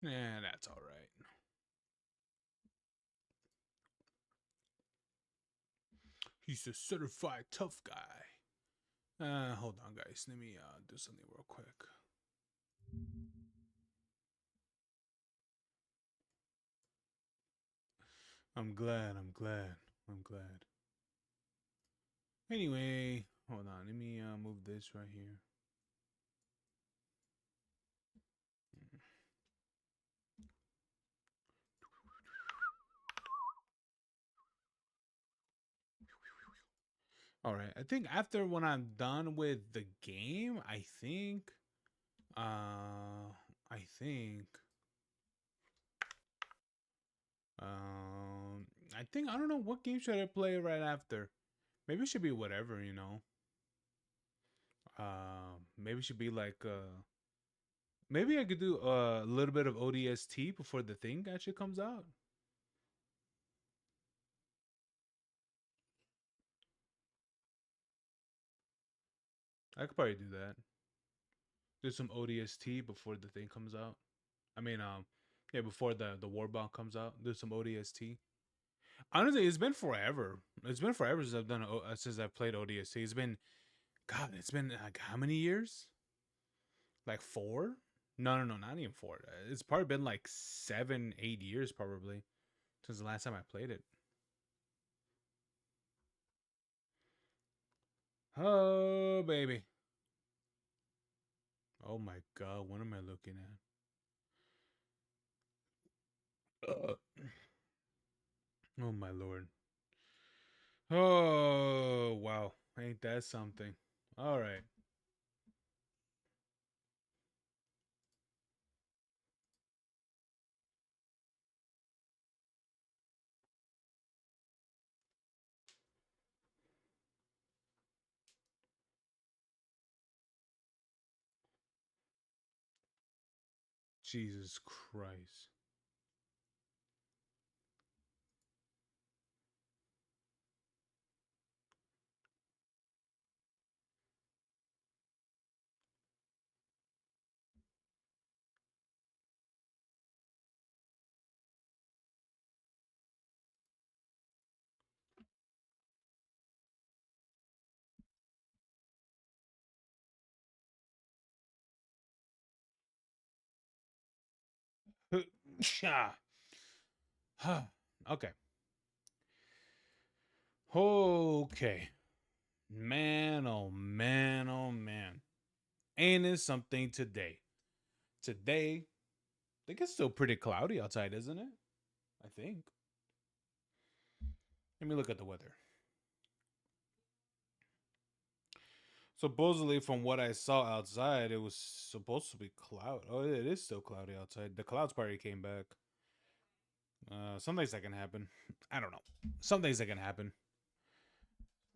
Yeah, that's all right. He's a certified tough guy. Hold on, guys. Let me do something real quick. I'm glad. I'm glad. I'm glad. Anyway, hold on. Let me move this right here. All right. I think after when I'm done with the game, I think um I think I don't know what game should I play right after. Maybe it should be whatever, you know. Maybe it should be like maybe I could do a little bit of ODST before the thing actually comes out. I could probably do that. Do some ODST before the thing comes out. I mean, yeah, before the Warbound comes out, do some ODST. Honestly, it's been forever. It's been forever since I've done since I've played ODST. It's been God. It's been like how many years? Like four? No, no, no, not even four. It's probably been like 7, 8 years probably since the last time I played it. Oh baby. Oh my God. What am I looking at? Oh my Lord. Oh wow. Ain't that something? All right. Jesus Christ. Okay. Okay. Man, oh man, oh man. Ain't it something today? Today, I think it's still pretty cloudy outside, isn't it? I think. Let me look at the weather. Supposedly, from what I saw outside, it was supposed to be cloud. Oh, it is still cloudy outside. The clouds probably came back. Some things that can happen. I don't know. Some things that can happen.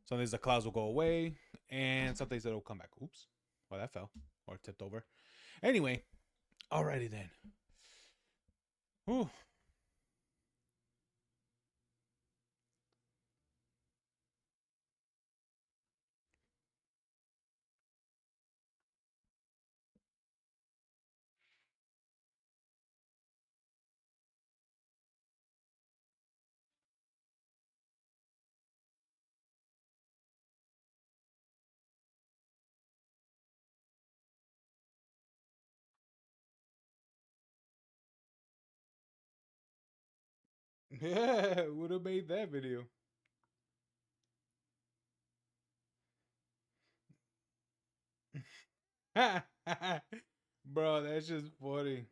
Some things the clouds will go away, and some things that will come back. Oops. Well, that fell or tipped over. Anyway, alrighty then. Whew. Yeah, would have made that video. Bro, that's just funny.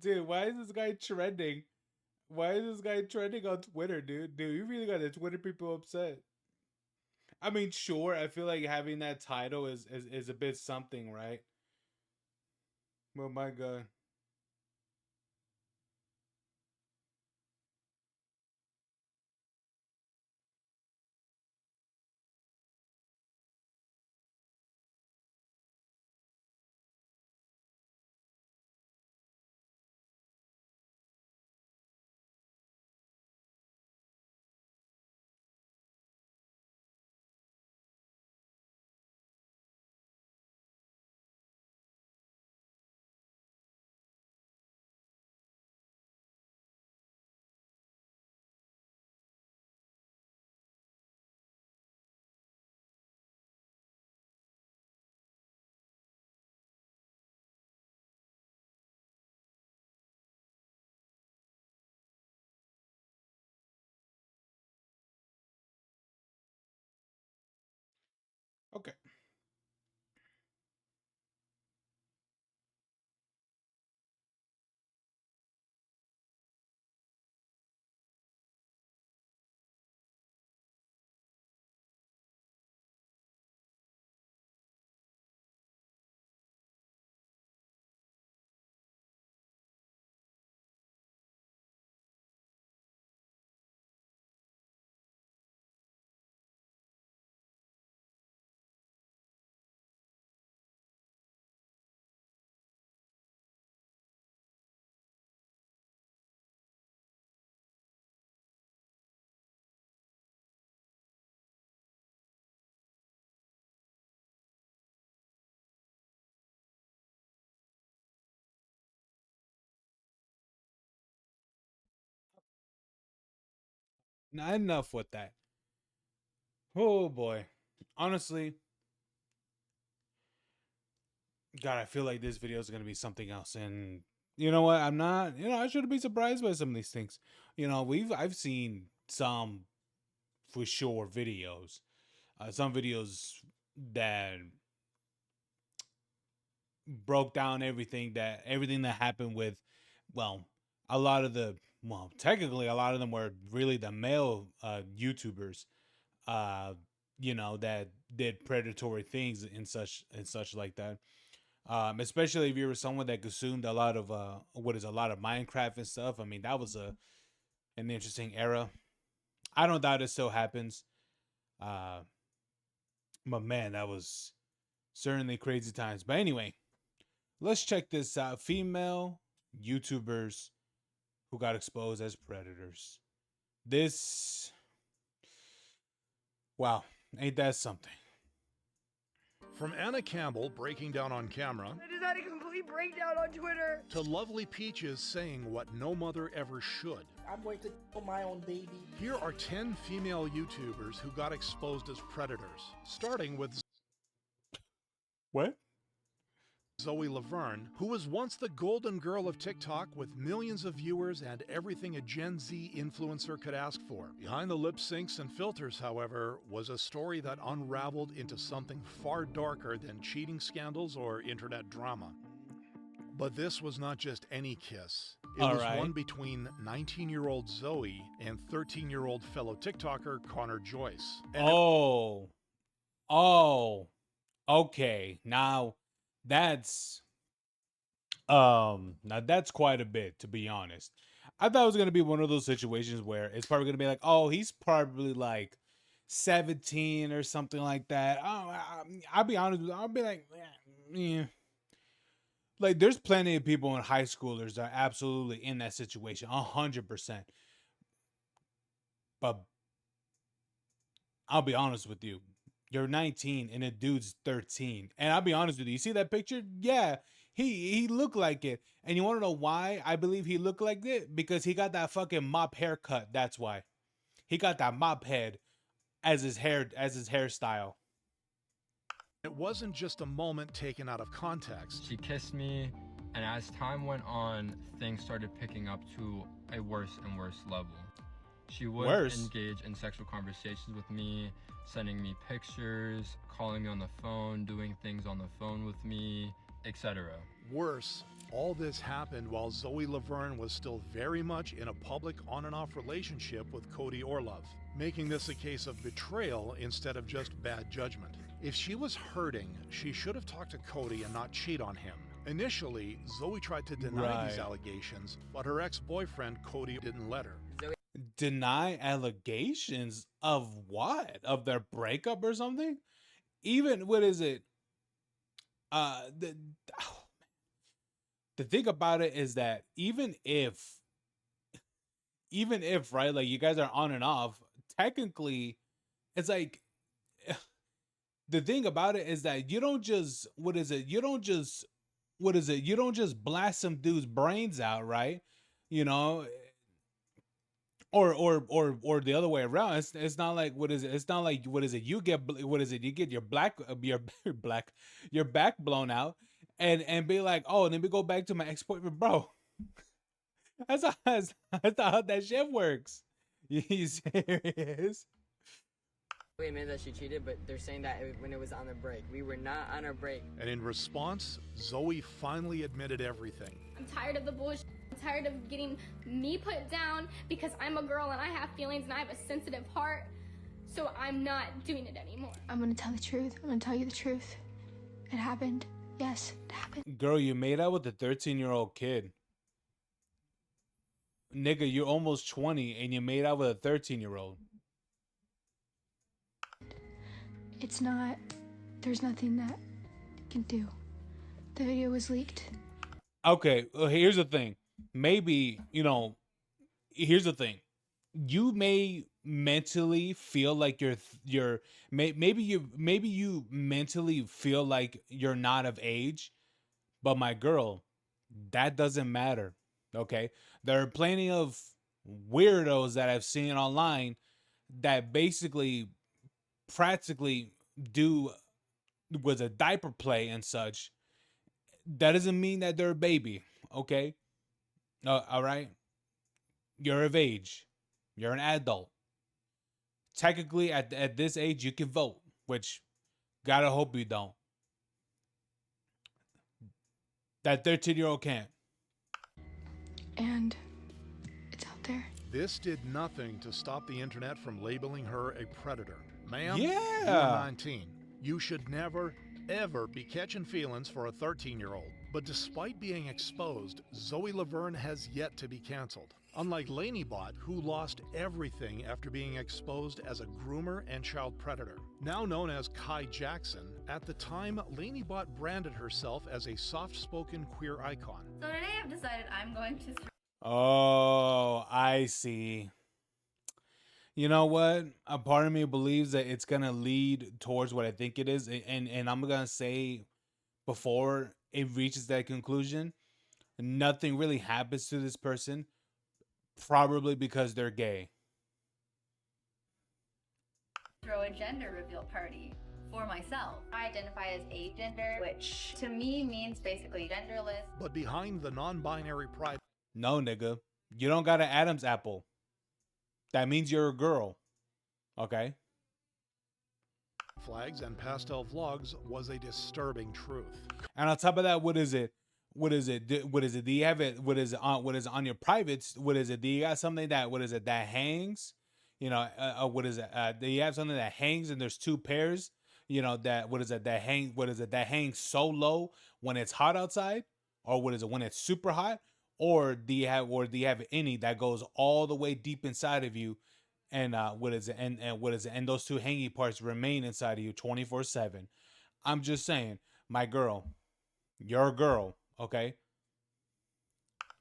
Dude, why is this guy trending? Why is this guy trending on Twitter, dude? Dude, you really got the Twitter people upset. I mean, sure, I feel like having that title is a bit something, right? Oh my god. Okay. Now enough with that. Oh boy. Honestly, God, I feel like this video is gonna be something else. And you know what? I'm not. I shouldn't be surprised by some of these things. I've seen some for sure videos. Some videos that broke down everything that happened with, well, a lot of the technically a lot of them were really the male YouTubers, uh, that did predatory things and such like that. Especially if you were someone that consumed a lot of a lot of Minecraft and stuff. I mean, that was an interesting era. I don't doubt it still happens. Uh, but man, that was certainly crazy times. But anyway, let's check this out. Female YouTubers who got exposed as predators. This, wow, ain't that something? From Anna Campbell breaking down on camera, I just had a complete breakdown on Twitter. to Lovely Peaches saying what no mother ever should. I'm going to kill my own baby. Here are 10 female YouTubers who got exposed as predators, starting with What? Zoe Laverne, who was once the golden girl of TikTok with millions of viewers and everything a Gen Z influencer could ask for. Behind the lip syncs and filters, however, was a story that unraveled into something far darker than cheating scandals or internet drama. But this was not just any kiss. It All was right. one between 19-year-old Zoe and 13-year-old fellow TikToker Connor Joyce. And Oh, okay. That's now that's quite a bit, to be honest. I thought it was gonna be one of those situations where it's probably gonna be like, oh, he's probably like 17 or something like that. I'll be honest with you, I'll be like, yeah. Like, there's plenty of people in high schoolers that are absolutely in that situation, 100%. But I'll be honest with you. You're 19 and a dude's 13. And I'll be honest with you. You see that picture? Yeah, he looked like it. And you want to know why I believe he looked like it? Because he got that fucking mop haircut. That's why. He got that mop head as his hairstyle. it wasn't just a moment taken out of context. She kissed me, and as time went on, things started picking up to a worse and worse level. She would engage in sexual conversations with me, sending me pictures, calling me on the phone, doing things on the phone with me, etc. Worse, All this happened while Zoe Laverne was still very much in a public on and off relationship with Cody Orlov, making this a case of betrayal instead of just bad judgment. If she was hurting, she should have talked to Cody and not cheat on him. Initially, Zoe tried to deny these allegations, but her ex-boyfriend Cody didn't let her. Deny allegations of what? Of their breakup or something? Even what is it? The the thing about it is that even if right, like you guys are on and off, technically, it's like the thing about it is that you don't just you don't just you don't just blast some dude's brains out, right? You know, or the other way around. It's not like it's not like you get you get your your back blown out and be like, oh, let me go back to my ex-boyfriend, bro. That's not how that shit works. You serious? We admitted that she cheated, but they're saying that when it was on the break. We were not on our break. And in response, Zoe finally admitted everything. I'm tired of the bullshit. I'm tired of getting me put down because I'm a girl and I have feelings and I have a sensitive heart. So I'm not doing it anymore. I'm gonna tell the truth. I'm gonna tell you the truth. It happened. Yes, it happened. Girl, you made out with a 13-year-old kid. Nigga, you're almost 20 and you made out with a 13-year-old. It's not, there's nothing that you can do. The video was leaked. Okay, well, here's the thing. Maybe, here's the thing. You may mentally feel like maybe you mentally feel like you're not of age, but my girl, that doesn't matter. Okay? There are plenty of weirdos that I've seen online that basically practically do was a diaper play and such. That doesn't mean that they're a baby. Okay? All right? You're of age. You're an adult. Technically, at this age, you can vote, which gotta hope you don't. That 13-year-old can't. And it's out there. This did nothing to stop the internet from labeling her a predator. Ma'am, yeah. You're 19. You should never, ever be catching feelings for a 13-year-old. But despite being exposed, Zoe Laverne has yet to be canceled. Unlike Laney-Bot, who lost everything after being exposed as a groomer and child predator. Now known as Kai Jackson, at the time, Laney-Bot branded herself as a soft-spoken queer icon. So today I've decided I'm going to... Oh, I see. You know what? A part of me believes that it's going to lead towards what I think it is. And I'm going to say before it reaches that conclusion, nothing really happens to this person. Probably because they're gay. Throw a gender reveal party for myself. I identify as agender, which to me means basically genderless. But behind the non-binary pride... No, nigga. You don't got an Adam's apple. That means you're a girl. Okay? Flags and pastel vlogs was a disturbing truth. And on top of that, what is it? What is it? Do you have it? What is it on your privates? What is it? Do you got something that, that hangs? What is it? Do you have something that hangs and there's two pairs? That hangs so low when it's hot outside? Or what is it, when it's super hot? Or do you have any that goes all the way deep inside of you? And and those two hanging parts remain inside of you 24/7. I'm just saying, my girl, you're a girl. Okay.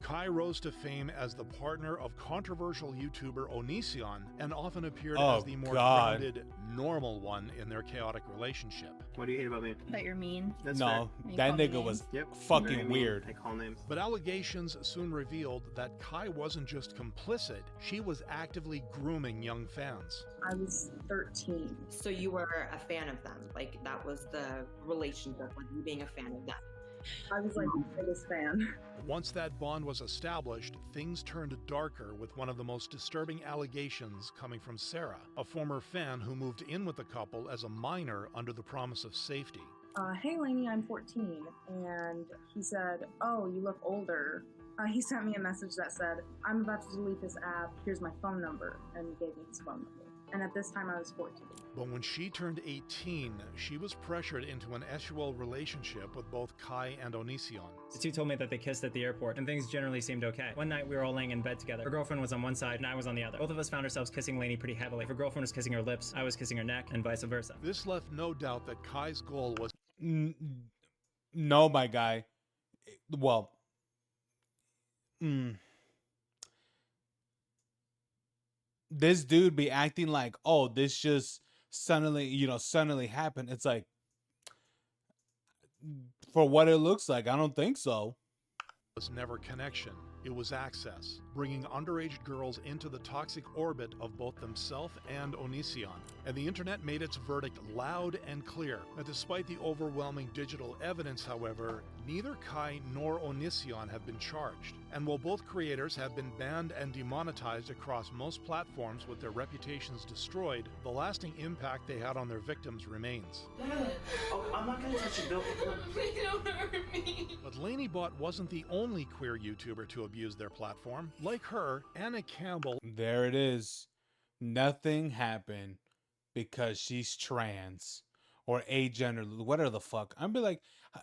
Kai rose to fame as the partner of controversial YouTuber Onision and often appeared as the more grounded, normal one in their chaotic relationship. What do you hate about me? That you're mean. That's no, fair. that nigga was fucking weird. I call names. But allegations soon revealed that Kai wasn't just complicit, she was actively grooming young fans. I was 13. So you were a fan of them? Like, that was the relationship, like you being a fan of them? I was like the biggest fan. Once that bond was established, things turned darker with one of the most disturbing allegations coming from Sarah, a former fan who moved in with the couple as a minor under the promise of safety. hey Lainey, I'm 14. And he said, oh, you look older. He sent me a message that said, I'm about to delete this app. Here's my phone number. And he gave me his phone number. And at this time, I was 14. But when she turned 18, she was pressured into an sexual relationship with both Kai and Onision. The two told me that they kissed at the airport, and things generally seemed okay. One night, we were all laying in bed together. Her girlfriend was on one side, and I was on the other. Both of us found ourselves kissing Lainey pretty heavily. If her girlfriend was kissing her lips, I was kissing her neck, and vice versa. This left no doubt that Kai's goal was... No, my guy. Well... This dude be acting like, oh, this just suddenly happened. It's like, for what it looks like, I don't think so. Was never connection. It was access, bringing underage girls into the toxic orbit of both themselves and Onision. And the internet made its verdict loud and clear that despite the overwhelming digital evidence, however, neither Kai nor Onision have been charged. And while both creators have been banned and demonetized across most platforms with their reputations destroyed, the lasting impact they had on their victims remains. Oh, I'm not gonna touch you, Please don't hurt me. But LaineyBot wasn't the only queer YouTuber to abuse their platform. Like her, Anna Campbell... There it is. Nothing happened because she's trans or agender, whatever the fuck. I'm be like,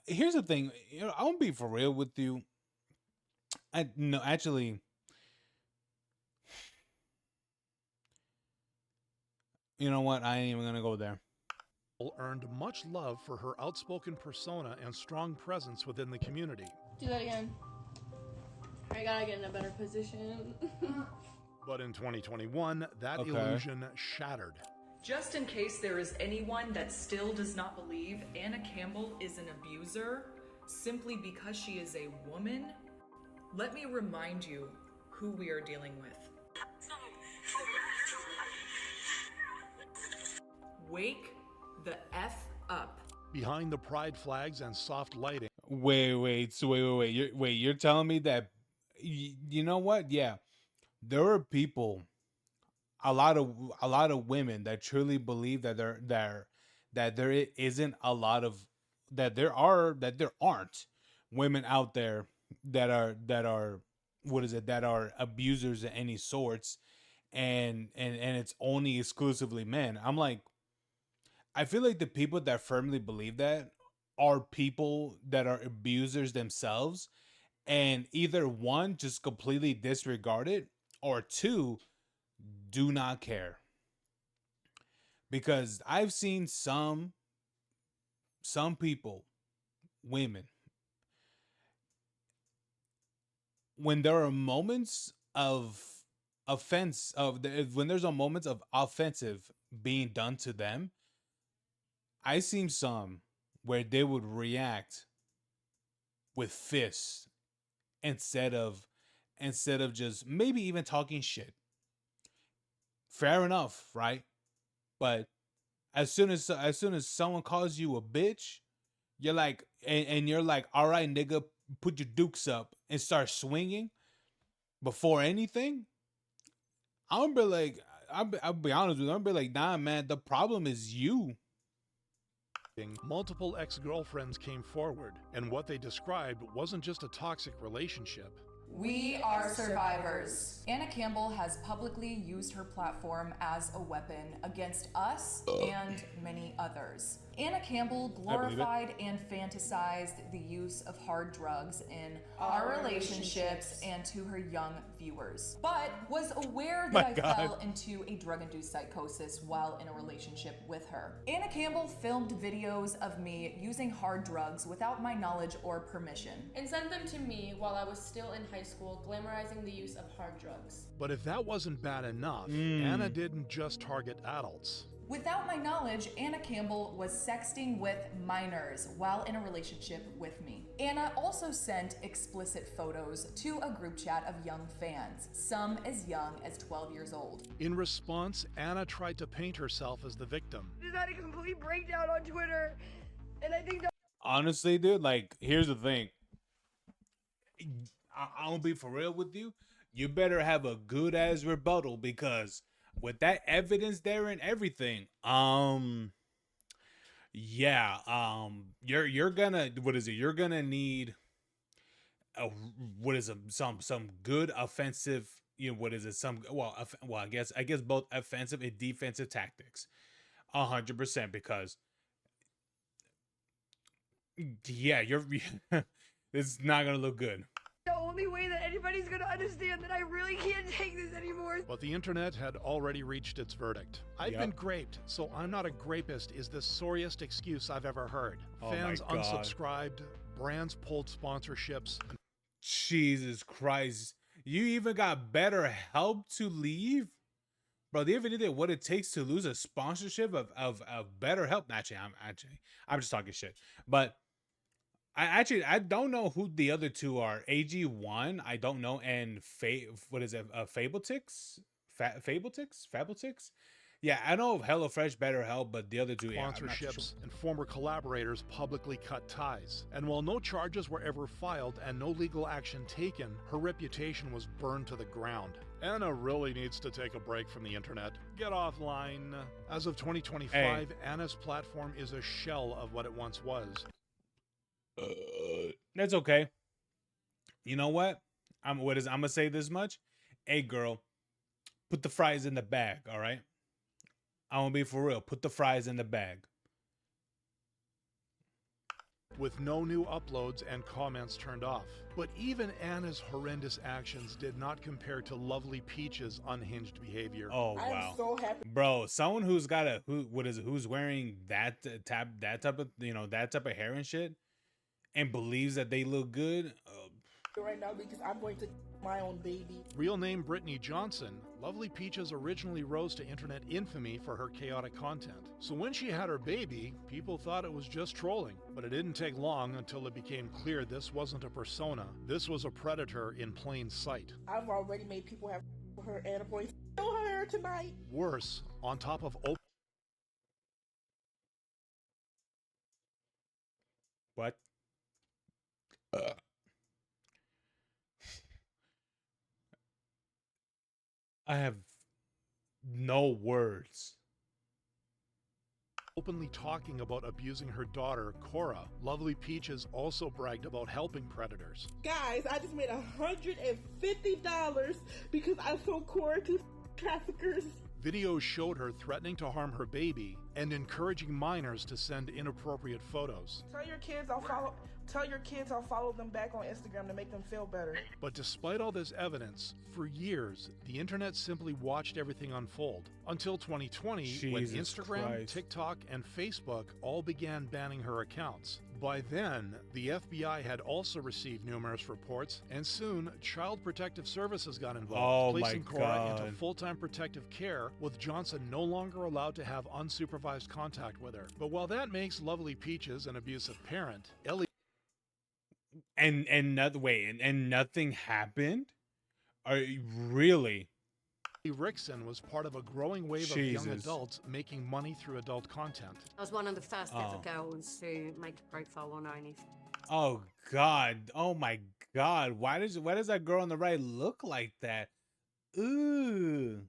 here's the thing. I won't be for real with you. No, actually, you know what? I ain't even gonna go there. Earned much love for her outspoken persona and strong presence within the community. Do that again. I gotta get in a better position. But in 2021, that illusion shattered. Just in case there is anyone that still does not believe Anna Campbell is an abuser simply because she is a woman, let me remind you who we are dealing with. Wake the F up. Behind the pride flags and soft lighting. Wait. You're telling me that, you know what? Yeah, there are people, a lot of women that truly believe that there isn't a lot of, that there aren't women out there that are that are abusers of any sorts, and it's only exclusively men. I'm like, I feel like the people that firmly believe that are people that are abusers themselves, and either one, just completely disregard it, or two, do not care. Because I've seen some people, women, when there are moments of when there's a moments of offensive being done to them, I've seen some where they would react with fists instead of just maybe even talking shit. Fair enough, right? But as soon as someone calls you a bitch, you're like, and you're like, all right, nigga, put your dukes up and start swinging before anything. I'll be like, I'll be honest with you. I'll be like, nah, man, the problem is you. Multiple ex-girlfriends came forward, and what they described wasn't just a toxic relationship. We are survivors. Anna Campbell has publicly used her platform as a weapon against us and many others. Anna Campbell glorified and fantasized the use of hard drugs in our relationships and to her young viewers, but was aware that I fell into a drug-induced psychosis while in a relationship with her. Anna Campbell filmed videos of me using hard drugs without my knowledge or permission, and sent them to me while I was still in high school, glamorizing the use of hard drugs. But if that wasn't bad enough, Anna didn't just target adults. Without my knowledge, Anna Campbell was sexting with minors while in a relationship with me. Anna also sent explicit photos to a group chat of young fans, some as young as 12 years old. In response, Anna tried to paint herself as the victim. Just had a complete breakdown on Twitter, and I think that... Honestly, dude, like, here's the thing. I'm gonna be for real with you. You better have a good ass rebuttal, because with that evidence there and everything, Yeah, you're gonna, what is it? You're gonna need a, what is it? Some good offensive. You know, what is it? Some, well, I guess both offensive and defensive tactics. 100%, because yeah, you're it's not gonna look good. The only way that anybody's gonna understand that I really can't take this anymore. But the internet had already reached its verdict. I've been graped, so I'm not a grapist is the sorriest excuse I've ever heard. Fans unsubscribed, brands pulled sponsorships. Jesus Christ. You even got better help to leave? Bro, they even did what it takes to lose a sponsorship of better help. I'm just talking shit. But I don't know who the other two are. AG1, I don't know, and what is it? Fabletix? Fabletix? Yeah, I know of HelloFresh, BetterHelp, but the other two, Sponsorships and former collaborators publicly cut ties. And while no charges were ever filed and no legal action taken, her reputation was burned to the ground. Anna really needs to take a break from the internet. Get offline. As of 2025, Anna's platform is a shell of what it once was. That's okay. You know what? I'm gonna say this much. Hey, girl, put the fries in the bag, all right? I'm gonna be for real. Put the fries in the bag. With no new uploads and comments turned off. But even Anna's horrendous actions did not compare to Lovely Peach's unhinged behavior. Oh wow, I'm so happy, bro. Someone who's got who's wearing that type of hair and shit, and believes that they look good. Right now because I'm going to my own baby. Real name Brittany Johnson, Lovely Peaches originally rose to internet infamy for her chaotic content. So when she had her baby, people thought it was just trolling. But it didn't take long until it became clear this wasn't a persona. This was a predator in plain sight. I've already made people have her and a boy kill her tonight. Worse, on top of what? I have no words. Openly talking about abusing her daughter, Cora, Lovely Peaches also bragged about helping predators. Guys, I just made $150 because I sold Cora to traffickers. Videos showed her threatening to harm her baby and encouraging minors to send inappropriate photos. Tell your kids I'll follow them back on Instagram to make them feel better. But despite all this evidence, for years, the internet simply watched everything unfold. Until 2020, when Instagram, TikTok, and Facebook all began banning her accounts. By then, the FBI had also received numerous reports, and soon, Child Protective Services got involved, placing Cora into full-time protective care, with Johnson no longer allowed to have unsupervised contact with her. But while that makes Lovely Peaches an abusive parent, Ellie... And nothing happened? Are you really? Rickson was part of a growing wave of young adults making money through adult content. I was one of the first ever girls to make a profile on OnlyFans. Oh God! Oh my God! Why does that girl on the right look like that? Ooh.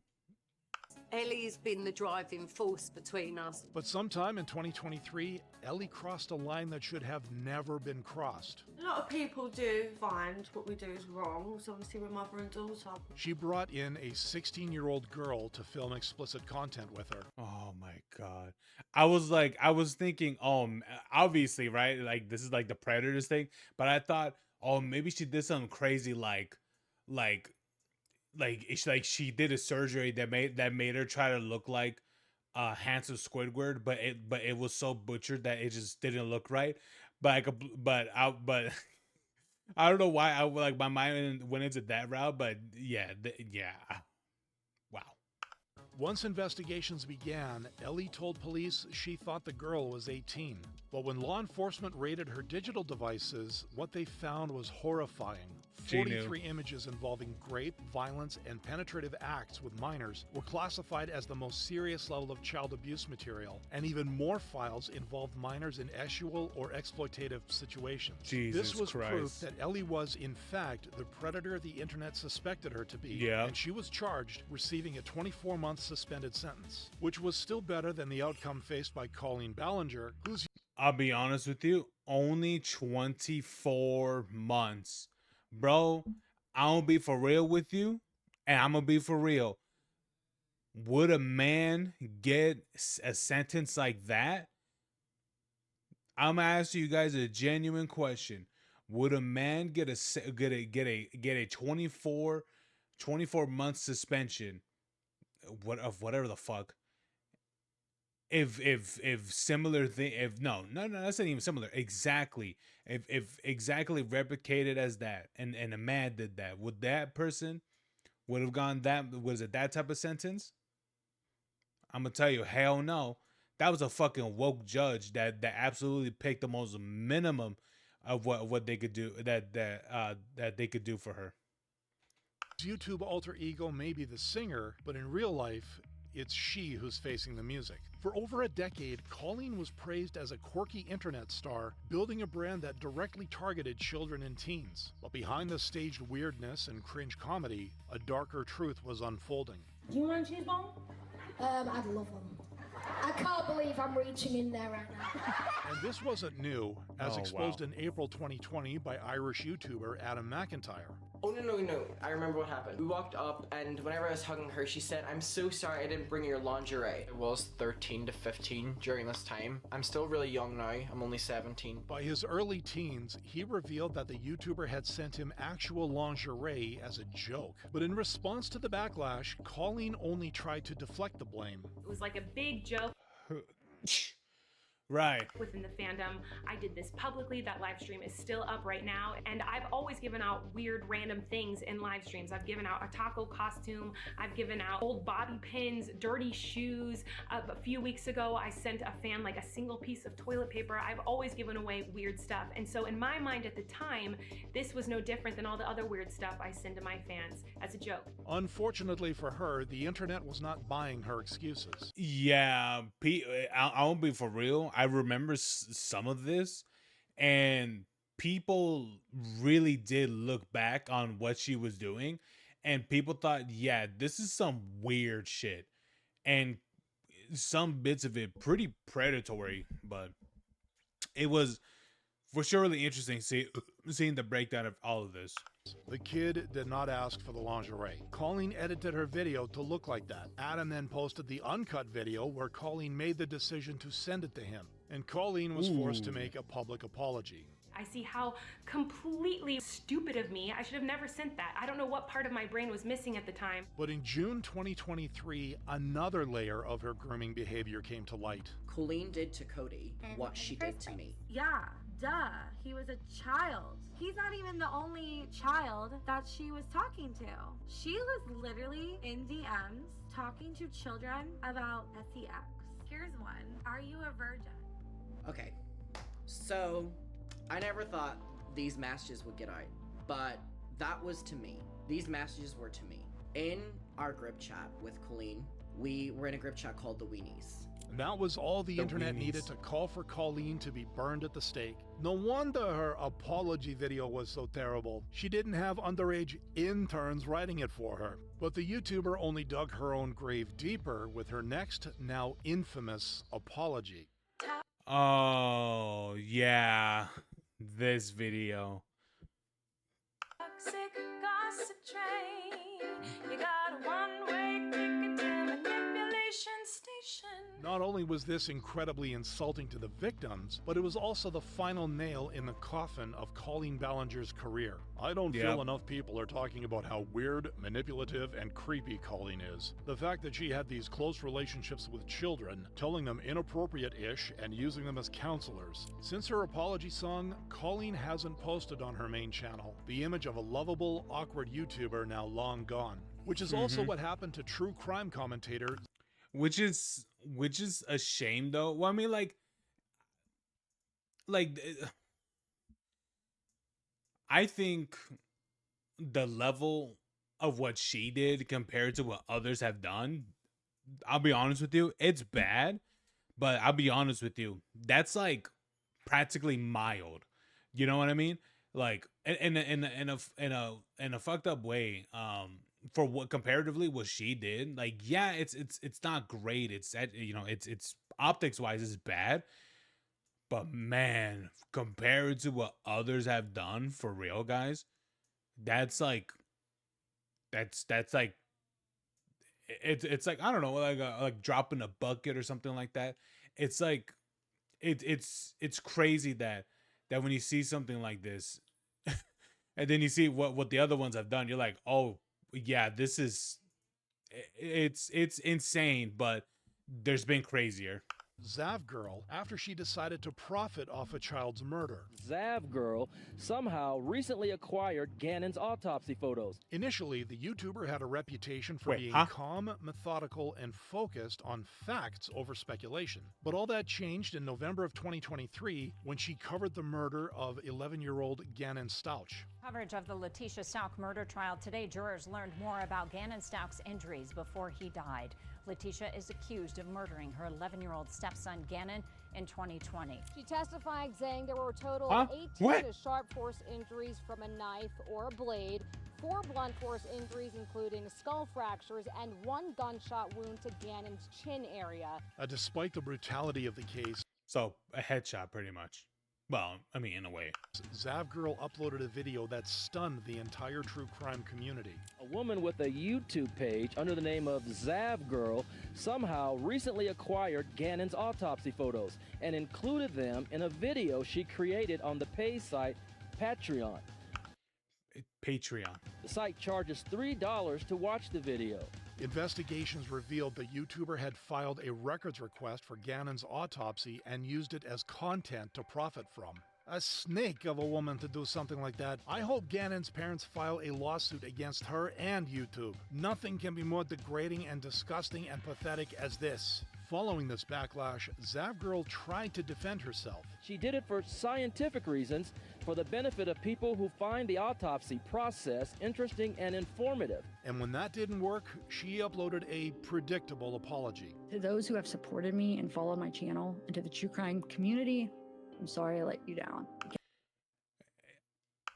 Ellie's been the driving force between us. But sometime in 2023, Ellie crossed a line that should have never been crossed. A lot of people do find what we do is wrong, so obviously we're mother and daughter. She brought in a 16-year-old girl to film explicit content with her. Oh my God. I was thinking, obviously, right? Like, this is like the Predators thing, but I thought, maybe she did something crazy like she did a surgery that made her try to look like handsome Squidward, but it was so butchered that it just didn't look right. But I don't know why my mind went into that route. But yeah. Wow. Once investigations began, Ellie told police she thought the girl was 18. But when law enforcement raided her digital devices, what they found was horrifying. 43 images involving rape, violence, and penetrative acts with minors were classified as the most serious level of child abuse material, and even more files involved minors in sexual or exploitative situations. This was proof that Ellie was, in fact, the predator the internet suspected her to be, and she was charged, receiving a 24-month suspended sentence, which was still better than the outcome faced by Colleen Ballinger, who's... I'll be honest with you, only 24 months. Bro, I'm gonna be for real with you, and I'm gonna be for real. Would a man get a sentence like that? I'm gonna ask you guys a genuine question. Would a man get a 24 month suspension of whatever the fuck if similar thing if no that's not even similar exactly if exactly replicated as that and a man did that, would that person would have gone that, was it that type of sentence? I'm gonna tell you, hell no. That was a fucking woke judge that absolutely picked the most minimum of what they could do that they could do for her. YouTube alter ego may be the singer, but in real life, it's she who's facing the music. For over a decade, Colleen was praised as a quirky internet star, building a brand that directly targeted children and teens. But behind the staged weirdness and cringe comedy, a darker truth was unfolding. Do you want a cheese ball? I'd love them. I can't believe I'm reaching in there right now. And this wasn't new, as exposed wow. in April 2020 by Irish YouTuber Adam McIntyre. Oh, no. I remember what happened. We walked up, and whenever I was hugging her, she said, "I'm so sorry I didn't bring your lingerie." I was 13 to 15 during this time. I'm still really young now. I'm only 17. By his early teens, he revealed that the YouTuber had sent him actual lingerie as a joke. But in response to the backlash, Colleen only tried to deflect the blame. It was like a big joke. Right. Within the fandom, I did this publicly. That live stream is still up right now, and I've always given out weird random things in live streams. I've given out a taco costume, I've given out old bobby pins, dirty shoes. A few weeks ago, I sent a fan like a single piece of toilet paper. I've always given away weird stuff, and so in my mind at the time, this was no different than all the other weird stuff I send to my fans as a joke. Unfortunately for her, the internet was not buying her excuses. Yeah, I'll be for real. I remember some of this, and people really did look back on what she was doing, and people thought, yeah, this is some weird shit, and some bits of it pretty predatory, but it was for sure really interesting seeing the breakdown of all of this. The kid did not ask for the lingerie. Colleen edited her video to look like that. Adam then posted the uncut video where Colleen made the decision to send it to him, and Colleen was forced to make a public apology. I see how completely stupid of me. I should have never sent that. I don't know what part of my brain was missing at the time. But in June 2023, another layer of her grooming behavior came to light. Colleen did to Cody what she did to me. Yeah, duh. He was a child. He's not even the only child that she was talking to. She was literally in DMs talking to children about sex. Here's one. Are you a virgin? Okay, so I never thought these messages would get out, but that was to me. These messages were to me. In our group chat with Colleen, we were in a group chat called the Weenies. That was all the internet needed to call for Colleen to be burned at the stake. No wonder her apology video was so terrible. She didn't have underage interns writing it for her. But the YouTuber only dug her own grave deeper with her next, now infamous, apology. Oh, yeah. This video. Toxic gossip train. You got a one-way ticket to manipulation station. Not only was this incredibly insulting to the victims, but it was also the final nail in the coffin of Colleen Ballinger's career. I don't feel enough people are talking about how weird, manipulative, and creepy Colleen is. The fact that she had these close relationships with children, telling them inappropriate-ish and using them as counselors. Since her apology song, Colleen hasn't posted on her main channel, the image of a lovable, awkward YouTuber now long gone. Which is also what happened to true crime commentator... Which is a shame, though. Well, I mean, like I think the level of what she did compared to what others have done, I'll be honest with you, it's bad. But I'll be honest with you, that's like practically mild. You know what I mean? Like in a fucked up way. for what comparatively what she did, like, yeah, it's not great. It's it's optics wise is bad, but man, compared to what others have done for real, guys, that's like that's like it's like, I don't know, like dropping a bucket or something like that. It's like it's crazy that when you see something like this, and then you see what the other ones have done, you're like, oh yeah, this is it's insane, but there's been crazier. Zav Girl after she decided to profit off a child's murder. Zav Girl somehow recently acquired Gannon's autopsy photos. Initially, the YouTuber had a reputation for being calm, methodical, and focused on facts over speculation. But all that changed in November of 2023 when she covered the murder of 11-year-old Gannon Stauch. Coverage of the Letitia Stauch murder trial today, jurors learned more about Gannon Stauch's injuries before he died. Letitia is accused of murdering her 11-year-old stepson Gannon in 2020. She testified saying there were a total of 18 sharp force injuries from a knife or a blade, 4 blunt force injuries including skull fractures, and 1 gunshot wound to Gannon's chin area. Despite the brutality of the case, so a headshot pretty much. Well, I mean, in a way. Zav Girl uploaded a video that stunned the entire true crime community. A woman with a YouTube page under the name of Zav Girl somehow recently acquired Gannon's autopsy photos and included them in a video she created on the pay site Patreon. Patreon. The site charges $3 to watch the video. Investigations revealed the YouTuber had filed a records request for Gannon's autopsy and used it as content to profit from. A snake of a woman to do something like that. I hope Gannon's parents file a lawsuit against her and YouTube. Nothing can be more degrading and disgusting and pathetic as this. Following this backlash, Zav Girl tried to defend herself. She did it for scientific reasons, for the benefit of people who find the autopsy process interesting and informative. And when that didn't work, she uploaded a predictable apology. To those who have supported me and followed my channel, and to the true crime community, I'm sorry I let you down. I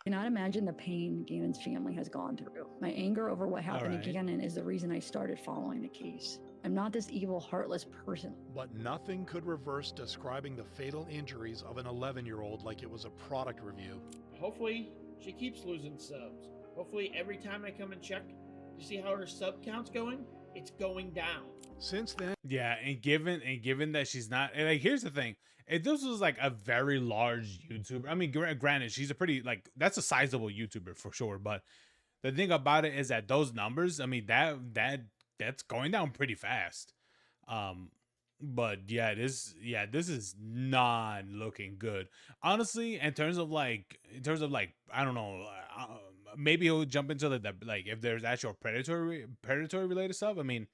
cannot imagine the pain Gannon's family has gone through. My anger over what happened to Gannon is the reason I started following the case. I'm not this evil, heartless person. But nothing could reverse describing the fatal injuries of an 11-year-old like it was a product review. Hopefully, she keeps losing subs. Hopefully, every time I come and check to see how her sub count's going, it's going down. Since then, yeah, and given that she's not, and like, here's the thing: if this was like a very large YouTuber, I mean, granted, she's a pretty, like, that's a sizable YouTuber for sure. But the thing about it is that those numbers, I mean, that's going down pretty fast. But yeah, this is not looking good, honestly. In terms of like I don't know, maybe he'll jump into the like if there's actual predatory related stuff. I mean,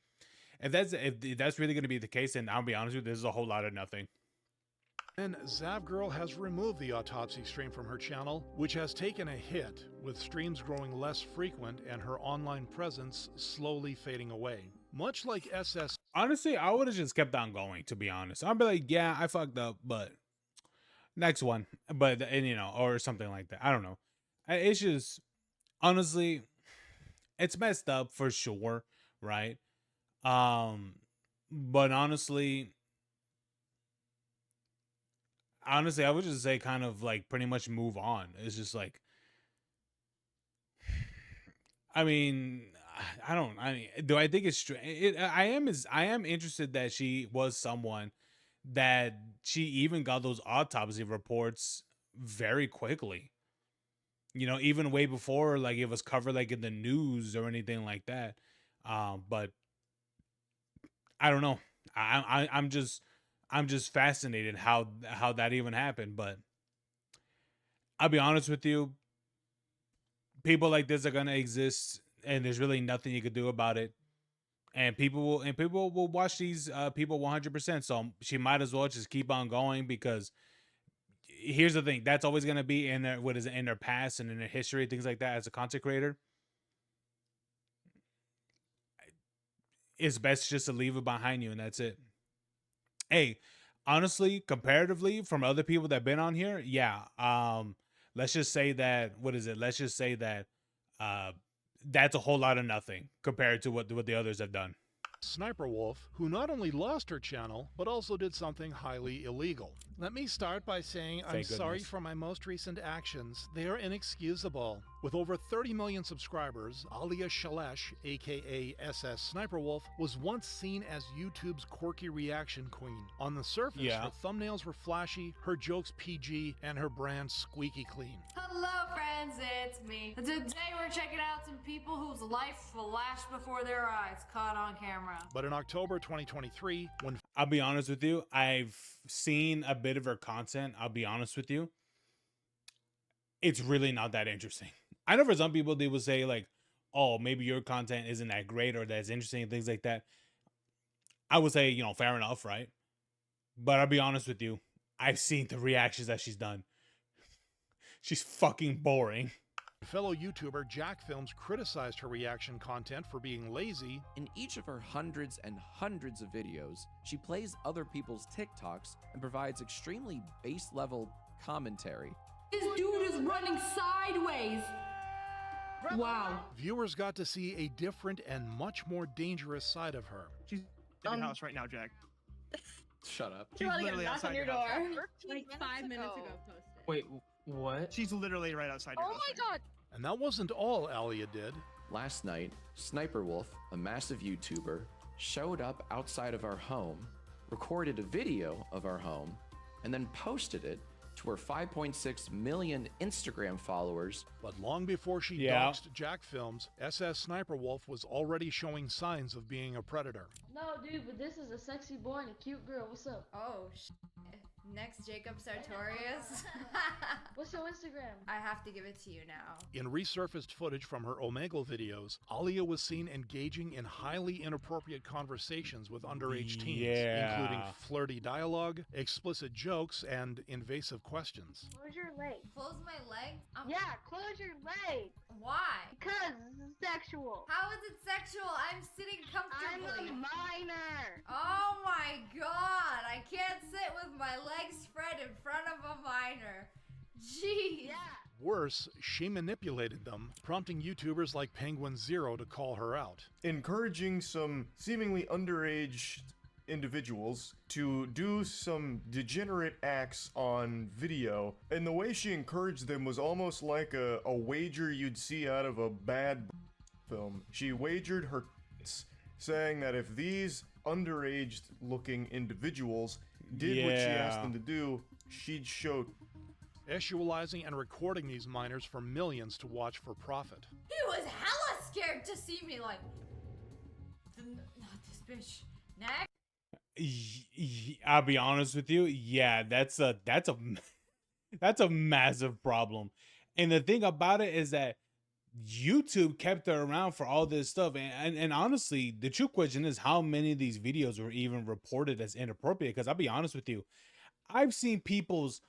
if that's really going to be the case, then I'll be honest with you, this is a whole lot of nothing. And Zav Girl has removed the autopsy stream from her channel, which has taken a hit, with streams growing less frequent and her online presence slowly fading away. Much like SS. Honestly, I would have just kept on going, to be honest. I'd be like, yeah, I fucked up, but next one. But, and or something like that. I don't know. It's just, honestly, it's messed up for sure, right? But honestly, I would just say kind of like pretty much move on. It's just like, I mean, do I think it's I am interested that she was someone that she even got those autopsy reports very quickly. Even way before like it was covered like in the news or anything like that. But I don't know. I'm just fascinated how that even happened. But I'll be honest with you, people like this are gonna exist, and there's really nothing you could do about it. And people will watch these people 100%. So she might as well just keep on going, because here's the thing: that's always gonna be in their in their past and in their history, things like that. As a content creator, it's best just to leave it behind you, and that's it. Hey, honestly, comparatively from other people that have been on here, yeah. Let's just say that, let's just say that that's a whole lot of nothing compared to what the others have done. Sniper Wolf, who not only lost her channel, but also did something highly illegal. Let me start by saying I'm sorry for my most recent actions. They are inexcusable. With over 30 million subscribers, Alia Shalesh, aka SS Sniper Wolf, was once seen as YouTube's quirky reaction queen. On the surface, her thumbnails were flashy, her jokes PG, and her brand squeaky clean. Hello friends, it's me. Today we're checking out some people whose life flashed before their eyes, caught on camera. But in October 2023, when I'll be honest with you, I've seen a bit of her content. I'll be honest with you, it's really not that interesting. I know for some people they will say like, oh, maybe your content isn't that great or that's interesting and things like that. I would say, fair enough, right? But I'll be honest with you, I've seen the reactions that she's done. She's fucking boring. fellow YouTuber Jack Films criticized her reaction content for being lazy. In each of her hundreds and hundreds of videos, she plays other people's TikToks and provides extremely base-level commentary. This dude is running sideways. Wow. Viewers got to see a different and much more dangerous side of her. She's in your house right now, Jack. Shut up. She's literally outside your house. Like 5 minutes ago posted. Wait, what? She's literally right outside your house. Oh my god! And that wasn't all Alia did. Last night, Sniper Wolf, a massive YouTuber, showed up outside of our home, recorded a video of our home, and then posted it to her 5.6 million Instagram followers. But long before she doxed Jack Films, SS Sniper Wolf was already showing signs of being a predator. No, dude, but this is a sexy boy and a cute girl. What's up? Oh, Next, Jacob Sartorius. What's your Instagram? I have to give it to you now. In resurfaced footage from her Omegle videos, Alia was seen engaging in highly inappropriate conversations with underage teens, including flirty dialogue, explicit jokes, and invasive questions. Close your leg. Close my leg? Close your leg. Why? Because this is sexual. How is it sexual? I'm sitting comfortably. I'm a minor. Oh my god! I can't sit with my legs spread in front of a minor. Gee. Yeah. Worse, she manipulated them, prompting YouTubers like Penguin Zero to call her out. Encouraging some seemingly underage individuals to do some degenerate acts on video, and the way she encouraged them was almost like a wager you'd see out of a bad film. She wagered her tits, saying that if these underage looking individuals did what she asked them to do, she'd show. Sexualizing and recording these minors for millions to watch for profit. He was hella scared to see me like, not this bitch. Next. I'll be honest with you. Yeah, that's a massive problem. And the thing about it is that YouTube kept her around for all this stuff. And honestly, the true question is how many of these videos were even reported as inappropriate? Because I'll be honest with you, I've seen people's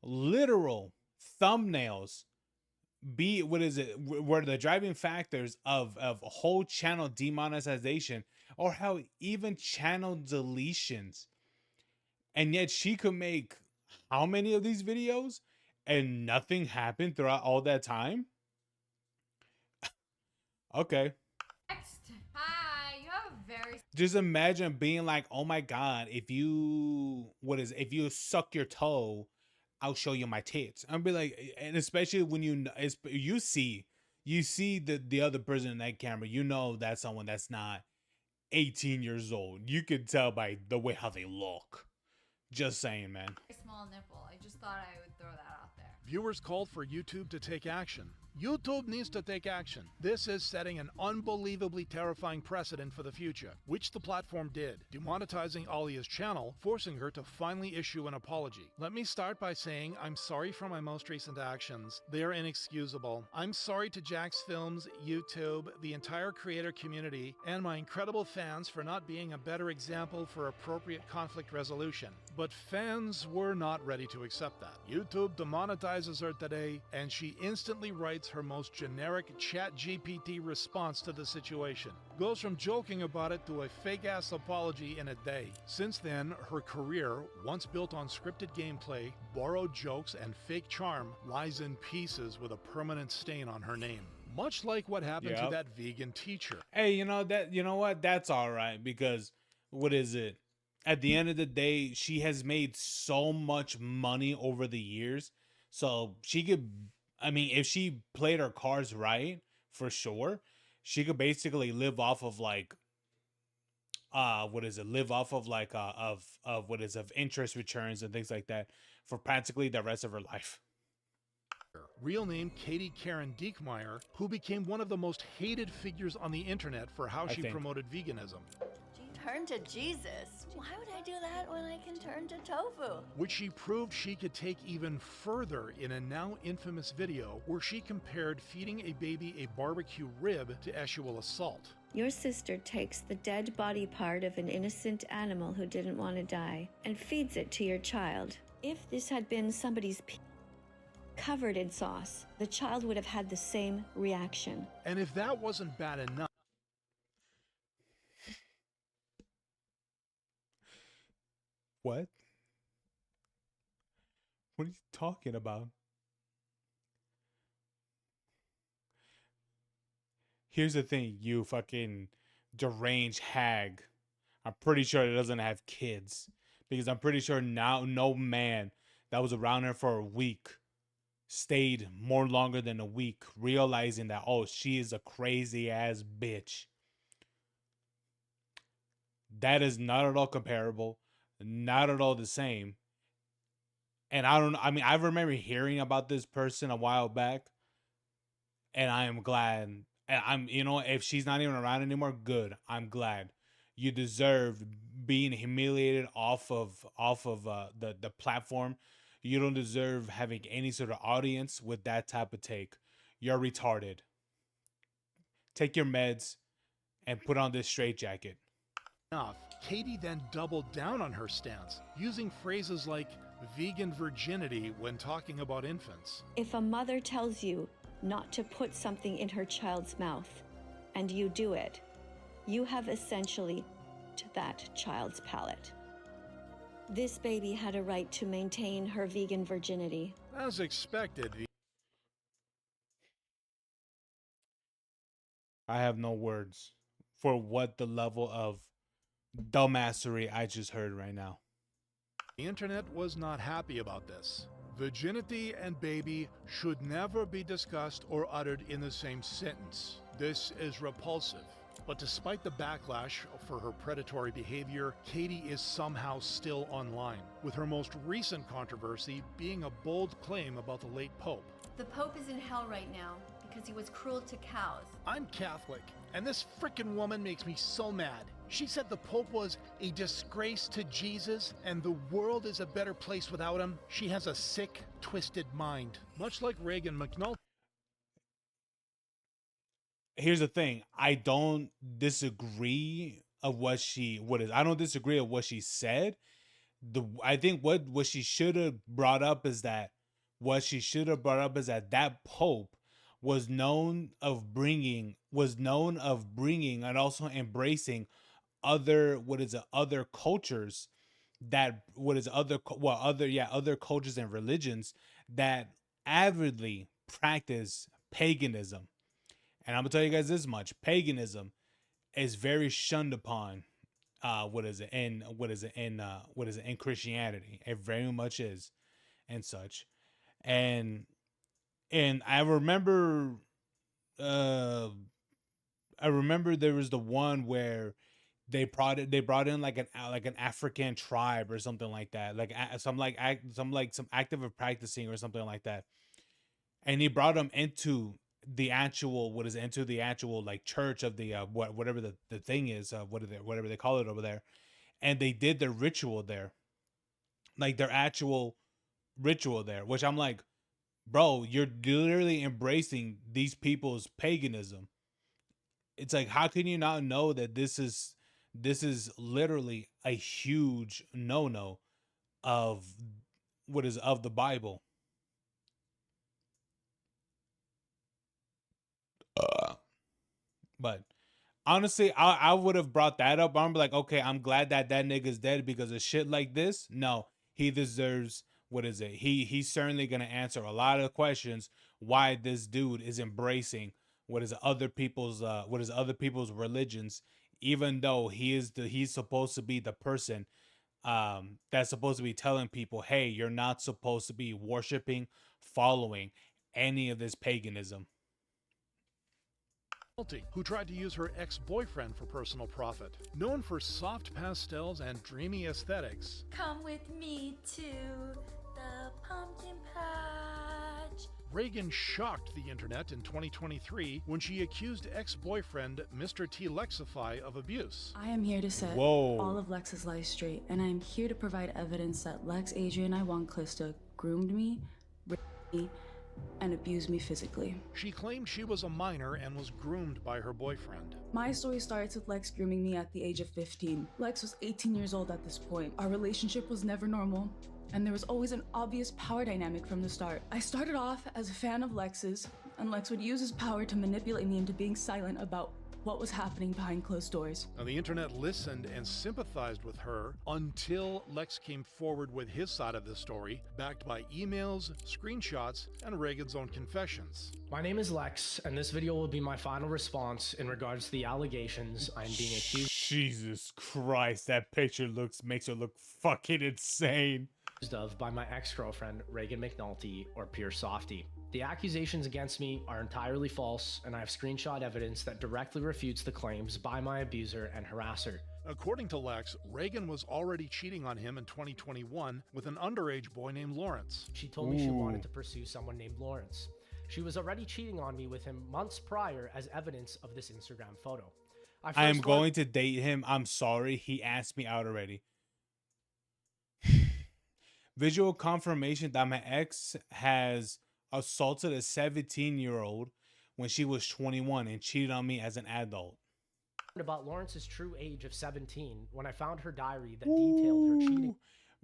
literal thumbnails be where the driving factors of a whole channel demonetization, or how even channel deletions. And yet she could make how many of these videos and nothing happened throughout all that time? Okay. Next. Hi, you have a very... Just imagine being like, oh my god, if you suck your toe, I'll show you my tits. I'll be like, and especially when you see the other person in that camera, you know that's someone that's not 18 years old. You can tell by the way how they look. Just saying, man. Small nipple. I just thought I would throw that out there. Viewers called for YouTube to take action. YouTube needs to take action. This is setting an unbelievably terrifying precedent for the future, which the platform did, demonetizing Alia's channel, forcing her to finally issue an apology. Let me start by saying I'm sorry for my most recent actions. They are inexcusable. I'm sorry to Jack's Films, YouTube, the entire creator community, and my incredible fans for not being a better example for appropriate conflict resolution. But fans were not ready to accept that. YouTube demonetizes her today, and she instantly writes provides her most generic ChatGPT response to the situation. Goes from joking about it to a fake-ass apology in a day. Since then, her career, once built on scripted gameplay, borrowed jokes, and fake charm, lies in pieces with a permanent stain on her name. Much like what happened to Yep. that vegan teacher. Hey, you know what? That's all right, because what is it? At the end of the day, she has made so much money over the years. So she could, I mean, if she played her cards right, for sure, she could basically live off of like what is it? Live off of like of what is of interest returns and things like that for practically the rest of her life. Real name Katie Karen Diekmeyer, who became one of the most hated figures on the internet for how she promoted veganism. Turn to Jesus. Why would I do that when I can turn to tofu? Which she proved she could take even further in a now infamous video where she compared feeding a baby a barbecue rib to sexual assault. Your sister takes the dead body part of an innocent animal who didn't want to die and feeds it to your child. If this had been somebody's covered in sauce, the child would have had the same reaction. And if that wasn't bad enough, What? What are you talking about? Here's the thing, you fucking deranged hag. I'm pretty sure it doesn't have kids. Because I'm pretty sure now no man that was around her for a week stayed more longer than a week, realizing that, oh, she is a crazy ass bitch. That is not at all comparable, not at all the same. And I mean, I remember hearing about this person a while back, and I am glad. And I'm, you know, if she's not even around anymore, good. I'm glad. You deserve being humiliated off of the platform. You don't deserve having any sort of audience with that type of take. You're retarded. Take your meds and put on this straitjacket. Katie then doubled down on her stance, using phrases like vegan virginity when talking about infants. If a mother tells you not to put something in her child's mouth, and you do it, you have essentially to that child's palate. This baby had a right to maintain her vegan virginity. As expected, I have no words for what the level of dumbassery I just heard right now. The internet was not happy about this. Virginity and baby should never be discussed or uttered in the same sentence. This is repulsive. But despite the backlash for her predatory behavior, Katie is somehow still online, with her most recent controversy being a bold claim about the late Pope. The Pope is in hell right now because he was cruel to cows. I'm Catholic, and this frickin' woman makes me so mad. She said the Pope was a disgrace to Jesus and the world is a better place without him. She has a sick, twisted mind. Much like Reagan McNulty. Here's the thing. I don't disagree of I don't disagree of what she said. I think what she should have brought up is that that Pope was known of bringing and also embracing other cultures other cultures and religions that avidly practice paganism. And I'm gonna tell you guys this much: paganism is very shunned upon. In Christianity? It very much is, and such. And I remember, there was the one where they brought in like an African tribe or something like that, some active of practicing or something like that, and he brought them into the actual like church of the whatever the thing is, whatever they call it over there, and they did their ritual there, like their actual ritual there, which I'm like, bro, you're literally embracing these people's paganism. It's like, how can you not know that this is literally a huge no of of the Bible? But honestly, I would have brought that up. I'm like, okay, I'm glad that that nigga's dead because of shit like this. No, he deserves, what is it? He's certainly gonna answer a lot of questions why this dude is embracing what is other people's religions, even though he's supposed to be the person that's supposed to be telling people, hey, you're not supposed to be worshiping, following any of this paganism. Who tried to use her ex-boyfriend for personal profit. Known for soft pastels and dreamy aesthetics, Come with me to the pumpkin patch. Reagan shocked the internet in 2023 when she accused ex-boyfriend Mr. T. Lexify of abuse. I am here to set Whoa. all of Lex's life straight, and I am here to provide evidence that Lex, Adrian, Iwan Clista groomed me, raped me, and abused me physically. She claimed she was a minor and was groomed by her boyfriend. My story starts with Lex grooming me at the age of 15. Lex was 18 years old at this point. Our relationship was never normal, and there was always an obvious power dynamic from the start. I started off as a fan of Lex's, and Lex would use his power to manipulate me into being silent about what was happening behind closed doors. Now, the internet listened and sympathized with her until Lex came forward with his side of the story, backed by emails, screenshots, and Reagan's own confessions. My name is Lex, and this video will be my final response in regards to the allegations I'm being accused Jesus Christ, that picture makes her look fucking insane. of by my ex-girlfriend, Reagan McNulty, or Pure Softy. The accusations against me are entirely false, and I have screenshot evidence that directly refutes the claims by my abuser and harasser. According to Lex, Reagan was already cheating on him in 2021 with an underage boy named Lawrence. She told me she wanted to pursue someone named Lawrence. She was already cheating on me with him months prior, as evidence of this Instagram photo. I am going to date him. I'm sorry. He asked me out already. Visual confirmation that my ex has assaulted a 17-year-old when she was 21 and cheated on me as an adult. About Lawrence's true age of 17 when I found her diary that detailed her cheating.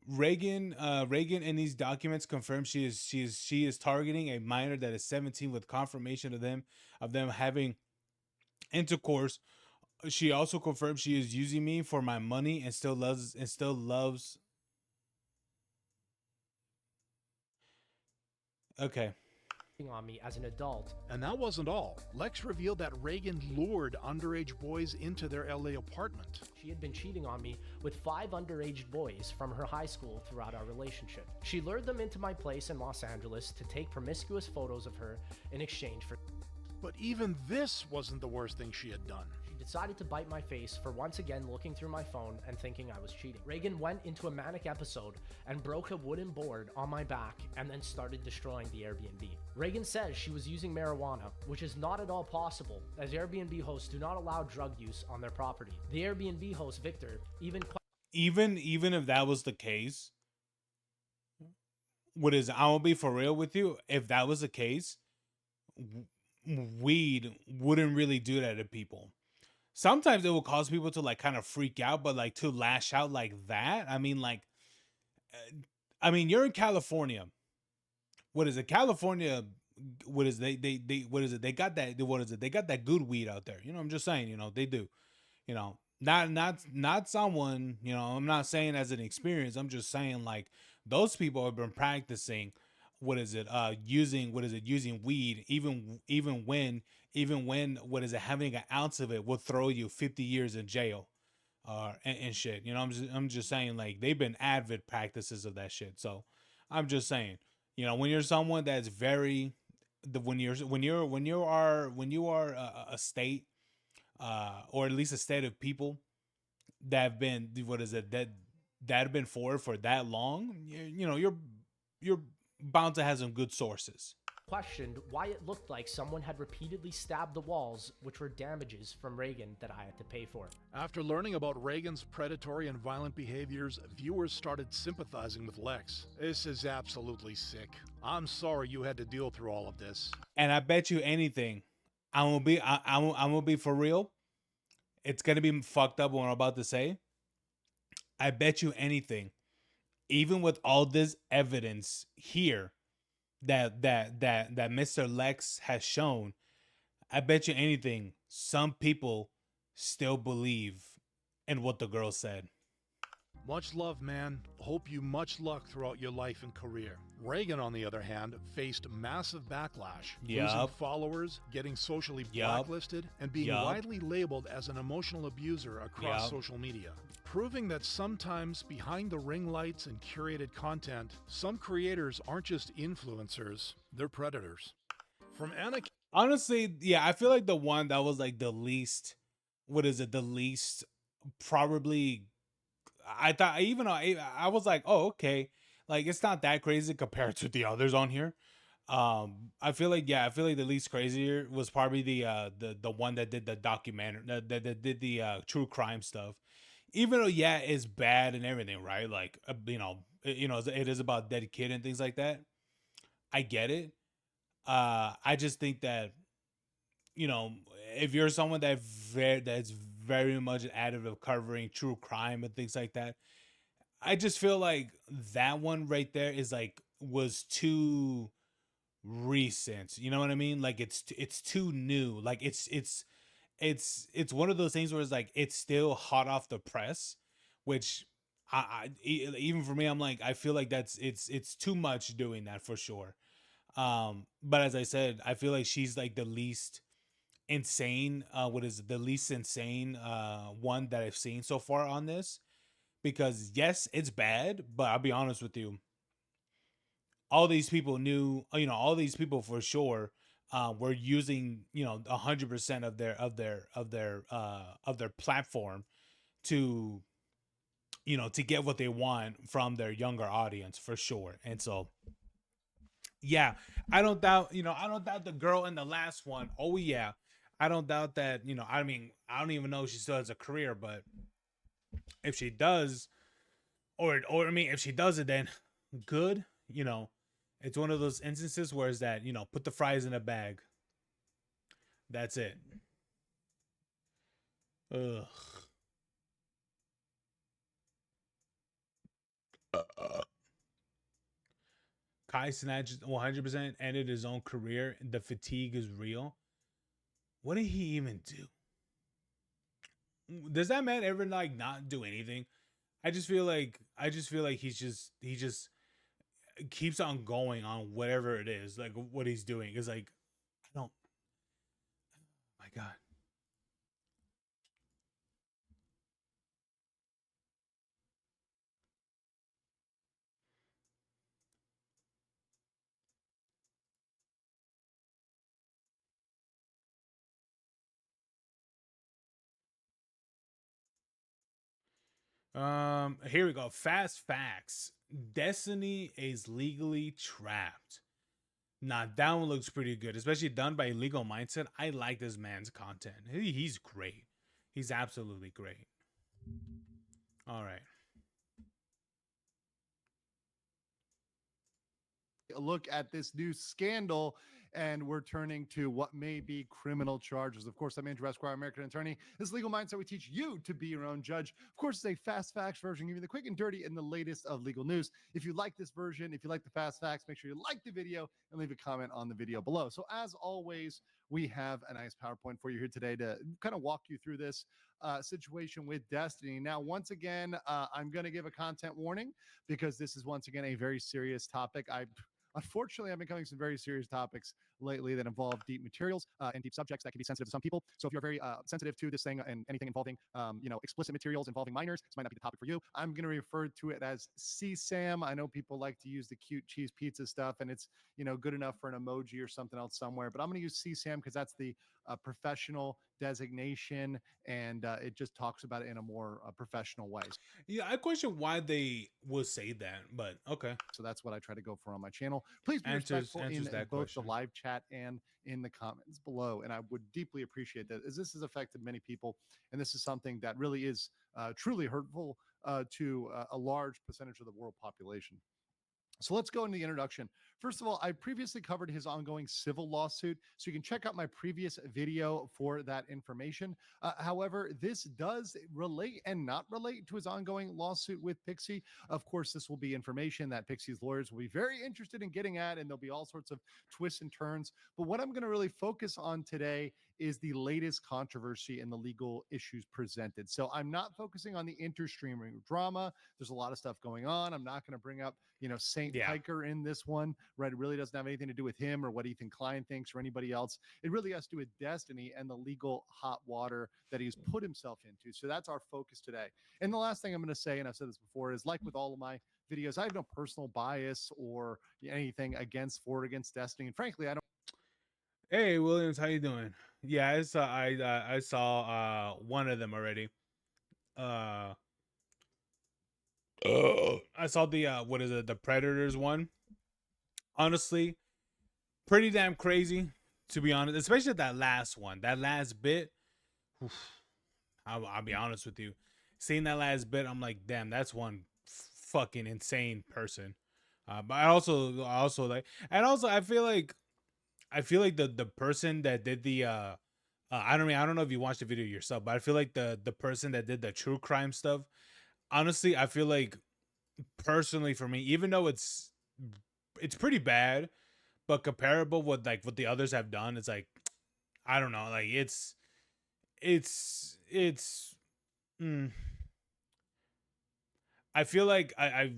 Reagan in these documents confirms she is targeting a minor that is 17 with confirmation of them having intercourse. She also confirms she is using me for my money and still loves. Okay. On me as an adult. And that wasn't all. Lex revealed that Reagan lured underage boys into their LA apartment. She had been cheating on me with 5 underage boys from her high school throughout our relationship. She lured them into my place in Los Angeles to take promiscuous photos of her in exchange for... But even this wasn't the worst thing she had done. She decided to bite my face for once again looking through my phone and thinking I was cheating. Reagan went into a manic episode and broke a wooden board on my back and then started destroying the Airbnb. Reagan says she was using marijuana, which is not at all possible, as Airbnb hosts do not allow drug use on their property. The Airbnb host, Victor, even if that was the case, I'm gonna be for real with you. If that was the case, weed wouldn't really do that to people. Sometimes it will cause people to like kind of freak out, but like to lash out like that. I mean, you're in California. What is it? California. What is they what is it? They got that. What is it? They got that good weed out there. You know, I'm just saying. You know, they do. You know, not someone. You know, I'm not saying as an experience. I'm just saying like those people have been practicing. Using weed even when having an ounce of it will throw you 50 years in jail and shit. You know, I'm just saying like they've been avid practices of that shit. So I'm just saying, you know, when you're someone that's very when you are a state or at least a state of people that have been that have been forward for that long, you know, you're bound to have some good sources. Questioned why it looked like someone had repeatedly stabbed the walls, which were damages from Reagan that I had to pay for. After learning about Reagan's predatory and violent behaviors, viewers started sympathizing with Lex. This is absolutely sick. I'm sorry you had to deal through all of this. And I bet you anything, I'm gonna be for real. It's gonna be fucked up what I'm about to say. I bet you anything, even with all this evidence here that Mr. Lex has shown, I bet you anything, some people still believe in what the girl said. Much love, man. Hope you much luck throughout your life and career. Reagan, on the other hand, faced massive backlash, losing Yup. followers, getting socially Yup. blacklisted, and being Yup. widely labeled as an emotional abuser across Yup. social media. Proving that sometimes behind the ring lights and curated content, some creators aren't just influencers, they're predators. From Anakin. Honestly, yeah, I feel like the one that was like the least, what is it? The least probably. I thought even I was like, oh okay, like it's not that crazy compared to the others on here. I feel like I feel like the least crazier was probably the one that did the documentary that did the true crime stuff. Even though it's bad and everything, right? Like it is about dead kid and things like that. I get it. I just think that you know, if you're someone that's very much an addict of covering true crime and things like that, I just feel like that one right there is like was too recent. You know what I mean? Like it's too new. Like it's one of those things where it's like it's still hot off the press, which even for me, I'm like I feel like it's too much doing that for sure. But as I said, I feel like she's like the least insane what is it, the least insane one that I've seen so far on this, because yes, it's bad, but I'll be honest with you, all these people knew, all these people for sure were using 100% of their platform to to get what they want from their younger audience for sure. And so yeah, I don't doubt the girl in the last one. Oh yeah, I don't doubt that. I mean, I don't even know if she still has a career, but if she does, or I mean, if she does it, then good. It's one of those instances where it's that put the fries in a bag. That's it. Ugh. Kai Snatch 100% ended his own career. The fatigue is real. What did he even do? Does that man ever like not do anything? I just feel like he just keeps on going on whatever it is, like what he's doing is like I don't. My God. Here we go. Fast facts. Destiny is legally trapped. Nah, that one looks pretty good, especially done by Illegal Mindset. I like this man's content. He's great. He's absolutely great. All right. A look at this new scandal, and we're turning to what may be criminal charges. Of course, I'm Andrew Esquire, American attorney. This is Legal Mindset. We teach you to be your own judge. Of course, it's a fast facts version, giving you the quick and dirty and the latest of legal news. If you like this version, if you like the fast facts, make sure you like the video and leave a comment on the video below. So as always, we have a nice PowerPoint for you here today to kind of walk you through this situation with Destiny. Now, once again, I'm going to give a content warning because this is once again a very serious topic. Unfortunately, I've been covering some very serious topics lately that involve deep materials and deep subjects that can be sensitive to some people. So if you're very sensitive to this thing and anything involving, explicit materials involving minors, this might not be the topic for you. I'm going to refer to it as CSAM. I know people like to use the cute cheese pizza stuff, and it's, good enough for an emoji or something else somewhere. But I'm going to use CSAM because that's the professional designation, and it just talks about it in a more professional way. Yeah, I question why they will say that, but okay. So that's what I try to go for on my channel. Please be respectful in both the live chat and in the comments below. And I would deeply appreciate that, as this has affected many people. And this is something that really is truly hurtful to a large percentage of the world population. So let's go into the introduction. First of all, I previously covered his ongoing civil lawsuit, so you can check out my previous video for that information. However, this does relate and not relate to his ongoing lawsuit with Pixie. Of course, this will be information that Pixie's lawyers will be very interested in getting at, and there'll be all sorts of twists and turns. But what I'm going to really focus on today is the latest controversy and the legal issues presented. So I'm not focusing on the interstreaming drama. There's a lot of stuff going on. I'm not going to bring up, Saint Piker in this one, right? It really doesn't have anything to do with him or what Ethan Klein thinks or anybody else. It really has to do with Destiny and the legal hot water that he's put himself into. So that's our focus today. And the last thing I'm going to say, and I've said this before, is like with all of my videos, I have no personal bias or anything against Destiny. And frankly, I don't. Hey Williams, how you doing? Yeah, I saw one of them already. Uh I saw the what is it, the Predators one. Honestly, pretty damn crazy, to be honest. Especially that last one, that last bit. Oof, I'll be honest with you. Seeing that last bit, I'm like, damn, that's one fucking insane person. But I also like, and also I feel like the person that did the I don't know if you watched the video yourself, but I feel like the person that did the true crime stuff. Honestly, I feel like personally for me, even though it's pretty bad, but comparable with like what the others have done, it's like I don't know, like it's. Mm, I feel like I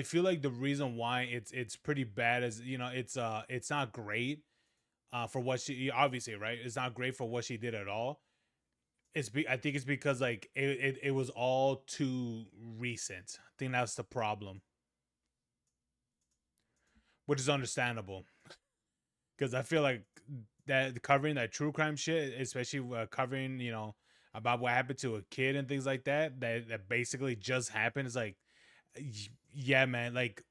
feel like the reason why it's pretty bad is, it's not great for what she obviously, right, it's not great for what she did at all. I think it's because like it was all too recent. I think that's the problem, which is understandable because I feel like that covering that true crime shit, especially covering, about what happened to a kid and things like that basically just happened, is like, yeah, man, like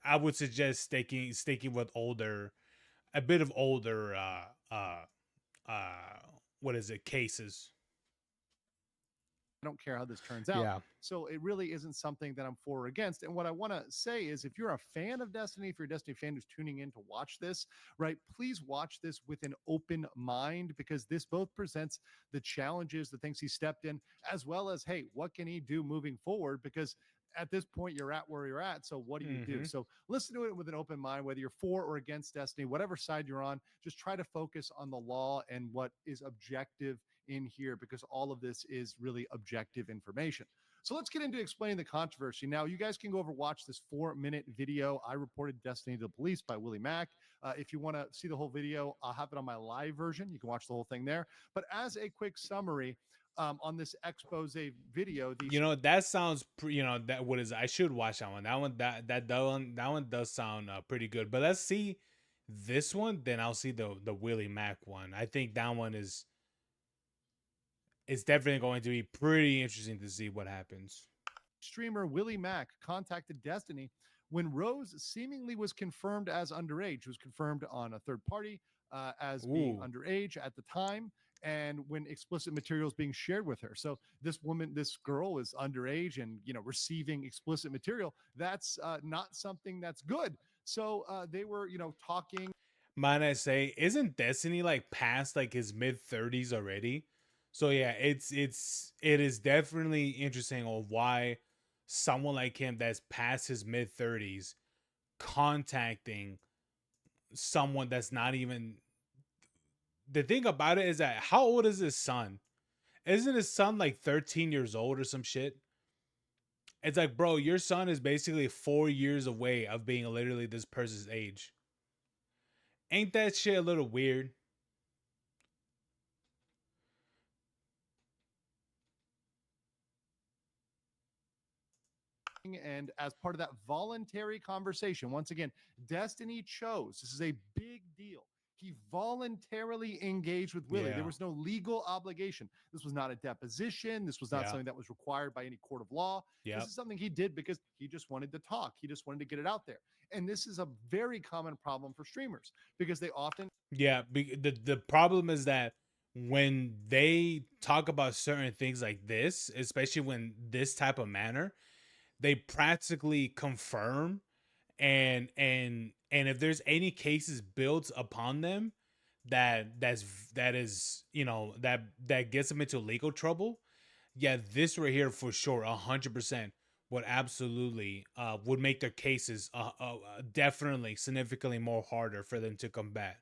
I would suggest sticking with a bit of older what is it, cases. I don't care how this turns out. Yeah. So it really isn't something that I'm for or against. And what I want to say is if you're a fan of Destiny, if you're a Destiny fan who's tuning in to watch this, right, please watch this with an open mind because this both presents the challenges, the things he stepped in, as well as, hey, what can he do moving forward? Because at this point, you're at where you're at. So what do you do? Mhm. So listen to it with an open mind, whether you're for or against Destiny, whatever side you're on, just try to focus on the law and what is objective in here because all of this is really objective information. So let's get into explaining the controversy. Now, you guys can go over watch this 4-minute video. I reported Destiny to the police by Willie Mack. If you want to see the whole video, I'll have it on my live version. You can watch the whole thing there. But as a quick summary, on this expose video, That sounds that what is it? I should watch that one. That one does sound pretty good. But let's see this one, then I'll see the Willie Mack one. I think that one is it's definitely going to be pretty interesting to see what happens. Streamer Willie Mack contacted Destiny when Rose seemingly was confirmed as underage. She was confirmed on a third party as being underage at the time, and when explicit material is being shared with her. So this girl is underage and receiving explicit material. That's not something that's good. So they were talking. Might I say, isn't Destiny like past like his mid-30s already? So yeah, it is definitely interesting on why someone like him that's past his mid-30s contacting someone that's not even. The thing about it is that how old is his son? Isn't his son like 13 years old or some shit? It's like, bro, your son is basically 4 years away of being literally this person's age. Ain't that shit a little weird? And as part of that voluntary conversation, once again, Destiny chose, this is a big deal. He voluntarily engaged with Willie. Yeah. There was no legal obligation. This was not a deposition. This was not Yeah. something that was required by any court of law. Yep. This is something he did because he just wanted to talk. He just wanted to get it out there. And this is a very common problem for streamers because they often. Yeah, the problem is that when they talk about certain things like this, especially when this type of manner, they practically confirm and if there's any cases built upon them that is that gets them into legal trouble, yeah, this right here for sure 100% would absolutely would make their cases definitely significantly more harder for them to combat.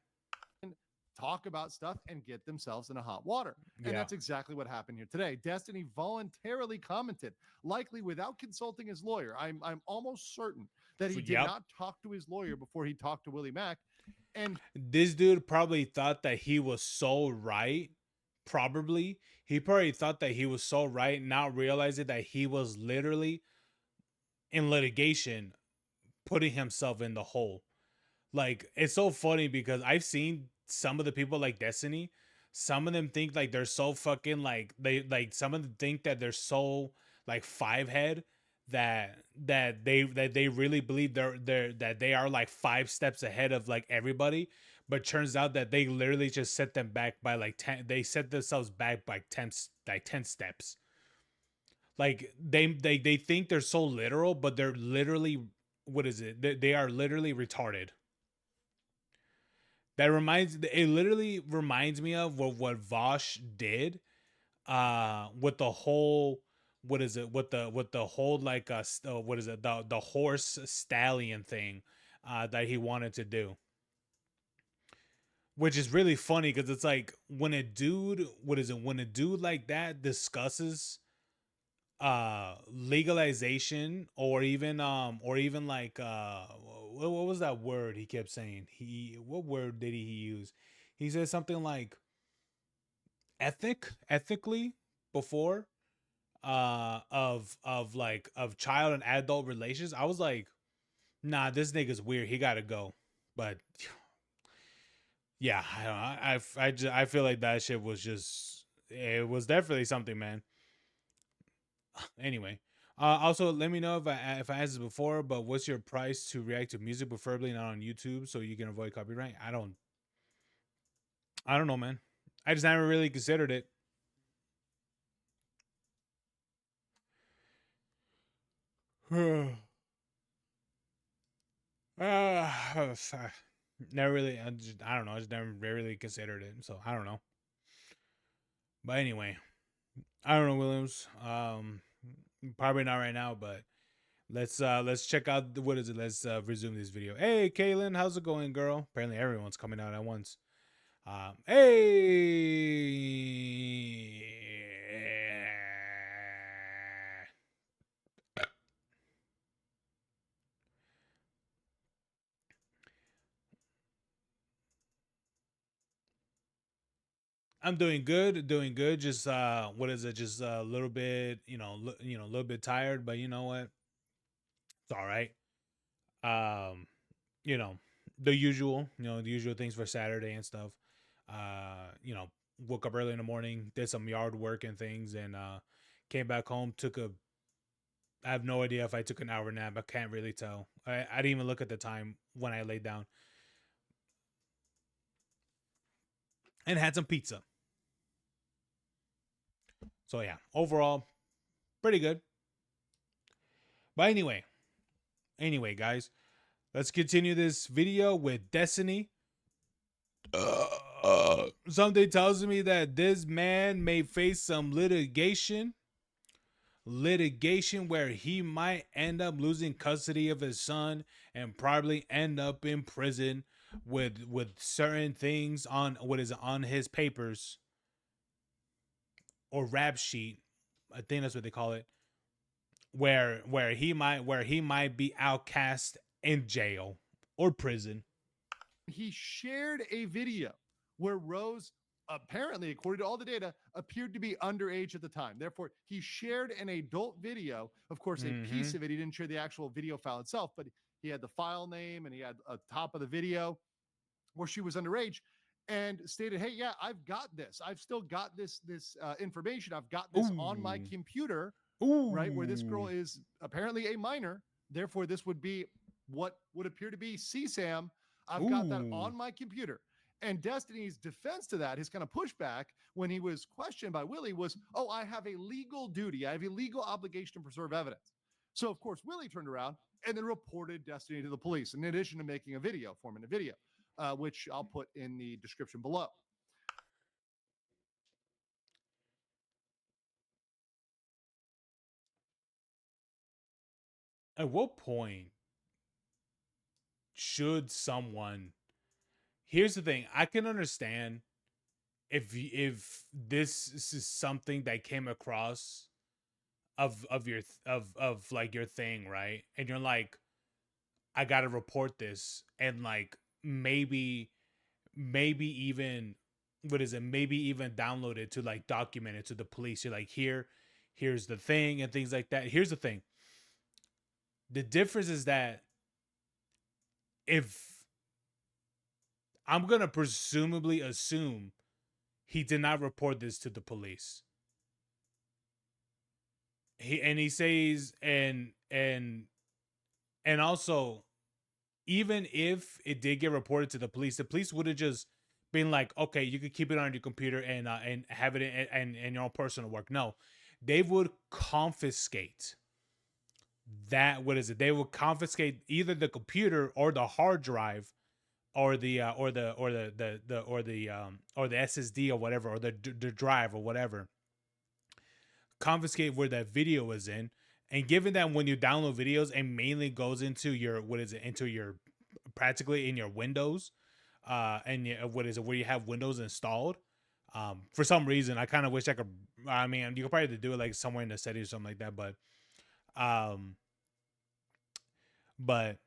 Talk about stuff and get themselves in a hot water. And Yeah. that's exactly what happened here today. Destiny voluntarily commented, likely without consulting his lawyer. I'm almost certain that he did Yep. not talk to his lawyer before he talked to Willie Mack. And this dude probably thought that he was so right. He probably thought that he was so right, not realizing that he was literally in litigation putting himself in the hole. Like, it's so funny because I've seen some of the people like Destiny. Some of them think like they're so fucking like some of them think that they're so like five head that they really believe they're that they are like 5 steps ahead of like everybody. But turns out that they literally just set them back by like 10. They set themselves back by 10 steps. Like they think they're so literal, but they're literally, what is it? They are literally retarded. It literally reminds me of what Vosh did with the whole, what is it, with the whole like what is it, the horse stallion thing that he wanted to do, which is really funny because it's like when a dude, what is it, when a dude like that discusses legalization, or even like what was that word he kept saying, what word did he use? He said something like ethically before of child and adult relations. I was like, nah, this nigga's weird, he gotta go. But yeah, I don't know. I feel like that shit was just, it was definitely something, man. Anyway, also let me know if I asked this before, but what's your price to react to music, preferably not on YouTube, so you can avoid copyright? I don't know, man. I just never really considered it. Never really. I don't know. I just never really considered it, so I don't know. But anyway, I don't know, Williams. Probably not right now, but let's check out what is it. Let's resume this video. Hey, Kaylin, how's it going, girl? Apparently, everyone's coming out at once. Hey. I'm doing good, doing good. Just what is it? Just a little bit, a little bit tired, but you know what? It's all right. Um, you know, the usual things for Saturday and stuff. Woke up early in the morning, did some yard work and things, and came back home. I have no idea if I took an hour nap. I can't really tell. I didn't even look at the time when I laid down, and had some pizza. So yeah, overall, pretty good. But anyway, guys, let's continue this video with Destiny. Something tells me that this man may face some litigation where he might end up losing custody of his son and probably end up in prison with certain things on, what is it, on his papers or rap sheet. I think that's what they call it, where he might be outcast in jail or prison. He shared a video where Rose, apparently, according to all the data, appeared to be underage at the time. Therefore, he shared an adult video. Of course, a piece of it. He didn't share the actual video file itself, but he had the file name and he had a top of the video where she was underage, and stated, "Hey, yeah, I've got this. I've still got this information. I've got this on my computer." Right, where this girl is apparently a minor. Therefore, this would be what would appear to be CSAM. I've got that on my computer. And Destiny's defense to that, his kind of pushback when he was questioned by Willie was, "Oh, I have a legal duty. I have a legal obligation to preserve evidence." So, of course, Willie turned around and then reported Destiny to the police, in addition to making a video, forming a video, which I'll put in the description below. At what point should someone? Here's the thing: I can understand if this is something that came across of your of like your thing, right? And you're like, I gotta report this, and like maybe even what is it? Maybe even download it to like document it to the police. You're like, here's the thing and things like that. Here's the thing. The difference is that if I'm gonna presumably assume he did not report this to the police. He says and also, even if it did get reported to the police would have just been like, okay, you could keep it on your computer and have it in your own personal work. No, they would confiscate that. What is it? They would confiscate either the computer or the hard drive or the or the SSD or whatever, or the drive or whatever. Confiscate where that video was in. And given that when you download videos, it mainly goes into your into your practically in your Windows, and what is it, where you have Windows installed. For some reason, I kind of wish I could. I mean, you could probably do it like somewhere in the settings or something like that, um, but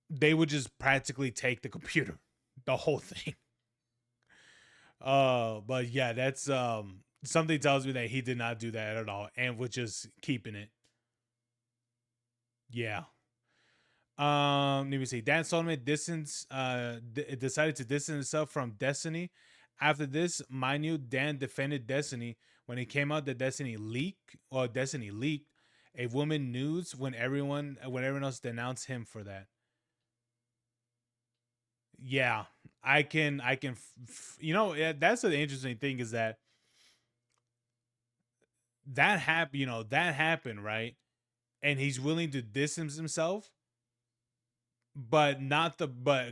they would just practically take the computer, the whole thing. But yeah, that's something tells me that he did not do that at all, and was just keeping it. Yeah. Let me see. Dan Solomon decided to distance himself from Destiny. After this minute, Dan defended Destiny when it came out that Destiny leaked a woman nudes when everyone else denounced him for that. Yeah, that's the interesting thing, is that that happened, right? And he's willing to distance himself, but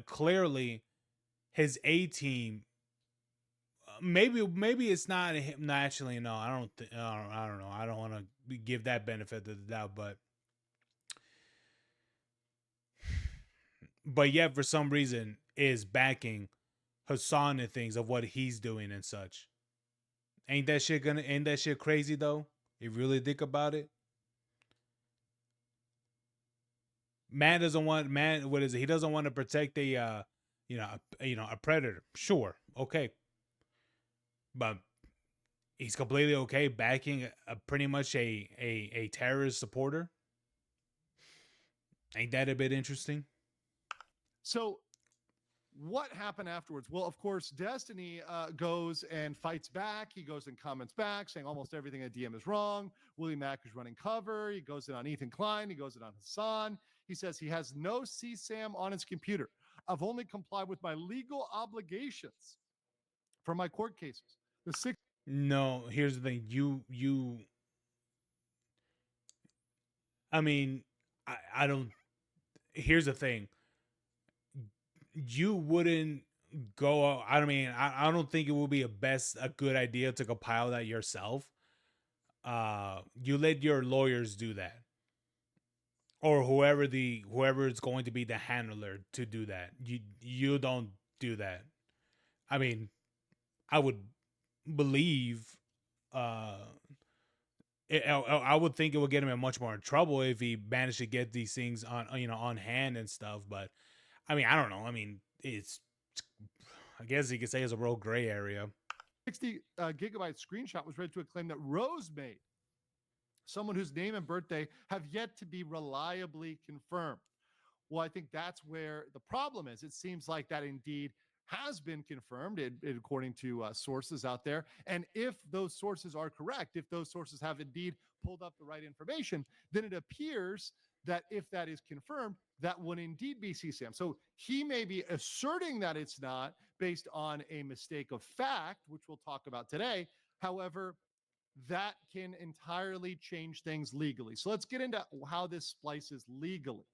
clearly his A team, maybe it's not him. No, actually, no, I don't know. I don't want to give that benefit of the doubt, but yet for some reason is backing Hassan and things of what he's doing and such. Ain't that shit crazy though? If you really think about it. What is it? He doesn't want to protect a predator. Sure. Okay. But he's completely okay backing pretty much a terrorist supporter. Ain't that a bit interesting? So, what happened afterwards? Well, of course, Destiny goes and fights back. He goes and comments back, saying almost everything at DM is wrong. Willie Mack is running cover. He goes in on Ethan Klein. He goes in on Hassan. He says he has no CSAM on his computer. I've only complied with my legal obligations for my court cases. No, here's the thing. I mean, I don't. Here's the thing. You wouldn't go. I mean, I don't think it would be a good idea to compile that yourself. You let your lawyers do that, or whoever is going to be the handler to do that. You don't do that. I mean, I would believe. I would think it would get him in much more trouble if he managed to get these things on hand and stuff. But I mean, I don't know. I mean, I guess you could say it's a real gray area. 60 gigabyte screenshot was read to a claim that Rose made, someone whose name and birthday have yet to be reliably confirmed. Well, I think that's where the problem is. It seems like that indeed has been confirmed, according to sources out there. And if those sources are correct, if those sources have indeed pulled up the right information, then it appears that if that is confirmed, that would indeed be CSAM. So he may be asserting that it's not based on a mistake of fact, which we'll talk about today. However, that can entirely change things legally. So let's get into how this splices legally.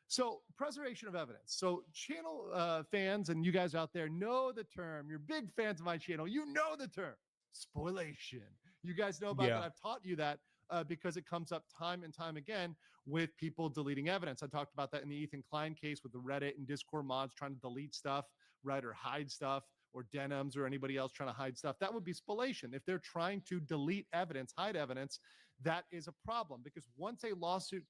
So, preservation of evidence. So, channel fans and you guys out there know the term. You're big fans of my channel. You know the term spoilation. You guys know about that. Yeah. I've taught you that because it comes up time and time again with people deleting evidence. I talked about that in the Ethan Klein case with the Reddit and Discord mods trying to delete stuff, right, or hide stuff, or Denims or anybody else trying to hide stuff. That would be spoliation. If they're trying to delete evidence, hide evidence, that is a problem because once a lawsuit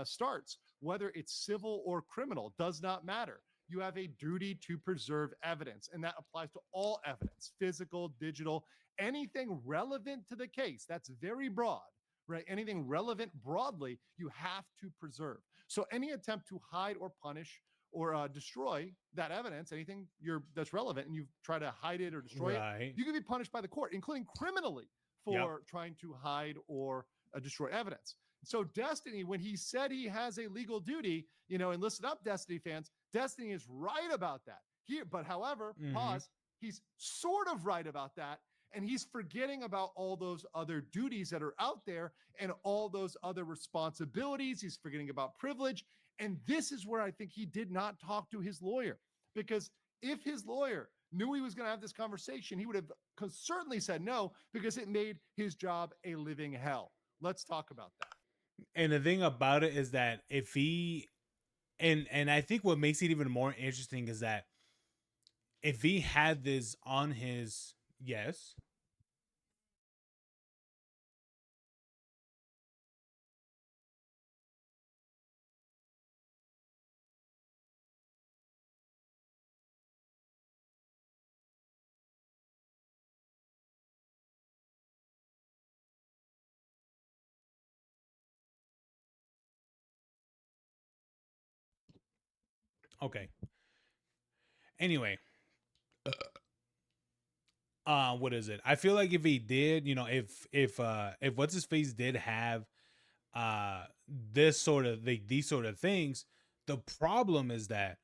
starts, whether it's civil or criminal, does not matter. You have a duty to preserve evidence, and that applies to all evidence, physical, digital, anything relevant to the case. That's very broad, right? Anything relevant broadly, you have to preserve. So any attempt to hide or punish or destroy that evidence, anything that's relevant, and you try to hide it or destroy it, Right. you can be punished by the court, including criminally Yep. for trying to hide or destroy evidence. So Destiny, when he said he has a legal duty, and listen up, Destiny fans, Destiny is right about that. But however, pause, he's sort of right about that. And he's forgetting about all those other duties that are out there and all those other responsibilities. He's forgetting about privilege. And this is where I think he did not talk to his lawyer, because if his lawyer knew he was going to have this conversation, he would have certainly said no, because it made his job a living hell. Let's talk about that. And the thing about it is that if he and I think what makes it even more interesting is that if he had this on his yes. Okay. Anyway, what is it? I feel like if he did, if what's his face did have uh this sort of these sort of things, the problem is that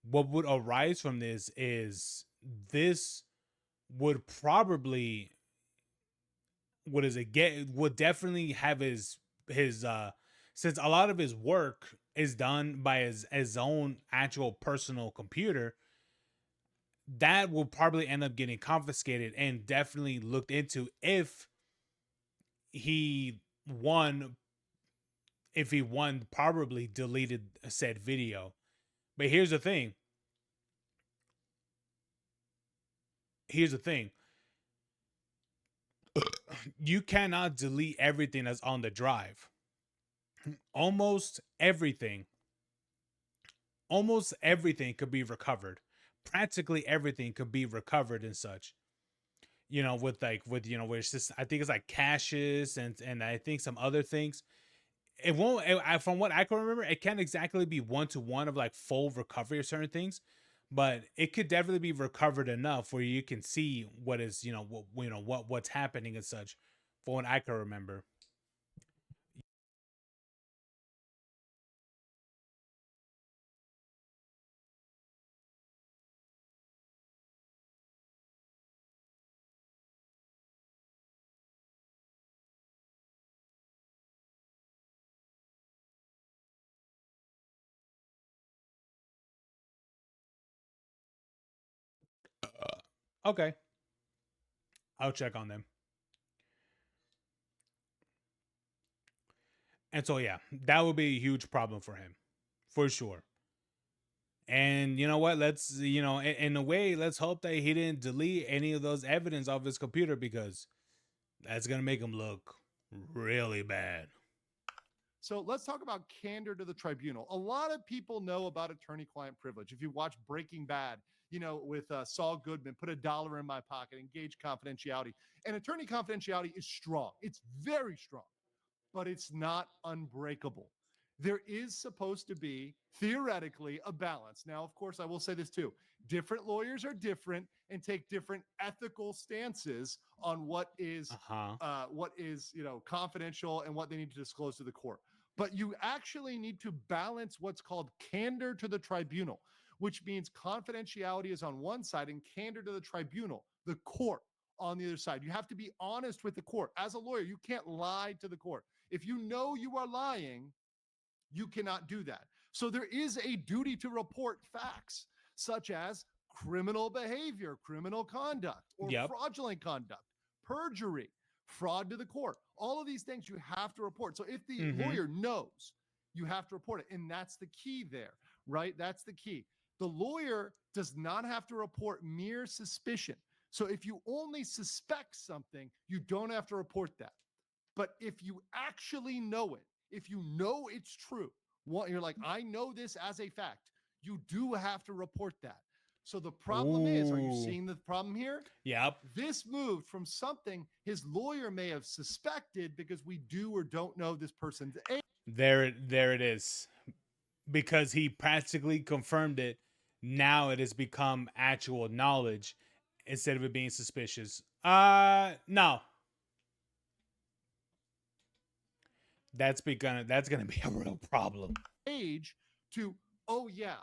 what would arise from this is this would probably what is it get would definitely have his since a lot of his work is done by his own actual personal computer, that will probably end up getting confiscated and definitely looked into he won if he won probably deleted said video. But here's the thing, you cannot delete everything that's on the drive. almost everything almost everything could be recovered. Practically everything could be recovered and such. Where it's just, I think it's like caches and I think some other things. It won't, from what I can remember, it can't exactly be one to one of like full recovery of certain things, but it could definitely be recovered enough where you can see what is, what's happening and such, for what I can remember. Okay, I'll check on them. And so yeah, that would be a huge problem for him, for sure. And you know what? Let's, in a way, let's hope that he didn't delete any of those evidence off his computer, because that's gonna make him look really bad. So let's talk about candor to the tribunal. A lot of people know about attorney-client privilege. If you watch Breaking Bad, with Saul Goodman, put $1 in my pocket, engage confidentiality. And attorney confidentiality is strong. It's very strong, but it's not unbreakable. There is supposed to be theoretically a balance. Now, of course, I will say this too. Different lawyers are different and take different ethical stances on what is confidential and what they need to disclose to the court. But you actually need to balance what's called candor to the tribunal, which means confidentiality is on one side and candor to the tribunal, the court, on the other side. You have to be honest with the court. As a lawyer, you can't lie to the court. If you know you are lying, you cannot do that. So there is a duty to report facts, such as criminal behavior, criminal conduct, or fraudulent conduct, perjury, fraud to the court. All of these things you have to report. So if the lawyer knows, you have to report it. And that's the key there, right? That's the key. The lawyer does not have to report mere suspicion. So if you only suspect something, you don't have to report that. But if you actually know it, if you know it's true, you're like, I know this as a fact, you do have to report that. So the problem is, are you seeing the problem here? Yep. This moved from something his lawyer may have suspected because we do or don't know this person's age. There it is. Because he practically confirmed it, now it has become actual knowledge instead of it being suspicious. No. That's gonna be a real problem. Age to, oh yeah,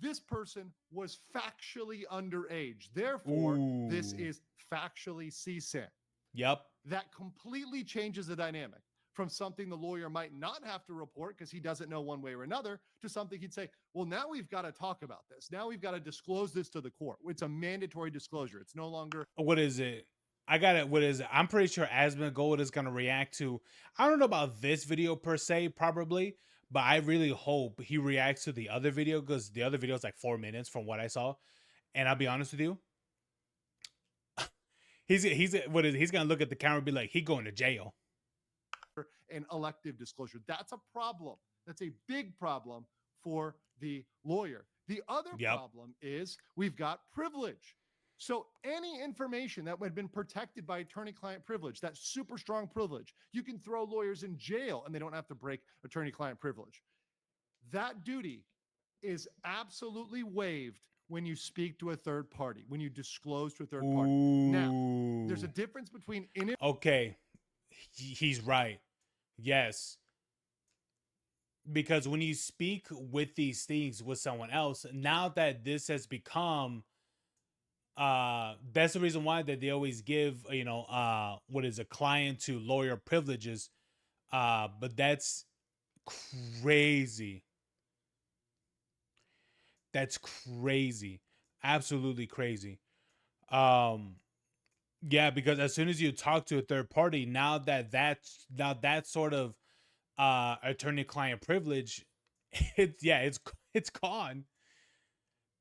this person was factually underage. Therefore, this is factually CSAM. Yep. That completely changes the dynamic from something the lawyer might not have to report because he doesn't know one way or another to something he'd say, well, now we've got to talk about this. Now we've got to disclose this to the court. It's a mandatory disclosure. It's no longer. What is it? I got it. What is it? I'm pretty sure Asmongold is going to react to, I don't know about this video per se, probably, but I really hope he reacts to the other video because the other video is like 4 minutes from what I saw. And I'll be honest with you, he's gonna look at the camera and be like, he going to jail. An elective disclosure. That's a problem. That's a big problem for the lawyer. The other problem is we've got privilege. So any information that would have been protected by attorney-client privilege, that super strong privilege, you can throw lawyers in jail and they don't have to break attorney-client privilege. That duty is absolutely waived when you speak to a third party, when you disclose to a third party. Now, there's a difference between... Okay, he's right. Yes. Because when you speak with these things with someone else, now that this has become... that's the reason why that they always give, what is a client to lawyer privileges. But that's crazy. That's crazy. Absolutely crazy. Yeah, because as soon as you talk to a third party, now that sort of attorney-client privilege, it's gone.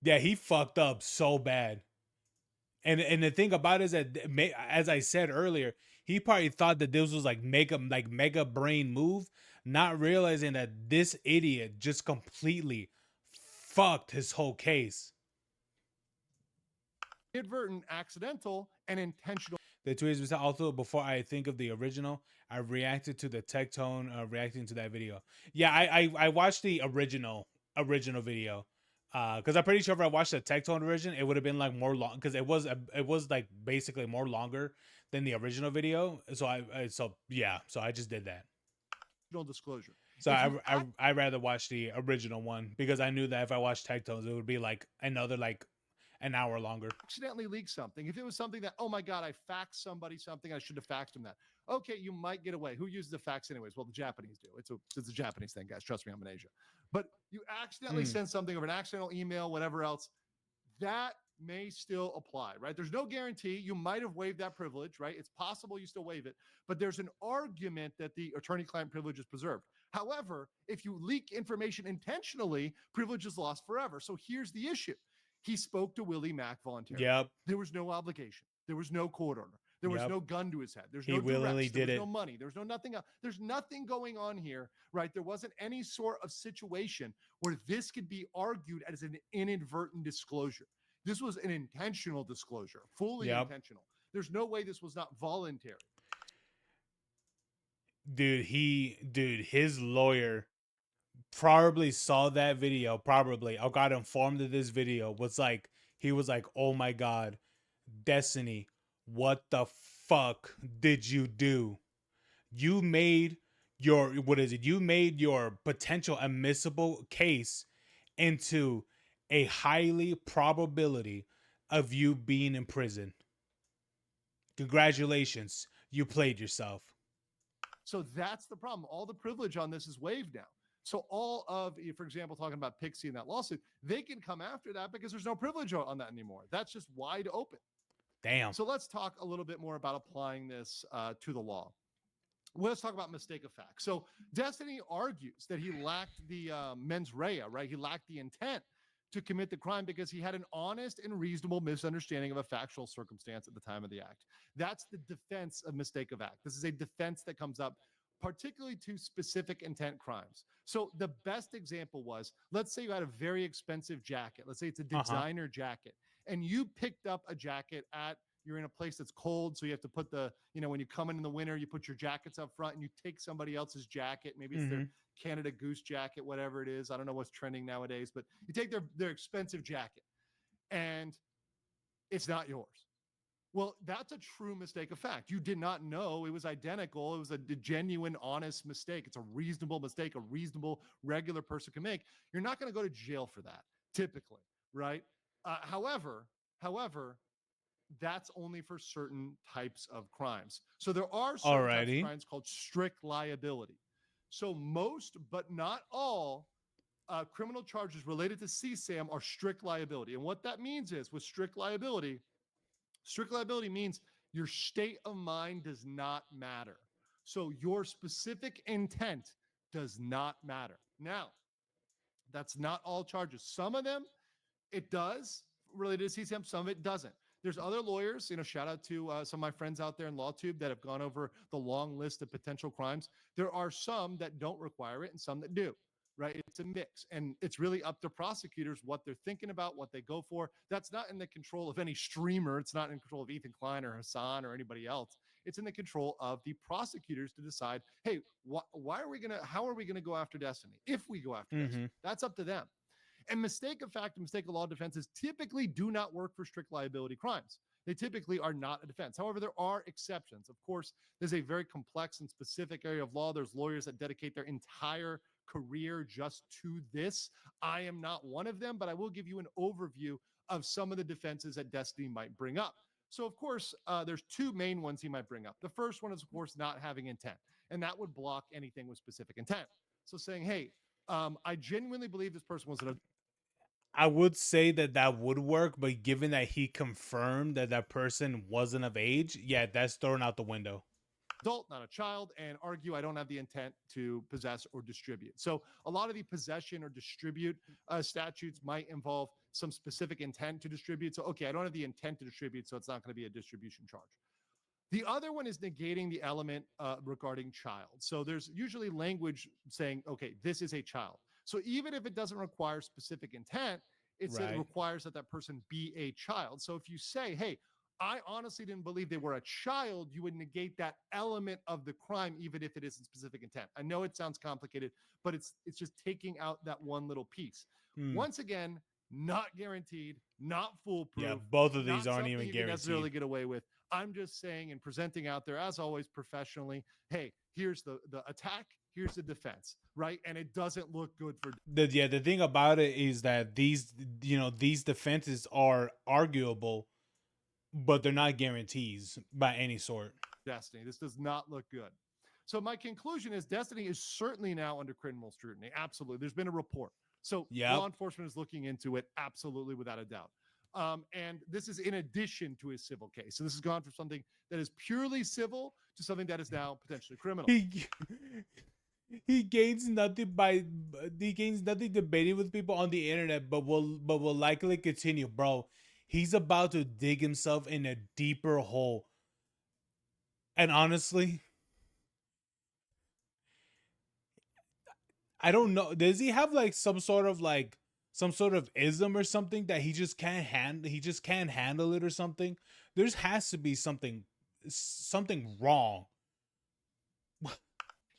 Yeah, he fucked up so bad. And the thing about it is that, as I said earlier, he probably thought that this was like mega brain move, not realizing that this idiot just completely fucked his whole case. Inadvertent, accidental, and intentional. The tweets was also, before I think of the original, I reacted to the tech tone reacting to that video. Yeah, I watched the original video. Because I'm pretty sure if I watched the Tectone version, it would have been like more long, because it was like basically more longer than the original video. So I just did that. No disclosure. So I rather watch the original one because I knew that if I watched Tectones, it would be like another like an hour longer. Accidentally leak something. If it was something that, oh my God, I faxed somebody something, I should have faxed them that. Okay, you might get away. Who uses the fax anyways? Well, the Japanese do. It's a Japanese thing, guys. Trust me, I'm in Asia. But you accidentally send something over an accidental email, whatever else, that may still apply, right? There's no guarantee. You might have waived that privilege, right? It's possible you still waive it, but there's an argument that the attorney-client privilege is preserved. However, if you leak information intentionally, privilege is lost forever. So here's the issue. He spoke to Willie Mack voluntarily. Yep. There was no obligation. There was no court order. There was no gun to his head. There's no willingly duress. There did was it. no money. There's no nothing else. There's nothing going on here, right? There wasn't any sort of situation where this could be argued as an inadvertent disclosure. This was an intentional disclosure, fully intentional. There's no way this was not voluntary. Dude, his lawyer probably saw that video, or got informed of this video, he was like, oh my God, Destiny, what the fuck did you do? You made you made your potential admissible case into a highly probability of you being in prison. Congratulations, you played yourself. So that's the problem. All the privilege on this is waived now. So all of, for example, talking about Pixie and that lawsuit, they can come after that because there's no privilege on that anymore. That's just wide open. Damn. So let's talk a little bit more about applying this to the law. Let's talk about mistake of fact. So Destiny argues that he lacked the mens rea, right? He lacked the intent to commit the crime because he had an honest and reasonable misunderstanding of a factual circumstance at the time of the act. That's the defense of mistake of act. This is a defense that comes up particularly to specific intent crimes. So the best example was, let's say you had a very expensive jacket. Let's say it's a designer jacket, and you picked up a jacket at, you're in a place that's cold, so you have to put the, when you come in the winter, you put your jackets up front and you take somebody else's jacket. Maybe it's their Canada Goose jacket, whatever it is. I don't know what's trending nowadays, but you take their expensive jacket and it's not yours. Well, that's a true mistake of fact. You did not know it was identical. It was a genuine, honest mistake. It's a reasonable mistake, a reasonable, regular person can make. You're not going to go to jail for that, typically, right? However, that's only for certain types of crimes. So there are certain types of crimes called strict liability. So most, but not all, criminal charges related to CSAM are strict liability. And what that means is, with strict liability means your state of mind does not matter. So your specific intent does not matter. Now, that's not all charges. Some of them, it does related to CSAM, some of it doesn't. There's other lawyers, shout out to some of my friends out there in LawTube that have gone over the long list of potential crimes. There are some that don't require it and some that do, right? It's a mix. And it's really up to prosecutors what they're thinking about, what they go for. That's not in the control of any streamer. It's not in control of Ethan Klein or Hassan or anybody else. It's in the control of the prosecutors to decide, hey, how are we going to go after Destiny? If we go after Destiny, that's up to them. And mistake of fact and mistake of law defenses typically do not work for strict liability crimes. They typically are not a defense. However, there are exceptions. Of course, there's a very complex and specific area of law. There's lawyers that dedicate their entire career just to this. I am not one of them, but I will give you an overview of some of the defenses that Destiny might bring up. So, of course, there's two main ones he might bring up. The first one is, of course, not having intent, and that would block anything with specific intent. So saying, hey, I genuinely believe this person was an I would say that would work, but given that he confirmed that person wasn't of age, yeah, that's thrown out the window. Adult, not a child, and argue I don't have the intent to possess or distribute. So a lot of the possession or distribute statutes might involve some specific intent to distribute. So, okay, I don't have the intent to distribute, so it's not going to be a distribution charge. The other one is negating the element regarding child. So there's usually language saying, okay, this is a child. So even if it doesn't require specific intent, it requires that person be a child. So if you say, hey, I honestly didn't believe they were a child, you would negate that element of the crime, even if it isn't specific intent. I know it sounds complicated, but it's just taking out that one little piece. Once again, not guaranteed, not foolproof. Yeah, both of these not aren't even you can necessarily guaranteed. get away with. I'm just saying and presenting out there, as always, professionally, hey, here's the attack, here's the defense, right? And it doesn't look good for The thing about it is that these defenses are arguable, but they're not guarantees by any sort. Destiny. This does not look good. So my conclusion is Destiny is certainly now under criminal scrutiny. Absolutely. There's been a report. So law enforcement is looking into it, absolutely, without a doubt. And this is in addition to his civil case. So this has gone from something that is purely civil to something that is now potentially criminal. He gains nothing debating with people on the internet, but will likely continue, bro. He's about to dig himself in a deeper hole. And honestly, I don't know. Does he have like some sort of ism or something that he just can't handle it or something? There has to be something wrong.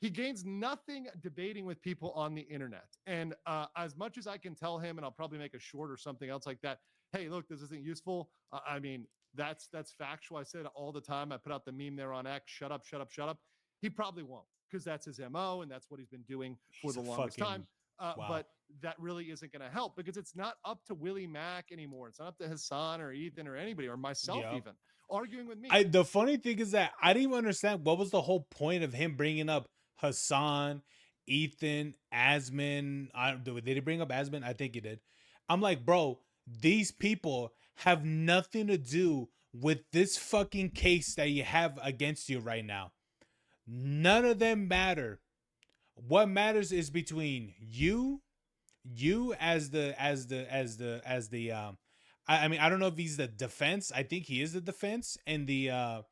He gains nothing debating with people on the internet. And as much as I can tell him, and I'll probably make a short or something else like that, hey, look, this isn't useful. I mean, that's factual. I say it all the time. I put out the meme there on X, shut up, shut up, shut up. He probably won't, because that's his MO and that's what he's been doing for the longest time. Wow. But that really isn't going to help because it's not up to Willie Mack anymore. It's not up to Hassan or Ethan or anybody or myself Yep. even arguing with me. The funny thing is that I didn't even understand what was the whole point of him bringing up Hassan, Ethan, Asman. Did he bring up Asman? I think he did. I'm like, bro, these people have nothing to do with this fucking case that you have against you right now. None of them matter. What matters is between you as the I mean, I don't know if he's the defense. I think he is the defense, and the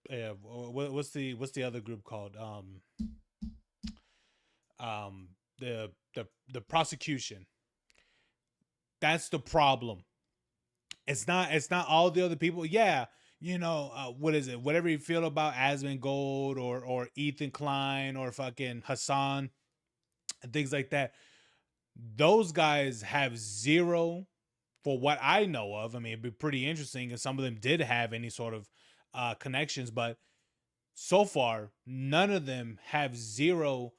what's the other group called, um the prosecution. That's the problem. It's not all the other people. Yeah, what is it? Whatever you feel about Asmund Gold or Ethan Klein or fucking Hassan and things like that, those guys have zero, for what I know of. I mean, it'd be pretty interesting if some of them did have any sort of connections, but so far, none of them have zero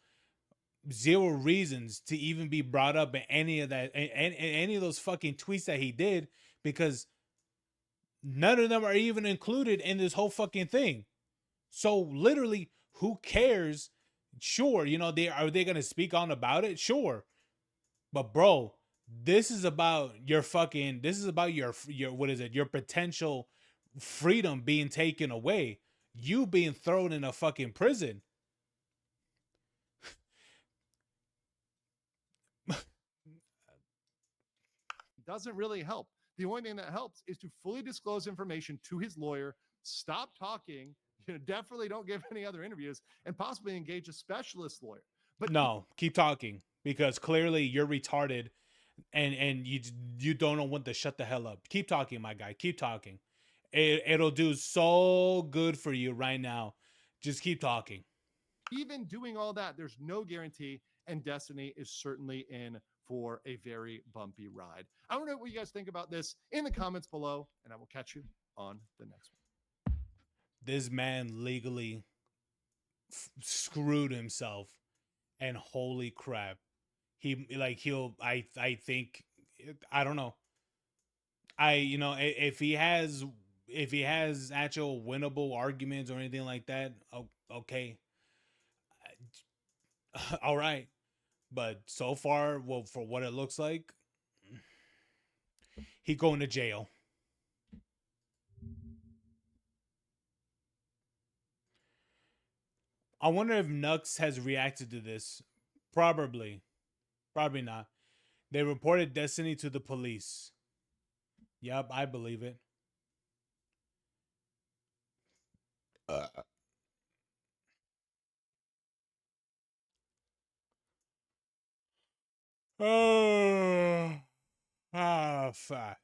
reasons to even be brought up in any of that, any of those fucking tweets that he did, because none of them are even included in this whole fucking thing. So literally, who cares? Sure, they gonna speak on about it? Sure. But bro, this is about your what is it? Your potential freedom being taken away. You being thrown in a fucking prison. Doesn't really help. The only thing that helps is to fully disclose information to his lawyer, stop talking, definitely don't give any other interviews, and possibly engage a specialist lawyer. But no, keep talking, because clearly you're retarded and you don't know when to shut the hell up. Keep talking, my guy. Keep talking. It'll do so good for you right now. Just keep talking. even doing all that, there's no guarantee, and Destiny is certainly in for a very bumpy ride. I don't know what you guys think about this in the comments below, and I will catch you on the next one. This man legally screwed himself, and holy crap, I think, I don't know. If he has actual winnable arguments or anything like that, okay. All right. But so far, well, for what it looks like, he going to jail. I wonder if Nux has reacted to this. Probably. Probably not. They reported Destiny to the police. Yep, I believe it. Fuck.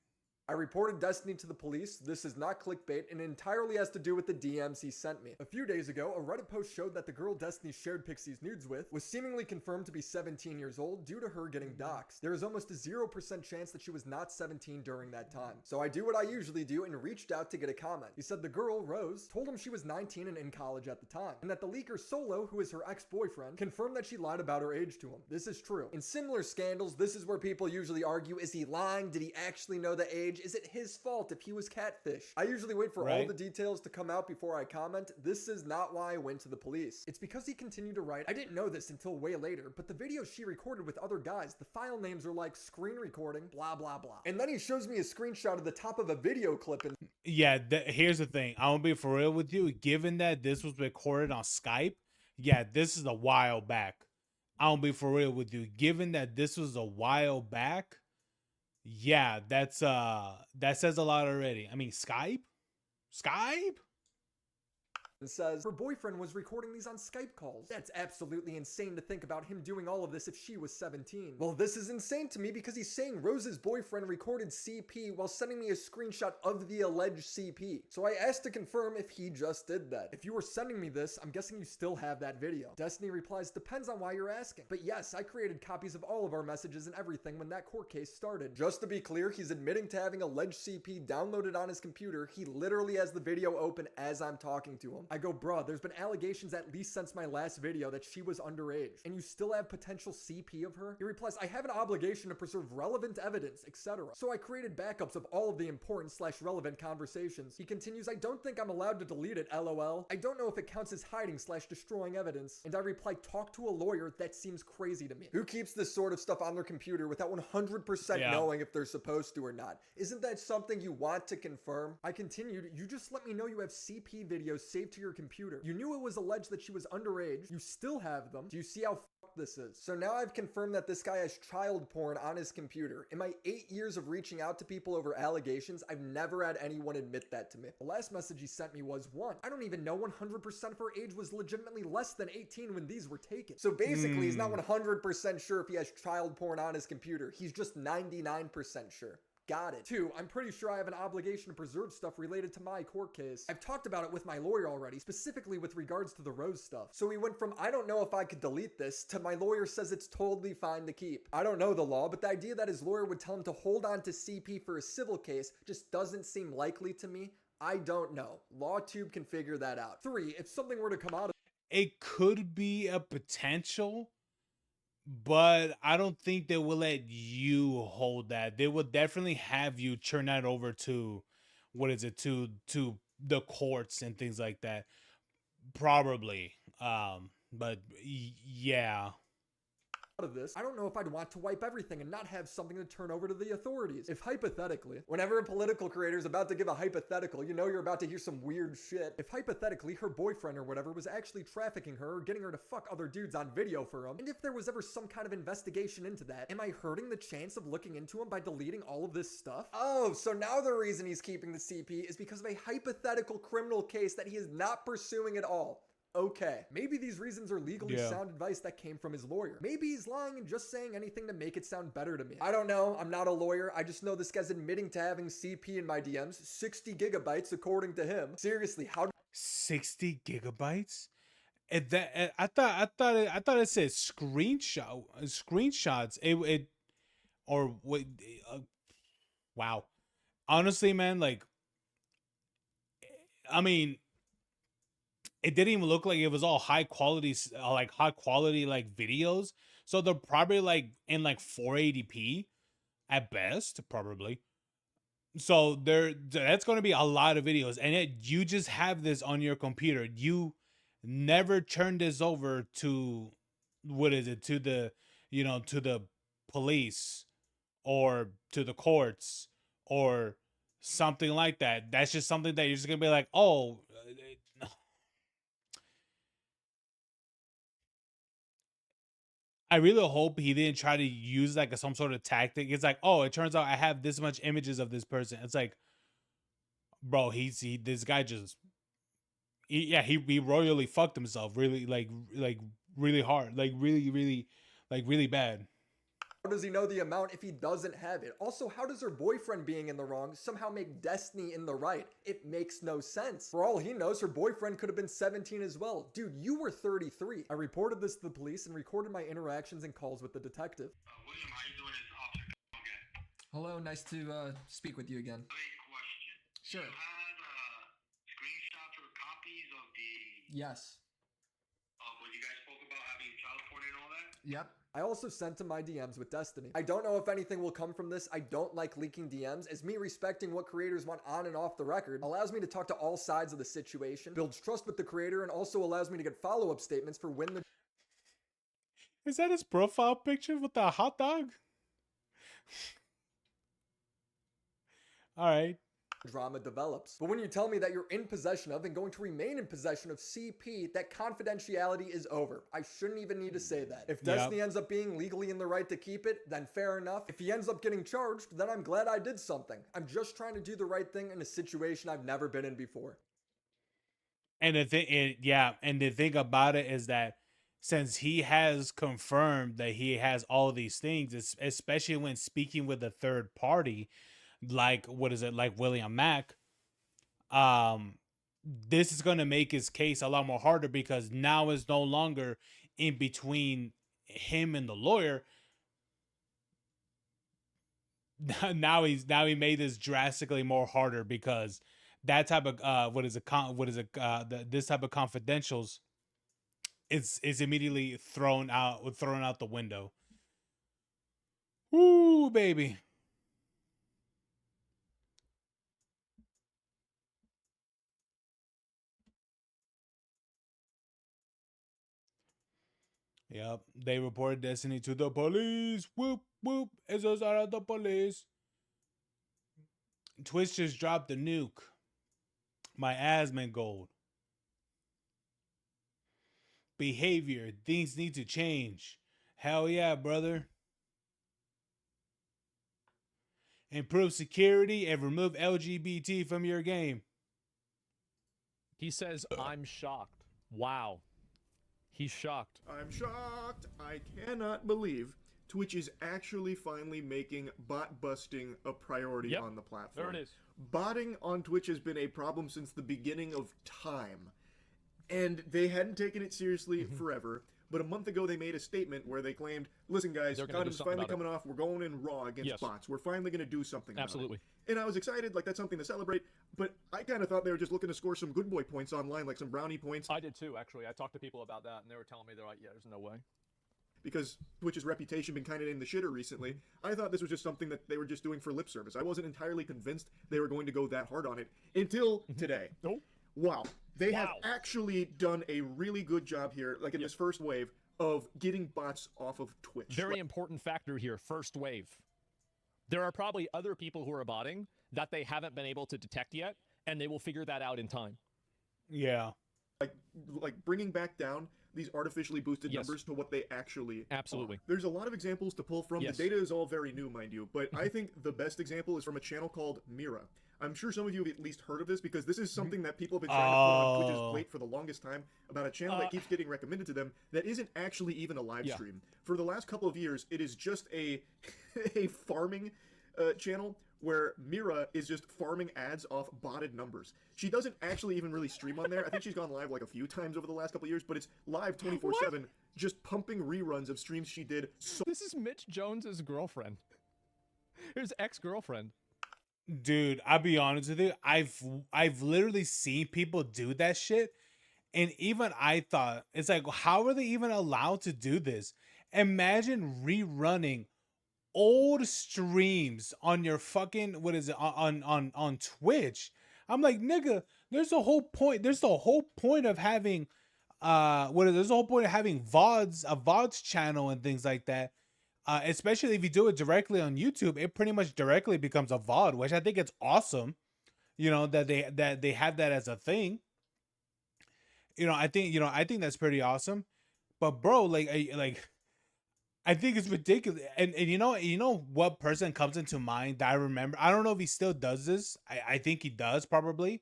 I reported Destiny to the police. This is not clickbait and entirely has to do with the DMs he sent me. A few days ago, a Reddit post showed that the girl Destiny shared Pixie's nudes with was seemingly confirmed to be 17 years old due to her getting doxxed. There is almost a 0% chance that she was not 17 during that time. So I do what I usually do and reached out to get a comment. He said the girl, Rose, told him she was 19 and in college at the time, and that the leaker Solo, who is her ex-boyfriend, confirmed that she lied about her age to him. This is true. In similar scandals, this is where people usually argue, is he lying? Did he actually know the age? Is it his fault if he was catfish? I usually wait for all the details to come out before I comment. This is not why I went to the police. It's because he continued to write, I didn't know this until way later, but the videos she recorded with other guys, the file names are like screen recording, blah, blah, blah. And then he shows me a screenshot of the top of a video clip and yeah, here's the thing. I'm gonna be for real with you. Given that this was recorded on Skype, yeah, this is a while back. I'll be for real with you. Given that this was a while back, yeah, that says a lot already. I mean, Skype? says her boyfriend was recording these on Skype calls. That's absolutely insane to think about him doing all of this if she was 17. Well, this is insane to me because he's saying Rose's boyfriend recorded CP while sending me a screenshot of the alleged CP. So I asked to confirm if he just did that. If you were sending me this, I'm guessing you still have that video. Destiny replies, depends on why you're asking. But yes, I created copies of all of our messages and everything when that court case started. Just to be clear, he's admitting to having alleged CP downloaded on his computer. He literally has the video open as I'm talking to him. I go, bruh, there's been allegations at least since my last video that she was underage, and you still have potential CP of her? He replies, I have an obligation to preserve relevant evidence, etc. So I created backups of all of the important / relevant conversations. He continues, I don't think I'm allowed to delete it, lol. I don't know if it counts as hiding / destroying evidence. And I reply, talk to a lawyer, that seems crazy to me. Who keeps this sort of stuff on their computer without 100% knowing if they're supposed to or not? Isn't that something you want to confirm? I continued, you just let me know you have CP videos saved to your computer. You knew it was alleged that she was underage. You still have them. Do you see how this is? So now I've confirmed that this guy has child porn on his computer. In my 8 years of reaching out to people over allegations, I've never had anyone admit that to me. The last message he sent me was, 1, I don't even know 100% of her age was legitimately less than 18 when these were taken. So basically, he's not 100% sure if he has child porn on his computer. He's just 99% sure. Got it. 2, I'm pretty sure I have an obligation to preserve stuff related to my court case. I've talked about it with my lawyer already, specifically with regards to the Rose stuff. So he went from, I don't know if I could delete this, to my lawyer says it's totally fine to keep. I don't know the law, but the idea that his lawyer would tell him to hold on to CP for a civil case just doesn't seem likely to me. I don't know. LawTube can figure that out. 3, if something were to come out of it could be a potential, but I don't think they will let you hold that. They will definitely have you turn that over to, what is it, to the courts and things like that. Probably. But yeah. Of this, I don't know if I'd want to wipe everything and not have something to turn over to the authorities. If hypothetically, whenever a political creator is about to give a hypothetical, you know you're about to hear some weird shit. If hypothetically her boyfriend or whatever was actually trafficking her or getting her to fuck other dudes on video for him, and if there was ever some kind of investigation into that, am I hurting the chance of looking into him by deleting all of this stuff? Oh, so now the reason he's keeping the CP is because of a hypothetical criminal case that he is not pursuing at all. Okay, maybe these reasons are legally sound advice that came from his lawyer. Maybe he's lying and just saying anything to make it sound better to me. I don't know, I'm not a lawyer, I just know this guy's admitting to having CP in my DMs, 60 gigabytes according to him. Seriously, how 60 gigabytes? And that I thought it said screenshots. It or what? Wow. Honestly, man, like, I mean, it didn't even look like it was all high quality, like videos. So they're probably like in like 480p at best, probably. So that's going to be a lot of videos, and yet you just have this on your computer. You never turn this over to, what is it, to the, to the police or to the courts or something like that. That's just something that you're just gonna be like, oh, I really hope he didn't try to use like some sort of tactic. It's like, oh, it turns out I have this much images of this person. It's like, bro, this guy just, he royally fucked himself, really, like really hard, like really bad. How does he know the amount if he doesn't have it? Also, how does her boyfriend being in the wrong somehow make Destiny in the right? It makes no sense. For all he knows, her boyfriend could have been 17 as well. Dude, you were 33. I reported this to the police and recorded my interactions and calls with the detective. William, how you doing? It's Officer again. Hello, nice to speak with you again. I have a question. Sure. Do you have screenshots or copies of the... Yes. What you guys spoke about having child porn and all that? Yep. I also sent him my DMs with Destiny. I don't know if anything will come from this. I don't like leaking DMs, as me respecting what creators want on and off the record allows me to talk to all sides of the situation, builds trust with the creator, and also allows me to get follow-up statements for when the... Is that his profile picture with the hot dog? All right. Drama develops. But when you tell me that you're in possession of and going to remain in possession of CP, that confidentiality is over. I shouldn't even need to say that. If Destiny ends up being legally in the right to keep it, then fair enough. If he ends up getting charged, then I'm glad I did something. I'm just trying to do the right thing in a situation I've never been in before. And the thing about it is that since he has confirmed that he has all of these things, especially when speaking with a third party, like, what is it, like William Mack, this is going to make his case a lot more harder, because now it's no longer in between him and the lawyer. Now he made this drastically more harder, because that type of this type of confidentials is immediately thrown out the window. Woo, baby. Yep, they reported Destiny to the police. Whoop whoop, esos are the police. Twitch just dropped the nuke. My asthma gold. Behavior, things need to change. Hell yeah, brother. Improve security and remove LGBT from your game. He says, I'm shocked. Wow. He's shocked. I'm shocked. I cannot believe Twitch is actually finally making bot busting a priority on the platform. There it is. Botting on Twitch has been a problem since the beginning of time. And they hadn't taken it seriously forever. But a month ago, they made a statement where they claimed, listen, guys, condoms finally coming off. We're going in raw against bots. We're finally going to do something about it. And I was excited, like, that's something to celebrate. But I kind of thought they were just looking to score some good boy points online, like some brownie points. I did too, actually. I talked to people about that, and they were telling me, they're like, yeah, there's no way. Because Twitch's reputation been kind of in the shitter recently, I thought this was just something that they were just doing for lip service. I wasn't entirely convinced they were going to go that hard on it until today. Nope. Wow. They have actually done a really good job here, like in this first wave, of getting bots off of Twitch. Very important factor here, first wave. There are probably other people who are botting that they haven't been able to detect yet, and they will figure that out in time. Yeah. Like bringing back down these artificially boosted numbers to what they actually Absolutely. are. There's a lot of examples to pull from. Yes. The data is all very new, mind you, but I think the best example is from a channel called Mira. I'm sure some of you have at least heard of this because this is something that people have been trying to put on Twitch's plate for the longest time about a channel that keeps getting recommended to them that isn't actually even a live stream. For the last couple of years, it is just a farming channel where Mira is just farming ads off botted numbers. She doesn't actually even really stream on there. I think she's gone live like a few times over the last couple of years, but it's live 24/7, just pumping reruns of streams she did. This is Mitch Jones's girlfriend. His ex-girlfriend. Dude, I'll be honest with you. I've literally seen people do that shit, and even I thought it's like, how are they even allowed to do this? Imagine rerunning old streams on your fucking on Twitch. I'm like, nigga, there's the whole point. There's the whole point of having there's the whole point of having VODs, a VODs channel and things like that. Especially if you do it directly on YouTube, it pretty much directly becomes a VOD, which I think it's awesome. You know, that they have that as a thing. I think that's pretty awesome. But bro, I think it's ridiculous. And you know what person comes into mind that I remember? I don't know if he still does this. I think he does probably.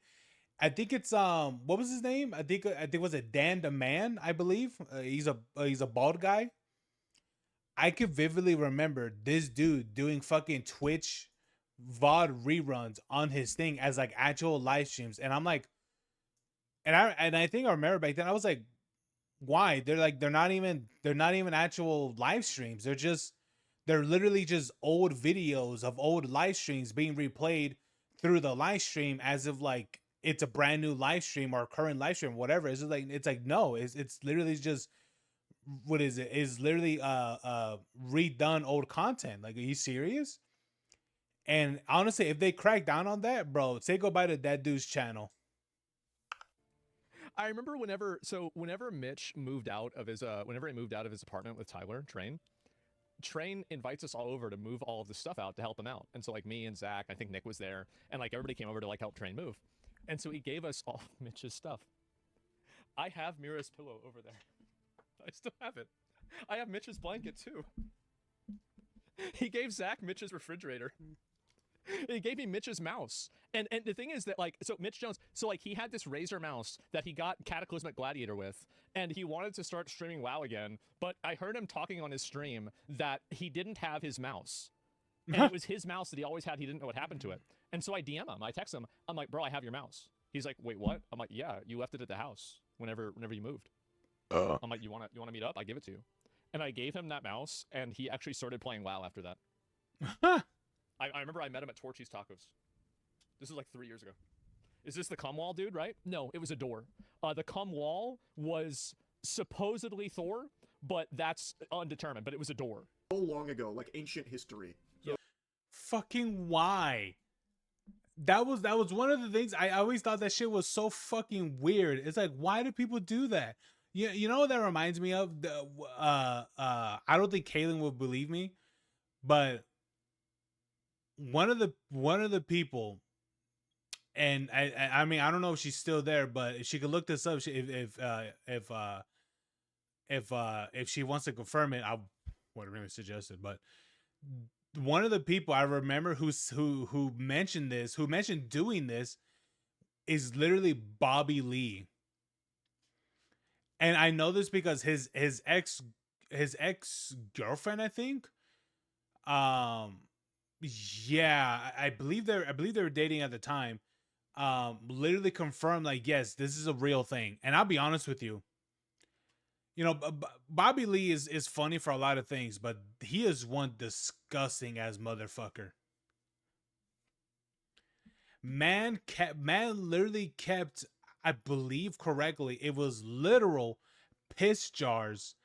I think it's what was his name? I think it was a Dan the Man, I believe. He's a bald guy. I could vividly remember this dude doing fucking Twitch VOD reruns on his thing as like actual live streams. And I'm like, and I think I remember back then I was like, why? They're not even actual live streams. They're literally just old videos of old live streams being replayed through the live stream as if like it's a brand new live stream or current live stream, whatever. It's like no, it's literally just what is it? It's literally redone old content. Like, are you serious? And honestly, if they crack down on that, bro, say goodbye to that dude's channel. I remember whenever Mitch moved out of his apartment with Tyler, Train invites us all over to move all of the stuff out to help him out. And so like me and Zach, I think Nick was there, and like everybody came over to like help Train move. And so he gave us all Mitch's stuff. I have Mira's pillow over there. I still have it. I have Mitch's blanket too. He gave Zach Mitch's refrigerator. He gave me Mitch's mouse. And the thing is that like, so Mitch Jones, so like he had this Razer mouse that he got Cataclysmic Gladiator with, and he wanted to start streaming WoW again, but I heard him talking on his stream that he didn't have his mouse. And it was his mouse that he always had. He didn't know what happened to it. And so I DM him, I text him, I'm like, bro, I have your mouse. He's like, wait, what? I'm like, yeah, you left it at the house whenever you moved. I'm like, you wanna meet up? I give it to you. And I gave him that mouse, and he actually started playing WoW after that. I remember I met him at Torchy's Tacos. This was like 3 years ago. is this the cum wall, dude, right? No, it was a door. The cum wall was supposedly Thor, but that's undetermined, but it was a door. So long ago, like ancient history. So Fucking why? That was one of the things I always thought that shit was so fucking weird. It's like, why do people do that? You know what that reminds me of? I don't think Kaylin will believe me, but one of the people, and I mean, I don't know if she's still there, but if she could look this up, if she wants to confirm it, I would really suggest it. But one of the people I remember who mentioned this, who mentioned doing this, is literally Bobby Lee. And I know this because his ex girlfriend, I think, yeah, I believe they were dating at the time, literally confirmed, like, yes, this is a real thing. And I'll be honest with you, you know, Bobby Lee is funny for a lot of things, but he is one disgusting ass motherfucker. Man literally kept, I believe correctly, it was literal piss jars,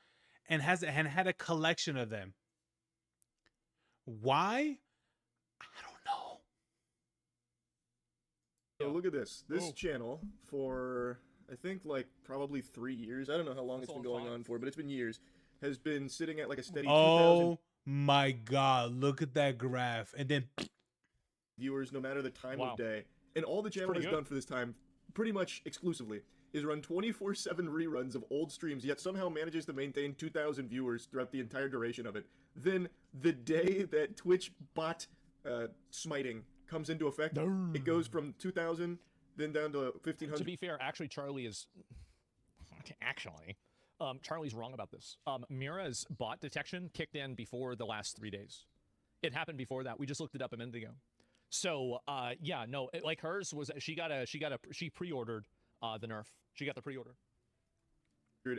and had a collection of them. Why? So look at this. This channel for, I think, like probably 3 years. I don't know how long it's been going on for, but it's been years. Has been sitting at like a steady 2,000 Oh my god, look at that graph. And then viewers, no matter the time of day. And all the channel has done for this time, pretty much exclusively, is run 24/7 reruns of old streams, yet somehow manages to maintain 2,000 viewers throughout the entire duration of it. Then, the day that Twitch bot smiting comes into effect, it goes from 2,000, then down to 1,500. To be fair, actually, Charlie's wrong about this. Mira's bot detection kicked in before the last 3 days. It happened before that. We just looked it up a minute ago. So, yeah, no, like hers was, she pre-ordered the nerf. She got the pre-order.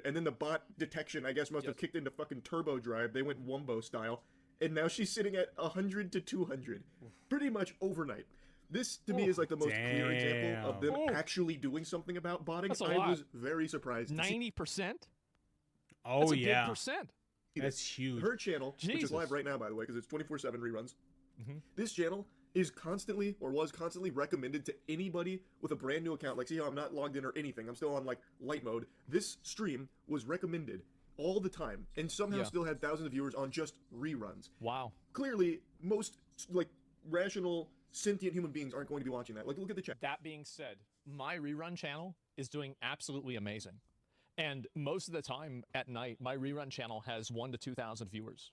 And then the bot detection, I guess, must have kicked into fucking turbo drive. They went Wumbo style. And now she's sitting at 100 to 200. Pretty much overnight. This, to me, is like the most clear example of them actually doing something about botting. I was very surprised. 90%? Oh, that's a yeah. big percent. That's huge. Her channel, which Jesus. is live right now, by the way, because it's 24/7 reruns. Mhm. This channel is constantly, or was constantly, recommended to anybody with a brand new account. Like, see how I'm not logged in or anything. I'm still on, like, light mode. This stream was recommended all the time, and somehow still had thousands of viewers on just reruns. Wow. Clearly, most, like, rational, sentient human beings aren't going to be watching that. Like, look at the chat. That being said, my rerun channel is doing absolutely amazing. And most of the time at night, my rerun channel has 1,000 to 2,000 viewers.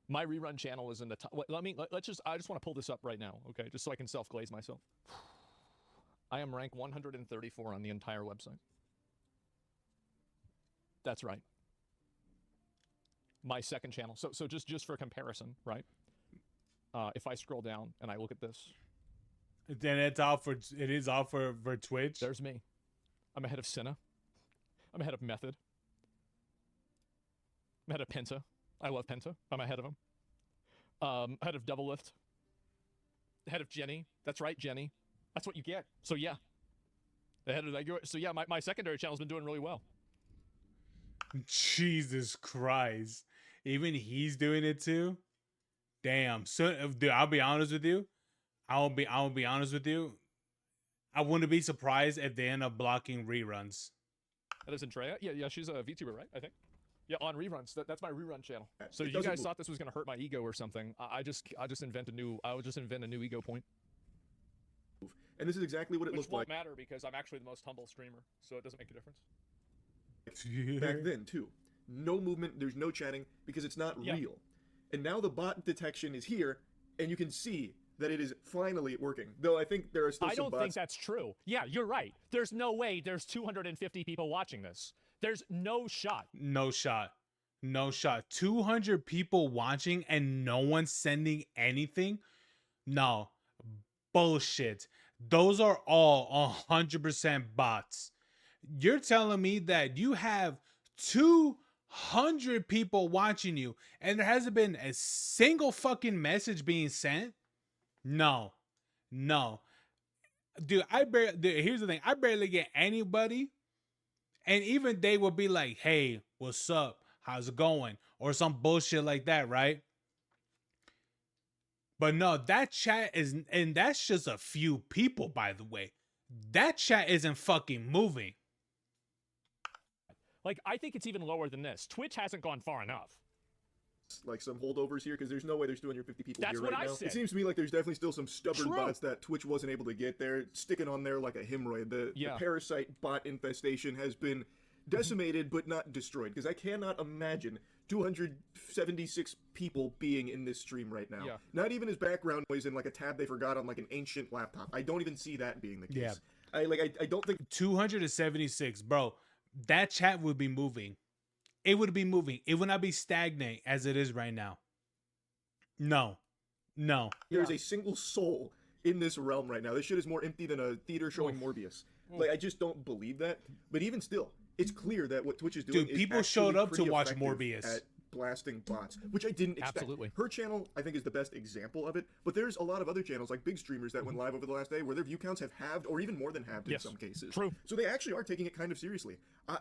My rerun channel is in the top. I just want to pull this up right now, okay? Just so I can self-glaze myself. I am ranked 134 on the entire website. That's right. My second channel. So just for comparison, right? If I scroll down and I look at this, then it is all for Twitch. There's me. I'm ahead of Cinna. I'm ahead of Method. I'm ahead of Penta. I love Penta. I'm ahead of him. Ahead of Double Lift. Ahead of Jenny. That's right, Jenny. That's what you get. So yeah. Ahead of that. So yeah, my secondary channel's been doing really well. Jesus Christ. Even he's doing it too? Damn. So, dude, I'll be honest with you. I'll be honest with you. I wouldn't be surprised if they end up blocking reruns. That is Andrea. Yeah, she's a VTuber, right? I think. Yeah, on reruns. That's my rerun channel. So you guys thought this was gonna hurt my ego or something? I would just invent a new ego point. And this is exactly what it looked like. Which won't matter because I'm actually the most humble streamer, so it doesn't make a difference. Back then too. No movement, there's no chatting because it's not real. And now the bot detection is here, and you can see that it is finally working. Though I think there are still some bots. I don't think that's true. Yeah, you're right. There's no way there's 250 people watching this. There's no shot. No shot. 200 people watching and no one sending anything? No. Bullshit. Those are all 100% bots. You're telling me that you have 200 people watching you and there hasn't been a single fucking message being sent? No. dude, here's the thing. I barely get anybody, and even they will be like, "Hey, what's up? How's it going?" or some bullshit like that, right? But no, that chat is, and that's just a few people, by the way. That chat isn't fucking moving. Like, I think it's even lower than this. Twitch hasn't gone far enough. Like some holdovers here, because there's no way there's 250 people That's here what right I now. said. It seems to me like there's definitely still some stubborn True. bots that Twitch wasn't able to get there, sticking on there like a hemorrhoid. The parasite bot infestation has been decimated but not destroyed, because I cannot imagine 276 people being in this stream right now. Yeah. Not even as background noise in like a tab they forgot on like an ancient laptop. I don't even see that being the case. Yeah. I don't think 276, bro. That chat would be moving. It would be moving. It would not be stagnant as it is right now. No. there's a single soul in this realm right now. This shit is more empty than a theater showing Morbius. Like, I just don't believe that. But even still, it's clear that what Twitch is doing Dude, is people actually showed up to pretty watch effective Morbius. at blasting bots, which I didn't expect. Absolutely. Her channel, I think, is the best example of it. But there's a lot of other channels, like big streamers that went live over the last day, where their view counts have halved, or even more than halved in some cases. True. So they actually are taking it kind of seriously.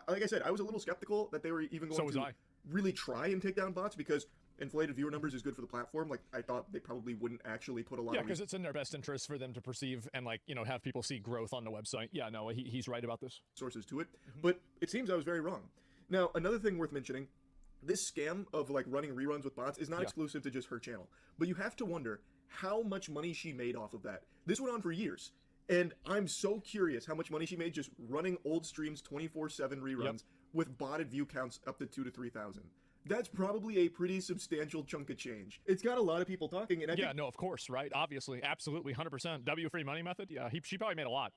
Like I said, I was a little skeptical that they were even going to really try and take down bots, because inflated viewer numbers is good for the platform. Like, I thought they probably wouldn't actually put a lot of because it's in their best interest for them to perceive and, like, you know, have people see growth on the website. Yeah, no, he's right about this. Sources to it. But it seems I was very wrong. Now, another thing worth mentioning, this scam of, like, running reruns with bots is not exclusive to just her channel. But you have to wonder how much money she made off of that. This went on for years. And I'm so curious how much money she made just running old streams 24/7 reruns with botted view counts up to 2,000 to 3,000. That's probably a pretty substantial chunk of change. It's got a lot of people talking, and I think no, of course, right? Obviously, absolutely, 100%. W free money method. Yeah, she probably made a lot.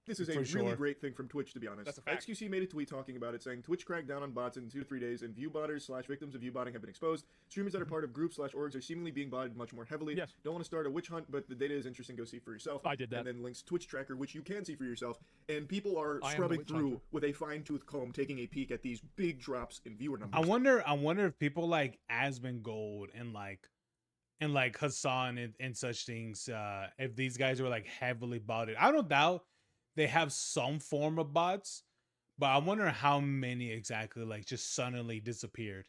this is a really great thing from Twitch, to be honest. That's a fact. XQC made a tweet talking about it, saying Twitch cracked down on bots in 2 to 3 days, and view-botters/victims of view-botting have been exposed. Streamers that are part of groups/orgs are seemingly being botted much more heavily. Yes. Don't want to start a witch hunt, but the data is interesting. Go see for yourself. I did that. And then links Twitch tracker, which you can see for yourself. And people are I am the scrubbing witch through hunter. with a fine-tooth comb, taking a peek at these big drops in viewer numbers. I wonder if people like Asmongold and like Hassan and such things, if these guys were like heavily botted. I don't doubt they have some form of bots, but I wonder how many exactly like just suddenly disappeared.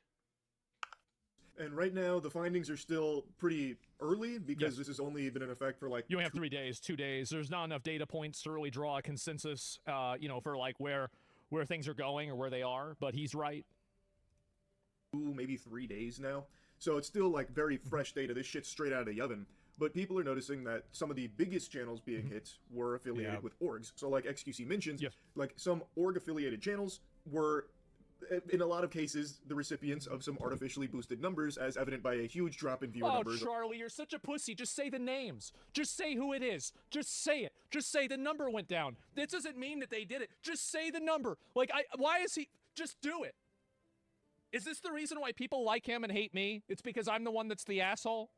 And right now, the findings are still pretty early, because this has only been in effect for like... You only have 3 days, 2 days. There's not enough data points to really draw a consensus, you know, for like where things are going or where they are. But he's right. Maybe 3 days now. So it's still like very fresh data. This shit's straight out of the oven. But people are noticing that some of the biggest channels being hit were affiliated with orgs. So like XQC mentions, like some org-affiliated channels were, in a lot of cases, the recipients of some artificially boosted numbers, as evident by a huge drop in viewer numbers. Oh, Charlie, you're such a pussy. Just say the names. Just say who it is. Just say it. Just say the number went down. This doesn't mean that they did it. Just say the number. Like, why is he... Just do it. Is this the reason why people like him and hate me? It's because I'm the one that's the asshole?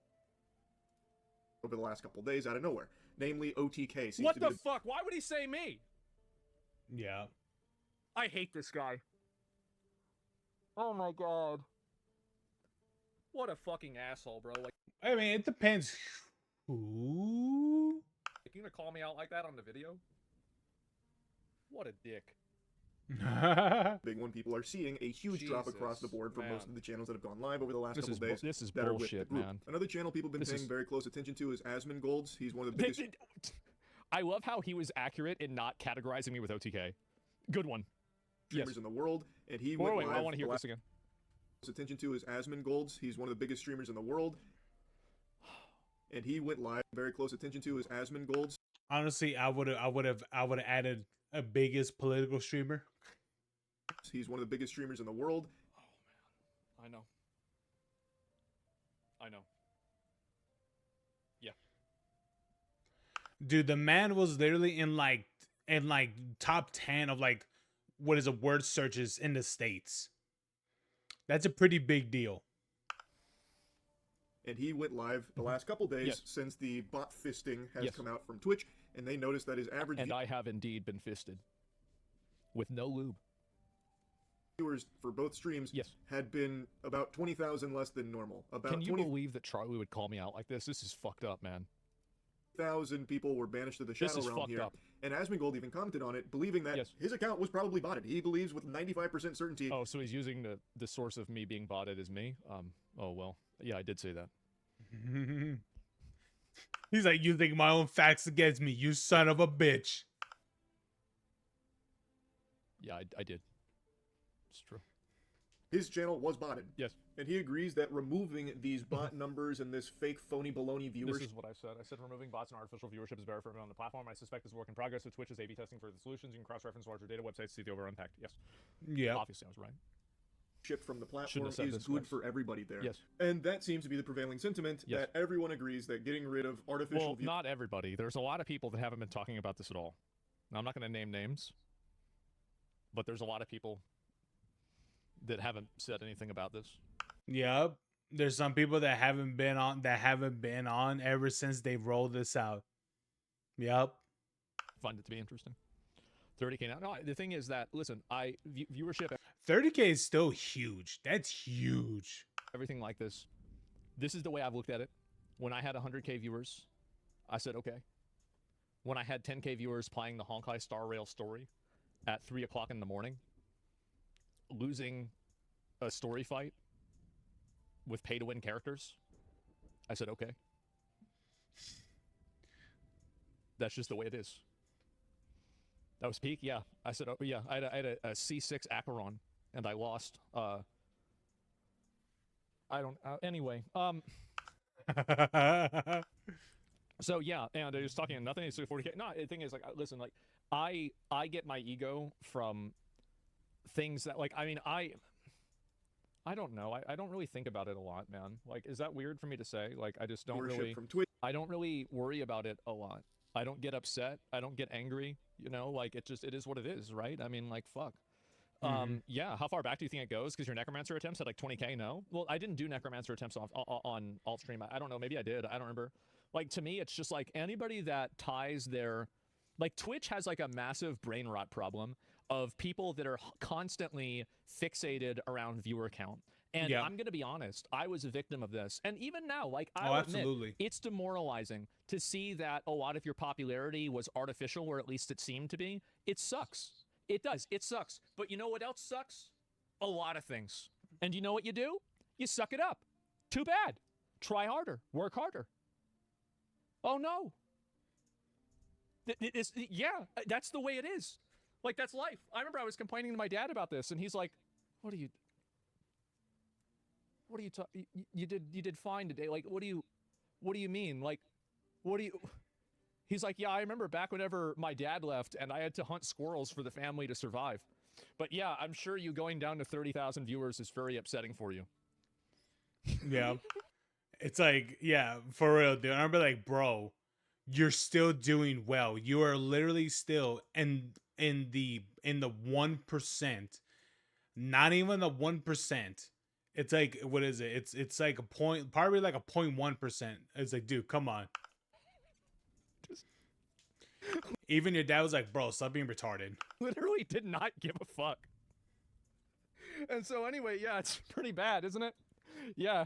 Over the last couple of days, out of nowhere. Namely, OTK seems What to be the fuck? Why would he say me? Yeah. I hate this guy. Oh my god. What a fucking asshole, bro. Like, I mean, it depends who. you gonna call me out like that on the video? What a dick. big one. People are seeing a huge drop across the board for most of the channels that have gone live over the last couple of days. This is that are with bullshit, the group. man. Another channel people have been paying very close attention to is Asmongold's. He's one of the biggest... I love how he was accurate in not categorizing me with OTK. Good one. Streamers in the world, and he wait, went live. I want to hear this again. Attention to is Asmongold's. He's one of the biggest streamers in the world, and he went live. Very close attention to is Asmongold's. Honestly, I would have added a biggest political streamer. He's one of the biggest streamers in the world. Oh man, I know. Yeah. Dude, the man was literally in like top 10 of like what is a word searches in the States. That's a pretty big deal. And he went live the last couple days since the bot fisting has come out from Twitch, and they noticed that his average... And I have indeed been fisted. With no lube. Viewers for both streams had been about 20,000 less than normal. About Can you believe that Charlie would call me out like this? This is fucked up, man. 1,000 people were banished to the This Shadow is Realm fucked here. up. And Asmongold even commented on it, believing that his account was probably botted. He believes with 95% certainty. Oh, so he's using the source of me being botted as me? Oh, well. Yeah, I did say that. He's like, you think my own facts against me, you son of a bitch. Yeah, I did. It's true. His channel was botted. Yes. And he agrees that removing these bot numbers and this fake phony baloney viewers. This is what I said. I said removing bots and artificial viewership is better for everyone on the platform. I suspect this is a work in progress with Twitch is A/B testing for the solutions. You can cross-reference larger data websites to see the overall impact. Yes. Yeah. Obviously, I was right. Ship from the platform Shouldn't have said is this, good guys. for everybody there. Yes. And that seems to be the prevailing sentiment, Yes. that everyone agrees that getting rid of artificial Well, not everybody. There's a lot of people that haven't been talking about this at all. Now, I'm not going to name names, but there's a lot of people that haven't said anything about this. Yep. There's some people that haven't been on ever since they rolled this out. Yep. Find it to be interesting. 30K now. No, the thing is that, listen, viewership. 30K is still huge. That's huge. Everything like this. This is the way I've looked at it. When I had 100K viewers, I said, okay. When I had 10K viewers playing the Honkai Star Rail story at 3 o'clock in the morning, losing a story fight with pay-to-win characters, I said, okay. That's just the way it is. That was peak? Yeah. I said, oh, yeah. I had a C6 Acheron, and I lost. Anyway. So, yeah, and I was talking nothing. It's 40K. No, the thing is, like, listen, like, I get my ego from things that, like, I mean, I don't know. I don't really think about it a lot, man. Like, is that weird for me to say? Like, I just don't really. From Twitch. I don't really worry about it a lot. I don't get upset. I don't get angry. You know, like, it is what it is, right? I mean, like, fuck. Yeah, how far back do you think it goes? Because your Necromancer attempts had like 20K, no? Well, I didn't do Necromancer attempts on alt stream. I don't know. Maybe I did. I don't remember. Like, to me, it's just like anybody that ties their... Like, Twitch has like a massive brain rot problem of people that are constantly fixated around viewer count. And Yeah. I'm going to be honest, I was a victim of this. And even now, like, Oh, I'll admit, absolutely. it's demoralizing to see that a lot of your popularity was artificial, or at least it seemed to be. It sucks. It does. It sucks. But you know what else sucks? A lot of things. And you know what you do? You suck it up. Too bad. Try harder. Work harder. Oh, no. Yeah, that's the way it is. Like, that's life. I remember I was complaining to my dad about this, and he's like, what are you talking? You did fine today. Like, what do you mean? Like, what do you... He's like, yeah, I remember back whenever my dad left and I had to hunt squirrels for the family to survive. But yeah, I'm sure you going down to 30,000 viewers is very upsetting for you. Yeah. It's like, yeah, for real, dude. I remember like, bro, you're still doing well. You are literally still in the 1%. Not even the 1%. It's like, what is it? It's like a point, probably like a 0.1%. It's like, dude, come on. Even your dad was like, bro, stop being retarded. Literally did not give a fuck. And so anyway, yeah, it's pretty bad, isn't it? Yeah.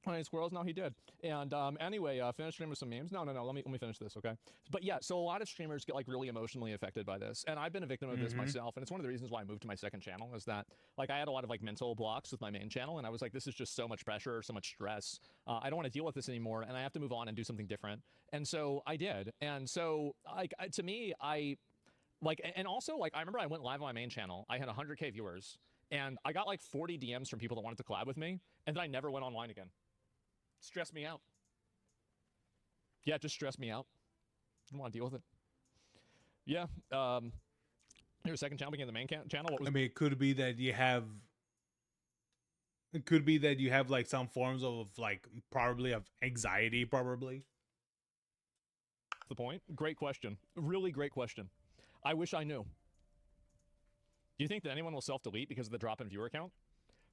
Playing squirrels? No, he did. And anyway, finish stream with some memes. No, let me finish this, okay? But yeah, so a lot of streamers get like really emotionally affected by this, and I've been a victim of this myself. And it's one of the reasons why I moved to my second channel, is that like I had a lot of like mental blocks with my main channel, and I was like, this is just so much pressure, so much stress. I don't want to deal with this anymore, and I have to move on and do something different. And so I did. And so like to me, I like, and also like I remember I went live on my main channel. I had 100K viewers, and I got like 40 DMs from people that wanted to collab with me, and then I never went online again. Stressed me out. Yeah, it just stressed me out. Didn't want to deal with it. Yeah. Your second channel became the main channel. What was? I mean, it could be that you have. It could be that you have like some forms of like probably of anxiety, probably. The point? Great question. Really great question. I wish I knew. Do you think that anyone will self-delete because of the drop in viewer count?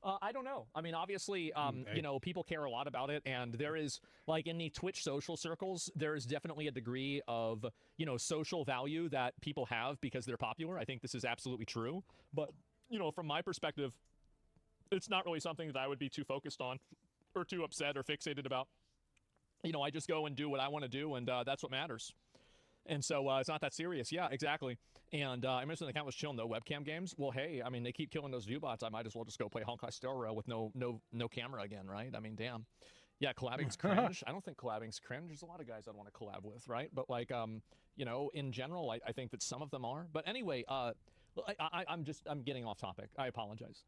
I don't know. I mean, obviously, you know, people care a lot about it, and there is, like, in the Twitch social circles, there is definitely a degree of, you know, social value that people have because they're popular. I think this is absolutely true. But, you know, from my perspective, it's not really something that I would be too focused on or too upset or fixated about. you know, I just go and do what I want to do, and that's what matters. And so it's not that serious. Yeah, exactly. And I mentioned the account was chill, no webcam games. Well, hey, I mean, they keep killing those viewbots. I might as well just go play Honkai Star Rail with no camera again, right? I mean, damn. Yeah, collabing's cringe. I don't think collabing's cringe. There's a lot of guys I'd want to collab with, right? But like, you know, in general, I think that some of them are. But anyway, I'm getting off topic. I apologize.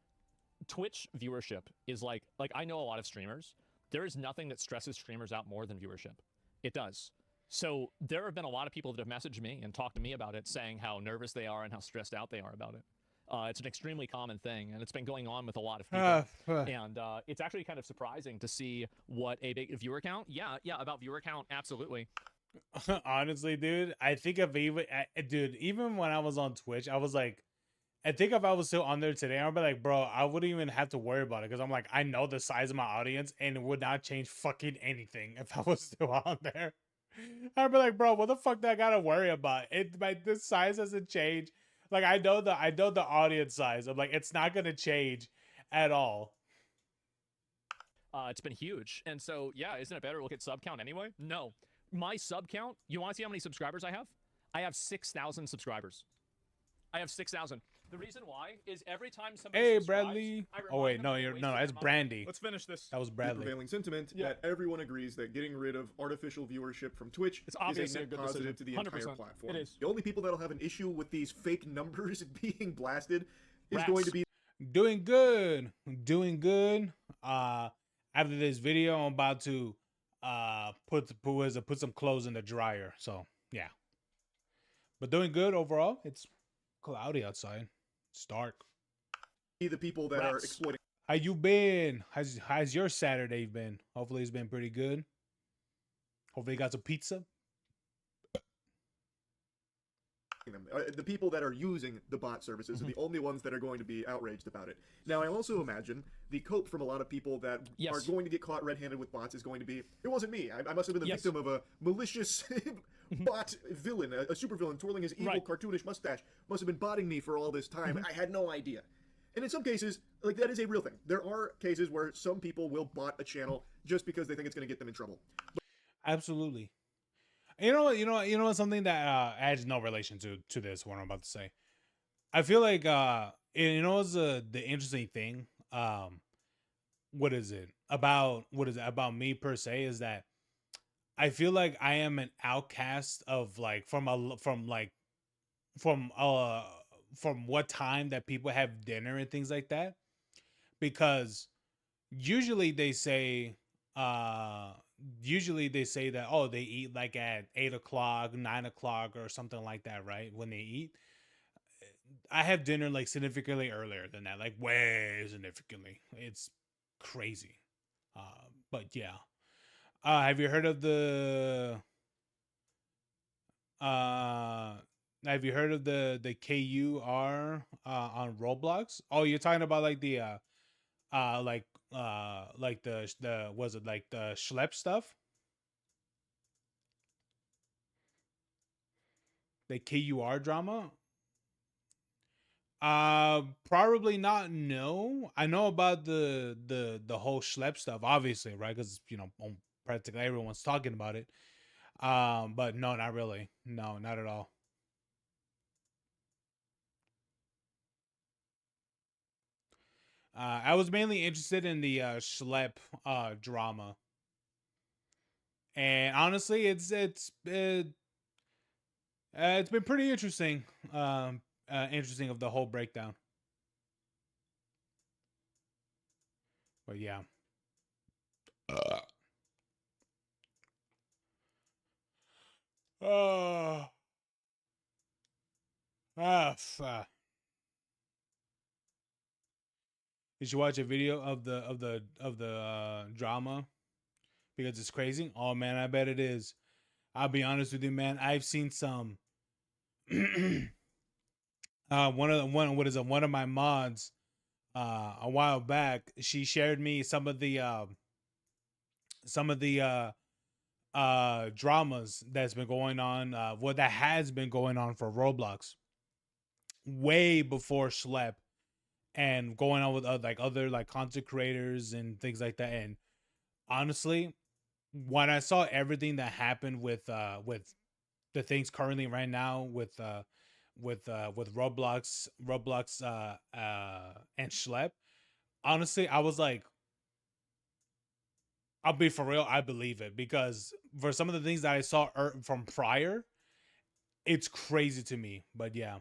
Twitch viewership is like I know a lot of streamers. There is nothing that stresses streamers out more than viewership. It does. So there have been a lot of people that have messaged me and talked to me about it, saying how nervous they are and how stressed out they are about it. It's an extremely common thing, and it's been going on with a lot of people. And it's actually kind of surprising to see what a big viewer count. Yeah, about viewer count, absolutely. Honestly, dude, I think of even when I was on Twitch, I was like, I think if I was still on there today, I'd be like, bro, I wouldn't even have to worry about it because I'm like, I know the size of my audience and it would not change fucking anything if I was still on there. I'd be like, bro, what the fuck do I gotta worry about? The size doesn't change. Like I know the audience size. I'm like, it's not gonna change at all. It's been huge. And so, yeah, isn't it better to look at sub count anyway? No. My sub count, you want to see how many subscribers I have? I have 6,000 subscribers. I have 6,000. The reason why is every time somebody Hey, Bradley. Oh wait, no, it's Brandy. Let's finish this. That was Bradley. The prevailing sentiment that everyone agrees that getting rid of artificial viewership from Twitch is a net good positive decision. to the 100%. entire platform. It is. The only people that'll have an issue with these fake numbers being blasted is going to be doing good. Doing good. After this video, I'm about to put some clothes in the dryer. So yeah. But doing good overall. It's cloudy outside. It's dark. The people that are exploiting. How you been? How's your Saturday been? Hopefully it's been pretty good. Hopefully you got some pizza. The people that are using the bot services are the only ones that are going to be outraged about it. Now, I also imagine the cope from a lot of people that are going to get caught red-handed with bots is going to be, it wasn't me. I must have been the victim of a malicious bot villain, a supervillain twirling his evil cartoonish mustache. Must have been botting me for all this time. I had no idea. And in some cases, like, that is a real thing. There are cases where some people will bot a channel just because they think it's going to get them in trouble. Absolutely. You know something that adds no relation to this, what I'm about to say. I feel like what's the interesting thing? What is it about me per se is that I feel like I am an outcast of like from what time that people have dinner and things like that, because usually they say that, oh, they eat like at 8 o'clock, 9 o'clock or something like that, right? When they eat. I have dinner like significantly earlier than that, like way significantly. It's crazy. But yeah. Have you heard of the KUR on Roblox? Oh, you're talking about like the like the was it like the schlep stuff? The KUR drama? Probably not. No, I know about the whole schlep stuff, obviously, right? Because practically everyone's talking about it. But no, not really. No, not at all. I was mainly interested in the schlep drama, and honestly, it's been pretty interesting. Interesting of the whole breakdown. But yeah. Did you watch a video of the drama? Because it's crazy. Oh man, I bet it is. I'll be honest with you, man. I've seen some. One of my mods, a while back, she shared me some of the dramas that's been going on. That has been going on for Roblox, way before Schlep, and going on with other content creators and things like that. And honestly, when I saw everything that happened with the things currently right now with Roblox and Schlep, honestly, I was like, I'll be for real, I believe it, because for some of the things that I saw from prior, it's crazy to me. But yeah.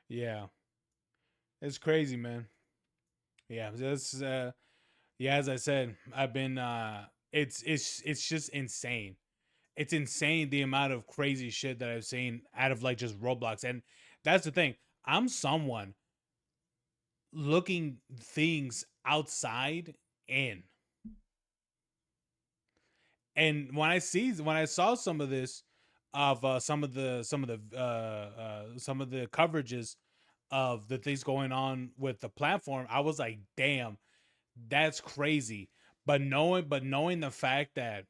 Yeah. It's crazy, man. Yeah, this yeah, as I said, I've been it's just insane. It's insane the amount of crazy shit that I've seen out of like just Roblox. And that's the thing. I'm someone looking things outside in. And when I saw some of this of some of the coverages of the things going on with the platform, I was like, damn, that's crazy. But knowing the fact that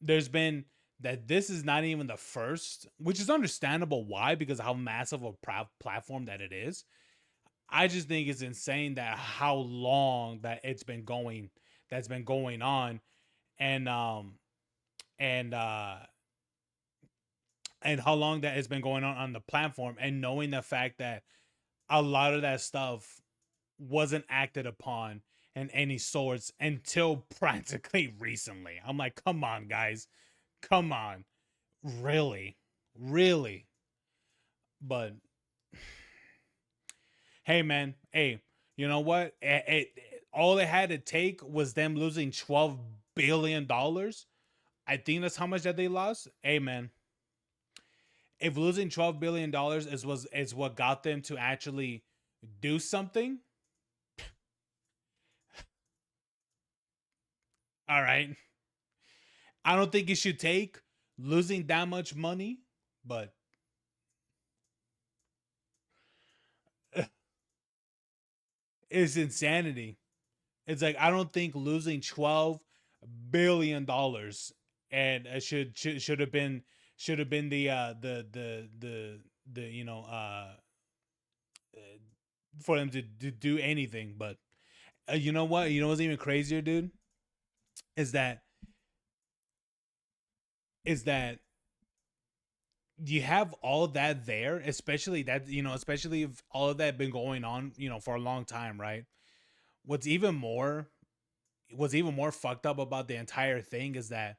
there's been that this is not even the first, which is understandable why, because of how massive a platform that it is. I just think it's insane that how long that that's been going on, and and uh and how long that has been going on the platform, and knowing the fact that a lot of that stuff wasn't acted upon in any sorts until practically recently. I'm like, come on, guys, come on, really, really. But hey, man, hey, you know what? All it had to take was them losing $12 billion. I think that's how much that they lost. Hey, man, if losing $12 billion is what got them to actually do something, all right. I don't think it should take losing that much money, but it's insanity. It's like I don't think losing $12 billion, and it should have been the for them to do anything. But you know what? You know what's even crazier, dude? Is that is that you have all that there, especially that, especially if all of that been going on, for a long time, right? What's even more what's even more fucked up about the entire thing is that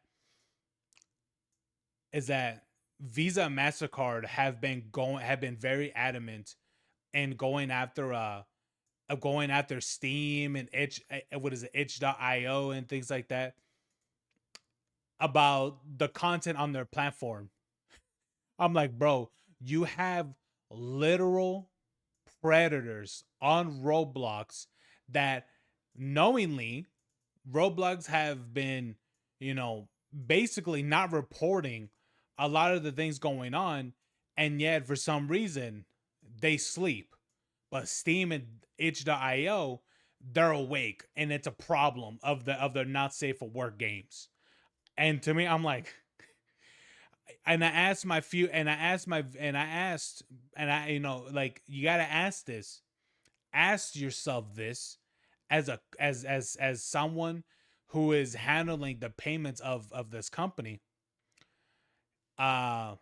Visa and MasterCard have been very adamant in going after Steam and what is it, itch.io and things like that, about the content on their platform. I'm like, bro, you have literal predators on Roblox that knowingly Roblox have been, basically not reporting a lot of the things going on, and yet for some reason they sleep. But Steam and itch.io, they're awake, and it's a problem of their not safe for work games. And to me, I'm like, and I asked my few, and I asked my, and I asked, and I, like, you got to ask yourself this as someone who is handling the payments of this company. Uh,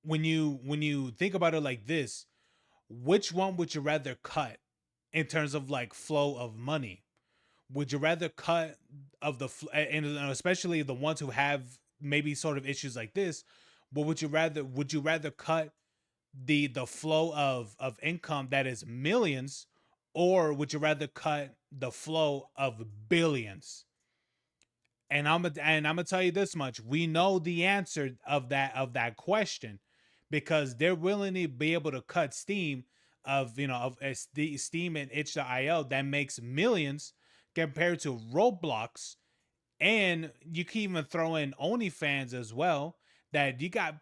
when you think about it like this, which one would you rather cut in terms of like flow of money? Would you rather cut of and especially the ones who have maybe sort of issues like this? But would you rather cut the flow of income that is millions, or would you rather cut the flow of billions? And I'm gonna tell you this much: we know the answer of that question, because they're willing to be able to cut Steam the Steam and itch.io that makes millions compared to Roblox. And you can even throw in OnlyFans as well. That you got,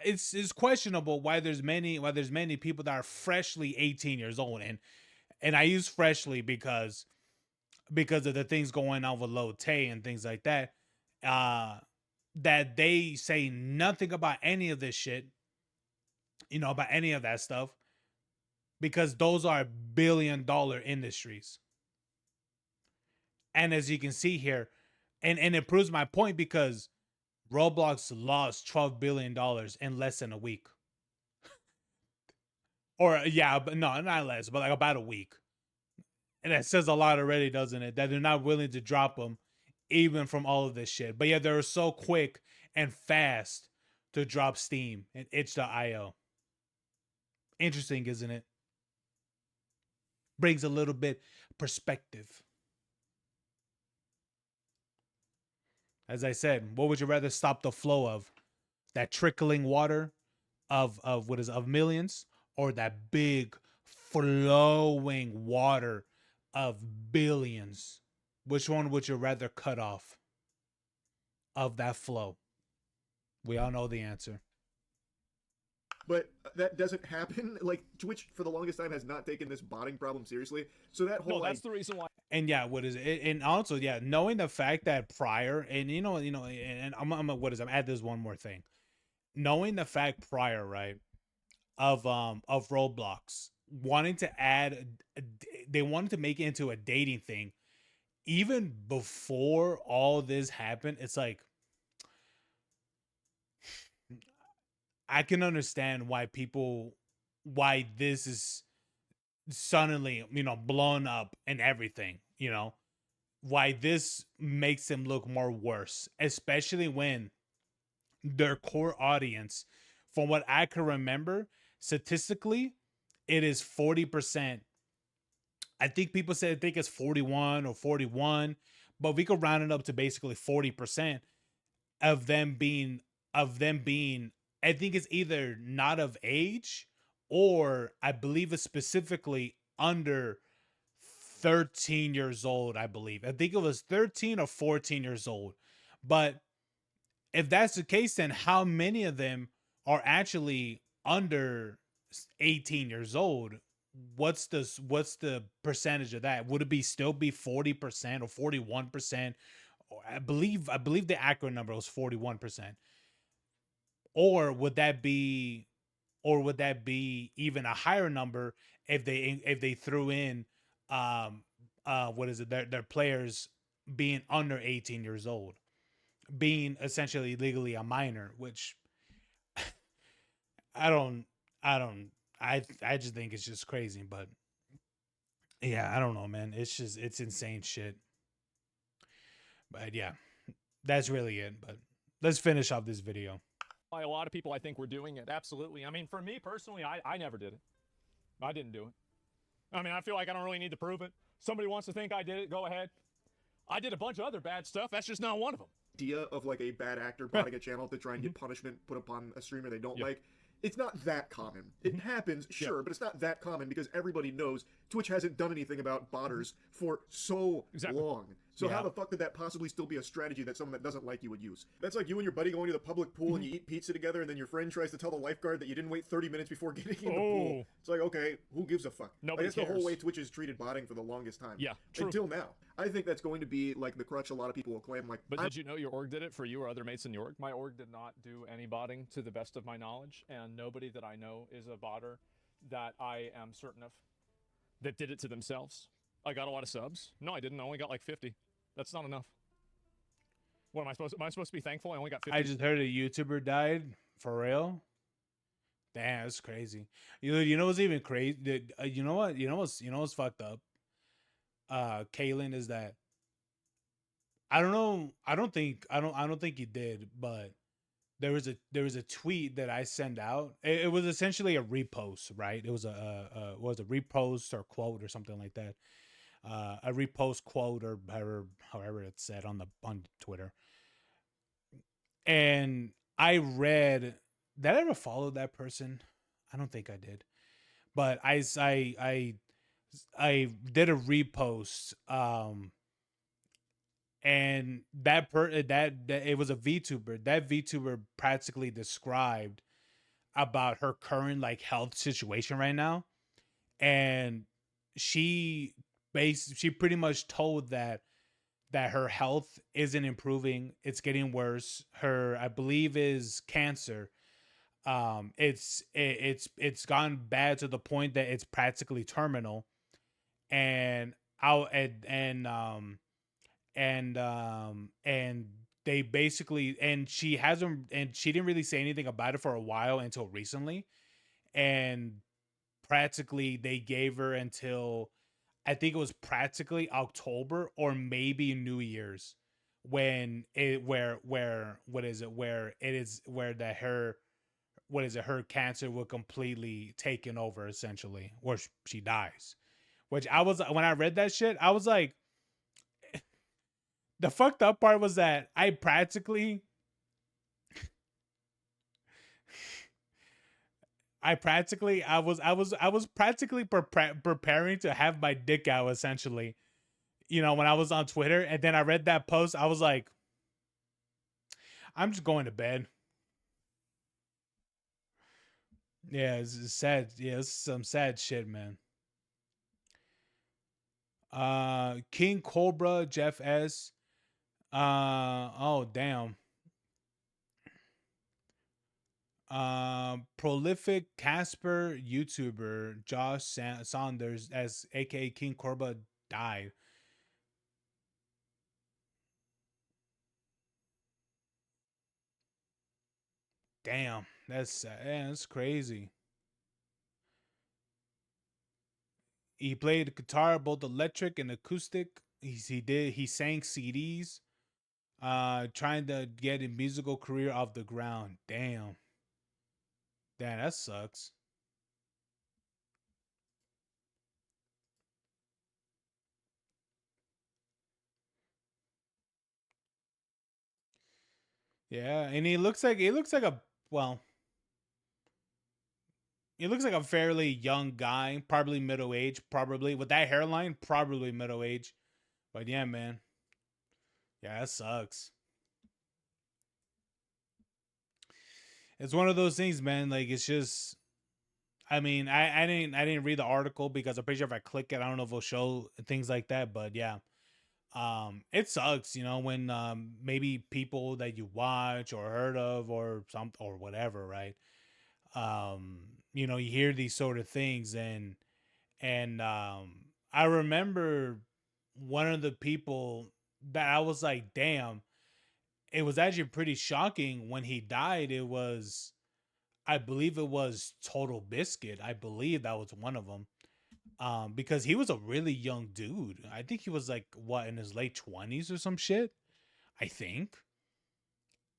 it's questionable why there's many people that are freshly 18 years old, And I use freshly because of the things going on with Lil Tay and things like that. That they say nothing about any of this shit, about any of that stuff, because those are billion-dollar industries. And as you can see here, and it proves my point because Roblox lost $12 billion in less than a week. Or yeah, but no, not less, but like about a week. And that says a lot already, doesn't it? That they're not willing to drop them even from all of this shit. But yeah, they're so quick and fast to drop Steam and itch.io. Interesting, isn't it? Brings a little bit perspective. As I said, what would you rather stop the flow of? That trickling water of millions, or that big flowing water of billions? Which one would you rather cut off of that flow? We all know the answer. But that doesn't happen. Like, Twitch for the longest time has not taken this botting problem seriously. So that whole that's the reason why. And yeah, what is it? And also, yeah, knowing the fact that prior, and and I'm add this one more thing. Knowing the fact prior, right, of Roblox wanting to add, they wanted to make it into a dating thing. Even before all this happened, it's like I can understand why this is suddenly, blown up and everything, why this makes them look more worse, especially when their core audience, from what I can remember, statistically, it is 40%. I think people said, I think it's 41 or 41, but we could round it up to basically 40% of them being, I think it's either not of age, or I believe it's specifically under 13 years old. I think it was 13 or 14 years old. But if that's the case, then how many of them are actually under 18 years old? What's the percentage of that? Would it still be 40% or 41%? I believe the accurate number was 41%. Or would that be even a higher number if they threw in what is it, their players being under 18 years old, being essentially legally a minor, which I don't I just think it's just crazy. But yeah, I don't know, man. It's insane shit. But yeah, that's really it. But let's finish off this video. Why a lot of people, I think, were doing it. Absolutely. I mean, for me personally, I never did it. I didn't do it. I mean, I feel like I don't really need to prove it. Somebody wants to think I did it, go ahead. I did a bunch of other bad stuff. That's just not one of them. Idea of like a bad actor botting a channel to try and get punishment put upon a streamer they don't like. It's not that common. It happens, sure, but it's not that common because everybody knows Twitch hasn't done anything about botters for so long. So how the fuck could that possibly still be a strategy that someone that doesn't like you would use? That's like you and your buddy going to the public pool and you eat pizza together, and then your friend tries to tell the lifeguard that you didn't wait 30 minutes before getting in the pool. It's like, okay, who gives a fuck? Nobody That's the whole way Twitch has treated botting for the longest time. Yeah, true. Until now. I think that's going to be like the crutch a lot of people will claim. Like, but did you know your org did it for you or other mates in your org? My org did not do any botting to the best of my knowledge, and nobody that I know is a botter that I am certain of that did it to themselves. I got a lot of subs. No, I didn't. I only got like 50. That's not enough. What am I supposed to be thankful? I only got 50. I just heard a YouTuber died. For real? Damn, that's crazy. You know what's even crazy? You know what's fucked up? Kaylin, is that I don't know. I don't think he did, but there was a tweet that I sent out. It was essentially a repost, right? It was a repost or quote or something like that. A repost, quote, or however it's said on Twitter. And I read, did I ever follow that person? I don't think I did. But I did a repost, and that it was a VTuber. That VTuber practically described about her current like health situation right now, and she she pretty much told that her health isn't improving, it's getting worse. Her, I believe, is cancer. It's gone bad to the point that it's practically terminal. And out and they basically, and she hasn't, and she didn't really say anything about it for a while until recently. And practically they gave her until, I think it was practically October or maybe New Year's, when it where what is it, where it is, where that her, what is it, her cancer will completely taken over essentially, or she dies. Which I was, when I read that shit, I was like, the fucked up part was that I practically, I was practically preparing to have my dick out essentially, when I was on Twitter, and then I read that post, I was like, I'm just going to bed. Yeah, it's sad. Yeah, it's some sad shit, man. King Cobra, Jeff S. Oh damn. Prolific Casper YouTuber Josh Saunders, as aka King Cobra, died. Damn, that's sad. Yeah, that's crazy. He played guitar, both electric and acoustic. He sang CDs, trying to get a musical career off the ground. Damn. Damn, that sucks. Yeah, and he looks like a, well, he looks like a fairly young guy, probably middle age, probably with that hairline, probably middle age. But yeah, man. Yeah, that sucks. It's one of those things, man. Like, it's just, I mean, I didn't read the article because I'm pretty sure if I click it, I don't know if it'll show things like that. But yeah, it sucks, when maybe people that you watch or heard of or some or whatever, right? You hear these sort of things, and I remember one of the people that I was like, damn, it was actually pretty shocking when he died. It was, I believe it was Total Biscuit. I believe that was one of them. Because he was a really young dude. I think he was like, what, in his late 20s or some shit, I think.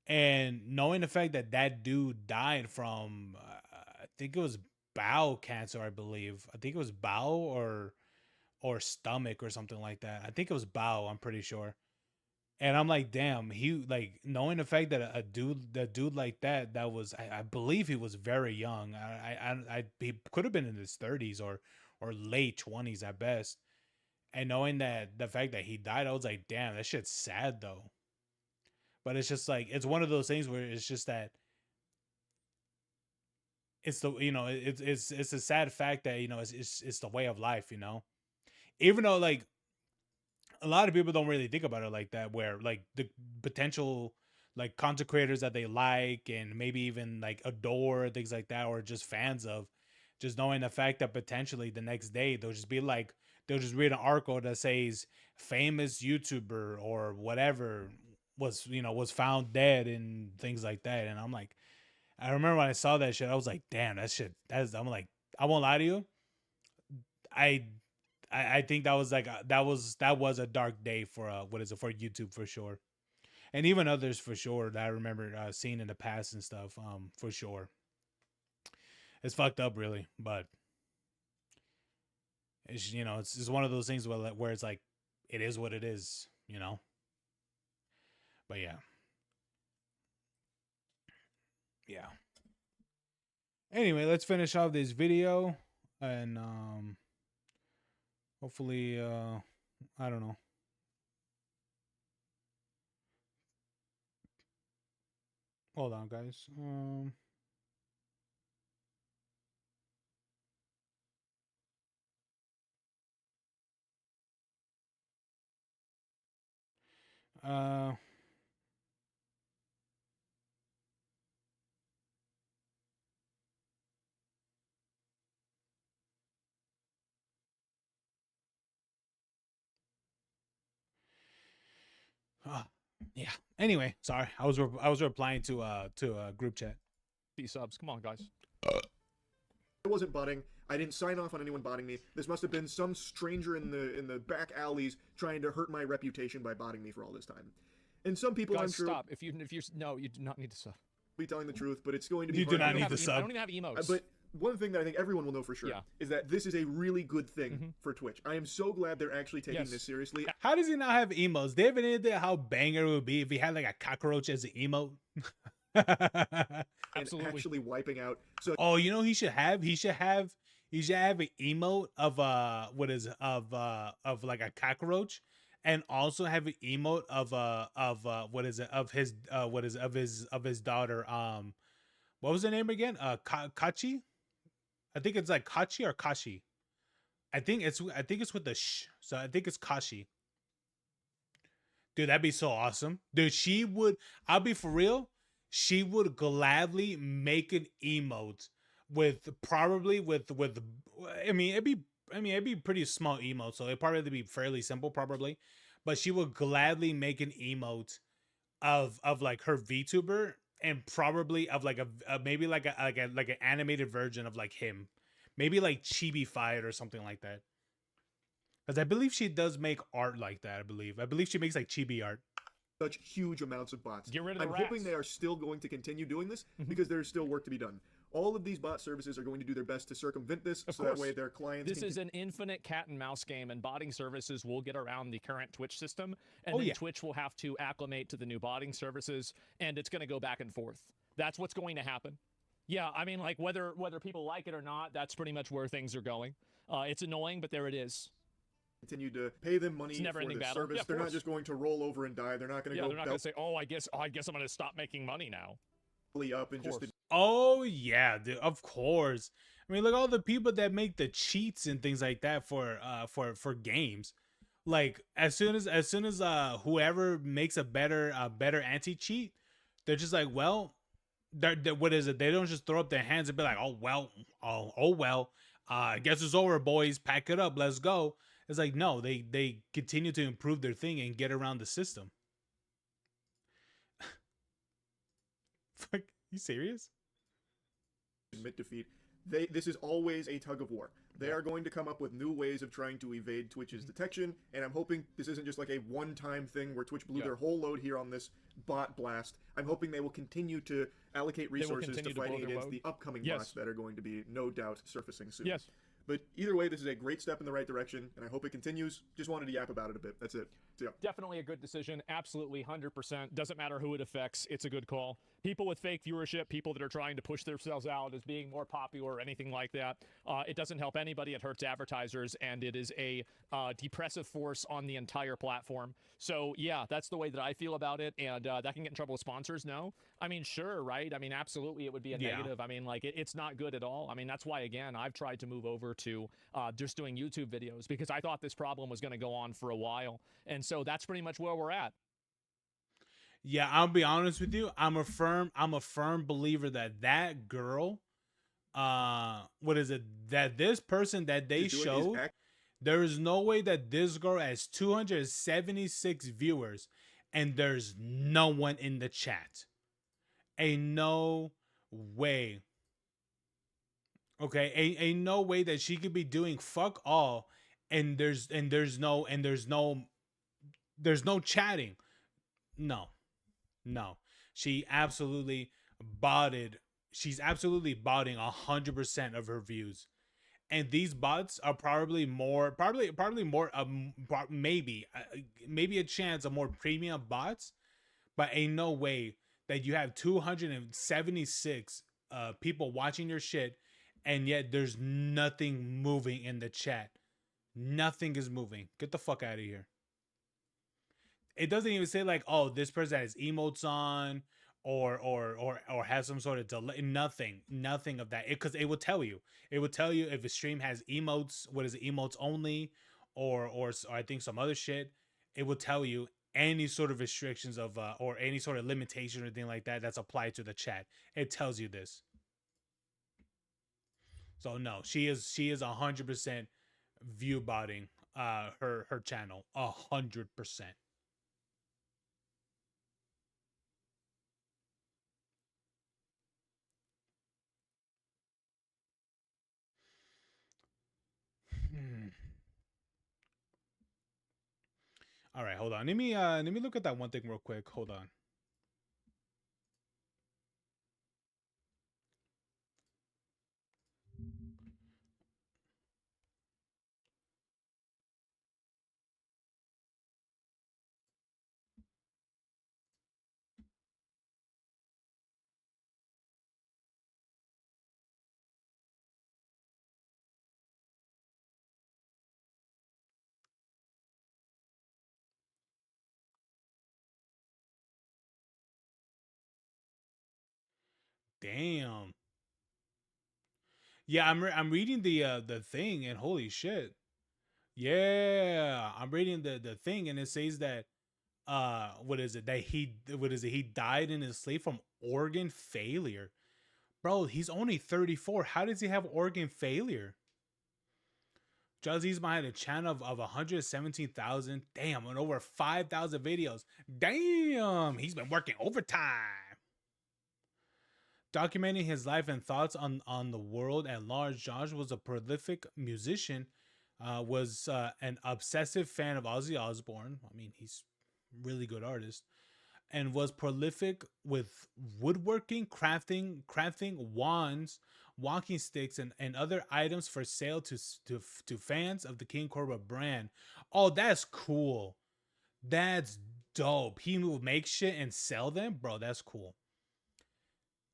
And knowing the fact that that dude died from, I think it was bowel cancer, I believe. I think it was bowel or stomach or something like that. I think it was bowel, I'm pretty sure. And I'm like, damn, he, like, knowing the fact that a dude like that was, I believe he was very young. He could have been in his 30s or late 20s at best. And knowing that the fact that he died, I was like, damn, that shit's sad though. But it's just like, it's one of those things where it's just that it's the, it's a sad fact that, it's the way of life, even though, like, a lot of people don't really think about it like that, where like the potential, like, content creators that they like and maybe even like adore, things like that, or just fans of, just knowing the fact that potentially the next day they'll just be like, they'll just read an article that says famous YouTuber or whatever was found dead and things like that. And I'm like, I remember when I saw that shit, I was like, damn, that shit, I'm like, I won't lie to you, I I think that was like that was a dark day for what is it, for YouTube, for sure, and even others for sure that I remember seeing in the past and stuff. For sure, it's fucked up, really, but it's, it's one of those things where it's like, it is what it is. But yeah, yeah. Anyway, let's finish off this video, and hopefully, I don't know. Hold on, guys. Uh, yeah. Anyway, sorry. I was replying to a group chat. B subs. Come on, guys. I wasn't botting. I didn't sign off on anyone botting me. This must have been some stranger in the back alleys trying to hurt my reputation by botting me for all this time. And some people, Guys, I'm sure, stop. If you no, you do not need to sub. be telling the truth, but it's going to be You do hard not enough. need to sub. I don't even have emotes. But one thing that I think everyone will know for sure Yeah. is that this is a really good thing for Twitch. I am so glad they're actually taking Yes. this seriously. How does he not have emotes? Do you have any idea how banger it would be if he had like a cockroach as an emote? And actually wiping out. So Oh, you know he should have? He should have an emote of of like a cockroach, and also have an emote of what is it of his what is of his daughter, what was the name again? Kachi? I think it's like Kachi or Kashi. I think it's with the sh. So I think it's Kashi. Dude, that'd be so awesome. Dude, she would, I'll be for real, she would gladly make an emote with probably with I mean, it'd be pretty small emote, so it'd probably be fairly simple probably. But she would gladly make an emote of like her VTuber, and probably of like a maybe like an animated version of like him. Maybe like Chibi Fight or something like that. Because I believe she does make art like that. I believe she makes like chibi art. such huge amounts of bots. Get rid of the I'm rats. hoping they are still going to continue doing this because there's still work to be done. All of these bot services are going to do their best to circumvent this, Of so course. that way their clients This can is an infinite cat and mouse game, and botting services will get around the current Twitch system, and Oh, then yeah. Twitch will have to acclimate to the new botting services, and it's going to go back and forth. That's what's going to happen. Yeah, I mean, like whether people like it or not, that's pretty much where things are going. It's annoying, but there it is. continue to pay them money It's a for never-ending this battle. service. Yeah, of They're not course. just going to roll over and die. They're not going to Yeah, go they're not going to say, "Oh, I guess I'm going to stop making money now." belly up and just course. Oh yeah, dude, of course. I mean, look all the people that make the cheats and things like that for games. Like as soon as whoever makes a better anti cheat, they're just like, well, they're what is it? They don't just throw up their hands and be like, oh well, oh well. I guess it's over, boys. Pack it up. Let's go. It's like no, they continue to improve their thing and get around the system. Fuck, you serious? admit defeat. This is always a tug of war. They are going to come up with new ways of trying to evade Twitch's detection, and I'm hoping this isn't just like a one-time thing where Twitch blew their whole load here on this bot blast. I'm hoping they will continue to allocate resources to continue to fighting blow their against load. the upcoming Yes. bots that are going to be no doubt surfacing soon. Yes. But either way, this is a great step in the right direction, and I hope it continues. Just wanted to yap about it a bit. That's it. So, yeah. Definitely a good decision. Absolutely, 100%. Doesn't matter who it affects. It's a good call. People with fake viewership, people that are trying to push themselves out as being more popular or anything like that, it doesn't help anybody. It hurts advertisers, and it is a depressive force on the entire platform. So, yeah, that's the way that I feel about it, and that can get in trouble with sponsors, no? I mean, sure, right? I mean, absolutely, it would be a Yeah. negative. I mean, like, it's not good at all. I mean, that's why, again, I've tried to move over to just doing YouTube videos because I thought this problem was going to go on for a while. And so that's pretty much where we're at. Yeah, I'll be honest with you. I'm a firm believer that girl, what is it? That this person that they She's doing is showed, there is no way that this girl has 276 viewers and there's no one in the chat. Ain't no way. Okay, ain't no way that she could be doing fuck all and there's no chatting. No. No, she absolutely botted. She's absolutely botting 100% of her views, and these bots are probably more, maybe a chance of more premium bots, but ain't no way that you have 276 people watching your shit, and yet there's nothing moving in the chat. Nothing is moving. Get the fuck out of here. It doesn't even say like, oh, this person has emotes on or has some sort of delay. Nothing of that. Because it will tell you. It will tell you if a stream has emotes. What is it? Emotes only, or I think some other shit. It will tell you, any sort of restrictions of or any sort of limitation or anything like that that's applied to the chat. It tells you this. So no, she is 100% view botting her channel 100%. All right, hold on. Let me look at that one thing real quick. Hold on. Damn. Yeah, I'm reading the thing, and holy shit. Yeah, I'm reading the thing, and it says that what is it that he died in his sleep from organ failure. Bro, he's only 34. How does he have organ failure? Jazzy's behind a channel of 117,000. Damn, and over 5,000 videos. Damn, he's been working overtime. Documenting his life and thoughts on the world at large, Josh was a prolific musician, was an obsessive fan of Ozzy Osbourne. I mean, he's a really good artist, and was prolific with woodworking, crafting wands, walking sticks, and other items for sale to fans of the King Cobra brand. Oh, that's cool. That's dope. He will make shit and sell them, bro. That's cool.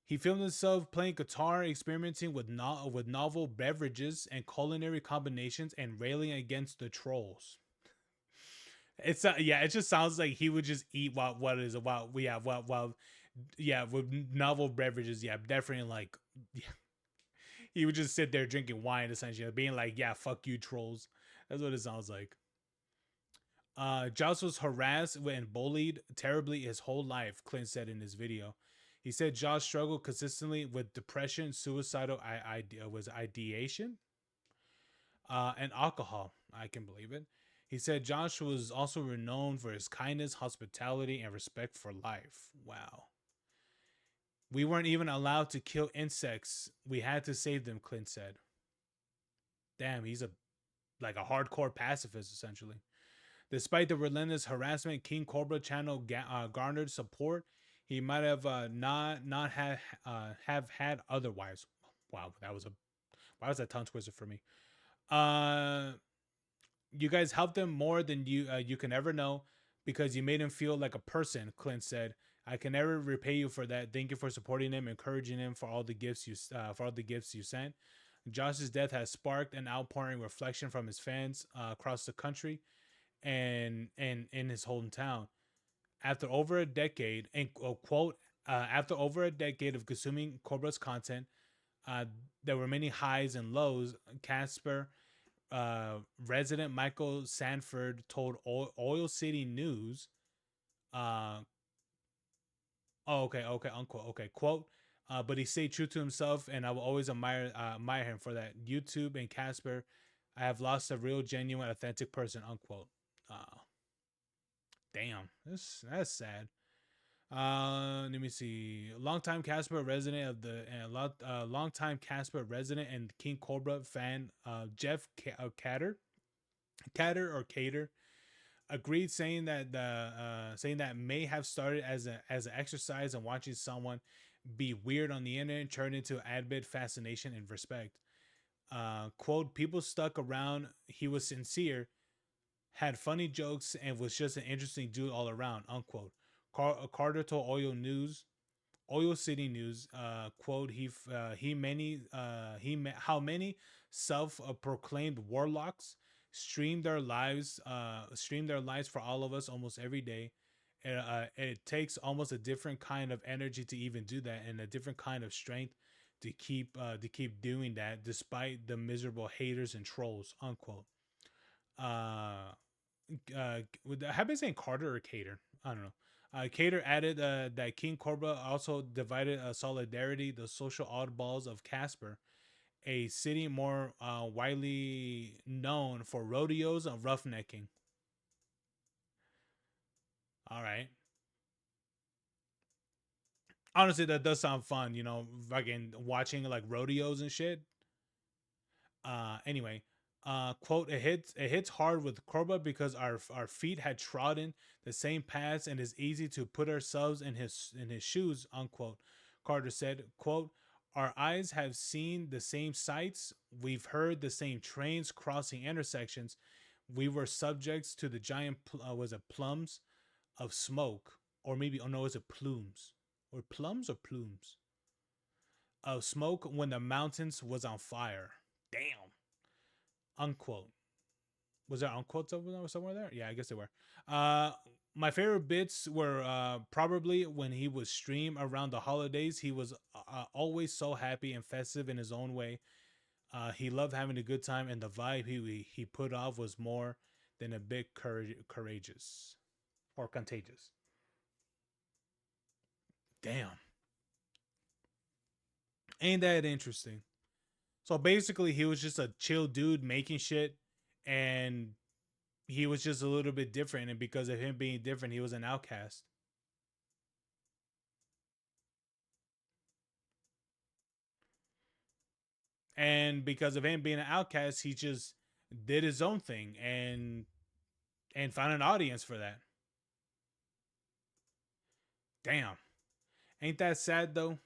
He filmed himself playing guitar, experimenting with novel beverages and culinary combinations, and railing against the trolls. It's yeah, it just sounds like he would just eat what is it? While yeah, with novel beverages, yeah, definitely like yeah, he would just sit there drinking wine, essentially, being like, yeah, fuck you, trolls. That's what it sounds like. Joss was harassed and bullied terribly his whole life, Clint said in his video. He said Josh struggled consistently with depression, suicidal was ideation, and alcohol. I can believe it. He said Josh was also renowned for his kindness, hospitality, and respect for life. Wow. We weren't even allowed to kill insects. We had to save them, Clint said. Damn, he's a like a hardcore pacifist, essentially. Despite the relentless harassment, King Cobra channel garnered support he might have not have had otherwise. Wow, that was a why was that tongue twister for me? Uh, you guys helped him more than you can ever know because you made him feel like a person. Clint said, "I can never repay you for that. Thank you for supporting him, encouraging him for all the gifts you sent." Josh's death has sparked an outpouring reflection from his fans across the country and in his hometown. After over a decade, and quote, after over a decade of consuming Cobra's content, uh, there were many highs and lows. Casper resident Michael Sanford told Oil City News, uh, oh, okay, unquote, okay, quote, but he stayed true to himself, and I will always admire him for that. YouTube and Casper, I have lost a real, genuine, authentic person, unquote. Uh, Damn, that's sad. Let me see. Longtime Casper resident of the longtime Casper resident and King Cobra fan, Jeff Cater agreed, saying that may have started as an exercise and watching someone be weird on the internet turned into avid fascination and respect. Quote: People stuck around. He was sincere, had funny jokes, and was just an interesting dude all around. Unquote. Carter told Oil City News, quote, how many self-proclaimed warlocks stream their lives for all of us almost every day. It takes almost a different kind of energy to even do that, and a different kind of strength to keep doing that despite the miserable haters and trolls. Unquote. Uh, have been saying Carter or Cater? I don't know. Cater added that King Cobra also divided solidarity, the social oddballs of Casper, a city more widely known for rodeos and roughnecking. All right. Honestly, that does sound fun. You know, fucking watching like rodeos and shit. Anyway, quote, it hits hard with Korba because our feet had trodden the same paths and it's easy to put ourselves in his shoes, unquote. Carter said, quote, our eyes have seen the same sights, we've heard the same trains crossing intersections, we were subjects to the giant was it plums of smoke, or maybe, oh no, is it plumes, or plums or plumes of smoke when the mountains was on fire. Damn, unquote. Was there unquotes somewhere there? Yeah, I guess they were. Uh, my favorite bits were probably when he would stream around the holidays. He was always so happy and festive in his own way. He loved having a good time, and the vibe he put off was more than a bit courageous or contagious. Damn, ain't that interesting? So basically, he was just a chill dude making shit, and he was just a little bit different, and because of him being different, he was an outcast. And because of him being an outcast, he just did his own thing and found an audience for that. Damn, ain't that sad though?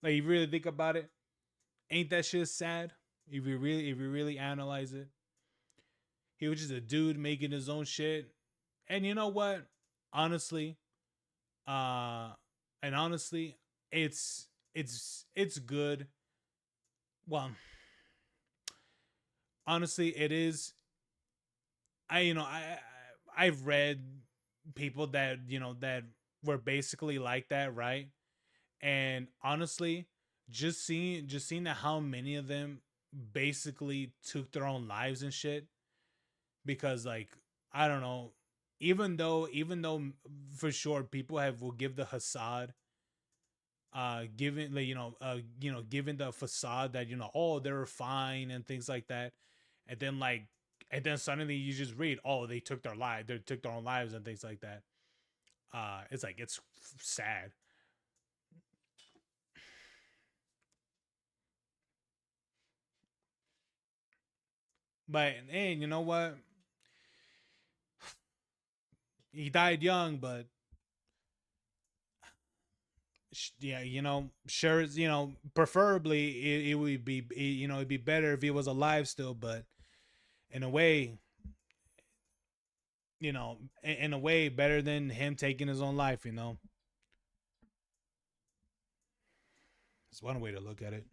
Like you really think about it, ain't that shit sad? If you really analyze it, he was just a dude making his own shit, and you know what? Honestly, uh, and honestly, it's good. Well, honestly, it is. I've read people that that were basically like that, right? And honestly, just seeing that how many of them basically took their own lives and shit because like I don't know, even though for sure people have will give the Hassad given like given the facade that oh they were fine and things like that, and then like and then suddenly you just read they took their own lives and things like that. It's like it's sad. But and you know what, he died young, but yeah, sure, preferably it would be, it'd be better if he was alive still, but in a way, in a way better than him taking his own life. It's one way to look at it.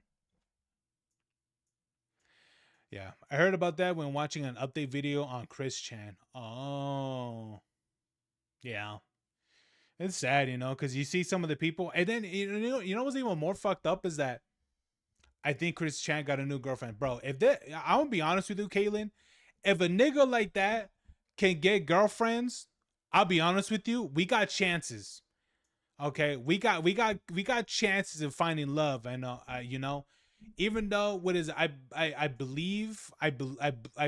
Yeah, I heard about that when watching an update video on Chris Chan. Oh, yeah, it's sad, because you see some of the people, and then what's even more fucked up is that I think Chris Chan got a new girlfriend, bro. If that, I'm gonna be honest with you, Caitlin, if a nigga like that can get girlfriends, I'll be honest with you, we got chances. Okay, we got chances of finding love, and even though what is I believe I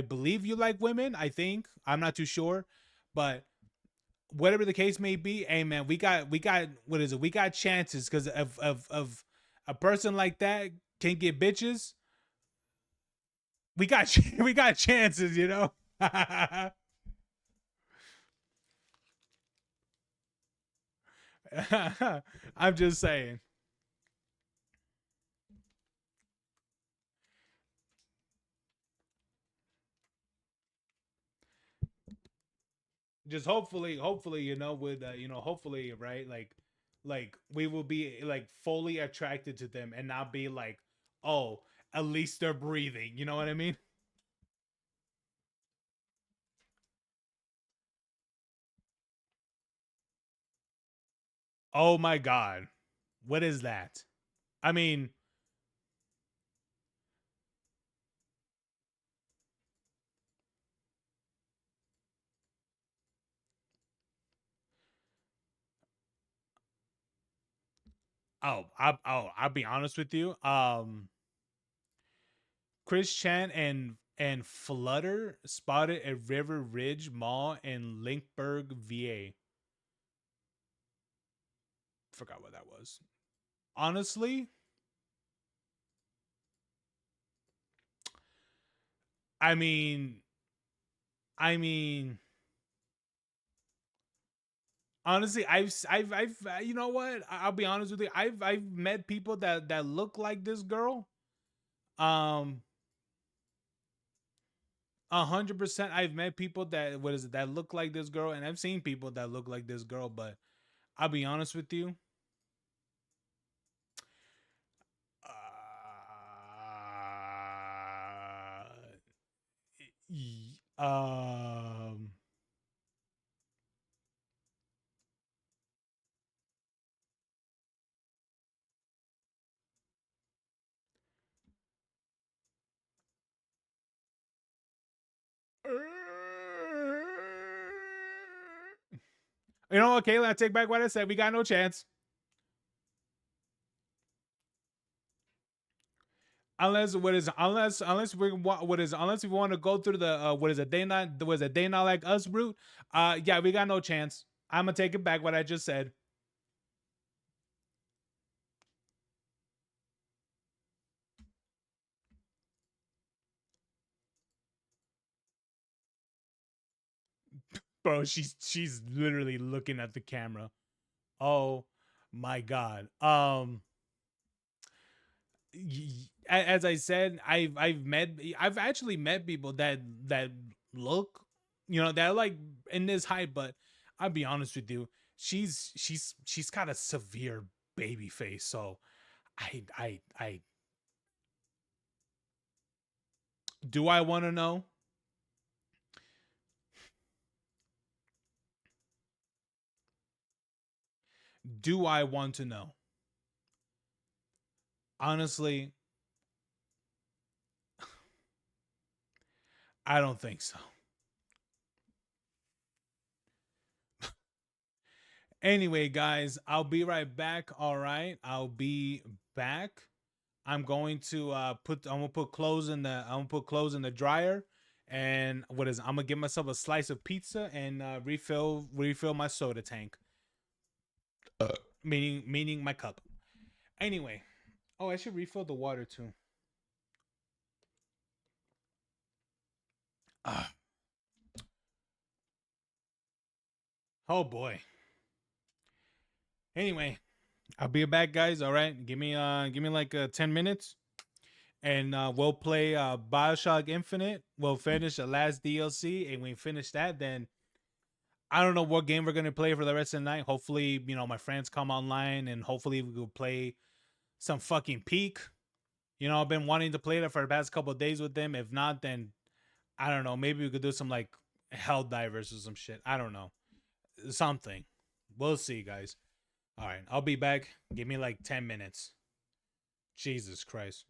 believe you like women. I think I'm not too sure, but whatever the case may be, hey man, we got what is it? We got chances because of a person like that can get bitches. We got we got chances. I'm just saying. Just hopefully, with hopefully, right, like we will be like fully attracted to them and not be like, oh, at least they're breathing, you know what I mean? Oh my god, what is that? I mean, I'll be honest with you. Chris Chan and Flutter spotted at River Ridge Mall in Lynchburg, VA. Forgot what that was. Honestly, I mean, I mean, honestly, you know what? I'll be honest with you. I've met people that look like this girl. 100%. I've met people that what is it that look like this girl, and I've seen people that look like this girl. But I'll be honest with you. Y- Um. You know, okay, let's take back what I said. We got no chance. Unless we want unless we want to go through the what is it day not like us route. Yeah, we got no chance. I'm gonna take it back what I just said. Bro, she's literally looking at the camera. Oh my god. As I said, I've actually met people that look, that like in this height, but I'll be honest with you, she's got a severe baby face. So I do I want to know? Do I want to know? Honestly, I don't think so. Anyway, guys, I'll be right back. All right, I'll be back. I'm gonna put clothes in the dryer, and I'm gonna give myself a slice of pizza and refill my soda tank. Meaning my cup. Anyway, oh, I should refill the water too. Ah, oh boy. Anyway, I'll be back, guys. All right, give me like 10 minutes, and we'll play Bioshock Infinite. We'll finish the last DLC, and when we finish that, then I don't know what game we're gonna play for the rest of the night. Hopefully, my friends come online, and hopefully we will play some fucking Peak. I've been wanting to play that for the past couple of days with them. If not, then I don't know. Maybe we could do some like Hell Divers or some shit. I don't know. Something. We'll see, guys. All right, I'll be back. Give me like 10 minutes. Jesus Christ.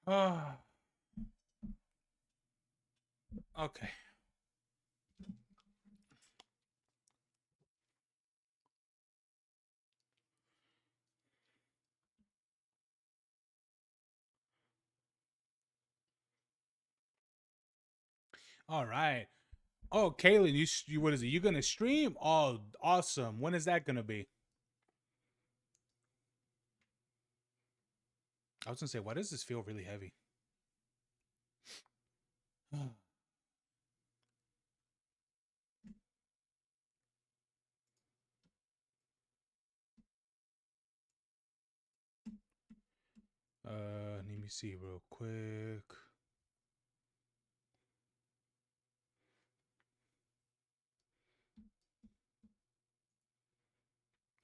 Ah. Okay. All right. Oh, Kaylin, you what is it? You gonna stream? Oh, awesome. When is that gonna be? I was gonna say, why does this feel really heavy? Let me see real quick.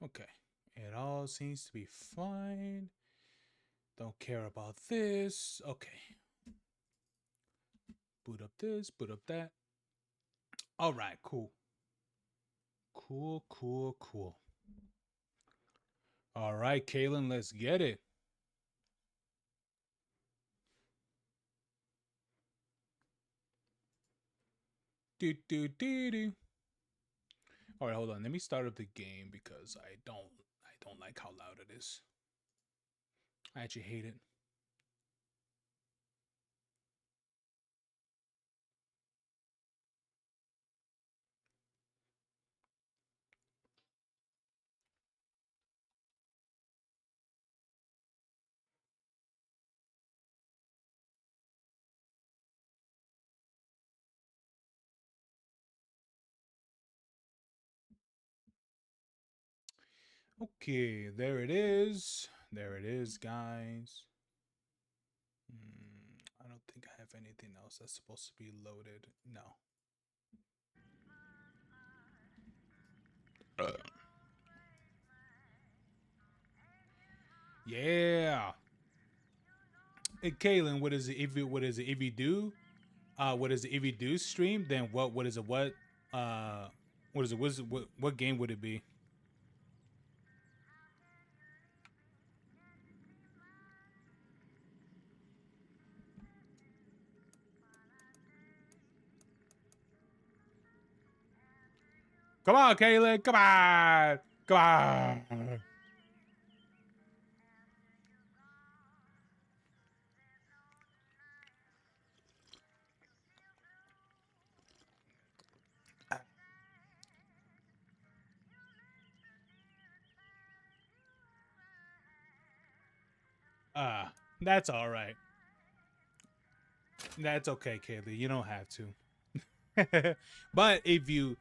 Okay. It all seems to be fine. Don't care about this. Okay. Boot up this, boot up that. All right, cool. Cool, cool, cool. All right, Kaylin, let's get it. Do do do do. All right, hold on. Let me start up the game because I don't like how loud it is. I actually hate it. Okay, there it is. There it is, guys. I don't think I have anything else that's supposed to be loaded. No. Yeah. Hey, Kaylin, what is it? If you do, what is it? If you do stream, then what is it? What is it? What game would it be? Come on, Kaylin. Come on. Come on. That's all right. That's okay, Kaylee. You don't have to. But if you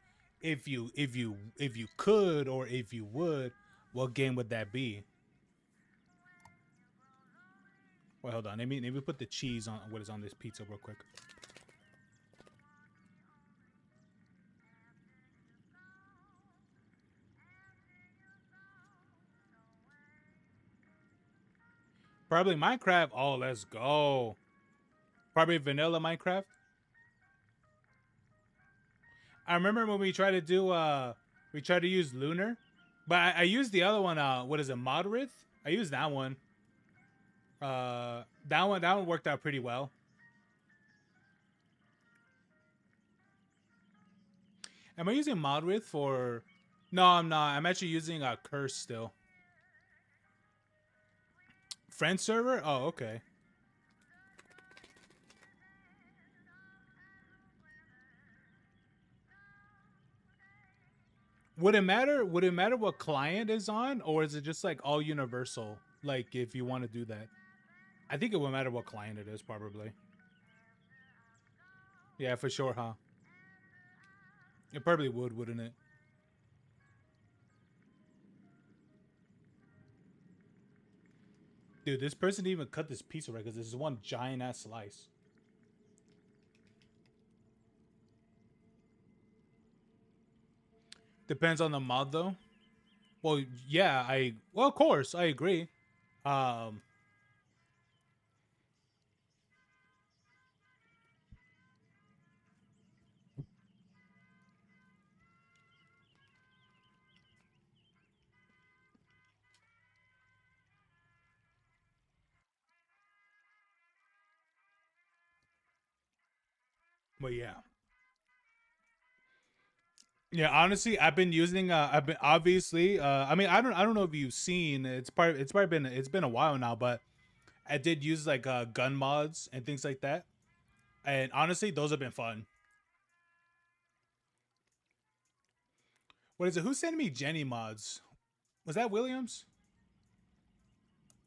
could or if you would, what game would that be? Wait, hold on. Let me put the cheese on what is on this pizza real quick. Probably Minecraft. Oh, let's go. Probably vanilla Minecraft. I remember when we tried to do we tried to use Lunar, but I used the other one. What is it, Moderate? I used that one. That one worked out pretty well. Am I using Moderate for? No, I'm not. I'm actually using a Curse still. Friend server? Oh, okay. Would it matter? Would it matter what client is on, or is it just like all universal? Like if you want to do that, I think it would matter what client it is, probably. Yeah, for sure, huh? It probably would, wouldn't it? Dude, this person didn't even cut this pizza right because this is one giant ass slice. Depends on the mod though. Well, yeah, well, of course, I agree. Um, But yeah. Yeah, honestly, I've been using I've been obviously I mean, I don't know if you've seen, it's probably been it's been a while now, but I did use like gun mods and things like that. And honestly, those have been fun. What is it? Who sent me Jenny mods? Was that Williams?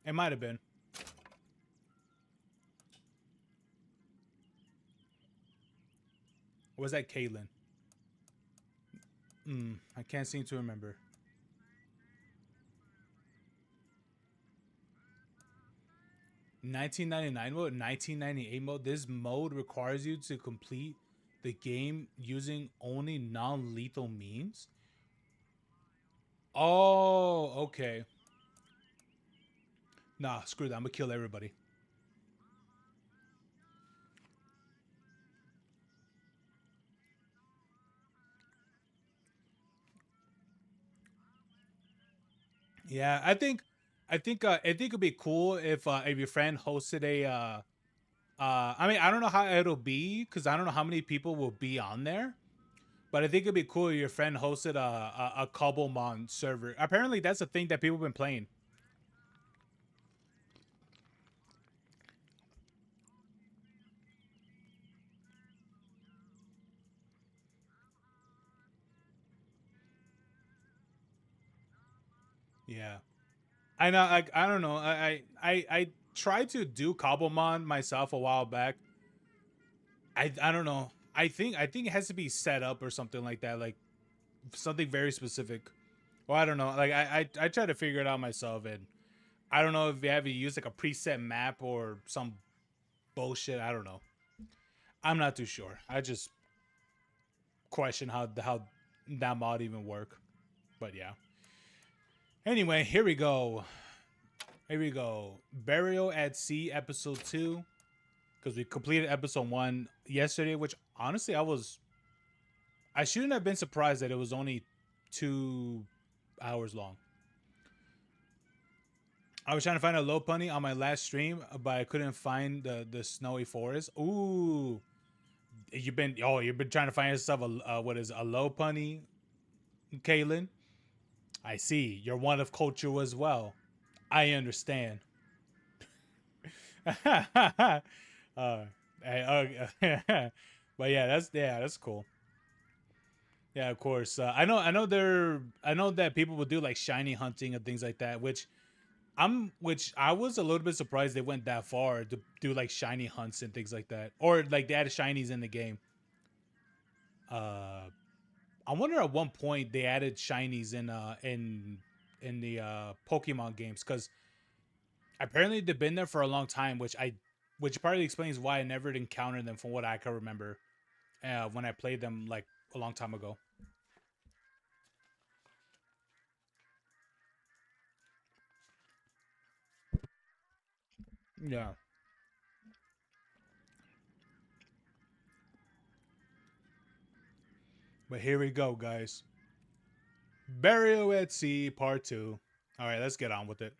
It might have been. Or was that Caitlin? I can't seem to remember. $19.99 mode, 1998 mode. This mode requires you to complete the game using only non-lethal means. Oh, okay. Nah, screw that. I'm gonna kill everybody. Yeah, I think it'd be cool if your friend hosted a I mean, I don't know how it'll be because I don't know how many people will be on there, but I think it'd be cool if your friend hosted a Cobblemon server. Apparently, that's a thing that people have been playing. Yeah, I know. I don't know. I tried to do Cobblemon myself a while back. I don't know. I think it has to be set up or something like that, like something very specific. Well, I don't know. Like I try to figure it out myself, and I don't know if you have to use like a preset map or some bullshit. I don't know. I'm not too sure. I just question how that mod even work. But yeah. Anyway, here we go. Here we go. Burial at Sea episode 2. Because we completed episode 1 yesterday, which honestly I shouldn't have been surprised that it was only 2 hours long. I was trying to find a low punny on my last stream, but I couldn't find the snowy forest. Ooh. You've been trying to find yourself a what is a low punny, Kaylin? I see. You're one of culture as well. I understand. uh, but yeah, that's cool. Yeah, of course. I know that people will do like shiny hunting and things like that, which I was a little bit surprised they went that far to do like shiny hunts and things like that, or like they added shinies in the game. I wonder at one point they added shinies in the Pokemon games, because apparently they've been there for a long time, which partly explains why I never encountered them from what I can remember when I played them like a long time ago. Yeah. But here we go, guys. Burial at Sea Part 2. All right, let's get on with it.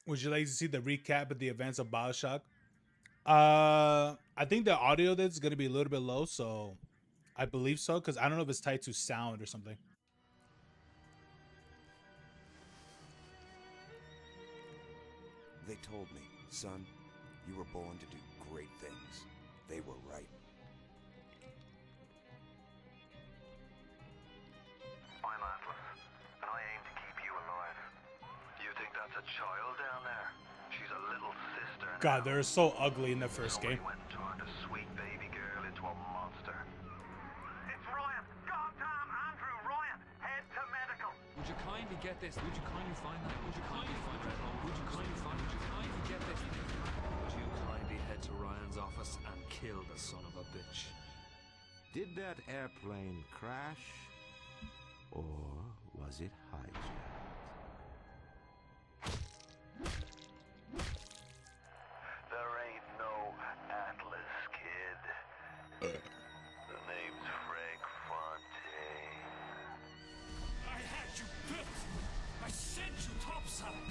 Would you like to see the recap of the events of Bioshock? I think the audio that's going to be a little bit low, so I believe so, because I don't know if it's tied to sound or something. They told me, son, you were born to do great things. They were right. I'm Atlas, and I aim to keep you alive. You think that's a child down there? She's a little sister. God, they're so ugly in the first game. Went and turned a sweet baby girl into a monster. It's Ryan! Goddamn Andrew Ryan! Head to medical! Would you kindly get this? Would you kindly find that? Would you kindly find that? Would you kindly find? Would you kindly get this? Would you kindly head to Ryan's office and kill the son of a bitch? Did that airplane crash? Or was it hijacked? There ain't no Atlas, kid. The name's Frank Fontaine. I had you built. I sent you topside.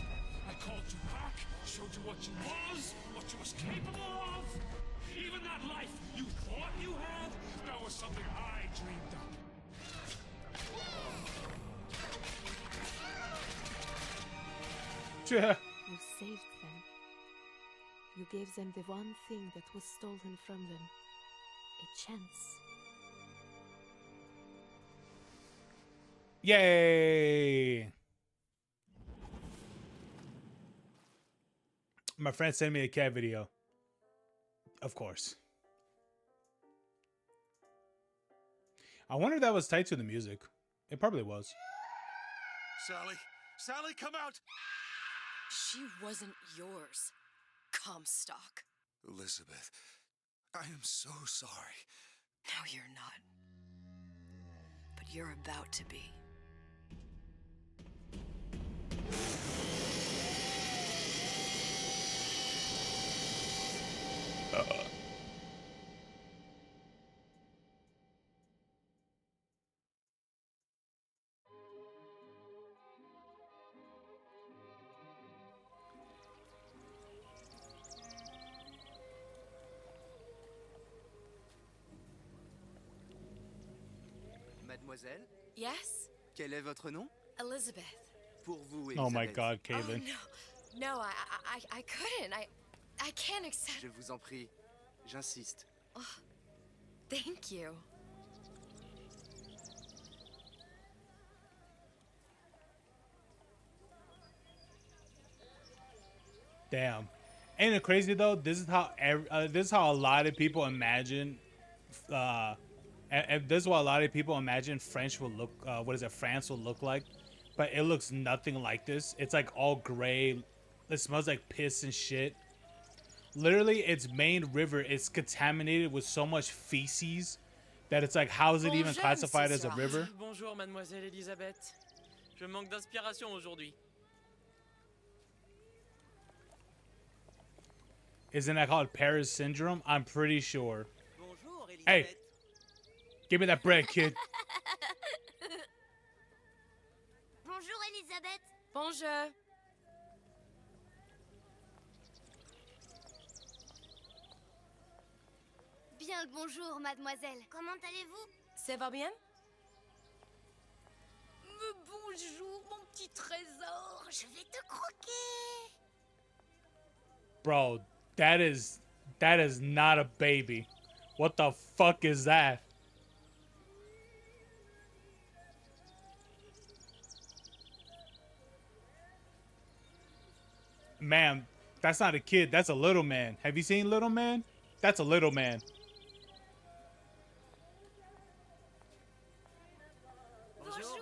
I called you back, showed you what you was, what what you was capable of. Even that life you thought you had, that was something I dreamed up. You saved them. You gave them the one thing that was stolen from them. A chance. Yay! My friend sent me a cat video. Of course. I wonder if that was tied to the music. It probably was. Sally! Sally, come out! She wasn't yours, Comstock. Elizabeth, I am so sorry. No, you're not. But you're about to be. Mademoiselle? Yes? Quel est votre nom? Elizabeth. Pour vous, Oh Elisabeth. my God, Oh, Caitlin. no, I couldn't. I can't accept. Je vous en prie. J'insiste. Oh, thank you. Damn. Ain't it crazy though? This is how this is how a lot of people imagine. And this is what a lot of people imagine French will look. What is it? France will look like, but it looks nothing like this. It's like all gray. It smells like piss and shit. Literally, its main river is contaminated with so much feces that it's like, how is it even classified as a river? Bonjour, mademoiselle Elisabeth. Je manque d'inspiration aujourd'hui. Isn't that called Paris syndrome? I'm pretty sure. Bonjour, Elisabeth. Hey, give me that bread, kid. Bonjour, Elisabeth. Bonjour. Bien le bonjour, mademoiselle. Comment allez-vous? Ça va bien? Bonjour, mon petit trésor. Je vais te croquer. Bro, that is not a baby. What the fuck is that? Ma'am, that's not a kid. That's a little man. Have you seen Little Man? That's a little man. Bonjour.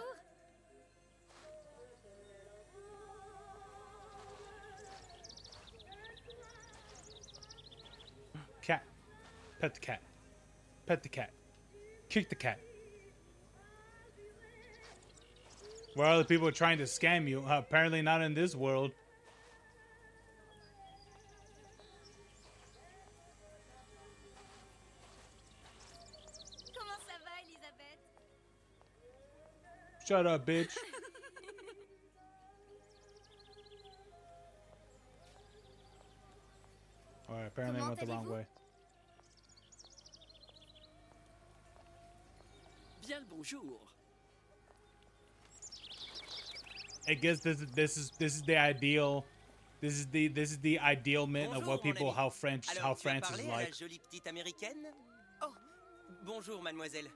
Cat. Pet the cat. Pet the cat. Kick the cat. Where other people are trying to scam you, apparently not in this world. Comment ça va, Elisabeth? Shut up, bitch. Alright, apparently I went the wrong way. Bien le bonjour. I guess this is the ideal. This is the ideal mint of what people how France is like. Jolie petite américaine? Oh, bonjour, mademoiselle.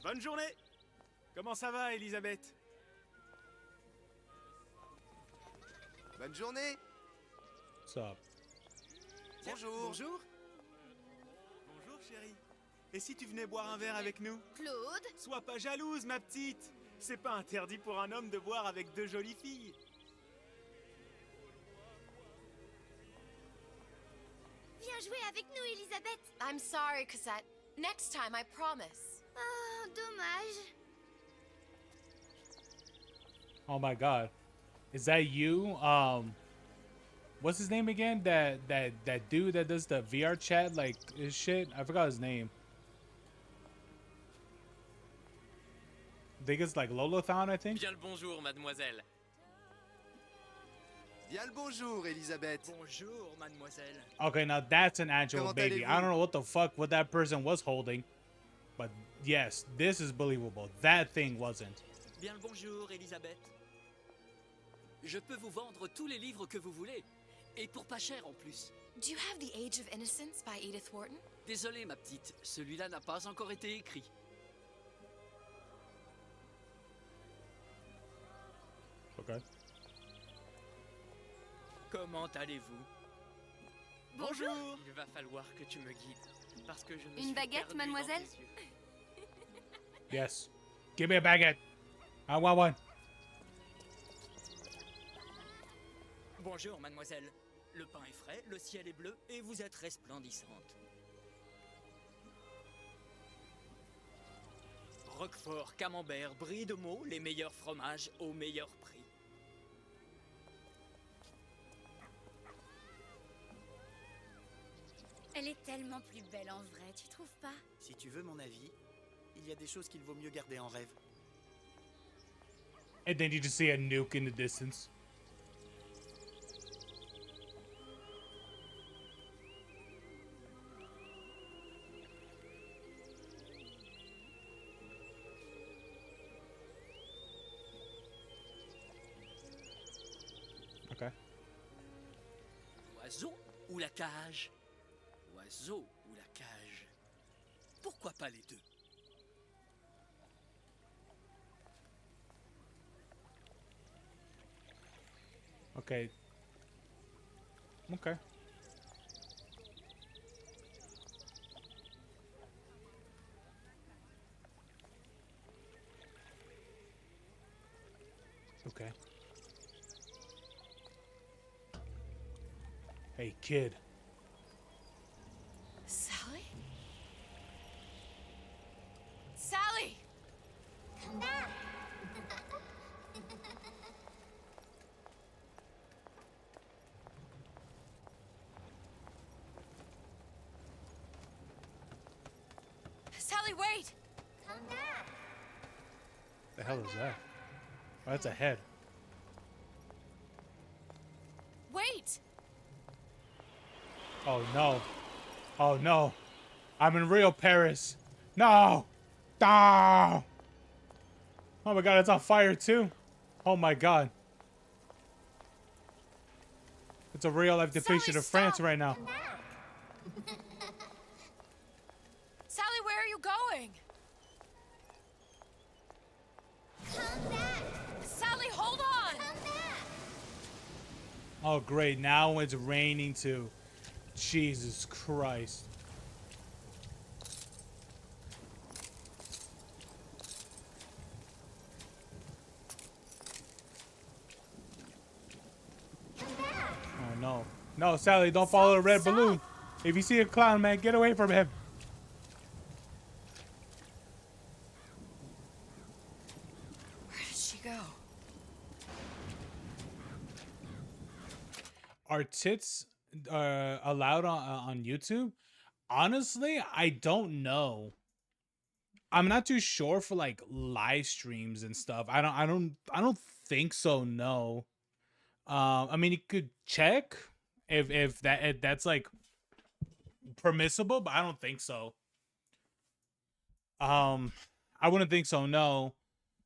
Bonne journée. Comment ça va, Elisabeth? Bonne journée. What's up? Bonjour. Bonjour. Bonjour, chérie. Et si tu venais boire un verre avec nous? Claude? Sois pas jalouse, ma petite. C'est pas interdit pour un homme de boire avec deux jolies filles. Viens jouer avec nous, Elisabeth. I'm sorry, Cassette. Next time, I promise. Oh, dommage. Oh my god. Is that you? What's his name again? That dude that does the VR chat like his shit? I forgot his name. I think it's like Lolothon, I think. Bien le bonjour, mademoiselle. Bien le bonjour, Elisabeth. Bonjour, mademoiselle. Okay, now that's an actual Comment baby. I allez-vous? don't know what that person was holding, but yes, this is believable. That thing wasn't. Bien le bonjour, Elisabeth. Je peux vous vendre tous les livres que vous voulez. Et pour pas cher en plus. Do you have The Age of Innocence by Edith Wharton? Désolé, ma petite, celui-là n'a pas encore été écrit. Okay. Comment allez-vous? Bonjour. Il va falloir que tu me guides, parce que je me Une suis baguette, perdu mademoiselle? dans tes yeux. Yes. Give me a baguette. I want one. Bonjour, mademoiselle. Le pain est frais, le ciel est bleu et vous êtes resplendissante. Roquefort, camembert, brie de Meaux, les meilleurs fromages au meilleur prix. Elle est tellement plus belle en vrai, tu trouves pas? Si tu veux mon avis, il y a des choses qu'il vaut mieux garder en rêve. And then you just see a nuke in the distance. Okay. Oiseau ou la cage? Oiseau ou la cage? Pourquoi pas les deux? Okay. Okay. Okay. Hey, kid. Sally? Sally! Come back. Sally, wait! Come back. The hell is that? Oh, that's a head. Wait! Oh no. Oh no. I'm in real Paris. No! No! Oh my god, it's on fire too. Oh my god. It's a real life depiction of France right now. Sally, where are you going? Come back. Sally, hold on! Come back. Oh great, now it's raining too. Jesus Christ. Oh no. No, Sally, don't follow the red balloon. If you see a clown, man, get away from him. Where did she go? Are tits allowed on YouTube? Honestly, I don't know. I'm not too sure for like live streams and stuff. I don't think so, no. I mean, you could check if that's like permissible, but I don't think so. I wouldn't think so, no.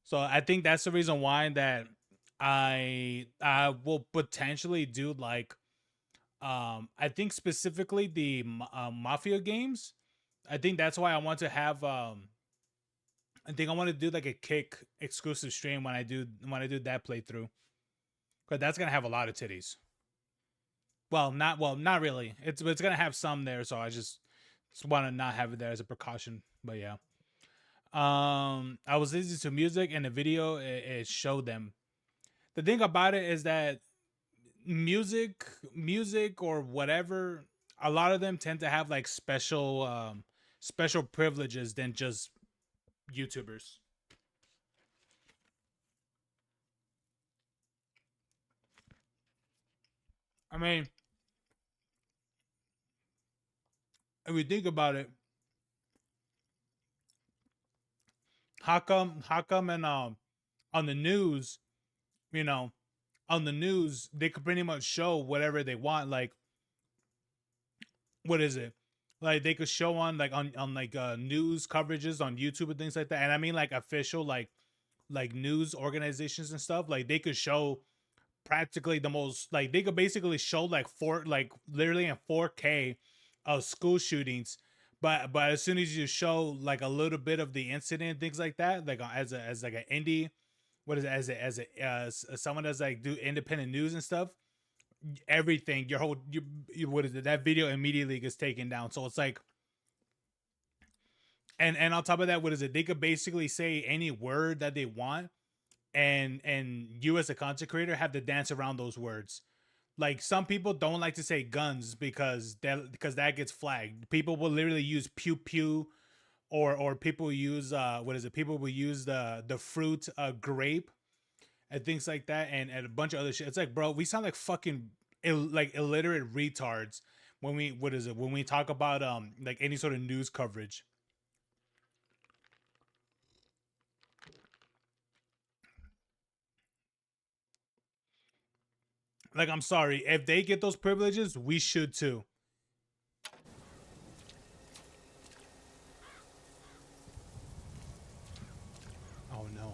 So I think that's the reason why that I will potentially do like I think specifically the Mafia games. I think that's why I want to have I think I want to do like a Kick exclusive stream when I do that playthrough. Cuz that's going to have a lot of titties. Well, not really. It's going to have some there, so I just want to not have it there as a precaution, but yeah. I was listening to music and the video it showed them. The thing about it is that music or whatever, a lot of them tend to have like special privileges than just YouTubers. I mean, if we think about it, how come and on the news, you know, on the news, they could pretty much show whatever they want. Like, what is it? Like they could show on like on like news coverages on YouTube and things like that. And I mean like official like news organizations and stuff. Like they could show practically the most, like they could basically show like literally in 4K of school shootings. But as soon as you show like a little bit of the incident, things like that, like as like an indie, what is it, as someone does like do independent news and stuff, everything, your whole what is it, that video immediately gets taken down. So it's like, and on top of that, what is it, they could basically say any word that they want, and you as a content creator have to dance around those words. Like some people don't like to say guns because that gets flagged. People will literally use pew pew, or people use what is it, people will use the fruit grape and things like that, and a bunch of other shit. It's like, bro, we sound like fucking like illiterate retards when we, what is it, when we talk about like any sort of news coverage. Like, I'm sorry, if they get those privileges, we should too. Oh no.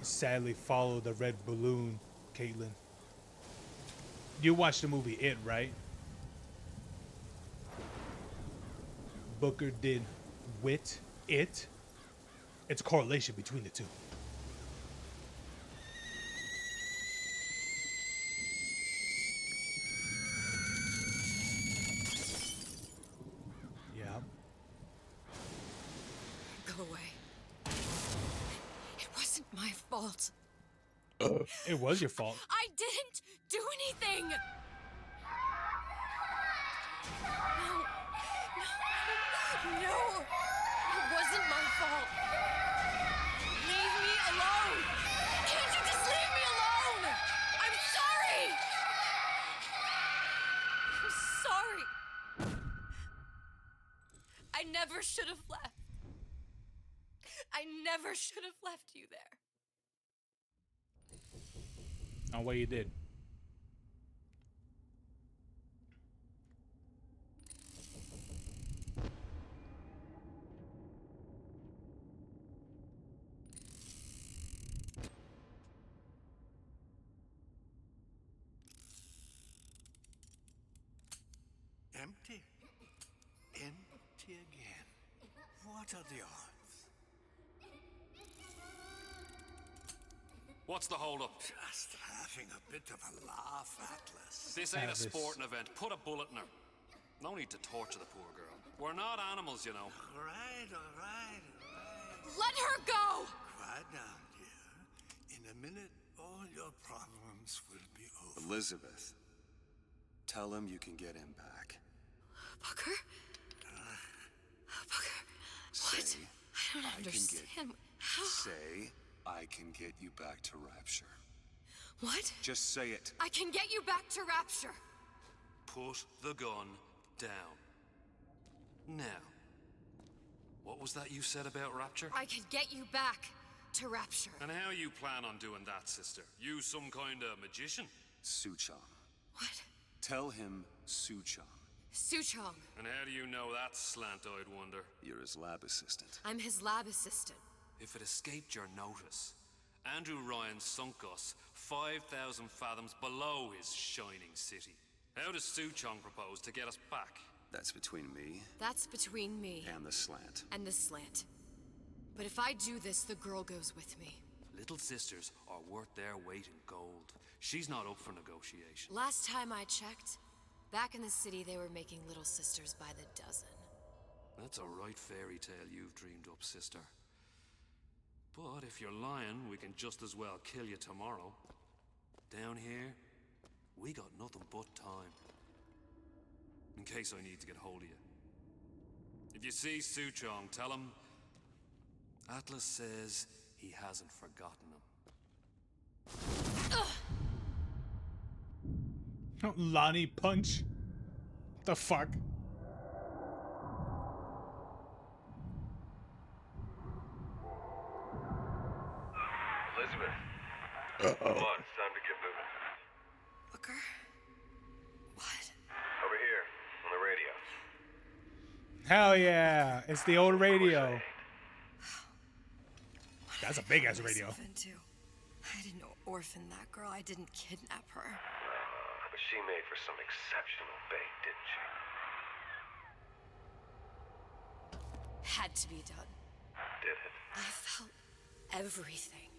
Sadly follow the red balloon, Caitlin. You watched the movie It, right? Booker did Wit, It. It's a correlation between the two. Yeah. Go away. It wasn't my fault. It was your fault. I didn't do anything! No, it wasn't my fault. Leave me alone! Can't you just leave me alone? I'm sorry! I'm sorry. I never should have left. I never should have left you there. On what you did. Empty. Empty again. What are the odds? What's the holdup? Just having a bit of a laugh, Atlas. This ain't a sporting event. Put a bullet in her. No need to torture the poor girl. We're not animals, you know. All right. Let her go! Quiet down, dear. In a minute, all your problems will be over. Elizabeth, tell him you can get him back. Booker? Booker, what? Say, I don't understand. How? Say, I can get you back to Rapture. What? Just say it. I can get you back to Rapture. Put the gun down. Now, what was that you said about Rapture? I can get you back to Rapture. And how you plan on doing that, sister? You some kind of magician? Suchong. What? Tell him Suchong. Suchong. And how do you know that, slant-eyed wonder? You're his lab assistant. I'm his lab assistant. If it escaped your notice, Andrew Ryan sunk us 5,000 fathoms below his shining city. How does Suchong propose to get us back? That's between me. That's between me. And the slant. And the slant. But if I do this, the girl goes with me. Little sisters are worth their weight in gold. She's not up for negotiation. Last time I checked, back in the city they were making little sisters by the dozen. That's a right fairy tale you've dreamed up, sister. But if you're lying, we can just as well kill you tomorrow. Down here, we got nothing but time. In case I need to get hold of you. If you see Suchong, tell him Atlas says he hasn't forgotten him. Lonnie punch. The fuck? Come on, it's time to get moving. Booker? What? Over here, on the radio. Hell yeah. It's the old radio. That's a big ass radio. Into? I didn't orphan that girl. I didn't kidnap her. But she made for some exceptional bait, didn't she? Had to be done. Did it? I felt everything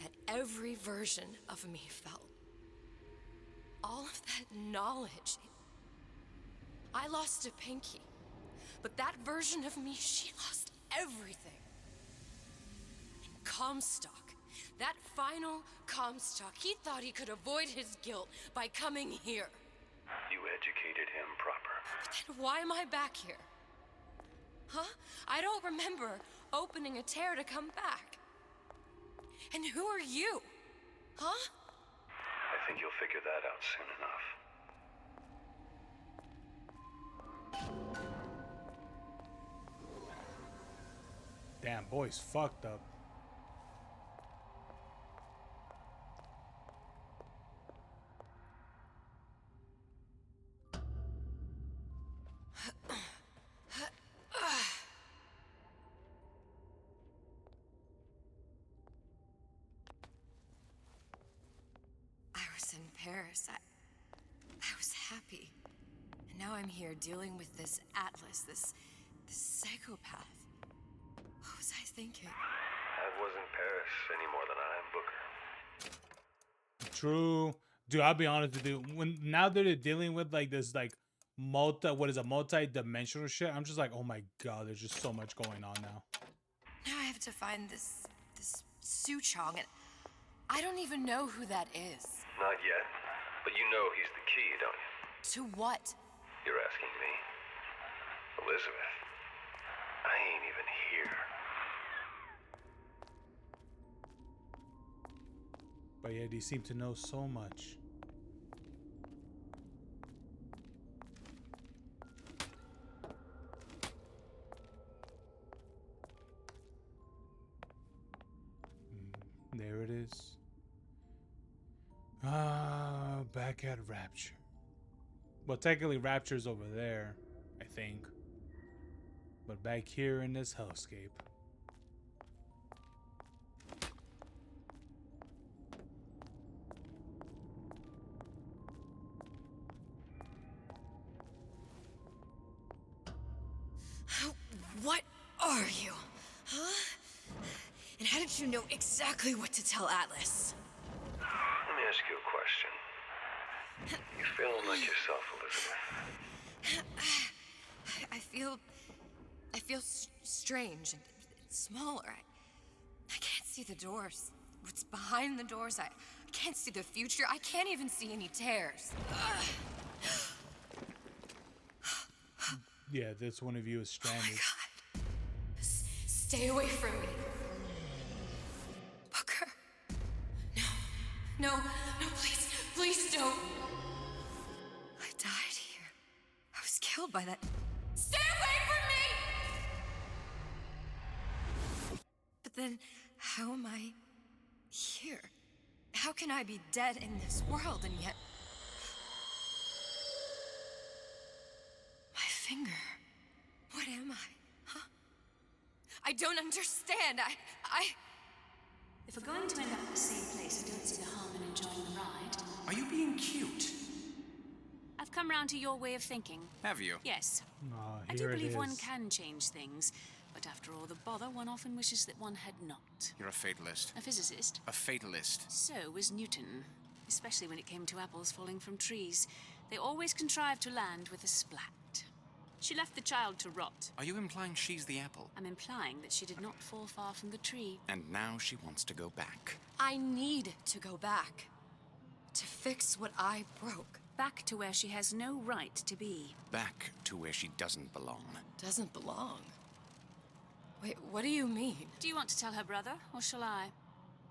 that every version of me felt. All of that knowledge. I lost a pinky, but that version of me, she lost everything. And Comstock, that final Comstock, he thought he could avoid his guilt by coming here. You educated him proper. But then why am I back here? Huh? I don't remember opening a tear to come back. And who are you? Huh? I think you'll figure that out soon enough. Damn, boy's fucked up. I was in Paris. I was happy. And now I'm here dealing with this Atlas, this psychopath. What was I thinking? I wasn't Paris any more than I am Booker. True. Dude, I'll be honest with you. Now that they're dealing with like this like multi-dimensional shit, I'm just like, oh my god, there's just so much going on now. Now I have to find this Suchong, and I don't even know who that is. Not yet, but you know he's the key, don't you? To what? You're asking me. Elizabeth, I ain't even here. But yet he seemed to know so much. There it is. Back at Rapture. Well, technically Rapture's over there, I think. But back here in this hellscape. What are you? Huh? And how did you know exactly what to tell Atlas? Let me ask you a question. You feeling like yourself, Elizabeth? I feel strange and smaller. I can't see the doors. What's behind the doors? I can't see the future. I can't even see any tears. Yeah, this one of you is stranded. Oh my god. Stay away from me. Booker. No, please don't. I died here. I was killed by that. Stay away from me! But then, how am I here? How can I be dead in this world and yet... My finger. What am I? Huh? I don't understand. If we're going to end up at the same place, I don't see the harm in enjoying the ride. Are you being cute? I've come round to your way of thinking. Have you? Yes. I do believe one can change things, but after all the bother, one often wishes that one had not. You're a fatalist. A physicist. A fatalist. So was Newton, especially when it came to apples falling from trees. They always contrived to land with a splat. She left the child to rot. Are you implying she's the apple? I'm implying that she did not fall far from the tree. And now she wants to go back. I need to go back. To fix what I broke. Back to where she has no right to be. Back to where she doesn't belong. Doesn't belong? Wait, what do you mean? Do you want to tell her brother, or shall I?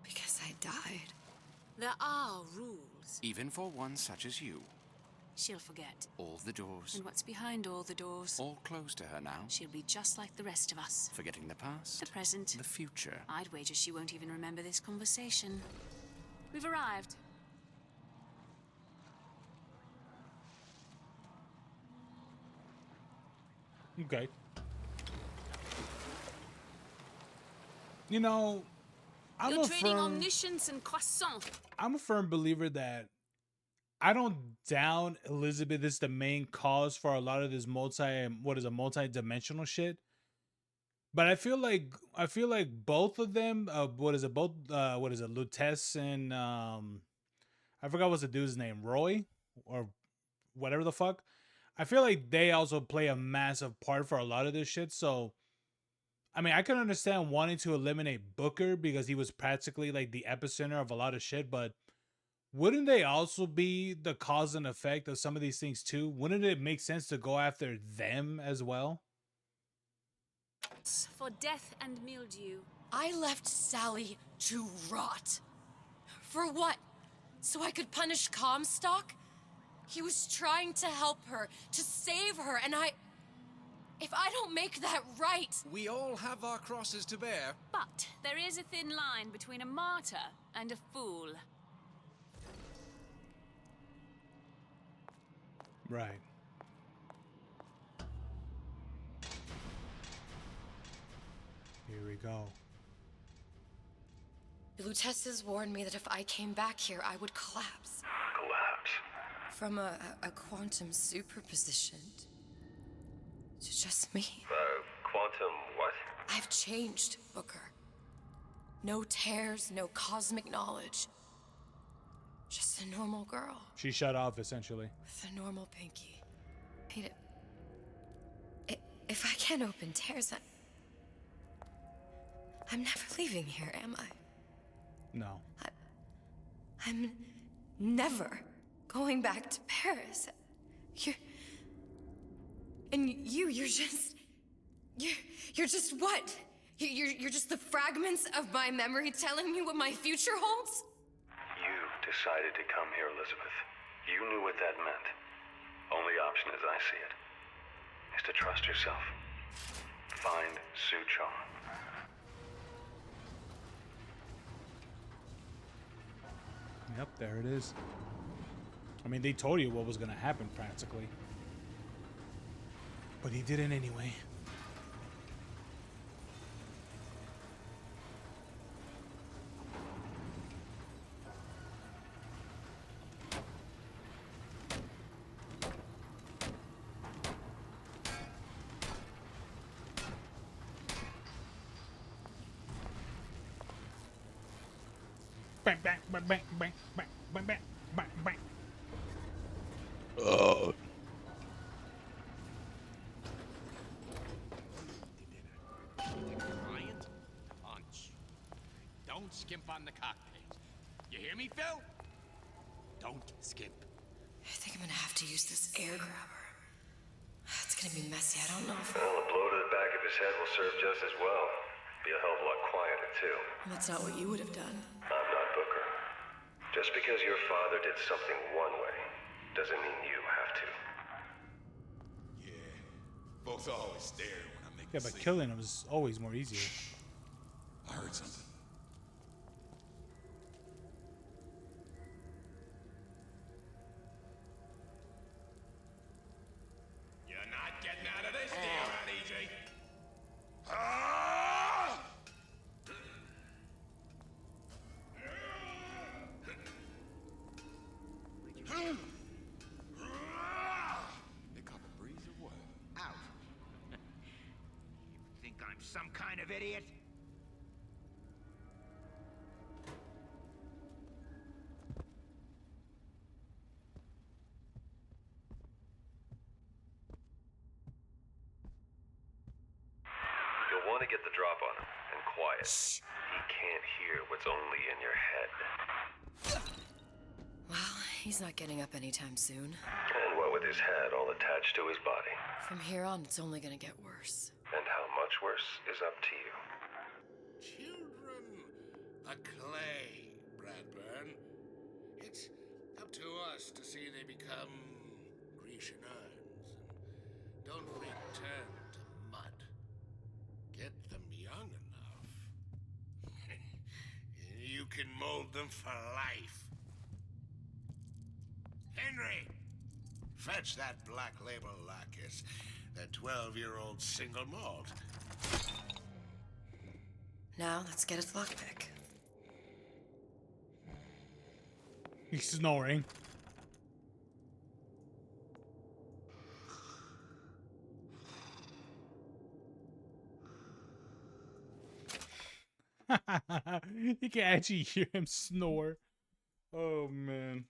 Because I died. There are rules. Even for one such as you. She'll forget. All the doors. And what's behind all the doors? All closed to her now. She'll be just like the rest of us. Forgetting the past. The present. The future. I'd wager she won't even remember this conversation. We've arrived. Okay. You know, You're trading omniscience and croissant. I'm a firm believer that I don't down Elizabeth is the main cause for a lot of this multi-dimensional shit. But I feel like both of them, what is it, Lutess and I forgot what's the dude's name, Roy or whatever the fuck. I feel like they also play a massive part for a lot of this shit. So I mean, I can understand wanting to eliminate Booker because he was practically like the epicenter of a lot of shit, but wouldn't they also be the cause and effect of some of these things too? Wouldn't it make sense to go after them as well? For death and mildew. I left Sally to rot. For what? So I could punish Comstock? He was trying to help her, to save her, and if I don't make that right... We all have our crosses to bear. But there is a thin line between a martyr and a fool. Right. Here we go. The Lutesses warned me that if I came back here, I would collapse. Collapse? From a quantum superposition to just me. Quantum what? I've changed, Booker. No tears, no cosmic knowledge. Just a normal girl. She shut off, essentially. With a normal pinky. If I can't open tears, I'm never leaving here, am I? No. I'm never going back to Paris. You're just what? You're just the fragments of my memory telling me what my future holds? You decided to come here, Elizabeth. You knew what that meant. Only option, as I see it, is to trust yourself. Find Suchong. Yep, there it is. I mean, they told you what was going to happen, practically. But he didn't anyway. Bang, bang, bang, bang, bang, bang, bang, bang, bang, bang. Client, punch. Don't skimp on the cocktails. You hear me, Phil? Don't skimp. I think I'm gonna have to use this air grabber. It's gonna be messy. I don't know if... Well, a blow to the back of his head will serve just as well. Be a hell of a lot quieter, too. That's not what you would have done. I'm not Booker. Just because your father did something one way, doesn't mean you have to. Yeah, folks always stare when I make Yeah, but killing him is always more easier. I heard something. You're not getting out of this deal that easy. Ah! They caught a breeze or what? Out. You think I'm some kind of idiot? You'll want to get the drop on him, and quiet. He can't hear what's only in your head. Well, he's not getting up anytime soon. And what with his head all attached to his body. From here on, it's only gonna get worse. And how much worse is up to you. Children, a clay, Bradburn. It's up to us to see they become Grecian urns and don't return to mud. Get them young enough. You can mold them for life. Henry, fetch that Black Label Lacus, that 12-year-old single malt. Now, let's get its lockpick. He's snoring. You can actually hear him snore. Oh man.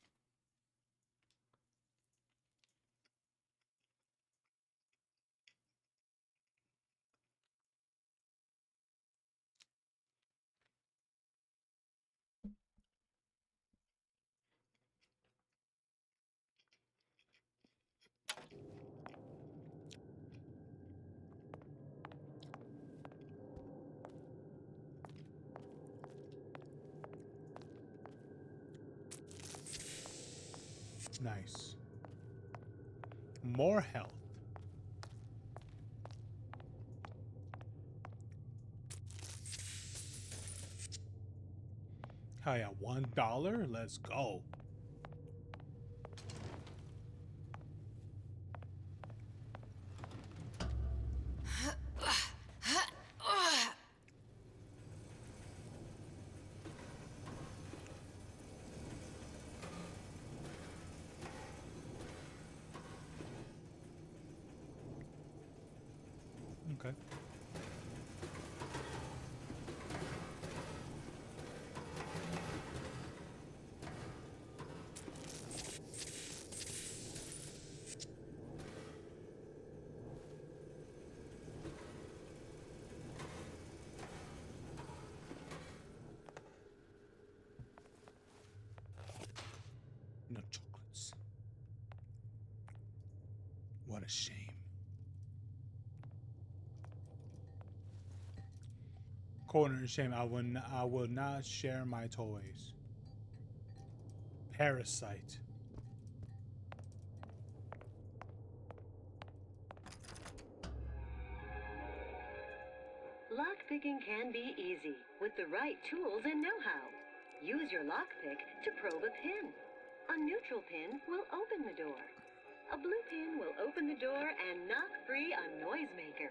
Nice. More health. Oh yeah, $1? Let's go. Okay. No chocolates. What a shame. Corner shame. I will not share my toys. Parasite. Lockpicking can be easy with the right tools and know-how. Use your lockpick to probe a pin. A neutral pin will open the door. A blue pin will open the door and knock free a noisemaker.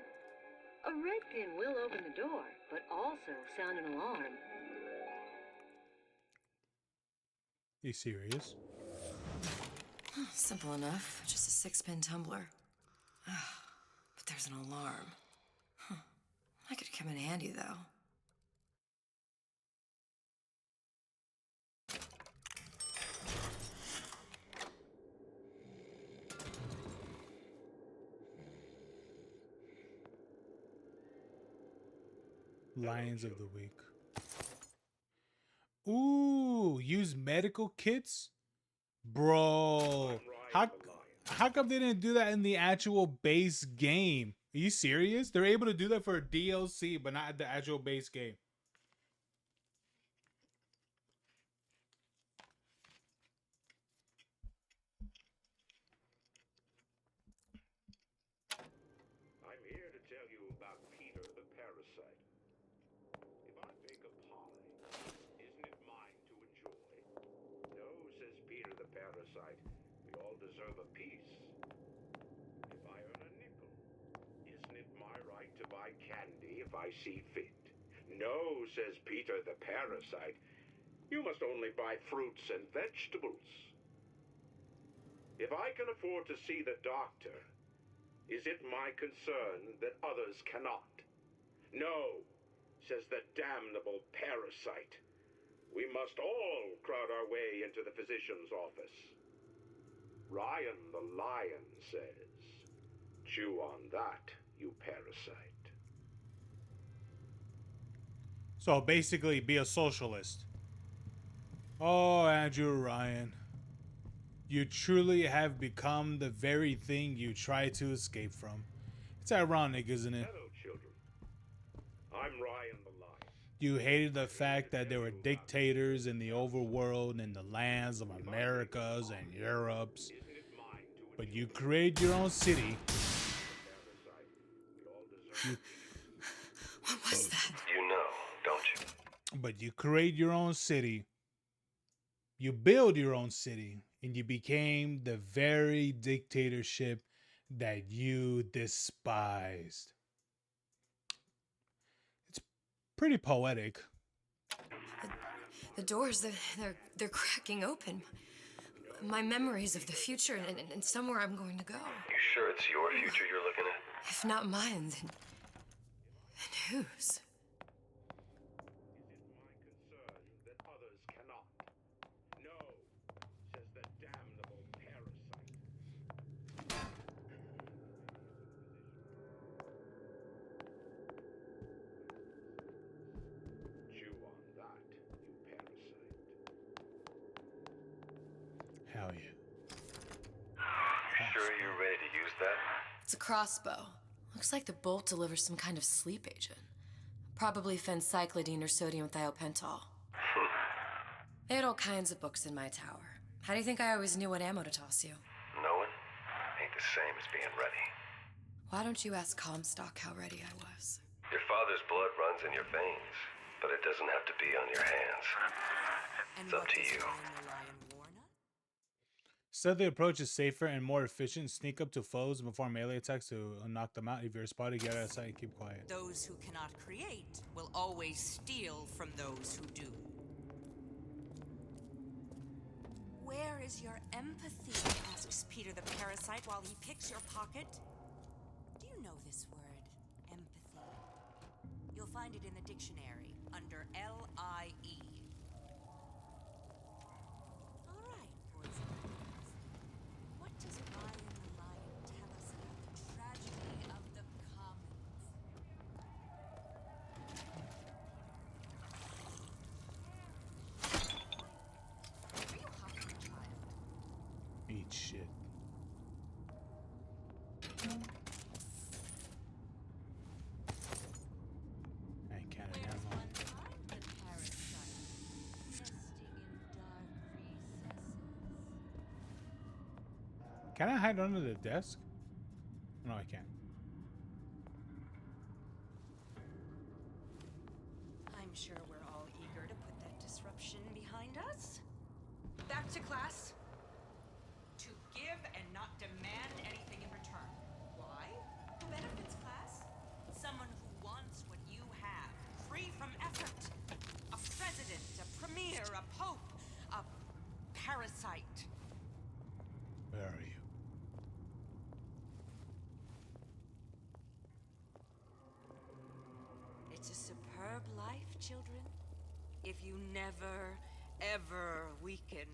A red pin will open the door, but also sound an alarm. You serious? Simple enough. Just a 6-pin tumbler. But there's an alarm. That could come in handy, though. Lions of the Week. Ooh, use medical kits? Bro. How come they didn't do that in the actual base game? Are you serious? They're able to do that for a DLC, but not the actual base game. I'm here to tell you about Peter the Parasite. If I bake a pie, isn't it mine to enjoy? No, says Peter the Parasite. We all deserve a piece. If I earn a nickel, isn't it my right to buy candy if I see fit? No, says Peter the Parasite. You must only buy fruits and vegetables. If I can afford to see the doctor, is it my concern that others cannot? No, says the damnable parasite. We must all crowd our way into the physician's office. Ryan the lion says, chew on that, you parasite. So basically, be a socialist. Oh, Andrew Ryan. You truly have become the very thing you try to escape from. It's ironic, isn't it? Hello, children. I'm Ryan the lion. You hated the fact that there were dictators in the overworld and the lands of Americas and Europes. But you create your own city. What was that? You know, don't you? But you create your own city You build your own city, and you became the very dictatorship that you despised. It's pretty poetic. The doors, they're cracking open. My memories of the future and somewhere I'm going to go. You sure it's your future you're looking at? If not mine, then whose? That others cannot. No, says the damnable parasite. Chew on that, you parasite. Hell yeah. You sure you're ready to use that? It's a crossbow. Looks like the bolt delivers some kind of sleep agent. Probably phencyclidine or sodium thiopental. They had all kinds of books in my tower. How do you think I always knew what ammo to toss you? Knowing ain't the same as being ready. Why don't you ask Comstock how ready I was? Your father's blood runs in your veins, but it doesn't have to be on your hands. It's up to you. Said the approach is safer and more efficient. Sneak up to foes before melee attacks to knock them out. If you're spotted, get out of sight and keep quiet. Those who cannot create will always steal from those who do. Where is your empathy? Asks Peter the parasite while he picks your pocket. Do you know this word, empathy? You'll find it in the dictionary under L-I-E. All right, boys and girls. What does Ryan the Lion tell us about the tragedy of the commons? Are you hungry, child? Eat shit. I ain't counting ammo. Can I hide under the desk? No, I can't. I'm sure we're all eager to put that disruption behind us. Back to class. To give and not demand anything in return. Why? Who benefits, class? Someone who wants what you have, free from effort. A president, a premier, a pope, a parasite. Where are you? It's a superb life, children. If you never, ever weaken.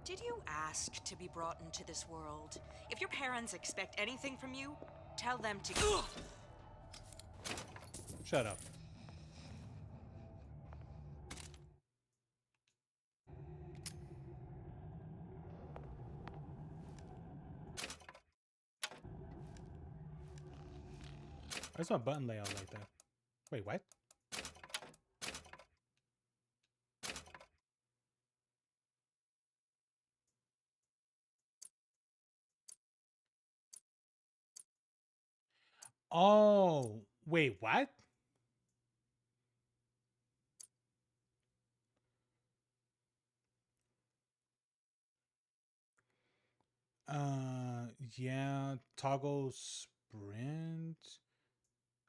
Did you ask to be brought into this world? If your parents expect anything from you, tell them to... Shut up. Why's my button layout like that? Wait, what? Oh, wait, what? Yeah, toggle sprint,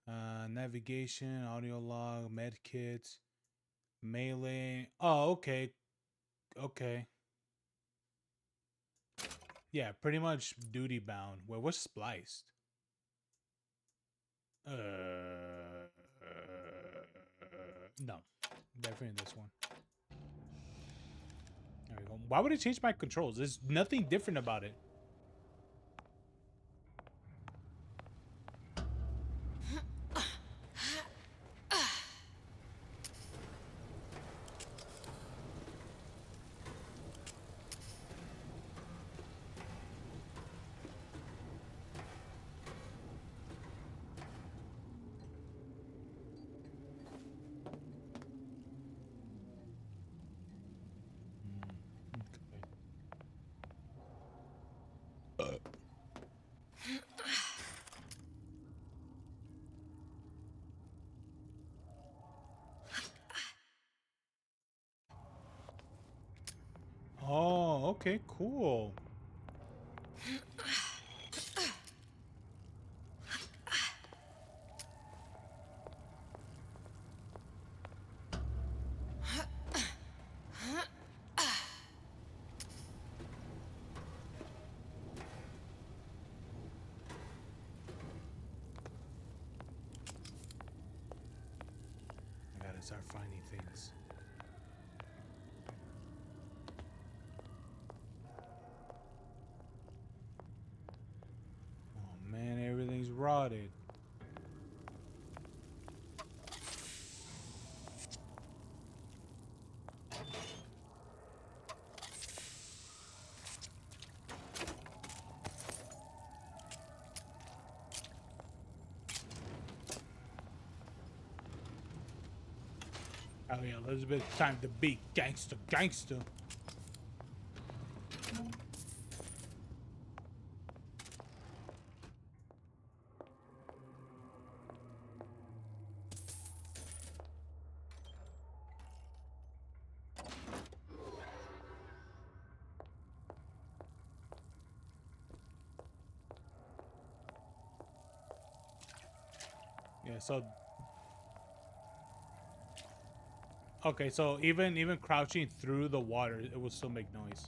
navigation, audio log, medkit, melee. Oh, okay. Okay. Yeah, pretty much duty bound. Wait, what's spliced? No, definitely this one. There we go. Why would it change my controls? There's nothing different about it. Okay, cool. I gotta start finding things. Oh man, everything's rotted. Oh yeah, Elizabeth, time to be gangster, gangster. Yeah, so okay, so even crouching through the water, it will still make noise.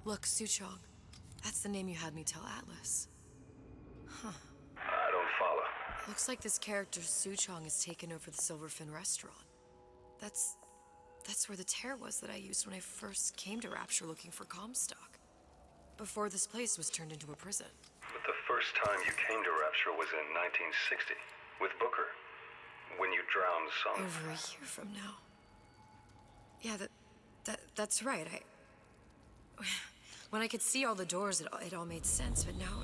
Look, Suchong. That's the name you had me tell Atlas. Huh. I don't follow. Looks like this character Suchong has taken over the Silverfin restaurant. That's where the tear was that I used when I first came to Rapture looking for Comstock. Before this place was turned into a prison. But the first time you came to Rapture was in 1960, with Booker. When you drowned some... Over a year from now. Yeah, that's right. When I could see all the doors, it all made sense, but now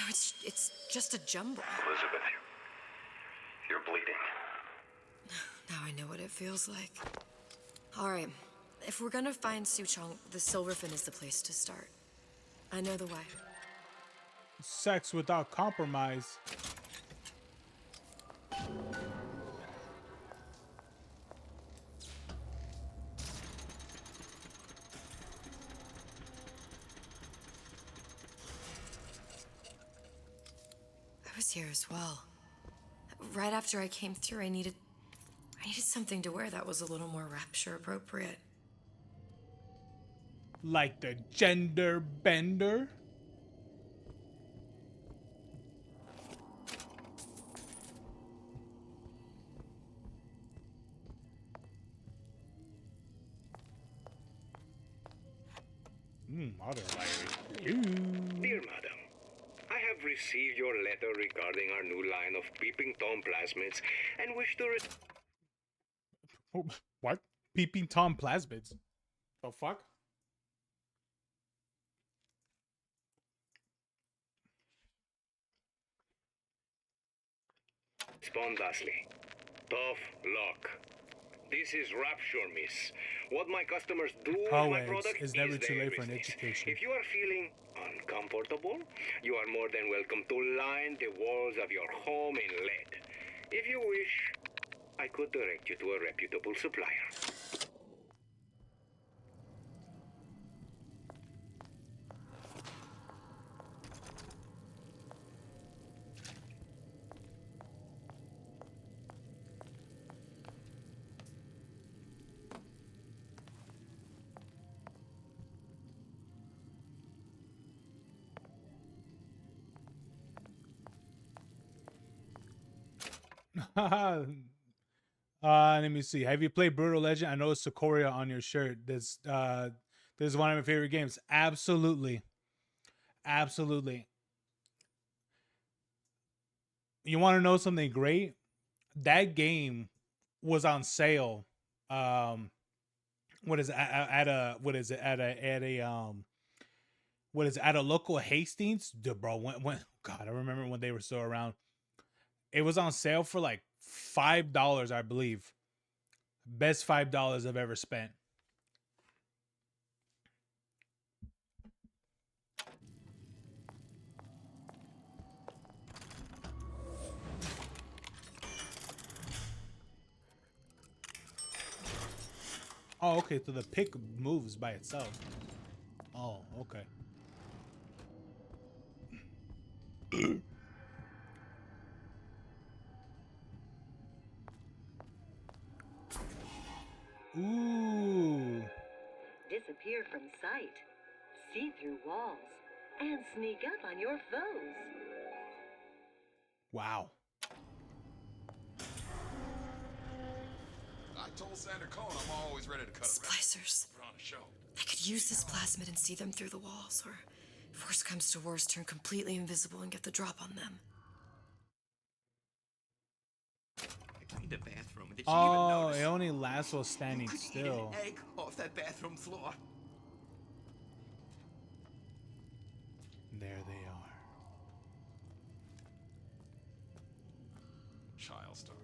it's just a jumble. Elizabeth, you're bleeding. Now I know what it feels like. All right, if we're gonna find Suchong, the Silverfin is the place to start. I know the way. Sex without compromise. I was here as well. Right after I came through, I needed something to wear that was a little more Rapture appropriate. Like the gender bender? Other Dear Madam, I have received your letter regarding our new line of peeping Tom plasmids and wish to What? Peeping Tom plasmids? The fuck? respond thusly. Tough luck. This is Rapture, miss. What my customers do with my product It's is never too their late for an business. education. If you are feeling uncomfortable, you are more than welcome to line the walls of your home in lead. If you wish, I could direct you to a reputable supplier. Let me see. Have you played Brutal Legend? I know it's Socoria on your shirt. This is one of my favorite games. Absolutely. Absolutely. You want to know something great? That game was on sale what is it, at a what is it at a what is it, at a local Hastings, dude, bro. When God, I remember when they were still around. It was on sale for like $5, I believe. Best $5 I've ever spent. Oh, okay. So the pick moves by itself. Oh, okay. Ooh. Disappear from sight, see through walls, and sneak up on your foes. Wow. I told Sandra Cohen I'm always ready to cut Splicers. We're on a show. I could use this plasmid and see them through the walls, or if worst comes to worst, turn completely invisible and get the drop on them. I cleaned the bathroom. Did she even Oh, notice? it only lasts while standing Eat still. an egg off that bathroom floor. There they are. Child star.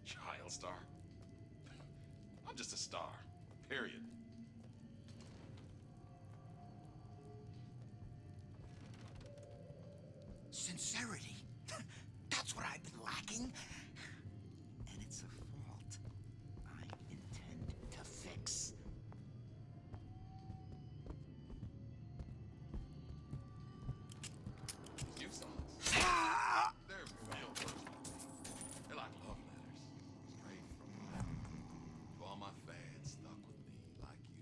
Child star. I'm just a star. Period. Sincerity. That's what I've been lacking. And it's a fault I intend to fix. New songs. They're real personal. They're like love letters. Straight from the heart. To all my fans stuck with me like you.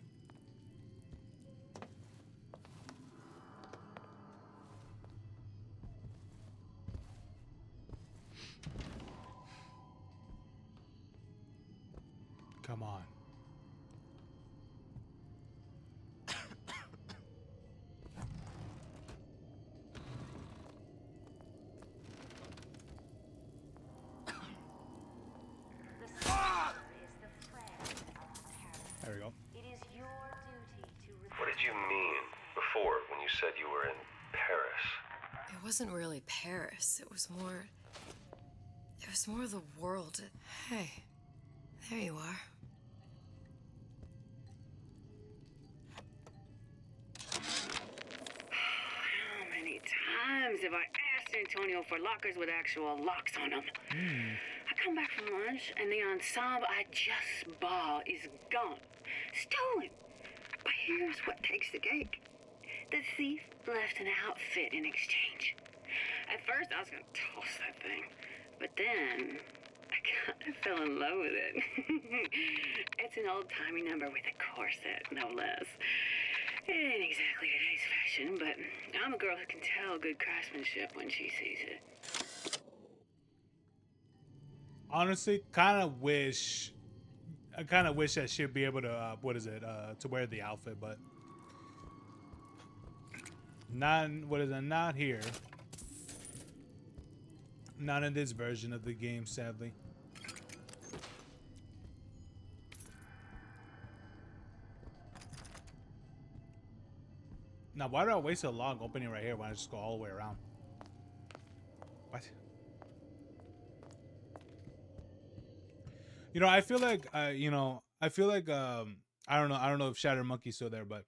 Come on. There we go. What did you mean before when you said you were in Paris? It wasn't really Paris. It was more the world. Hey, there you are. How many times have I asked Antonio for lockers with actual locks on them? I come back from lunch and the ensemble I just bought is gone. Stolen. But here's what takes the cake. The thief left an outfit in exchange. At first I was gonna toss that thing, but then I kind of fell in love with it. It's an old-timey number with a corset, no less. It ain't exactly today's fashion, but I'm a girl who can tell good craftsmanship when she sees it. Honestly, I kind of wish that she'd be able to, to wear the outfit, but not here. Not in this version of the game, sadly. Now, why do I waste a log opening right here when I just go all the way around? What? You know, I feel like, I don't know if Shatter Monkey's still there, but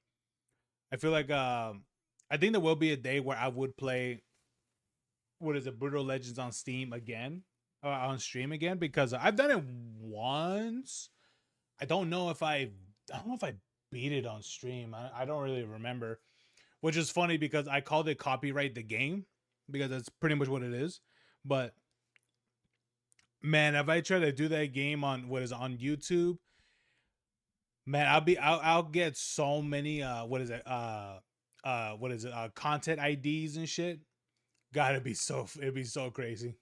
I feel like, I think there will be a day where I would play, Brutal Legends on Steam again, on stream again, because I've done it once. I don't know if I beat it on stream. I don't really remember, which is funny because I called it copyright the game because that's pretty much what it is. But man, if I try to do that game on on YouTube, man, I'll get so many content IDs and shit. It'd be so crazy.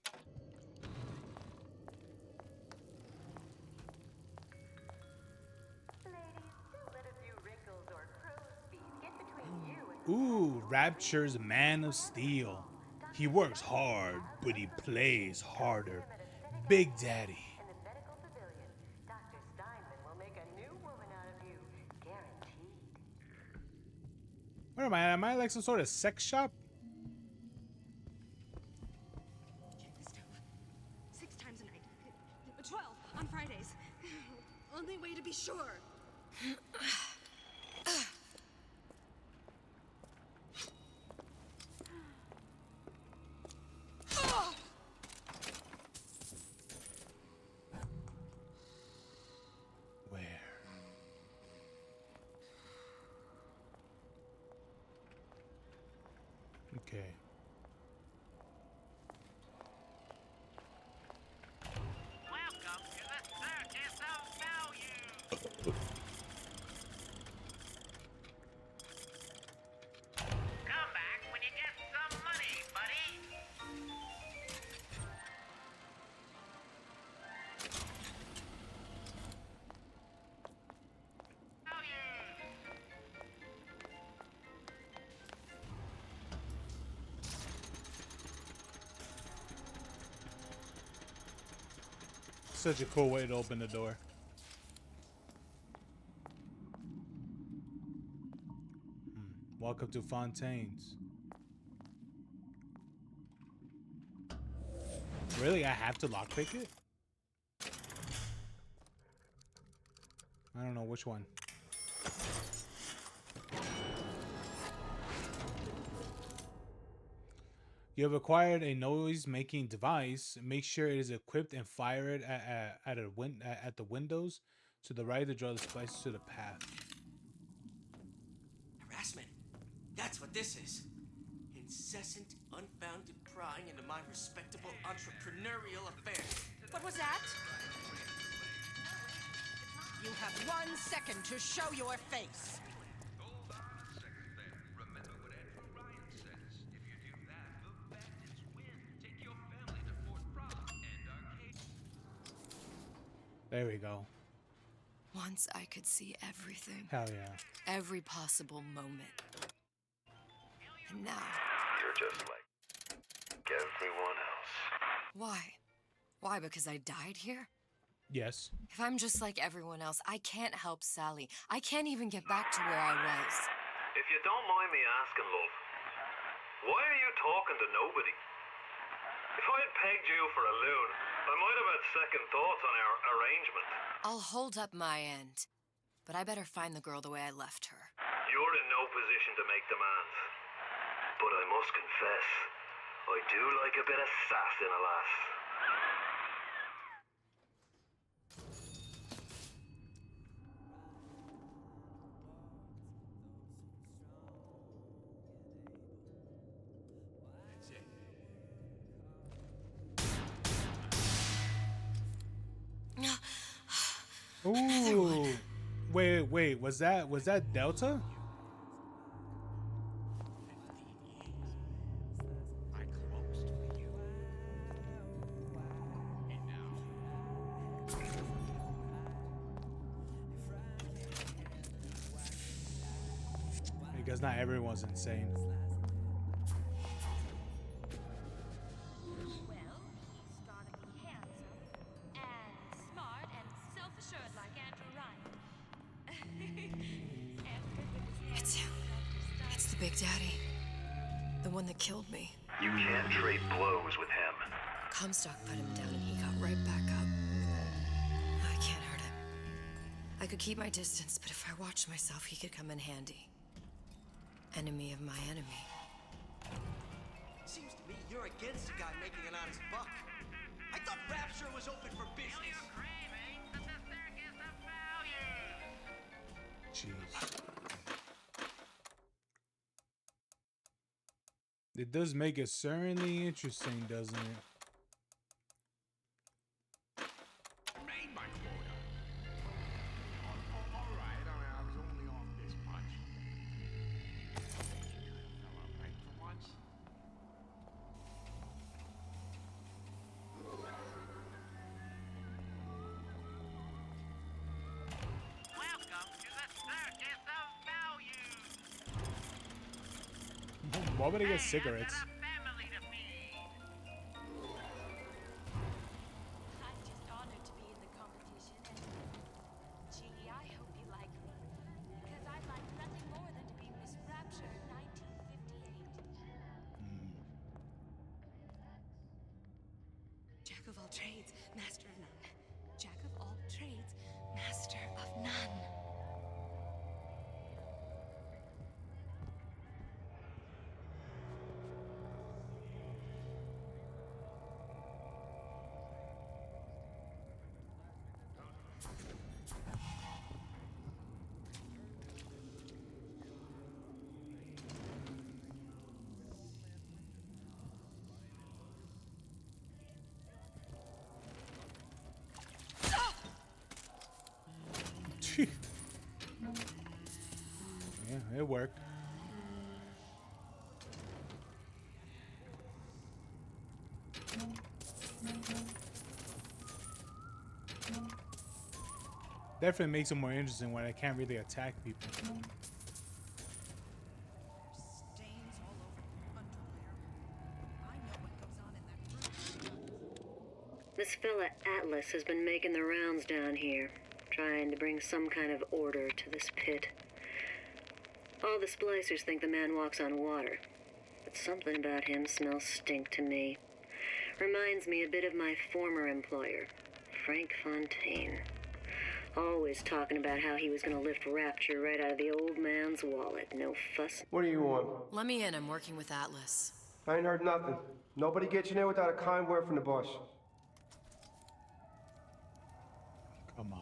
Ooh, Rapture's Man of Steel. He works hard, but he plays harder. Big Daddy. Where am I? Am I like some sort of sex shop? Check the stove. 6 times a night. 12 on Fridays. Only way to be sure. Where? Okay. Welcome to the Circus of Value. Come back when you get some money, buddy. Such a cool way to open the door. Welcome to Fontaine's. Really? I have to lockpick it? I don't know which one. You have acquired a noise-making device. Make sure it is equipped and fire it at the windows to the right to draw the splices to the path. Harassment. That's what this is. Incessant, unfounded prying into my respectable entrepreneurial affairs. What was that? You have 1 second to show your face. There we go. Once I could see everything. Hell yeah. Every possible moment. And now... You're just like everyone else. Why? Why, because I died here? Yes. If I'm just like everyone else, I can't help Sally. I can't even get back to where I was. If you don't mind me asking, love, why are you talking to nobody? If I had pegged you for a loon, I might have had second thoughts on our arrangement. I'll hold up my end. But I better find the girl the way I left her. You're in no position to make demands. But I must confess, I do like a bit of sass in a lass. Ooh. Wait, was that Delta? Because not everyone's insane. It's the Big Daddy. The one that killed me. You can't trade blows with him. Comstock put him down and he got right back up. I can't hurt him. I could keep my distance, but if I watched myself, he could come in handy. Enemy of my enemy. Seems to me you're against a guy making an honest buck. I thought Rapture was open for business. Jeez. It does make it certainly interesting, doesn't it? Made my quota. All right, I was only off this much. Fella, right for once. Welcome to the Circus of Value. Why would I get cigarettes? I'm just honored to be in the competition, and gee, I hope you like me. Because I'd like nothing more than to be Miss Rapture, Jack of all trades, master of none. Jack of all trades, master of none. Yeah, it worked. Definitely makes it more interesting when I can't really attack people. Stains all over the underwear. I know what goes on in that room. This fella Atlas has been making the rounds down here, trying to bring some kind of order to this pit. All the splicers think the man walks on water, but something about him smells stink to me. Reminds me a bit of my former employer, Frank Fontaine. Always talking about how he was going to lift Rapture right out of the old man's wallet. No fuss. What do you want? Let me in. I'm working with Atlas. I ain't heard nothing. Nobody gets in there without a kind word from the boss. Come on.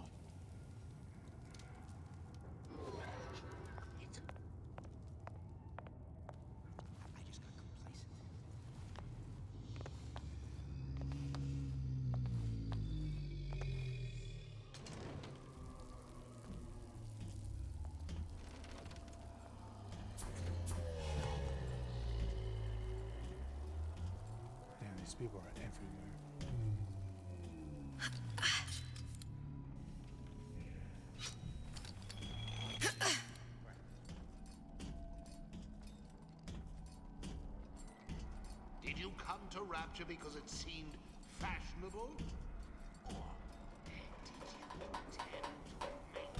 Damn, these people are everywhere. Did you come to Rapture because it seemed fashionable? Or did you intend to make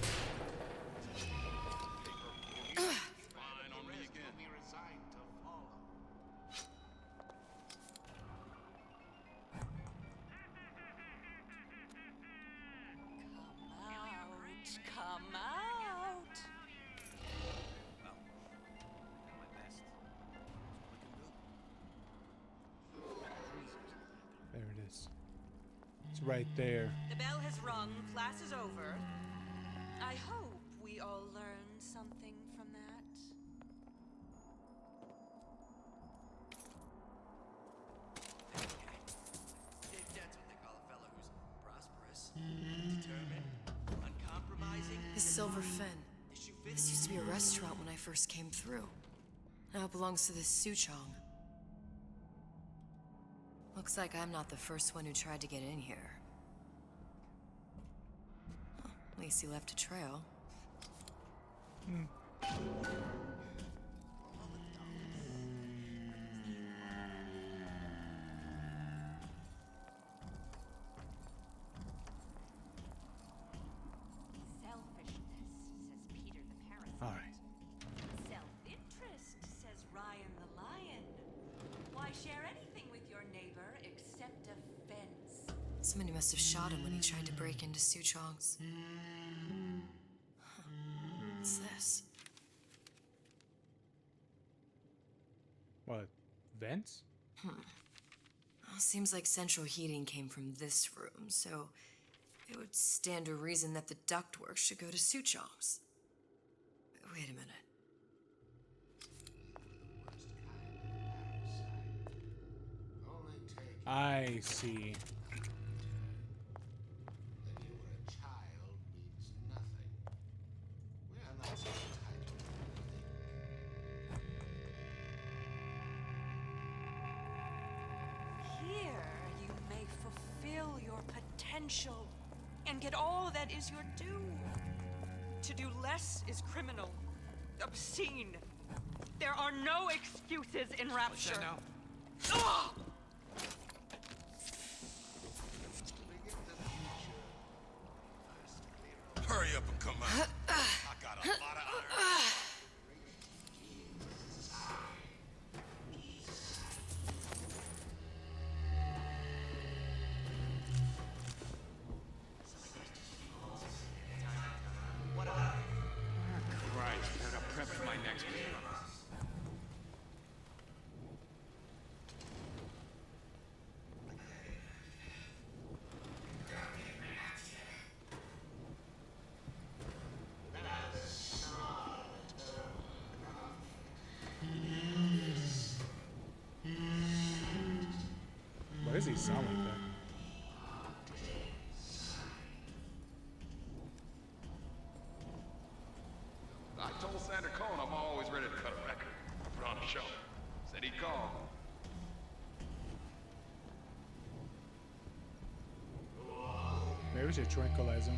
Fine on me again. be resigned to follow? Come out. There it is. It's right there. The bell has rung. Class is over. I hope we all learned something from that. That's what they call a fellow who's prosperous, determined, uncompromising. The Silver Fin. This used to be a restaurant when I first came through. Now it belongs to this Suchong. Looks like I'm not the first one who tried to get in here. Huh, at least he left a trail. Selfishness, says Peter the Parasite. All right. Self-interest, says Ryan the Lion. Why share anything with your neighbor except a fence? Somebody must have shot him when he tried to break into Suchong's. Huh. What's this? What? Vents? Well, seems like central heating came from this room, so it would stand to reason that the ductwork should go to Suchong's. Wait a minute. I see. That you were a child means nothing. We are not so entitled to Here you may fulfill your potential and get all that is your due. To do less is criminal, obscene. There are no excuses in Rapture. Ugh! Hurry up and come out. I got a lot of iron. does he sound like that? I told Santa Cone I'm always ready to cut a record, put on a show. Said he'd call. Maybe we should tranquilize him.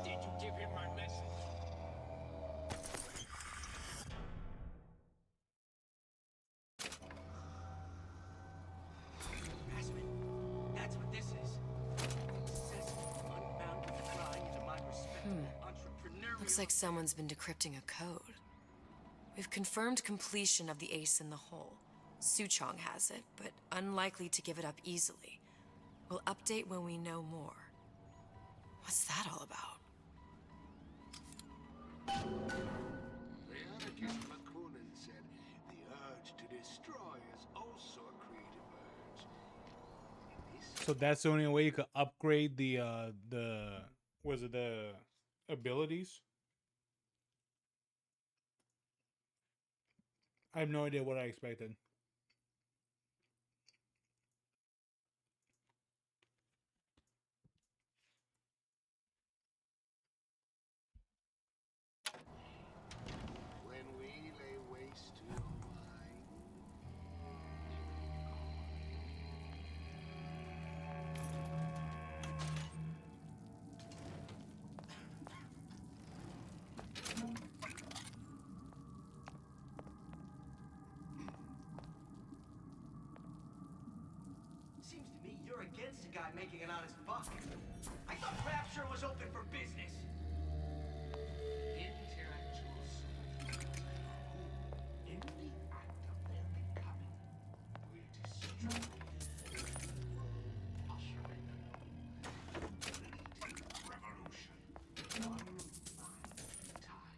Did you give him my message? Harassment. That's what this is. Incessant, unbounded prying into my respectable entrepreneurial... Looks like someone's been decrypting a code. We've confirmed completion of the ace in the hole. Suchong has it, but unlikely to give it up easily. We'll update when we know more. What's that all about? Leonidas McCoonan said the urge to destroy is also a creative urge. So that's the only way you could upgrade the was it the abilities? I have no idea what I expected. When we lay waste to your mind, Seems to me you're against a guy making an honest buck. I thought Rapture was open for business. intellectual souls who, in the act of their becoming, will destroy the world, ushering in a bleeding revolution, one mind at a time.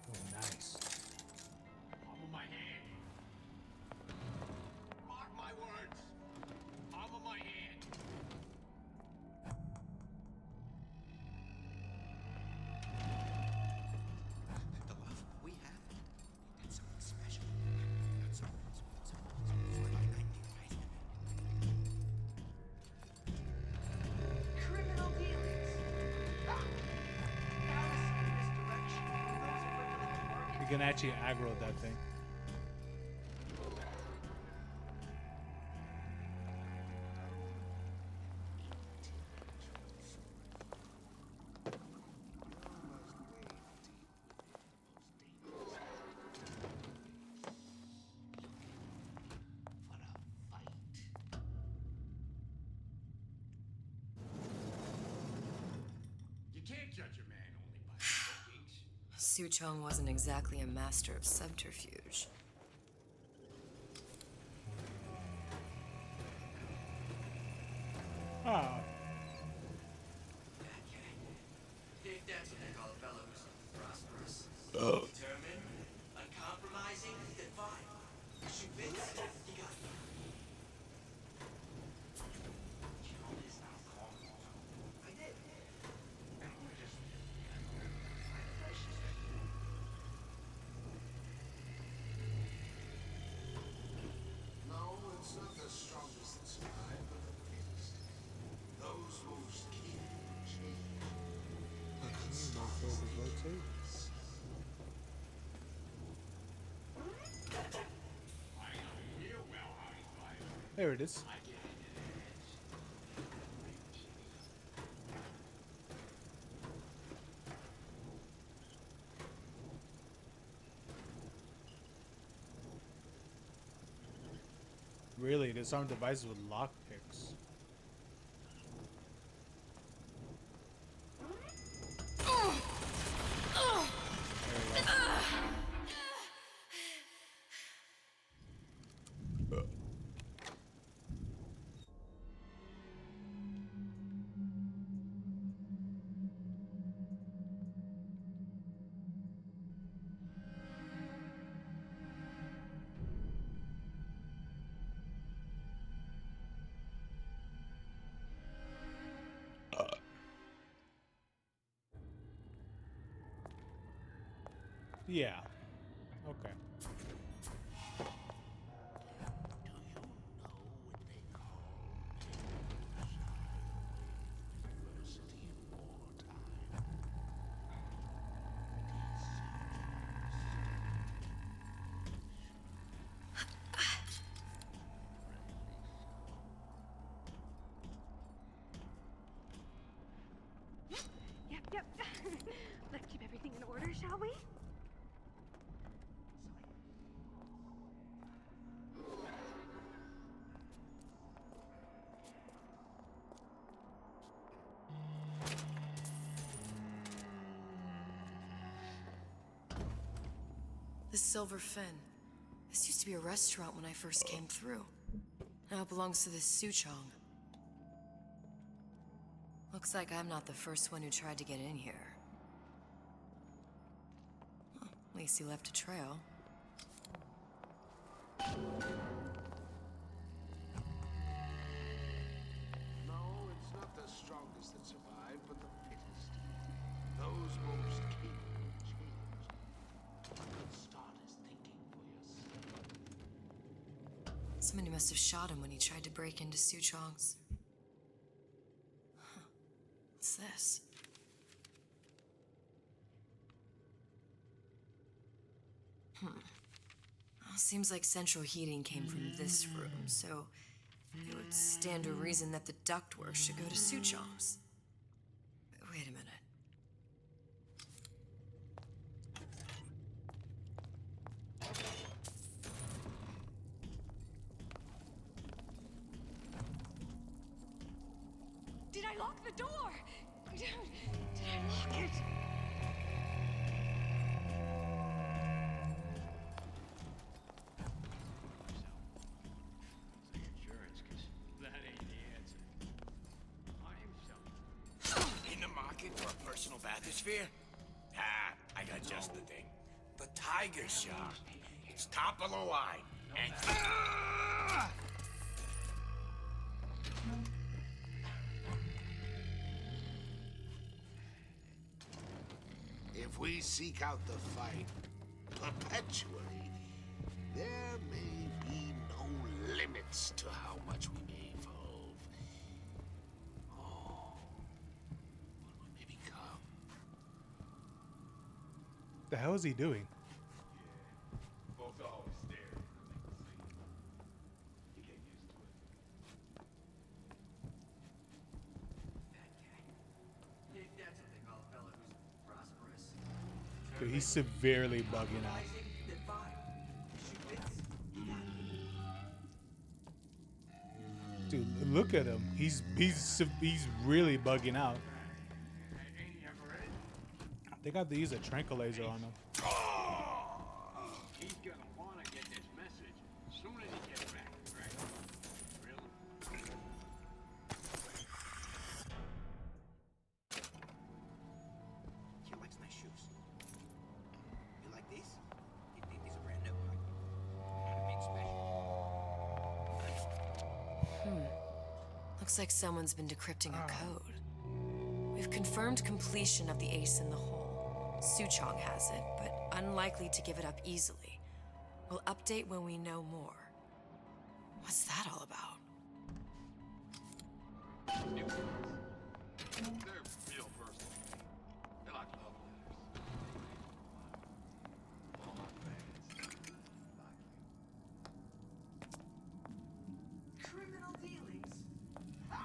Oh, nice. Palm of my hand. Mark my words. Palm of my hand. The love we have, it's something special. It's more like 90, right? Criminal dealings. Ah! Fallacy in this direction. Those are regulated markets. You can actually aggro that thing. You can't judge a man only by his bookings. Suchong wasn't exactly a master of subterfuge. Ah. Think that's what they call a fellow who's prosperous. Ugh. Determined, uncompromising, then fine. Shoot bits, you got it. I did. No, it's not the strongest that survive, but the fittest. Those most keen to change. I know real well how he fights. There it is. I get into their heads. Really, disarm devices with lockpicks. Yeah. Okay. Yep. Let's keep everything in order, shall we? The Silver Fin. This used to be a restaurant when I first came through. Now it belongs to this Suchong. Looks like I'm not the first one who tried to get in here. Well, at least he left a trail. No, it's not the strongest that survive, but the fittest. Those most capable of change. A good start is thinking for yourself. Somebody must have shot him when he tried to break into Suchong's. Huh. What's this? Well, seems like central heating came from this room, so it would stand to reason that the ductwork should go to Suchong's. Wait a minute. Did I lock the door? Did I lock it? In the market for a personal bathysphere? Ah, I got just the thing. The Tiger Shark. It's top of the line. And... Ah! If we seek out the fight perpetually, there may be no limits to how much we may evolve. Oh, what we may become. The hell is he doing? Folks always stare at you get used to it. That's what they call a fella who's prosperous. Dude, he's severely bugging out. Dude, look at him. He's really bugging out. They got to use a tranquilizer on him. He's gonna wanna get this message soon as he gets back, right? Really? He likes nice shoes. You like these? These are brand new. Made special. Looks like someone's been decrypting a code. We've confirmed completion of the ace in the hole. Suchong has it, but unlikely to give it up easily. We'll update when we know more. What's that all about? They're real personal. They're like love letters. All my fans. Criminal dealings? Ha!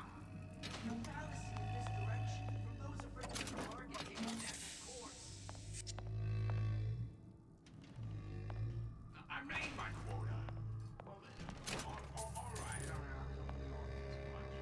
No fallacy in this direction from those afraid of the bargain taking their course. I made my quota. Well, all right. I don't think I'll do too much.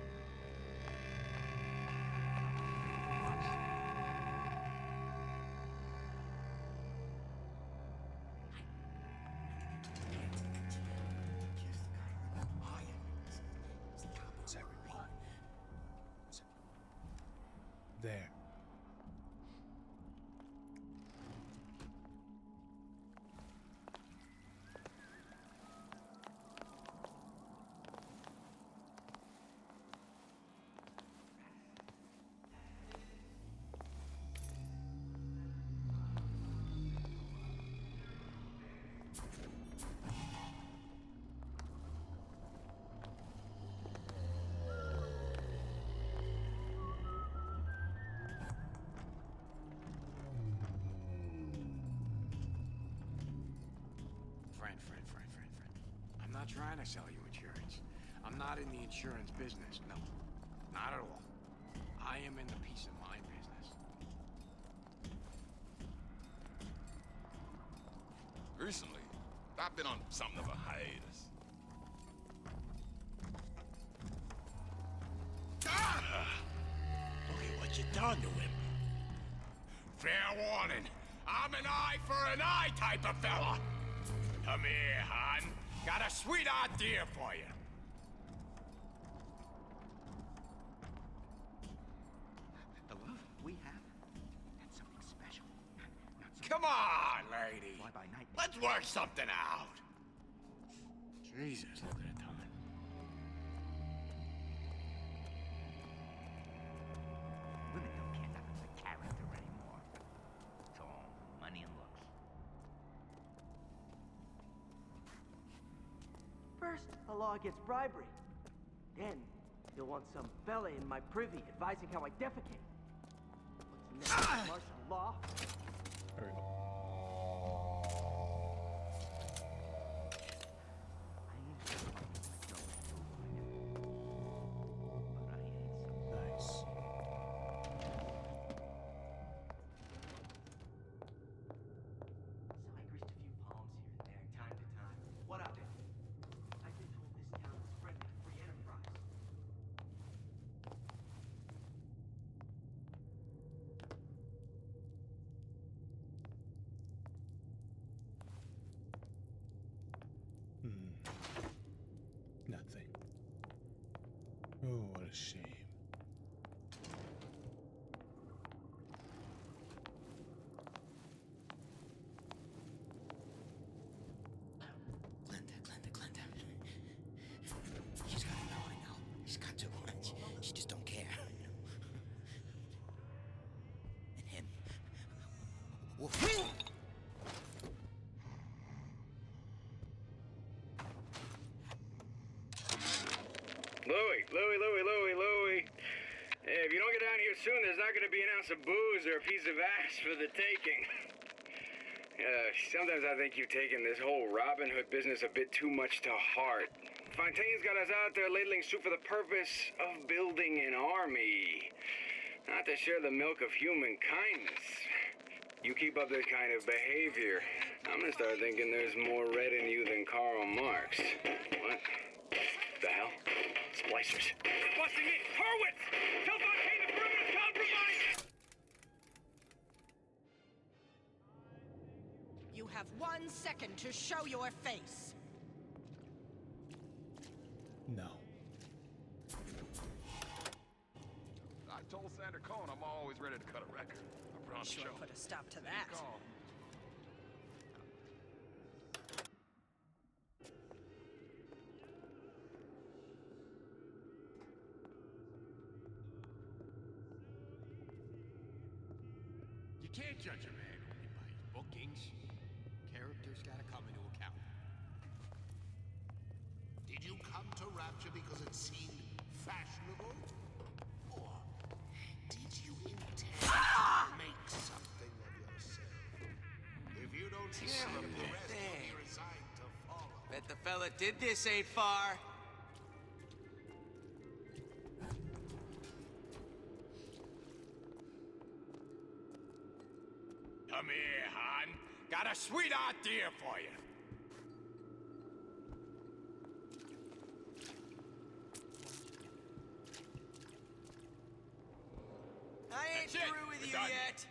I'm not trying to sell you insurance. I'm not in the insurance business, no. Not at all. I am in the peace of mind business. Recently, I've been on something of a hiatus. Look at what you done to him. Fair warning. I'm an eye for an eye type of fella. Come here, hon. Got a sweet idea for you. The love we have, that's something special. Come on, lady. Fly by night. Let's work something out. Jesus, look at it, Tom. Women don't care nothing for character anymore. It's all money and looks. First, a law gets bribery. Then, you'll want some fella in my privy advising how I defecate. What's next? Martial law? There we go. Nice. So I greased a few palms here and there, time to time. What of it? I've been told this town is friendly to free enterprise. Nothing. Oh, what a shame. Glenda. She's gotta know I know. She's got to. She just don't care. And him. Louie. Hey, if you don't get down here soon, there's not going to be an ounce of booze or a piece of ass for the taking. Sometimes I think you've taken this whole Robin Hood business a bit too much to heart. Fontaine's got us out there ladling soup for the purpose of building an army, not to share the milk of human kindness. You keep up this kind of behavior, I'm gonna start thinking there's more red in you than Karl Marx. What the hell? Splicers. Busting in! Hurwitz! Tell Fontaine the perimeter's compromised! You have 1 second to show your face. No. I told Sandra Cohen I'm always ready to cut a record. I promise Sure you. put a stop to that. You can't judge a man only by his bookings. Character's gotta come into account. Did you come to Rapture because it seemed fashionable? Or did you intend to make something of yourself? If you don't care of the rest, you'll be resigned to follow. Bet the fella did this ain't far. Come here, hon. Got a sweet idea for you. I ain't That's it. through with We're you done. yet.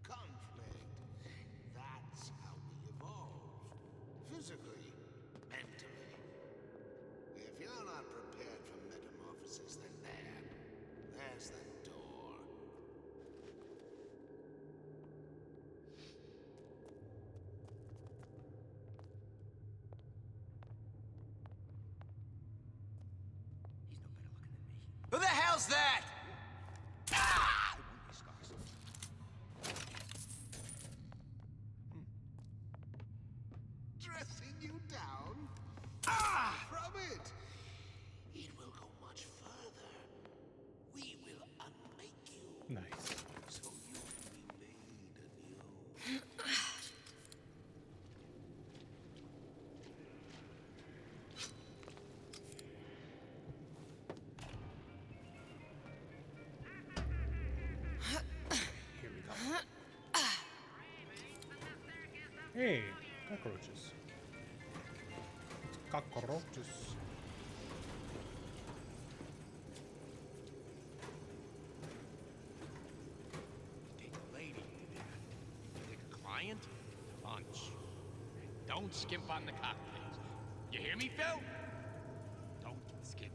Conflict. That's how we evolve. Physically, mentally. If you're not prepared for metamorphosis, then there's the door. Who the hell's that? Ah! Dressing you down? From it! It will go much further. We will unmake you. Nice. Hey, cockroaches. Cockroaches. Take a lady to dinner. Take a client, lunch. Don't skimp on the cocktails. You hear me, Phil? Don't skimp.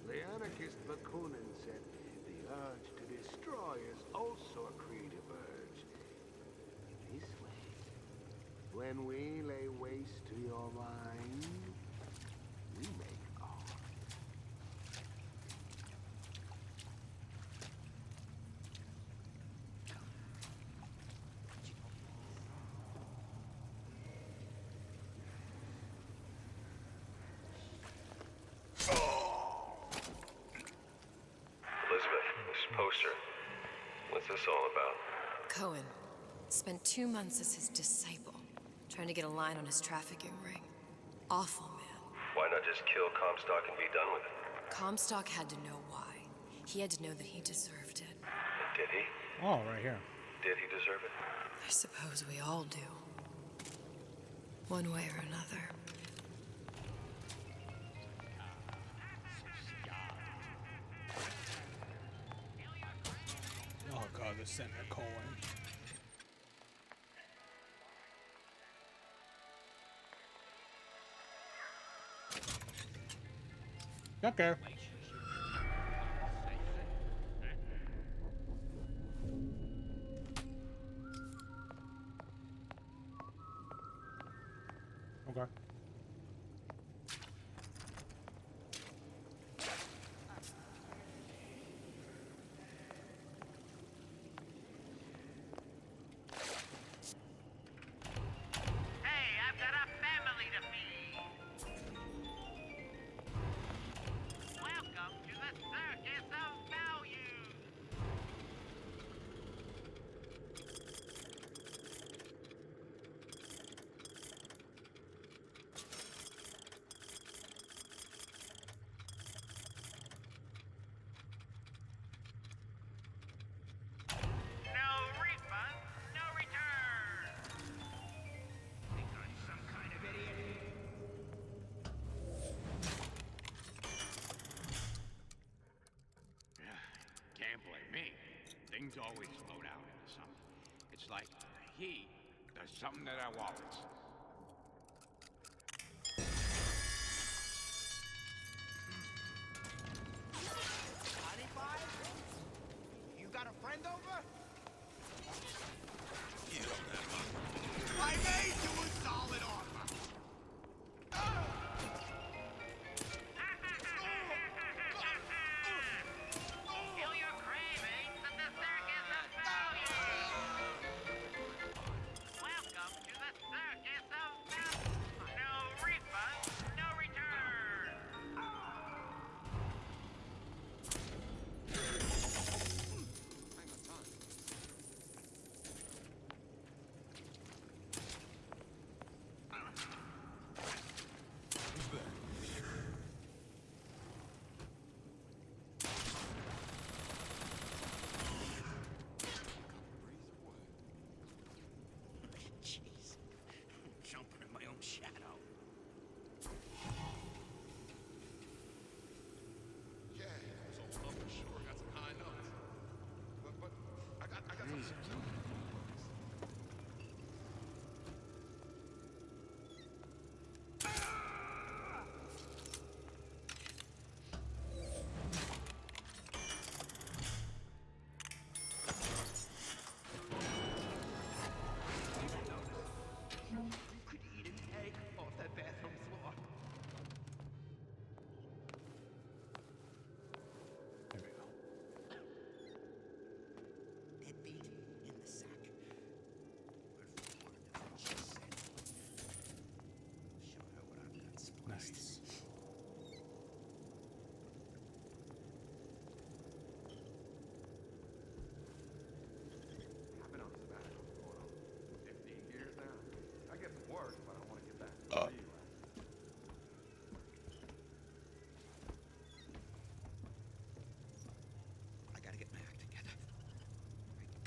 The anarchist Bakunin said the urge to destroy is also a creative urge. This way, when we lay waste to your mind, we make art. Elizabeth, this poster. What's this all about? Cohen spent 2 months as his disciple, trying to get a line on his trafficking ring. Awful man. Why not just kill Comstock and be done with it? Comstock had to know why. He had to know that he deserved it. And did he? Oh, right here. Did he deserve it? I suppose we all do. One way or another. Oh god, the Senator Cohen. Okay. Okay. Hey, I've got a family to feed. Welcome to the circus of values. No refund, no return. Think I'm some kind of idiot? Can't blame me. Things always flow down into something. It's like the heat does something to our wallets. Honey pie? You got a friend over? You don't have much. I made you a solid offer. Kill your cravings at the circus of value. Welcome to the circus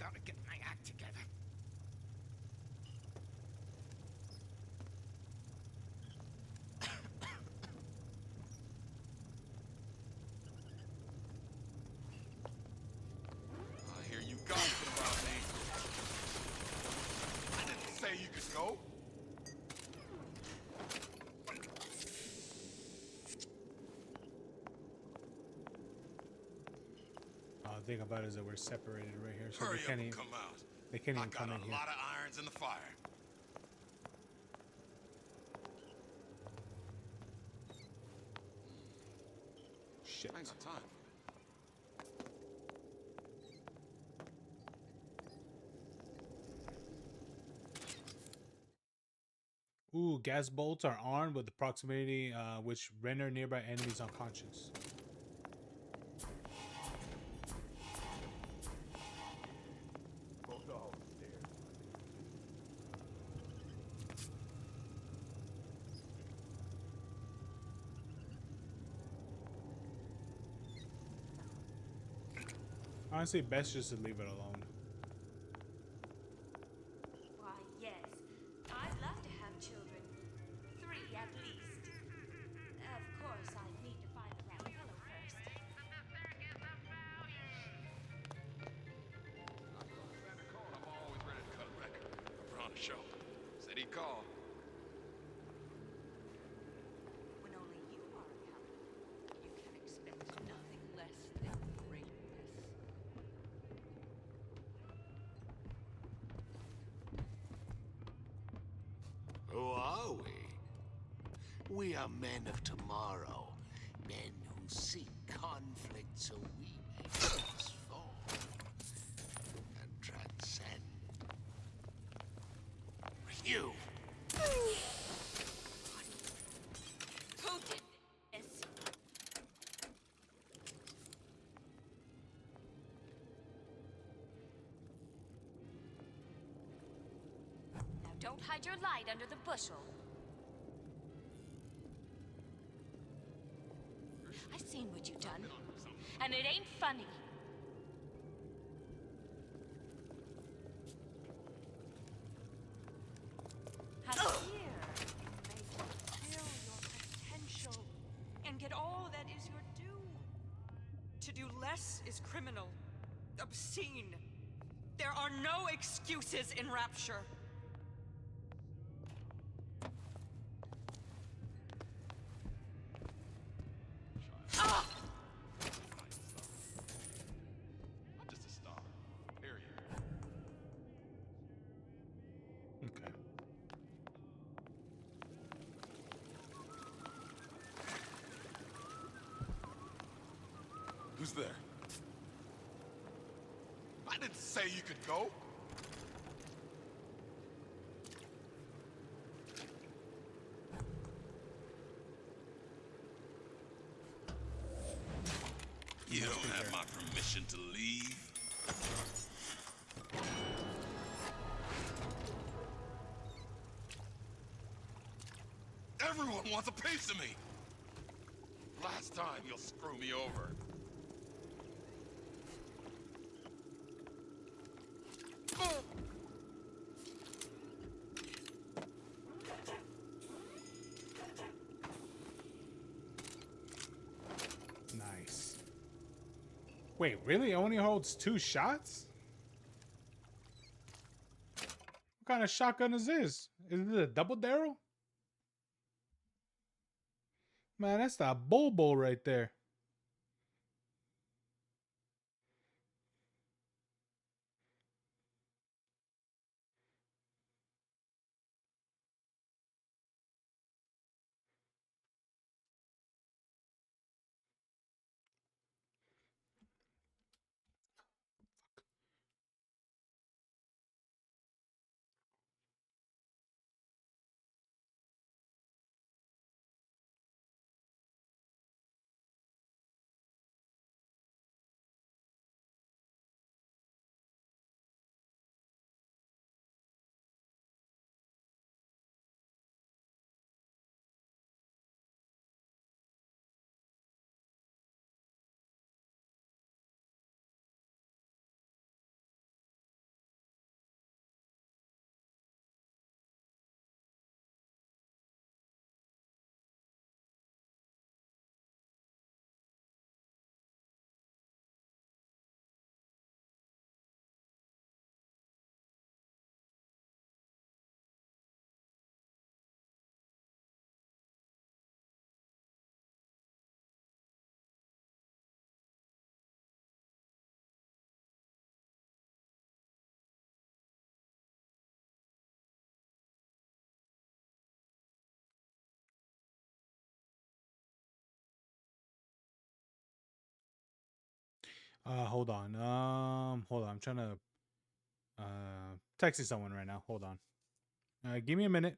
gotta get my act together. I hear you gossiping about me. I didn't say you could go. The thing about it is that we're separated right here, so Hurry they up can't and even, come out. they can't I even got come in a here. lot of irons in the fire. Shit. I ain't got time for it. Ooh, gas bolts are armed with the proximity which render nearby enemies unconscious. Honestly, best just to leave it alone. Why, yes. I'd love to have children. 3 at least. Of course, I'd need to find the right fellow first. Santa called. I'm always ready to cut a record. I put on a show. Said he'd call. When only you are accountable, you can expect nothing less than greatness. Who are we? We are men of tomorrow. Men who seek conflict so we may transform and transcend. You! Who did this? Now don't hide your light under the bushel. I've seen what you've done, and it ain't funny. And here, you may fulfill your potential and get all that is your due. To do less is criminal, obscene. There are no excuses in Rapture. Ah! I'm just a star. Period. Okay. Who's there? I didn't say you could go. You don't have my permission to leave. Everyone wants a piece of me. Last time you'll screw me over. Nice. Wait, really? It only holds 2 shots? What kind of shotgun is this? Is it a double barrel? Man, that's the Bobo right there. Hold on. Hold on. I'm trying to texting someone right now. Hold on. Give me a minute.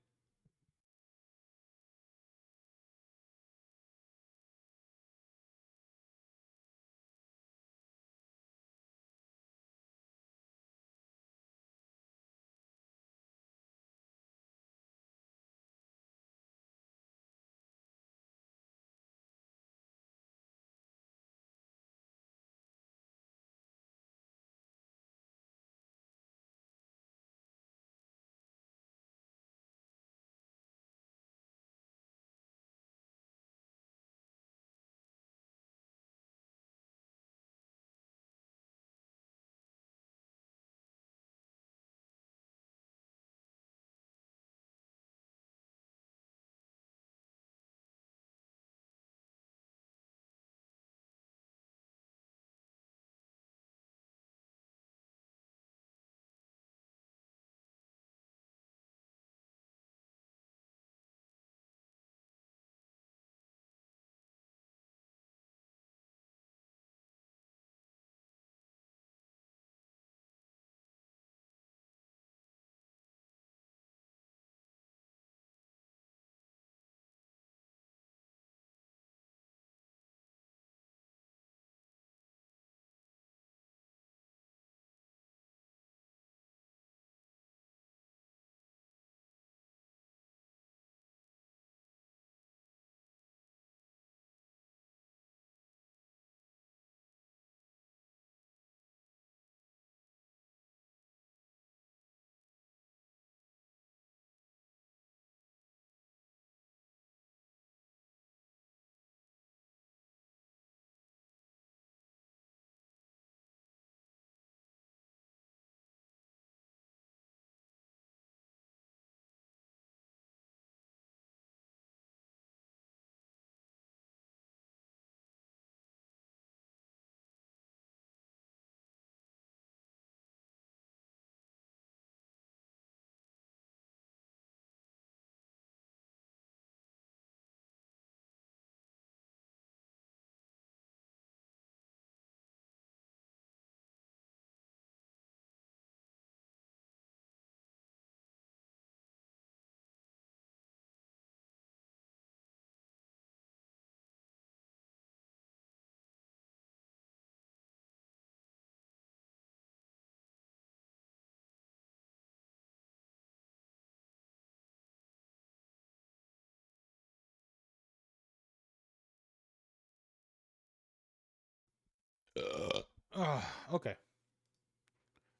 Okay.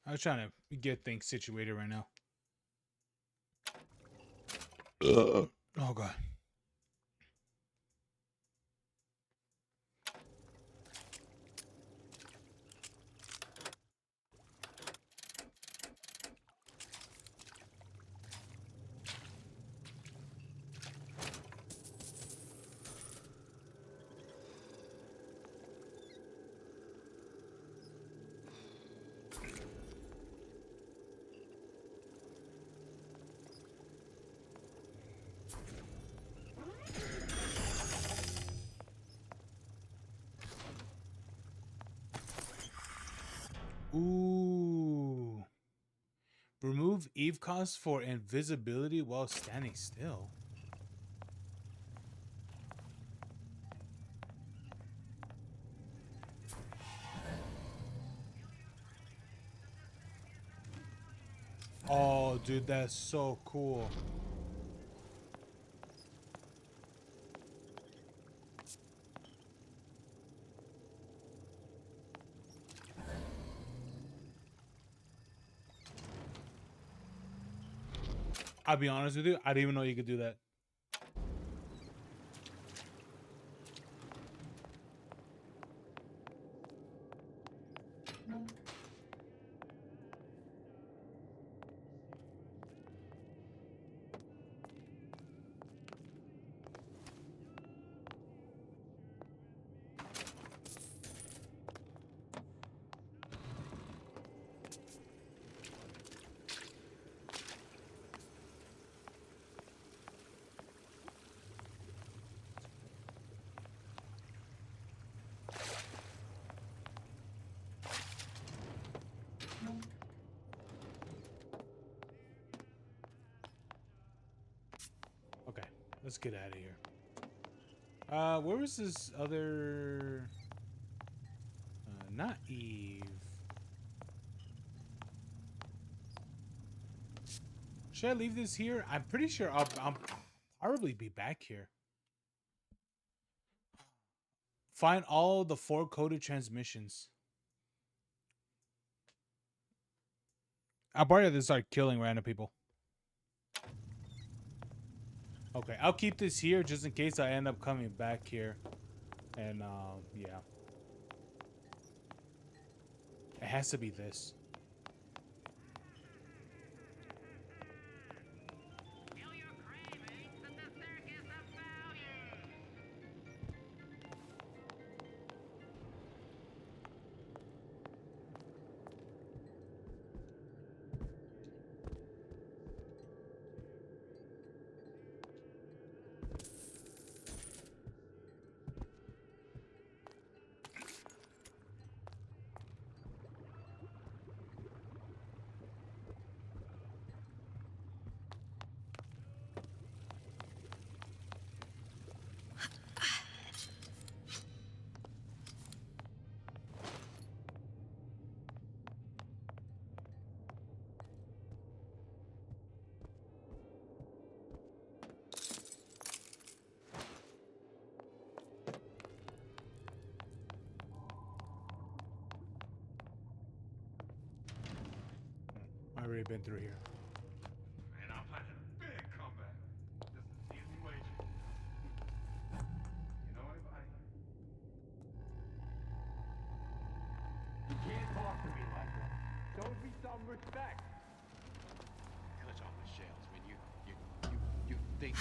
I was trying to get things situated right now. Oh god. Ooh. Remove Eve cost for invisibility while standing still. Oh, dude, that's so cool. I'll be honest with you, I didn't even know you could do that. Let's get out of here. Where was this other? Not Eve. Should I leave this here? I'm pretty sure I'll probably be back here. Find all the 4 coded transmissions. I'll probably have to start killing random people. Okay, I'll keep this here just in case I end up coming back here. And, yeah. It has to be this. I've already been through here. Man, I'm planning a big comeback. Just an easy wager. You know anybody? You can't talk to me like that. Show me some respect. Clutch off my shells when you think.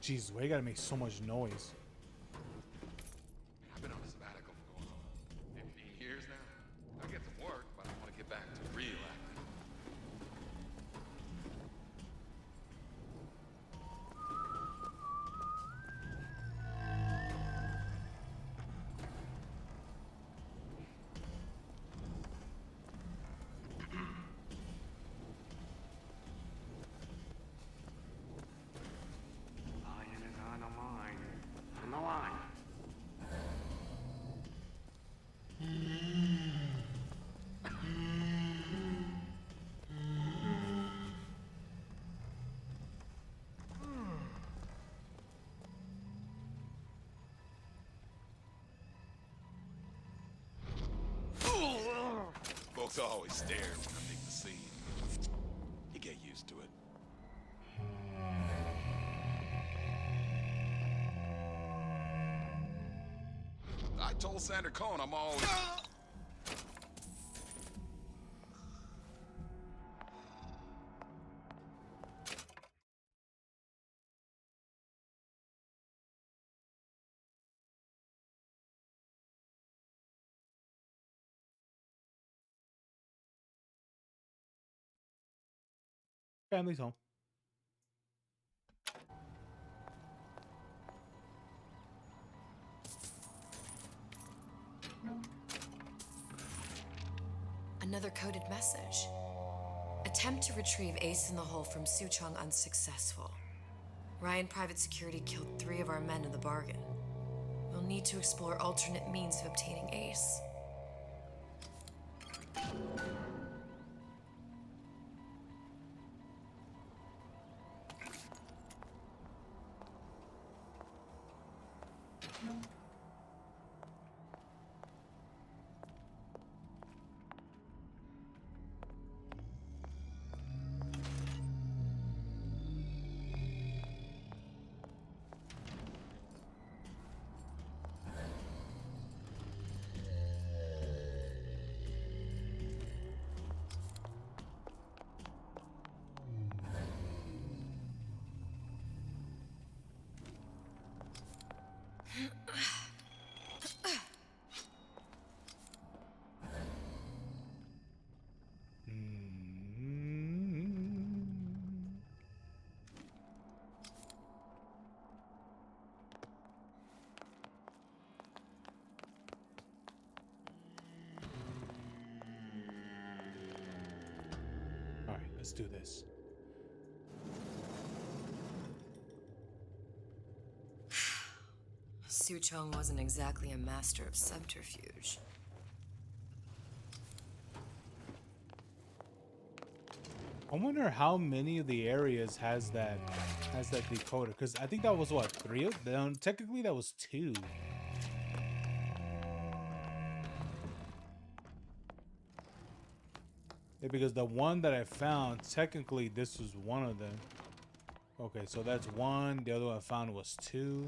Jesus, why you gotta make so much noise? I've been on a sabbatical for going on 15 years now. I get some work, but I want to get back to real acting. Lion is on the line. On the line. Folks always stare when I make the scene. You get used to it. I told Sander Cohn I'm always... Family's home. Another coded message. Attempt to retrieve Ace in the Hole from Suchong unsuccessful. Ryan Private Security killed 3 of our men in the bargain. We'll need to explore alternate means of obtaining Ace. Let's do this. Su Chong wasn't exactly a master of subterfuge. I wonder how many of the areas has that decoder, because I think that was what, 3 of them. Technically that was 2. Yeah, because the one that I found, technically this was one of them. Okay, so that's 1. The other one I found was 2.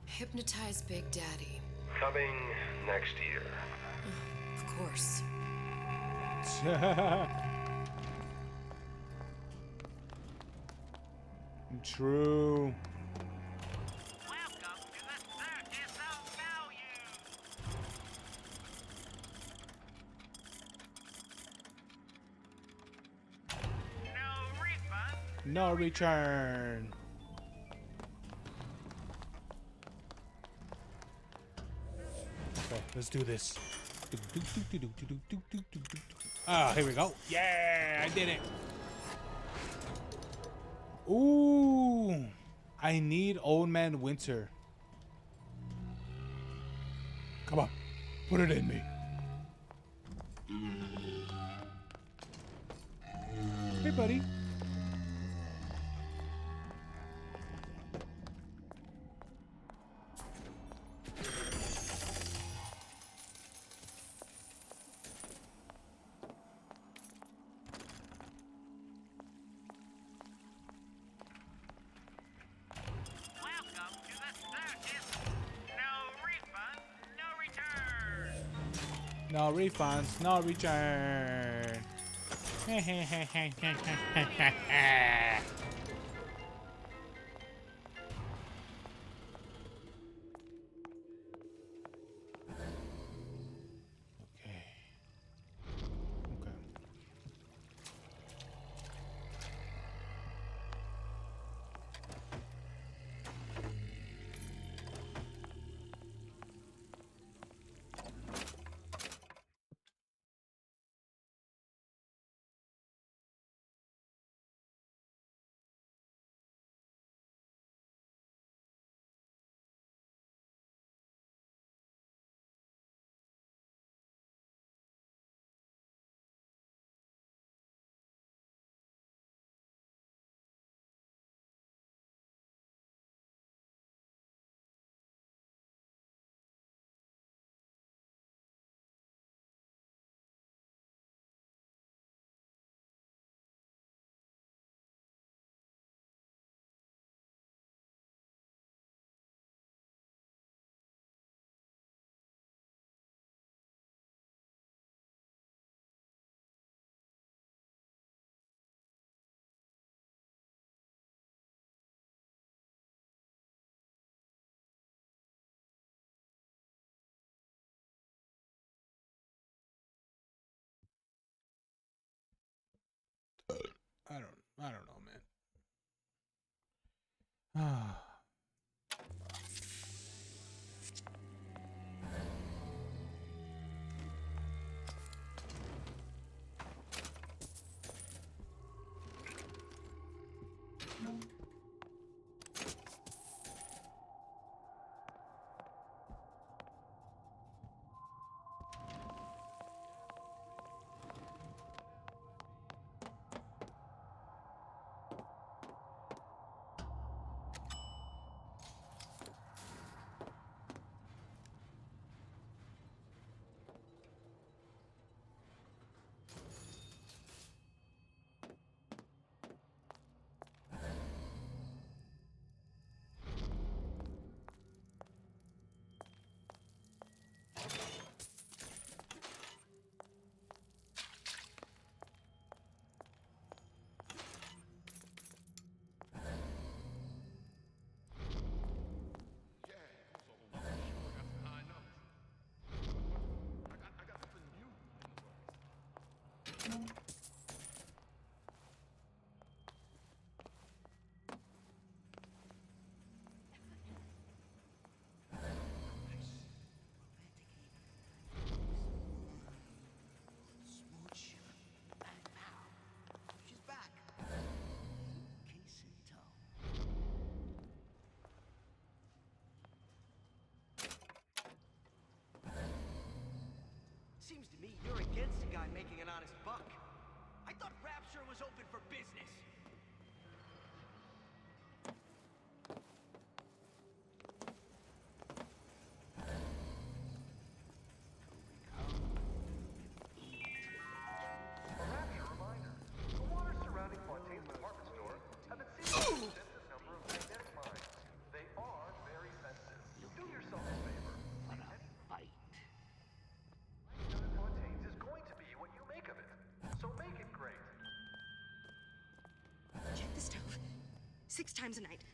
Hypnotize Big Daddy. Coming next year. Of course. True. Welcome to the Circus of Value. No refund. No return. Okay, let's do this. Ah, here we go. Yeah, I did it. Ooh, I need Old Man Winter. Come on, put it in me. Hey, buddy. Welcome to the circus. No refund, no return. No refunds, no return. Okay. I don't know, man. Ah. Smooch. And now, she's back. Case in tow. Seems to me you're against a guy making an honest buck. I thought Rapture was open for business. A Rapture reminder. The waters surrounding Fontaine's department store have been seeing an extensive number of magnetic mines. They are very sensitive. Do yourself a favor. For a fight. Down at Fontaine's is going to be what you make of it. So make it great. Check the stove. 6 times a night.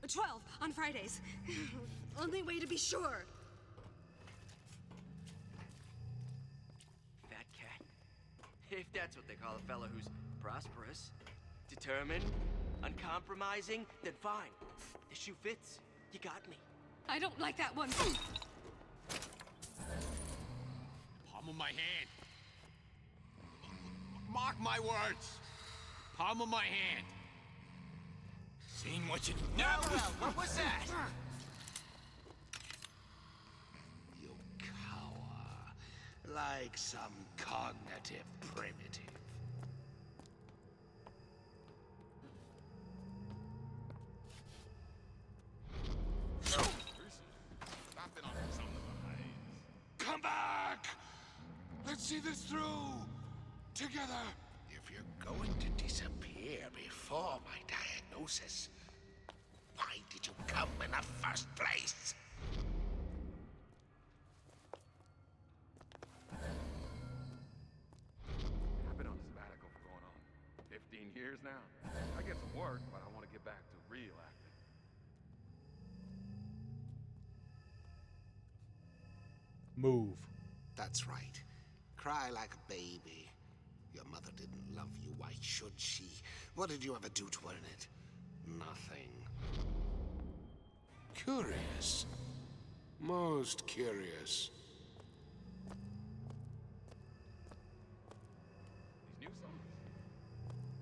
12 on Fridays. Only way to be sure. Fat cat. If that's what they call a fella who's prosperous, determined, uncompromising, then fine. The shoe fits. You got me. I don't like that one. Palm of my hand. Mark my words. Palm of my hand. Seen what you never. Well, what was that? You cower. Like some cognitive primitive. Stopping on some of the eyes. Come back! Let's see this through! Together! If you're going to disappear before my diagnosis, why did you come in the first place? I've been on a sabbatical for going on 15 years now. I get some work, but I want to get back to real acting. Move. That's right. Cry like a baby. Your mother didn't love you. Why should she? What did you ever do to earn it? Nothing. Curious. Most curious. These new songs,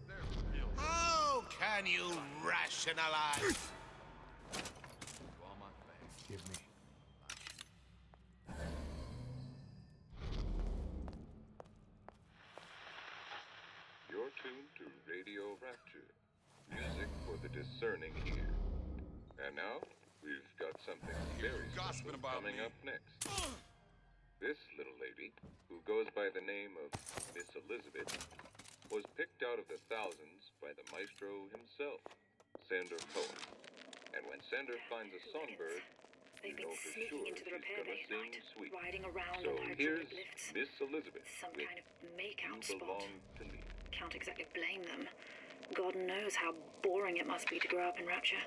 they're real. How can you rationalize? To all my fans. Give me. You're tuned to Radio Rapture, music for the discerning ear. And now, we've got something very special coming up next. This little lady, who goes by the name of Miss Elizabeth, was picked out of the thousands by the maestro himself, Sender Cohen. And when Sender finds a songbird, you know for sure she's gonna sing sweet. Riding around So on her here's lifts. Miss Elizabeth Some with kind of make-out You spot. Belong to Me. Can't exactly blame them. God knows how boring it must be to grow up in Rapture.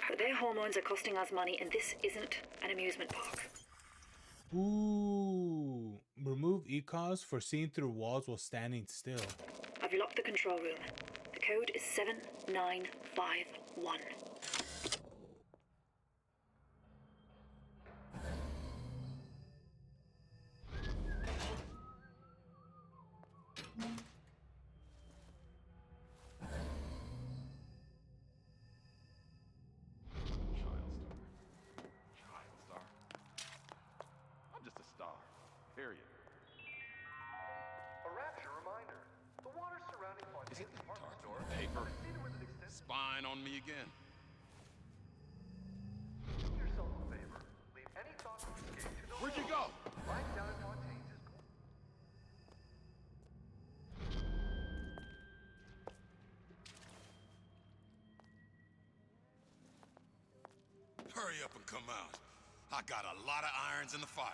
But their hormones are costing us money, and this isn't an amusement park. Ooh. Remove ECOS for seeing through walls while standing still. I've locked the control room. The code is 7951. Child star. I'm just a star. Period. A Rapture reminder. The waters surrounding Fontaine's department store Paper. have been seeded with an extensive... Spying on me again. Do yourself a favor. Leave any thoughts of escape to the Where'd you world. go? Life down at Fontaine's is going... Hurry up and come out. I got a lot of irons in the fire.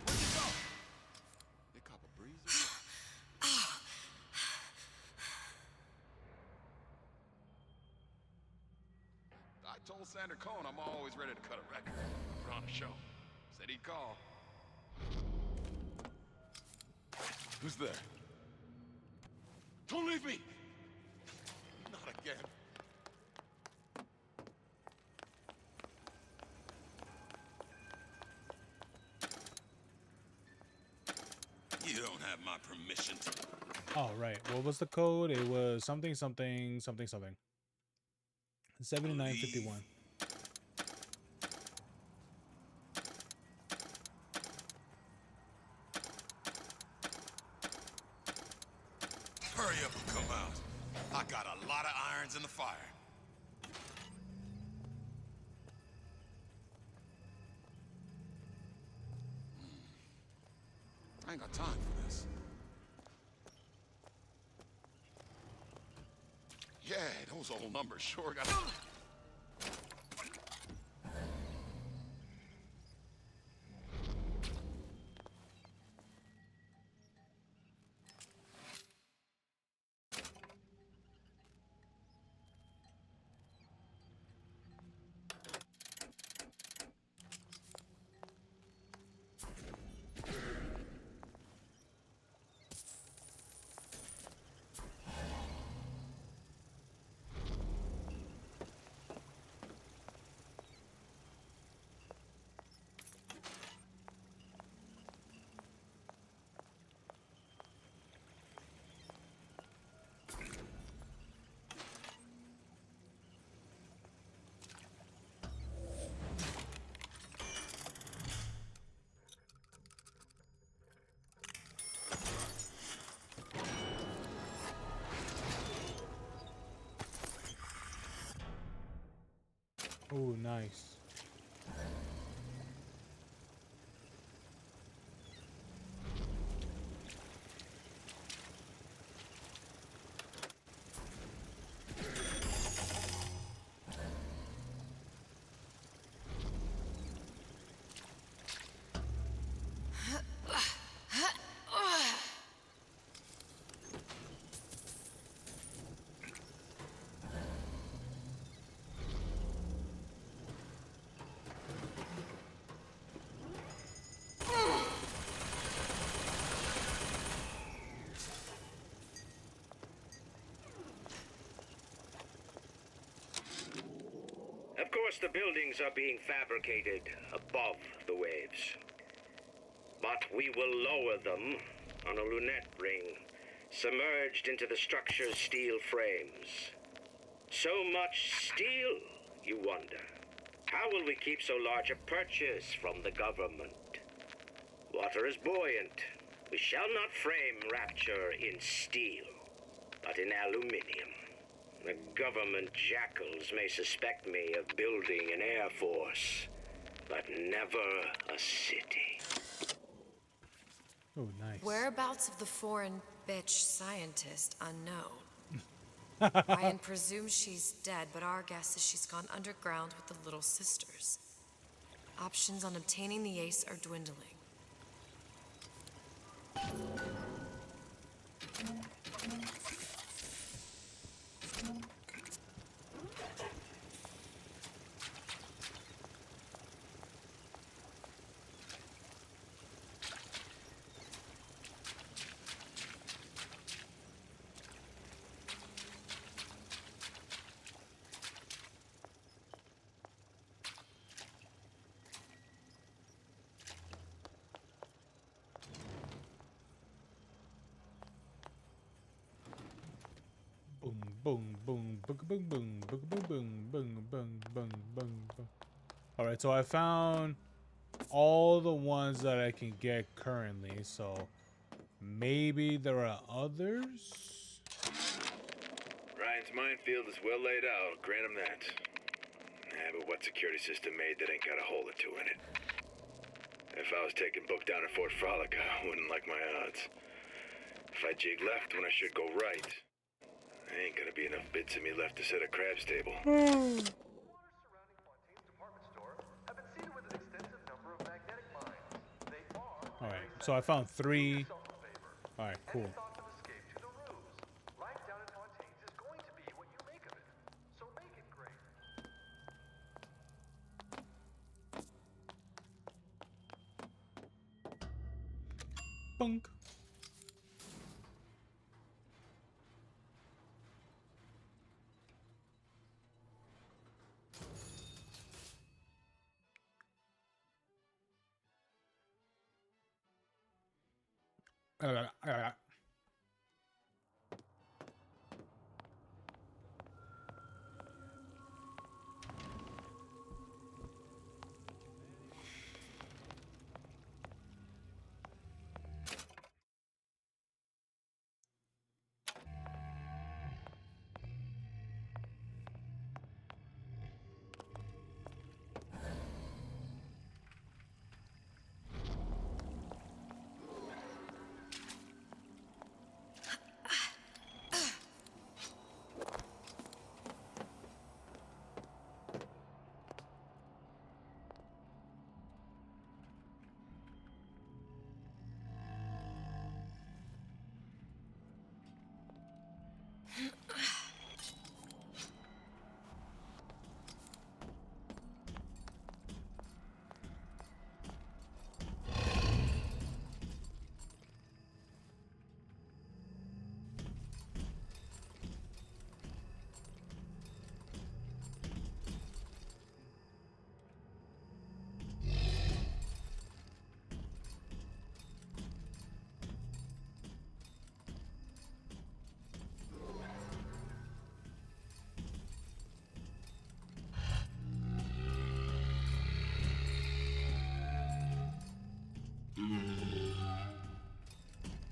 Where'd you go? You cop a breeze? I told old Sander Cohen, I'm always ready to cut a record. Put on a show. Said he'd call. Who's there? Don't leave me! Not again. You don't have my permission to... Oh, right. What was the code? It was something, something, something, something. 7951. Hurry up and come out. I got a lot of irons in the fire. I ain't got time for this. Yeah, those old numbers sure got... Oh, nice. Of course, the buildings are being fabricated above the waves. But we will lower them on a lunette ring, submerged into the structure's steel frames. So much steel, you wonder. How will we keep so large a purchase from the government? Water is buoyant. We shall not frame Rapture in steel, but in aluminium. The government jackals may suspect me of building an air force, but never a city. Oh, nice. Whereabouts of the foreign bitch scientist unknown. Ryan presumes she's dead, but our guess is she's gone underground with the Little Sisters. Options on obtaining the ace are dwindling. Boom, boom, boom, boom, boom, boom, boom, boom, boom, boom, boom, boom, boom. All right, so I found all the ones that I can get currently, so maybe there are others? Ryan's minefield is well laid out, grant him that. But what security system made that ain't got a hole or two in it? If I was taking book down in Fort Frolic, I wouldn't like my odds. If I jig left when I should go right, there ain't gonna be enough bits of me left to set a crab stable. All right, so I found 3. All right, cool. Bunk.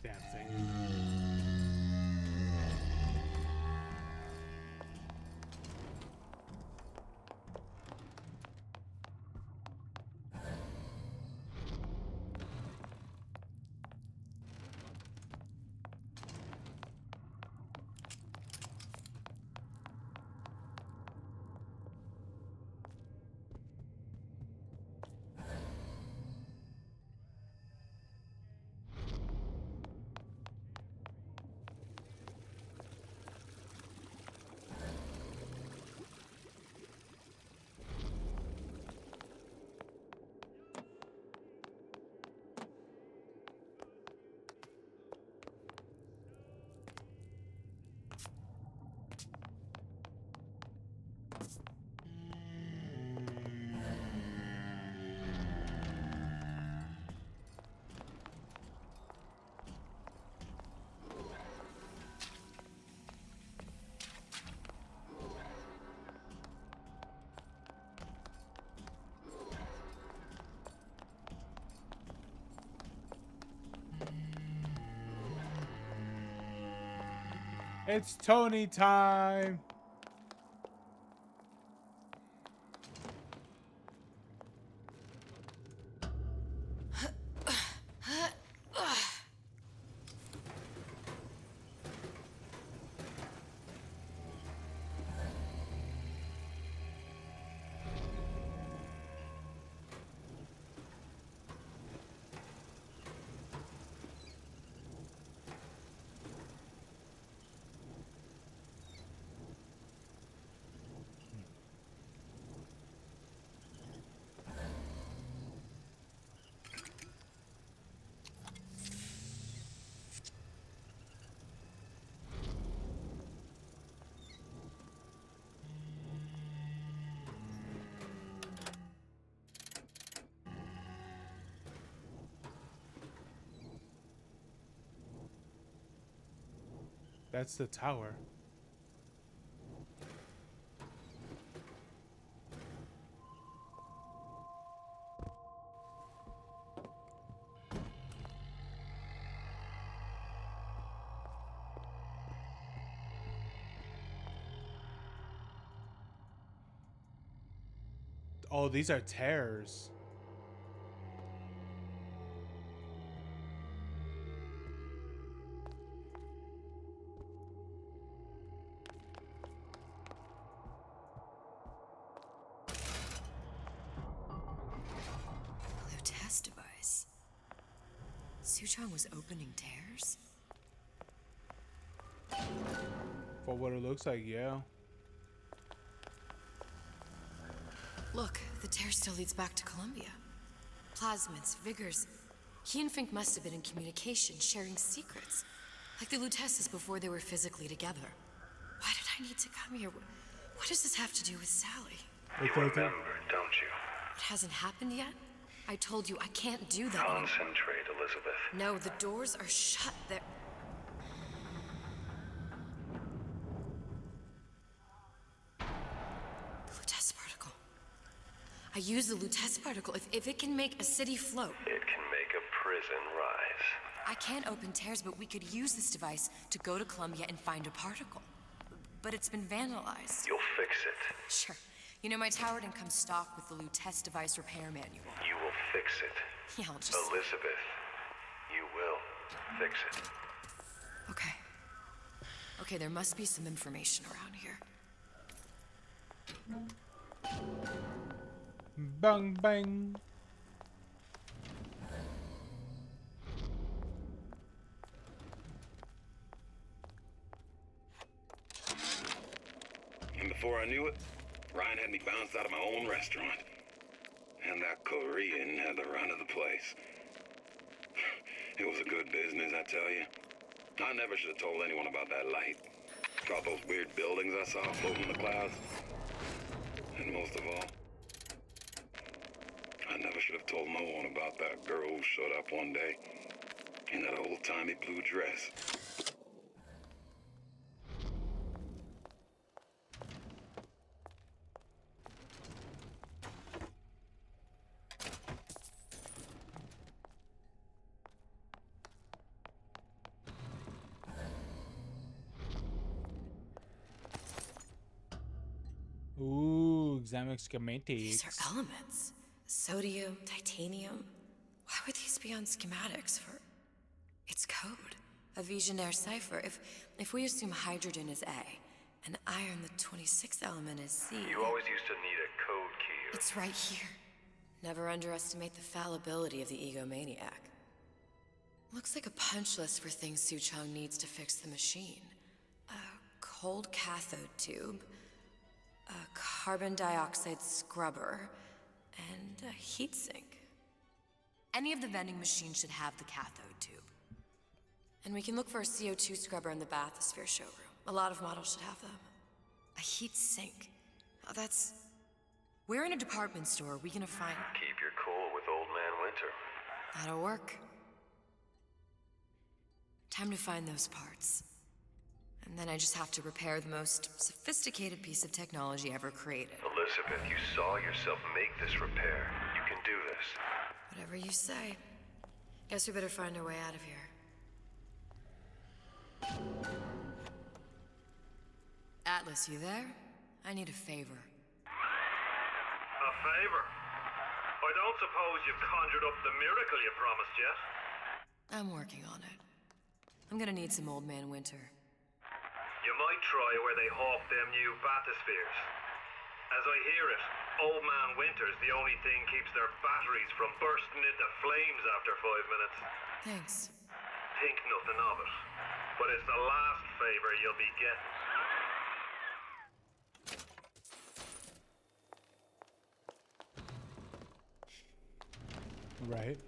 Damn thing. It's Tony time. That's the tower. Oh, these are tears. Blue test device. Suchong was opening tears? For what it looks like, yeah. Look, the tear still leads back to Columbia. Plasmids, vigors. He and Fink must have been in communication, sharing secrets. Like the Lutesses before they were physically together. Why did I need to come here? What does this have to do with Sally? You remember, don't you? It hasn't happened yet? I told you I can't do that. Concentrate, Elizabeth. No, the doors are shut. They're... The Lutece particle. I use the Lutece particle. If it can make a city float... It can make a prison rise. I can't open tears, but we could use this device to go to Columbia and find a particle. But it's been vandalized. You'll fix it. Sure. You know, my tower didn't come stocked with the Lutece device repair manual. You will fix it. Yeah, I'll just... Elizabeth, you will fix it. Okay. Okay, there must be some information around here. Bang, bang. And before I knew it, Ryan had me bounced out of my own restaurant. And that Korean had the run of the place. It was a good business, I tell you. I never should have told anyone about that light. About those weird buildings I saw floating in the clouds. And most of all, I never should have told no one about that girl who showed up one day in that old-timey blue dress. Ooh, examining schematics. These are elements. Sodium, titanium. Why would these be on schematics for... It's code. A Visionaire cipher. If we assume hydrogen is A, and iron, the 26th element, is C... You always used to need a code key. It's right here. Never underestimate the fallibility of the egomaniac. Looks like a punch list for things Suchong needs to fix the machine. A cold cathode tube, a carbon dioxide scrubber, and a heatsink. Any of the vending machines should have the cathode tube. And we can look for a CO2 scrubber in the bathysphere showroom. A lot of models should have them. A heat sink. Oh, that's... Where in a department store are we gonna find... Keep your cool with Old Man Winter. That'll work. Time to find those parts. And then I just have to repair the most sophisticated piece of technology ever created. Elizabeth, you saw yourself make this repair. You can do this. Whatever you say. Guess we better find our way out of here. Atlas, you there? I need a favor. A favor? I don't suppose you've conjured up the miracle you promised yet? I'm working on it. I'm gonna need some Old Man Winter. You might try where they hawk them new bathyspheres. As I hear it, Old Man Winter's the only thing keeps their batteries from bursting into flames after 5 minutes. Thanks. Think nothing of it. But it's the last favor you'll be getting. Right.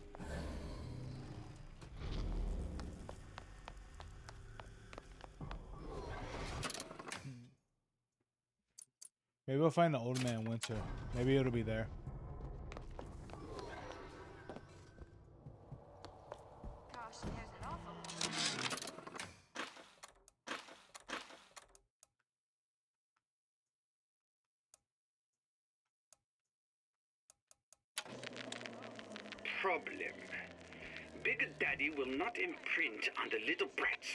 Maybe we'll find the Old Man Winter. Maybe it'll be there. Gosh, there's an awful lot. Problem. Big Daddy will not imprint on the little brats.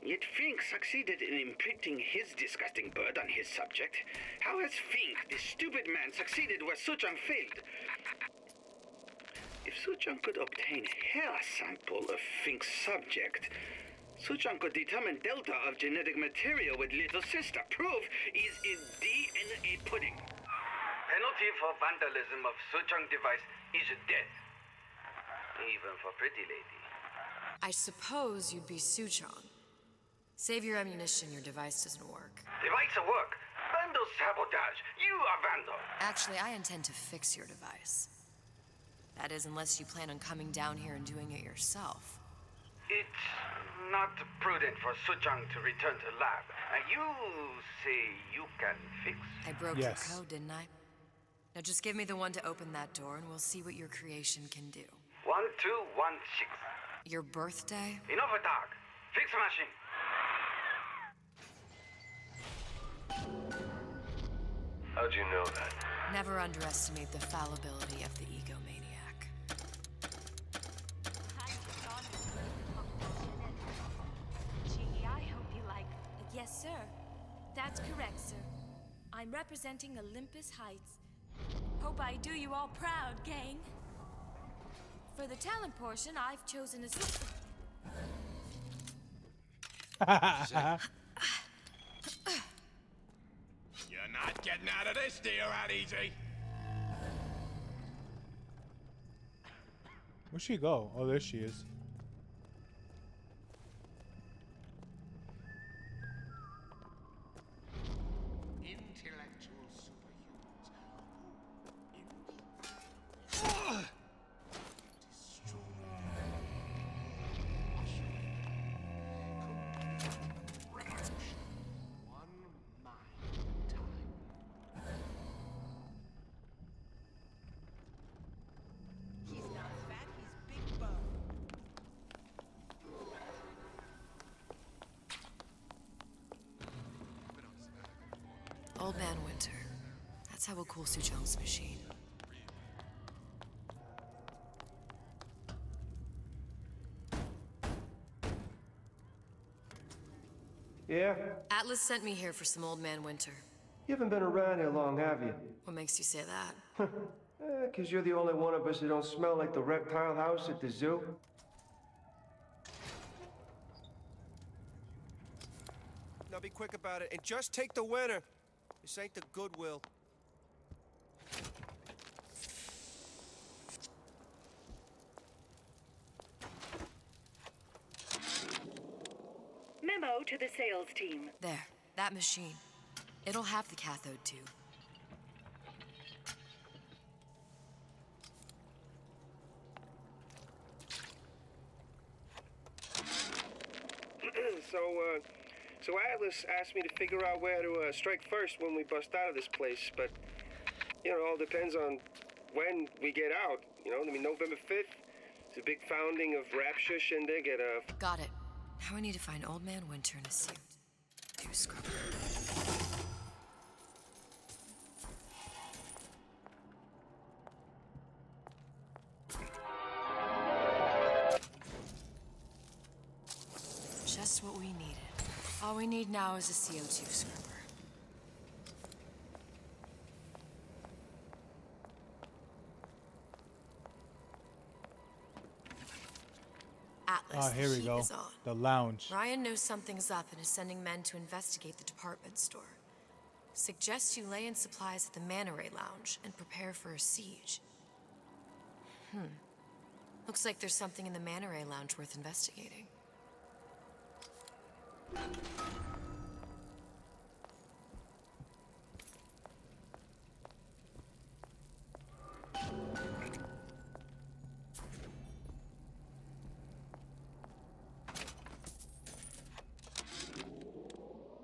Yet Fink succeeded in imprinting his disgusting bird on his subject. How has Fink, this stupid man, succeeded where Suchong failed? If Suchong could obtain a hair sample of Fink's subject, Suchong could determine delta of genetic material with little sister. Proof is in DNA pudding. penalty for vandalism of Suchong device is death. Even for pretty lady. I suppose you'd be Suchong. Save your ammunition, your device doesn't work. Device work. Vandal sabotage. You are vandal. Actually, I intend to fix your device. That is, unless you plan on coming down here and doing it yourself. It's not prudent for Suchong to return to lab. You say you can fix? I broke Yes. your code, didn't I? Now just give me the one to open that door and we'll see what your creation can do. 1216. Your birthday? Enough talk. Fix machine. How'd you know that? Never underestimate the fallibility of the egomaniac. Gee, I hope you like... Yes, sir. That's correct, sir. I'm representing Olympus Heights. Hope I do you all proud, gang. For the talent portion, I've chosen a... You're not getting out of this deal that easy. Where'd she go? Oh, there she is. Intellectual superhumans one mind at a time. He's not fat, he's big bone. Old Man Winter. That's how we'll cool Suchong's machine. Yeah? Atlas sent me here for some Old Man Winter. You haven't been around here long, have you? What makes you say that? 'Cause you're the only one of us who don't smell like the reptile house at the zoo. Now be quick about it and just take the winner. This ain't the Goodwill. Memo to the sales team. There, that machine. It'll have the cathode tube. So Atlas asked me to figure out where to strike first when we bust out of this place, but, you know, it all depends on when we get out, you know? I mean, November 5th, it's a big founding of Rapture Shindig at a... Got it. Now I need to find Old Man Winter in a suit. Do scrubber. Just what we needed. All we need now is a CO2 scrubber. Atlas, Ah, here the we heat go. is on. The lounge. Ryan knows something's up and is sending men to investigate the department store. Suggests you lay in supplies at the Manta Ray Lounge and prepare for a siege. Looks like there's something in the Manta Ray Lounge worth investigating.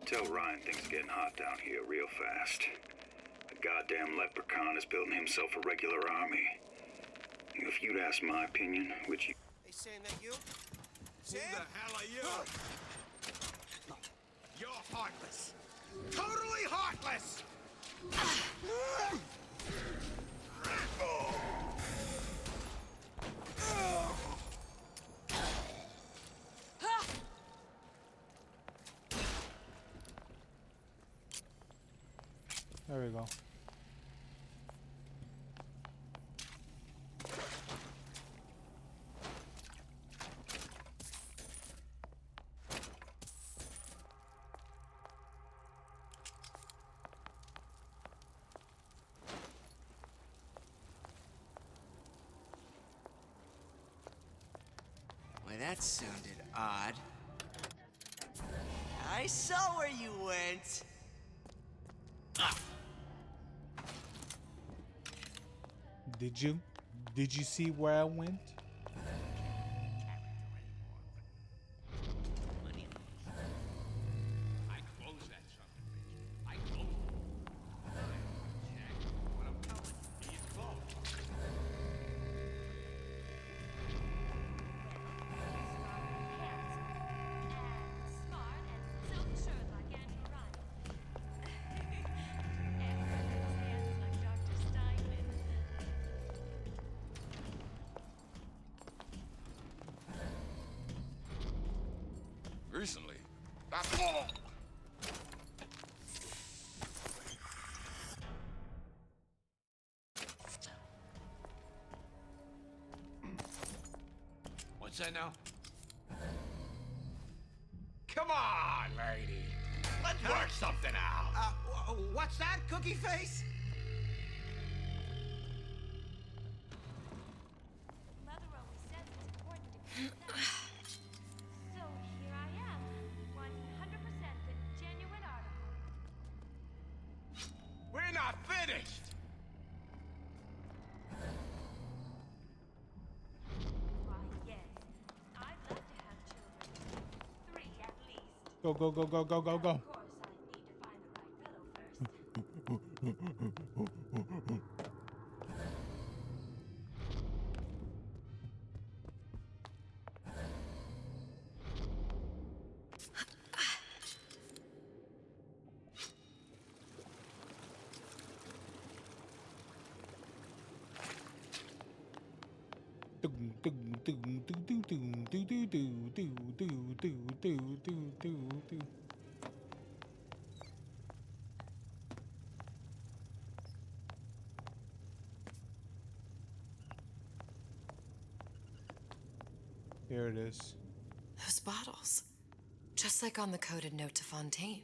Tell Ryan things are getting hot down here real fast. The goddamn leprechaun is building himself a regular army. If you'd ask my opinion, which you... Hey, Sam, that you? Who the hell are you? You're heartless. Totally heartless! There we go. Boy, that sounded odd. I saw where you went. Did you? Did you see where I went? I closed that son of a bitch. I closed it. Jack, what I'm telling you, he's closed. Smart and self-assured like Andrew Ryan. And his hands like Dr. Steinman. Recently, that's all. What's that now? Come on, lady. Let's work something out. What's that, Cookie Face? Mother always says it's important to keep that. So here I am, 100% the genuine article. We're not finished. Why, yes, I'd love to have children. 3 at least. Go, go, go, go, go, go, go. Of course, I need to find the right fellow first. Here it is. Those bottles. Just like on the coded note to Fontaine.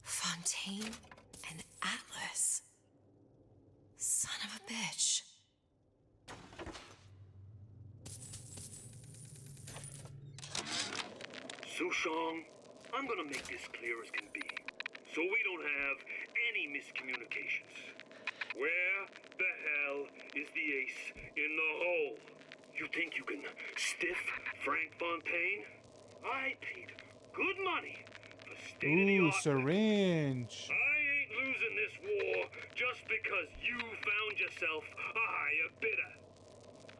Fontaine and Atlas. Son of a bitch. Sushong, I'm gonna make this clear as can be, so we don't have any miscommunications. Where the hell is the ace in the hole? You think you can stiff Frank Fontaine? I paid good money for Ooh, state-of-the-art. syringe. I ain't losing this war just because you found yourself a higher bidder.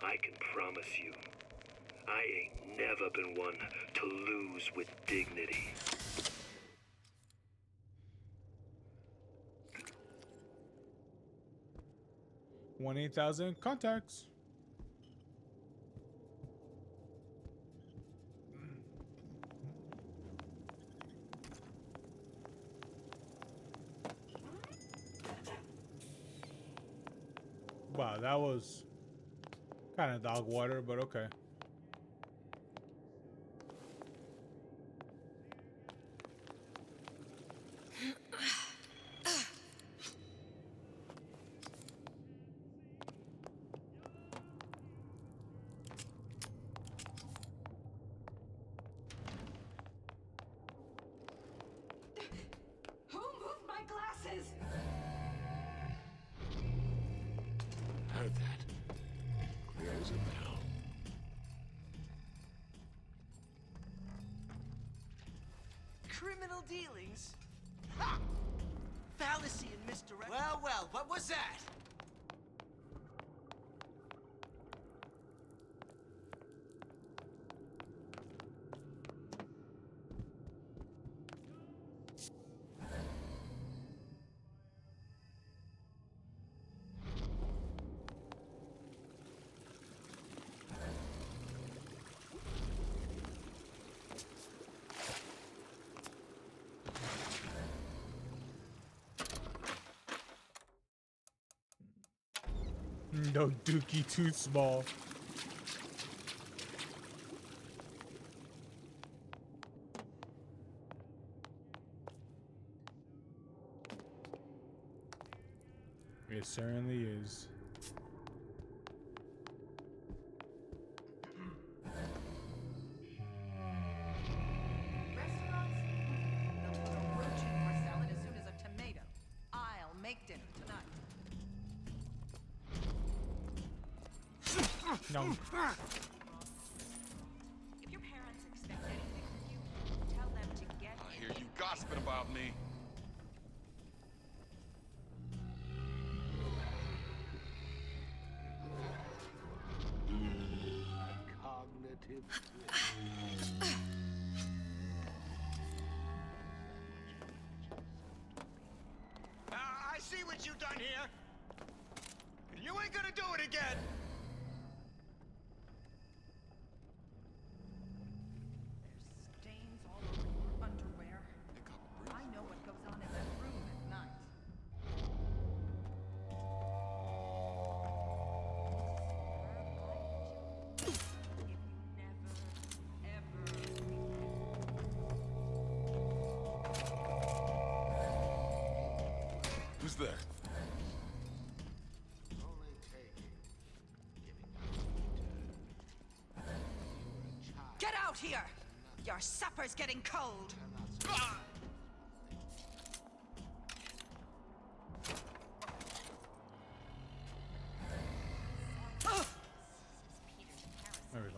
I can promise you, I ain't never been one to lose with dignity. One 8,000 contacts. Wow, that was kind of dog water, but okay. Who moved my glasses? Heard that. Clear as a bell. Criminal dealings? Ha! Fallacy and misdirection. Well, well, what was that? No Dookie too small. It certainly is. Restaurants? They'll throw roach into our salad as soon as a tomato. I'll make dinner tonight. No. If your parents expect anything from you, tell them to get. I hear you gossiping about me. Cognitive. I see what you done here. You ain't gonna do it again. There's stains all over your underwear. I know what goes on in that room at night. Who's there? Get out here! Your supper's getting cold. There we go.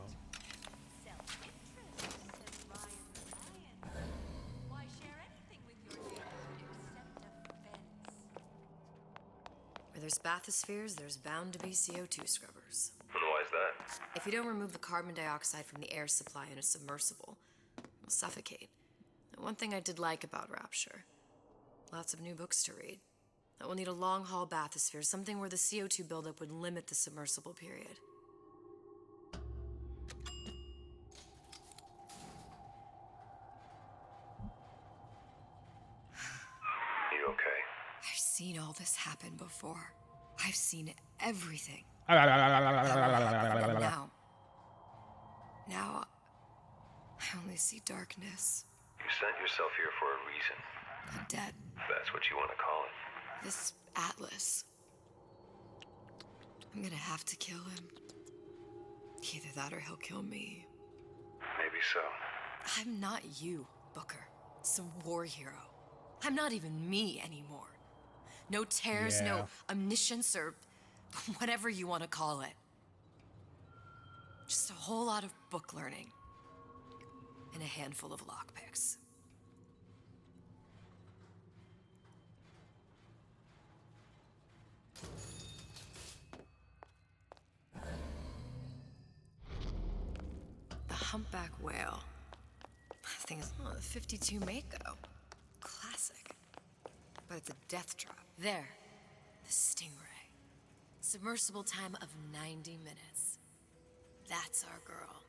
Why share anything with your neighbor except a fence? Where there's bathyspheres, there's bound to be CO2 scrubbers. And why is that? If you don't remove the carbon dioxide from the air supply in a submersible, you'll suffocate. And one thing I did like about Rapture, lots of new books to read. That will need a long-haul bathysphere, something where the CO2 buildup would limit the submersible period. You okay? I've seen all this happen before. I've seen everything. Now, I only see darkness. You sent yourself here for a reason. A debt. That's what you want to call it. This Atlas. I'm gonna have to kill him. Either that or he'll kill me. Maybe so. I'm not you, Booker. Some war hero. I'm not even me anymore. No tears, Yeah. no omniscience, or whatever you want to call it. Just a whole lot of book learning. And a handful of lockpicks. The humpback whale. That thing is 52 Mako. Classic. But it's a death drop. There. The Stingray. Submersible time of 90 minutes. That's our girl.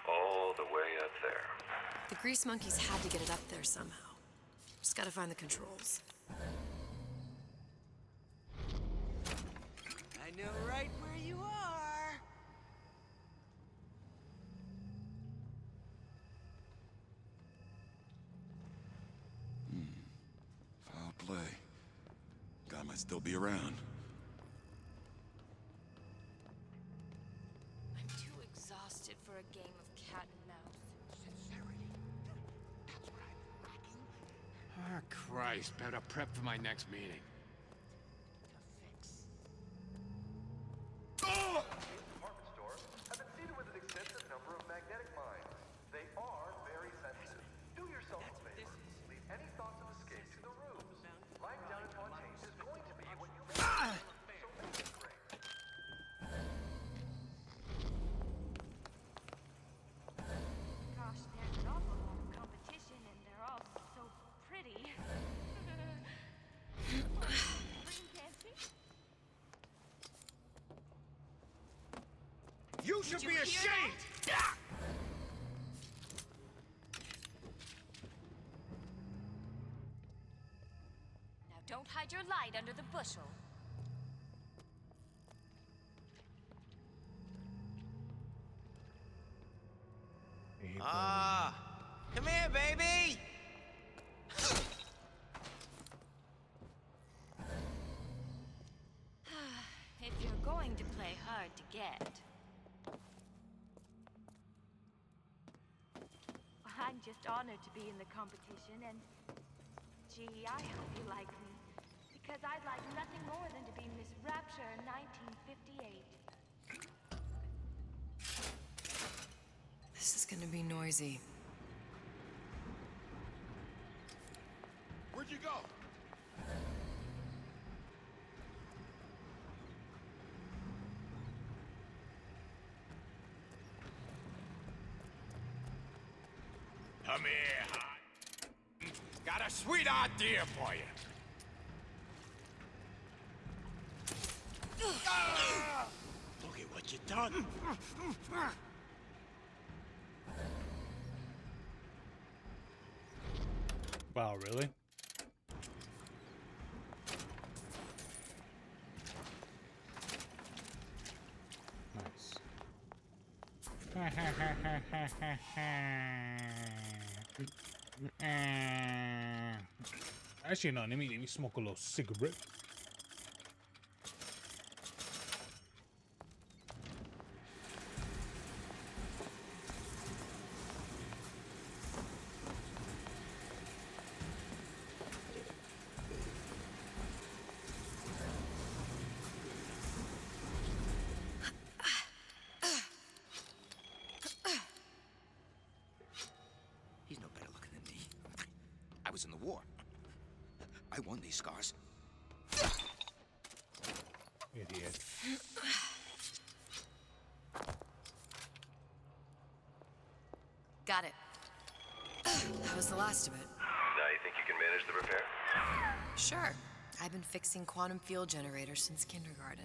All the way up there. The grease monkeys had to get it up there somehow. Just gotta find the controls. I know right where you are. Foul play. Guy might still be around. I'm too exhausted for a game of cat and mouse. Sincerity. That's what I've been lacking. Ah, Christ. Better prep for my next meeting. Department stores have been seeded with an extensive number of magnetic mines. They are very sensitive. Do yourself a favor. Leave any thoughts of escape to the rooms. Life down in Fontaine is going to be what you make it. So make it great. Gosh, there's an awful lot of competition, and they're all so pretty. Green candy? You should be ashamed! Now don't hide your light under the bushel. me playing. Ah, come here, baby. If you're going to play hard to get. I'm just honored to be in the competition, and gee, I hope you like me. Because I'd like nothing more than to be Miss Rapture in 1958. This is gonna be noisy. Where'd you go? Come here, hon. Got a sweet idea for you. Look at what you done. Wow, really? Actually, no. Let me smoke a little cigarette. He's no better looking than me. I was in the war. I won these scars. Idiot. Got it. That was the last of it. Now you think you can manage the repair? Sure. I've been fixing quantum field generators since kindergarten.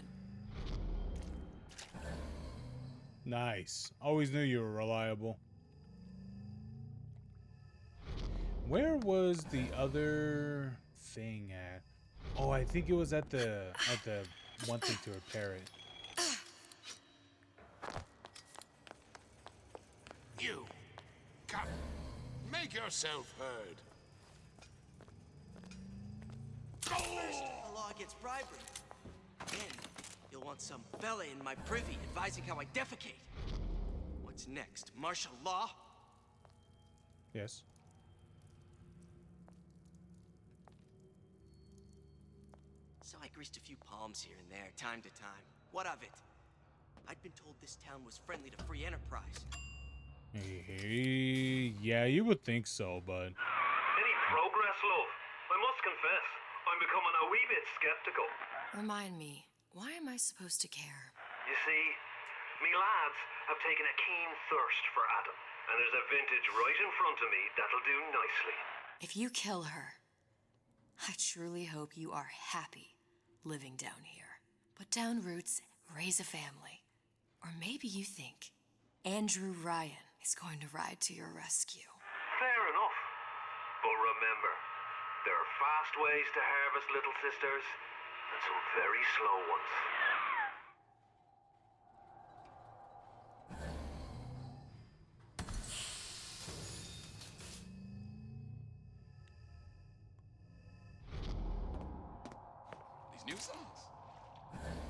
Nice. Always knew you were reliable. Where was the other thing at? Oh, I think it was at the one thing to repair it. You, come, make yourself heard. First, the law against bribery. Then, you'll want some fella in my privy advising how I defecate. What's next? Martial law? Yes. So I greased a few palms here and there, time to time. What of it? I'd been told this town was friendly to free enterprise. Yeah, you would think so, but Any progress, love? I must confess, I'm becoming a wee bit skeptical. Remind me, why am I supposed to care? You see, me lads have taken a keen thirst for Adam, and there's a vintage right in front of me that'll do nicely. If you kill her, I truly hope you are happy living down here. Put down roots, raise a family. Or maybe you think Andrew Ryan is going to ride to your rescue. Fair enough. But remember, there are fast ways to harvest little sisters, and some very slow ones. These new songs,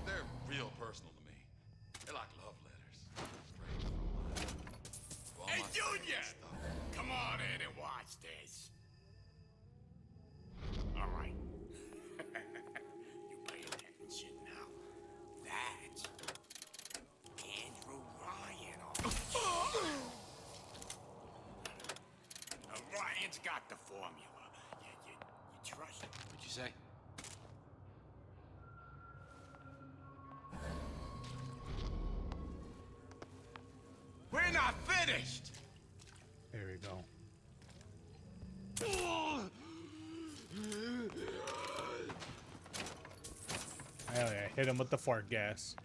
they're real personal to me. They're like love letters, straight from my... Hey, Junior! Come on in and watch this. All right. You pay attention now. That's Andrew Ryan. Ryan's got the formula. You trust him. What'd you say? We're not finished. there we go. Hell yeah, hit him with the fart gas.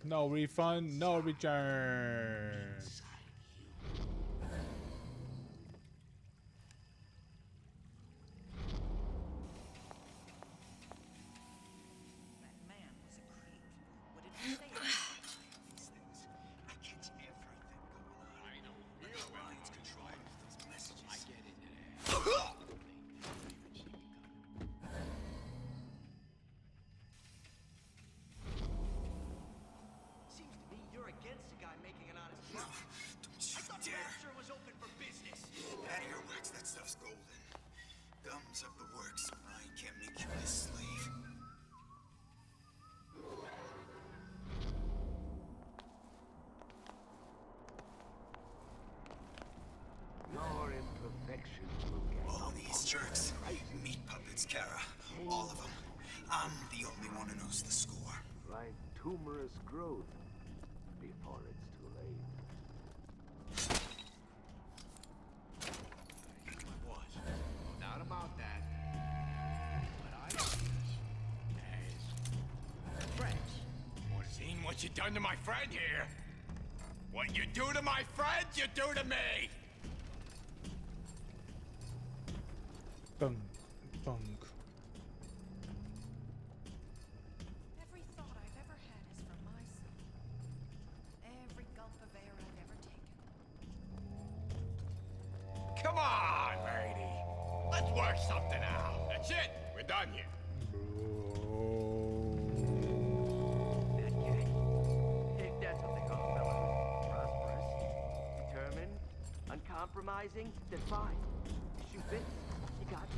No refund, no return. No, don't you dare. Rapture was open for business. That earwax, that stuff's golden. Thumbs up the works. I can't make you this slave. Your imperfections will get All these jerks. Meat puppets, Kara. All of them. I'm the only one who knows the score. like tumorous growth before it's too late. Was. No doubt about that. But I see as friends. Seen what you done to my friend here. What you do to my friend, you do to me. Bunk, bunk. Every thought I've ever had is for my son. Every gulp of air I've ever taken. Come on, lady. Let's work something out. That's it. We're done here. That gang, if that's what they call a fella who's prosperous, determined, uncompromising, then fine. The shoe fits, you got it.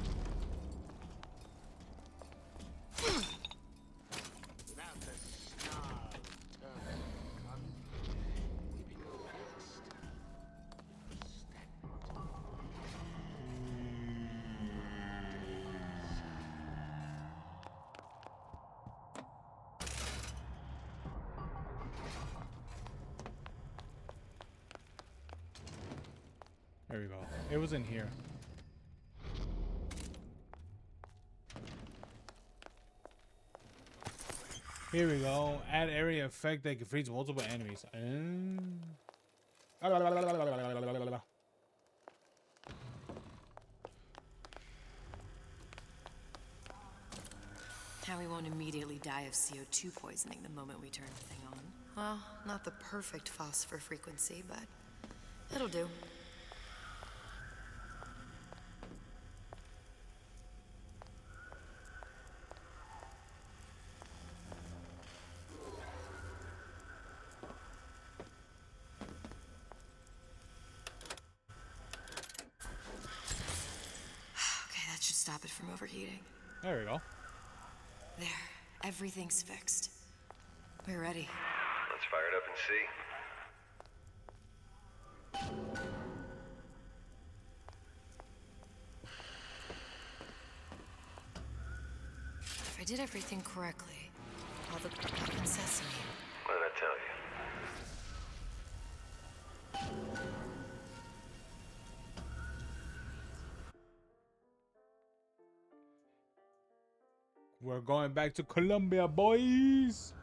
Without the snarl, turban, cunt, we become fixed. There we go. It was in here. Here we go. Add area effect that can freeze multiple enemies. How we won't immediately die of CO2 poisoning the moment we turn the thing on. Well, not the perfect phosphor frequency, but it'll do. Okay, that should stop it from overheating. There we go. There, everything's fixed. We're ready. Let's fire it up and see. If I did everything correctly, all the cooking and sesame. What did I tell you? We're going back to Colombia, boys.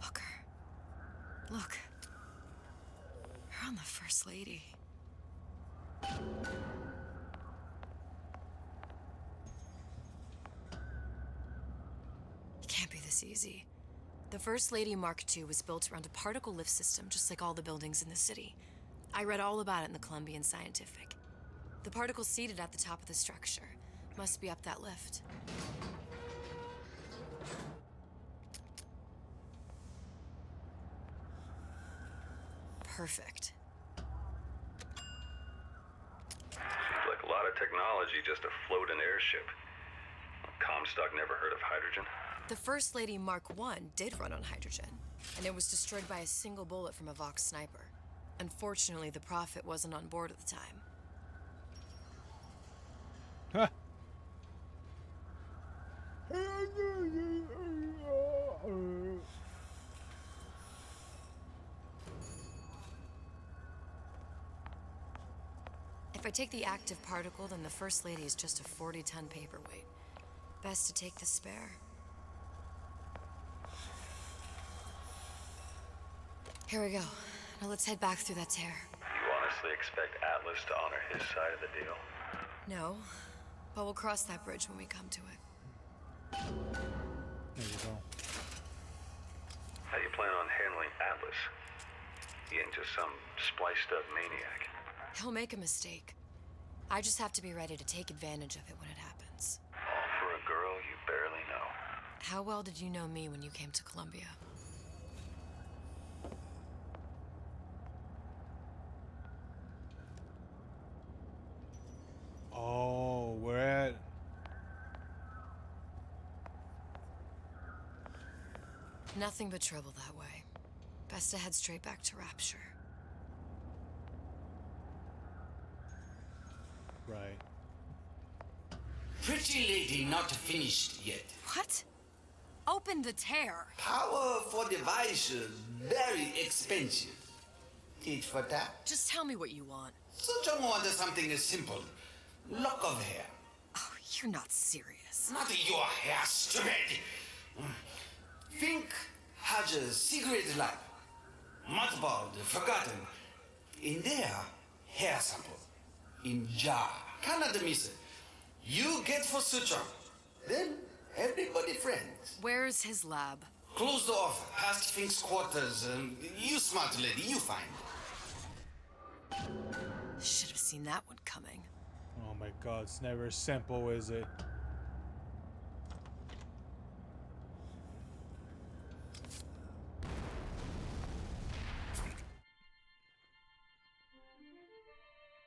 Booker. Look. You're on the First Lady. It can't be this easy. The First Lady Mark II was built around a particle lift system, just like all the buildings in the city. I read all about it in the Columbian Scientific. The particles seated at the top of the structure must be up that lift. Perfect. Seems like a lot of technology just to float an airship. Comstock never heard of hydrogen? The First Lady Mark I did run on hydrogen, and it was destroyed by a single bullet from a Vox sniper. Unfortunately, the Prophet wasn't on board at the time. Huh. If I take the active particle, then the First Lady is just a 40-ton paperweight. Best to take the spare. Here we go. Now let's head back through that tear. You honestly expect Atlas to honor his side of the deal? No, but we'll cross that bridge when we come to it. There you go. How you plan on handling Atlas? He ain't just some spliced up maniac. He'll make a mistake. I just have to be ready to take advantage of it when it happens. All for a girl you barely know. How well did you know me when you came to Columbia? Oh, we're at... Nothing but trouble that way. Best to head straight back to Rapture. Right. Pretty lady not finished yet. What? Open the tear. Power for device very expensive. Tit for tat. Just tell me what you want. Such a want something simple. Lock of hair. Oh, you're not serious. Not your hair, stupid. Think has a secret life. Mothballed, forgotten. In there, hair sample. In jar. Cannot miss it. You get for suture. Then everybody friends. Where's his lab? Closed off, past Fink's quarters. You smart lady, you find. Should have seen that one coming. Oh my god, it's never simple, is it?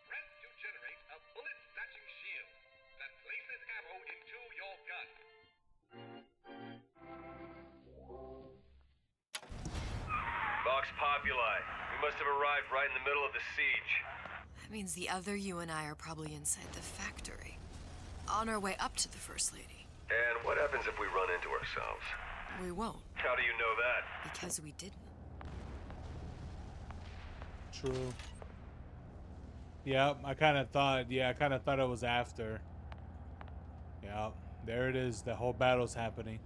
Press to generate a bullet-snatching shield that places ammo into your gun. Vox Populi. We must have arrived right in the middle of the siege. That means the other you and I are probably inside the factory. On our way up to the First Lady. And what happens if we run into ourselves? We won't. How do you know that? Because we didn't. True. Yep, I kind of thought it was after. Yep, there it is. The whole battle's happening.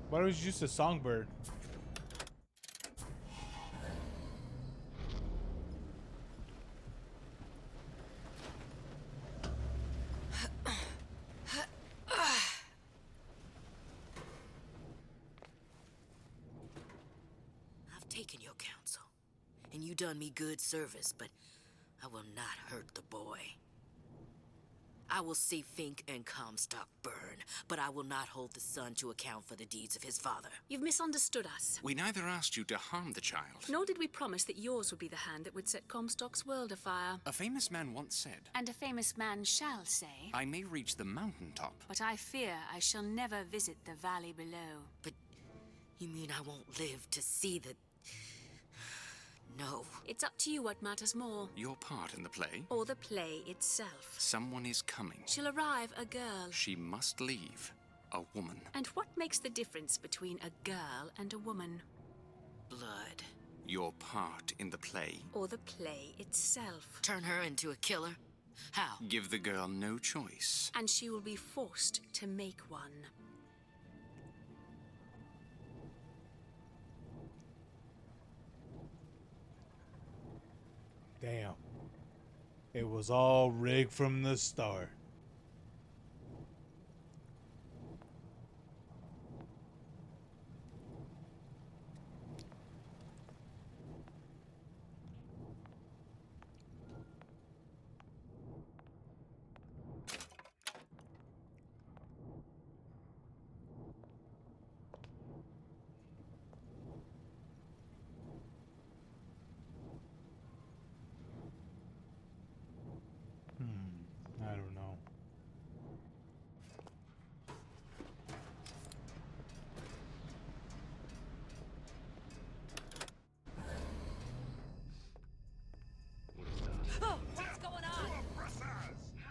Why don't we use a songbird? I've taken your counsel, and you done me good service, but I will not hurt the boy. I will see Fink and Comstock burn, but I will not hold the son to account for the deeds of his father. You've misunderstood us. We neither asked you to harm the child. Nor did we promise that yours would be the hand that would set Comstock's world afire. A famous man once said, And a famous man shall say, I may reach the mountaintop, but I fear I shall never visit the valley below. But you mean I won't live to see the... No. It's up to you what matters more. Your part in the play? Or the play itself. Someone is coming. She'll arrive a girl. She must leave. A woman. And what makes the difference between a girl and a woman? Blood. Your part in the play? Or the play itself. Turn her into a killer? How? Give the girl no choice. And she will be forced to make one. Damn. It was all rigged from the start. I don't know. Oh, what's going on?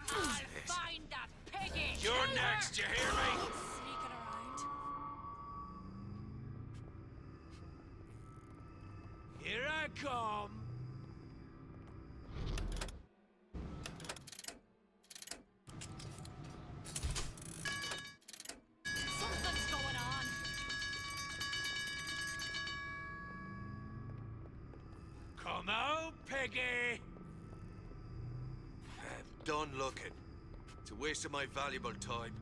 I'll find that piggy! You're next, you hear me? Sneaking around. Here I come. Something's going on. Come out, piggy. I'm done looking. It's a waste of my valuable time.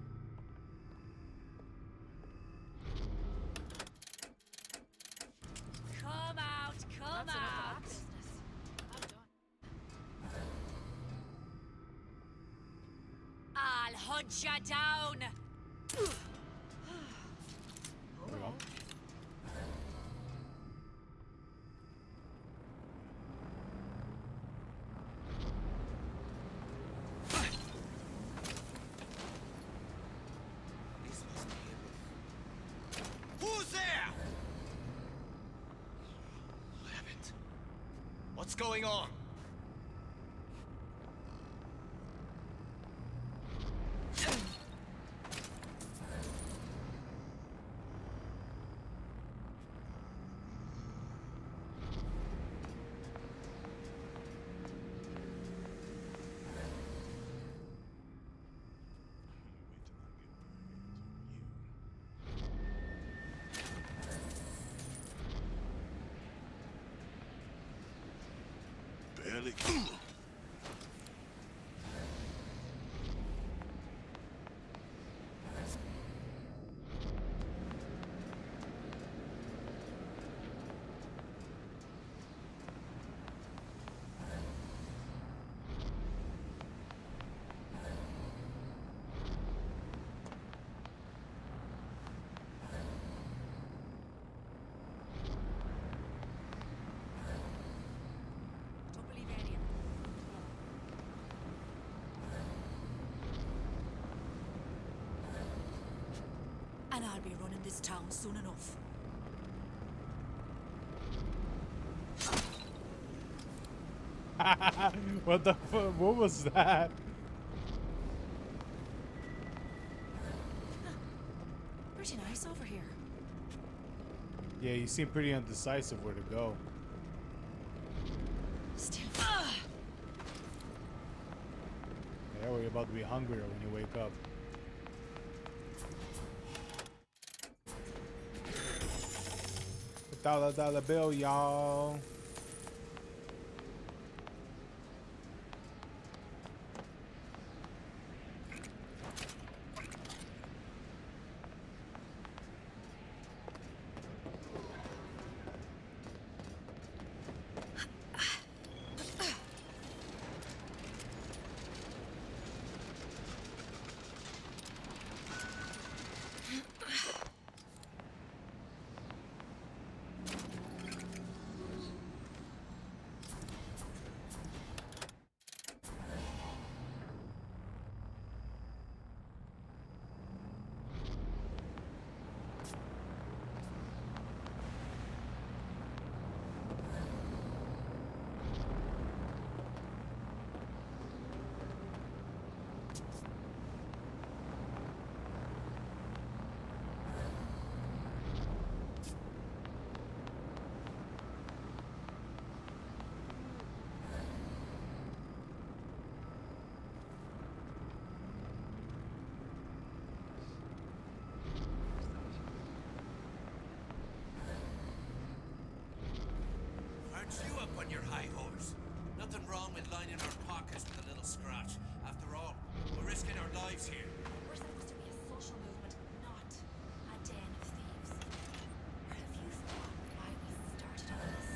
hunt ya down. There we go. Who's there? Damn it. What's going on? Barely. Don't believe any of it. And I'll be running this town soon enough. What the fuck? What was that? Pretty nice over here. Yeah, you seem pretty undecisive where to go. Still. Yeah, well, you're about to be hungrier when you wake up. $1 bill, y'all. Aren't you up on your high horse? Nothing wrong with lining our pockets with a little scratch. After all, we're risking our lives here. We're supposed to be a social movement, not a den of thieves. Or have you forgotten why we started all this?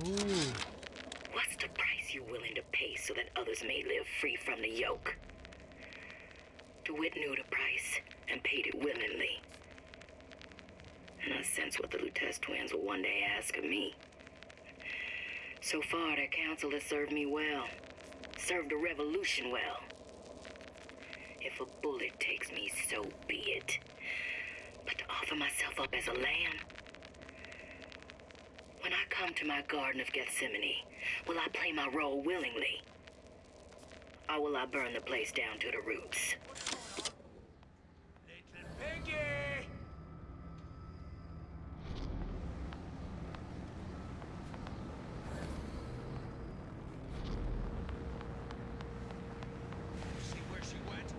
Ooh. What's the price you're willing to pay so that others may live free from the yoke? DeWitt knew the price and paid it willingly. And I sense what the Lutez twins will one day ask of me. So far, their counsel has served me well. Served the revolution well. If a bullet takes me, so be it. But to offer myself up as a lamb? When I come to my Garden of Gethsemane, will I play my role willingly? Or will I burn the place down to the roots? Little piggy! See where she went?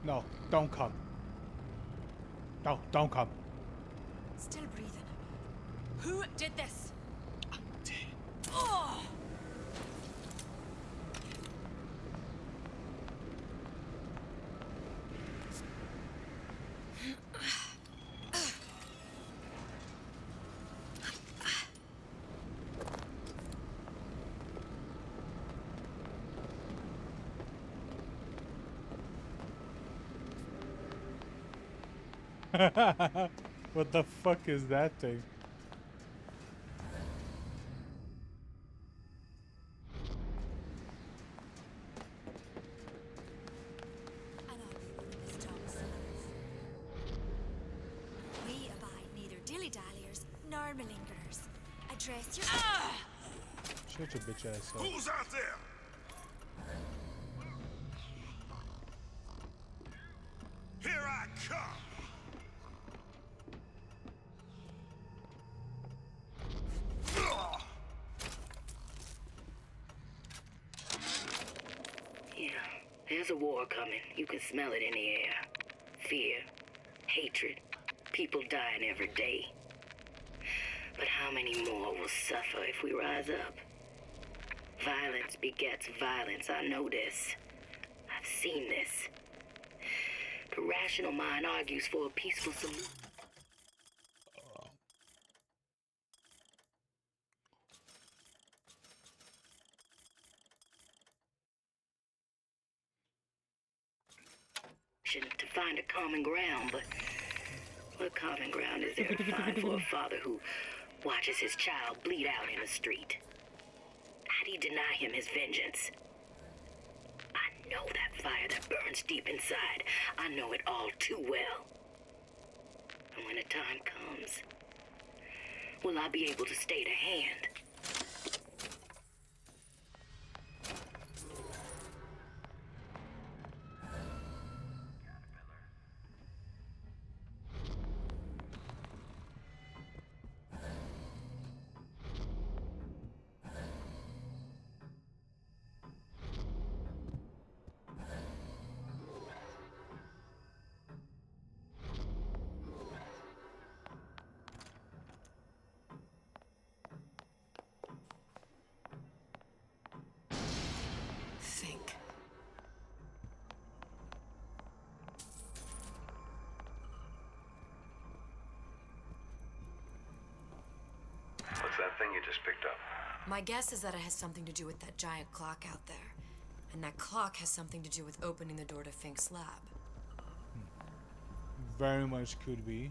No, don't come. No, don't come. Still breathing. Who did this? Oh! What the fuck is that thing? We abide neither dilly-dalliers nor malingerers. Address your... Shut your bitch ass up. Who's out there? Here I come. Yeah, there's a war coming. You can smell it in the air. Fear, hatred, people dying every day. But how many more will suffer if we rise up? Violence begets violence, I know this. I've seen this. The rational mind argues for a peaceful solution. To find a common ground, but what common ground is there to find for a father who watches his child bleed out in the street? How do you deny him his vengeance? I know that fire that burns deep inside. I know it all too well. And when the time comes, will I be able to stay the hand? Think. What's that thing you just picked up? My guess is that it has something to do with that giant clock out there. And that clock has something to do with opening the door to Fink's lab. Very much could be.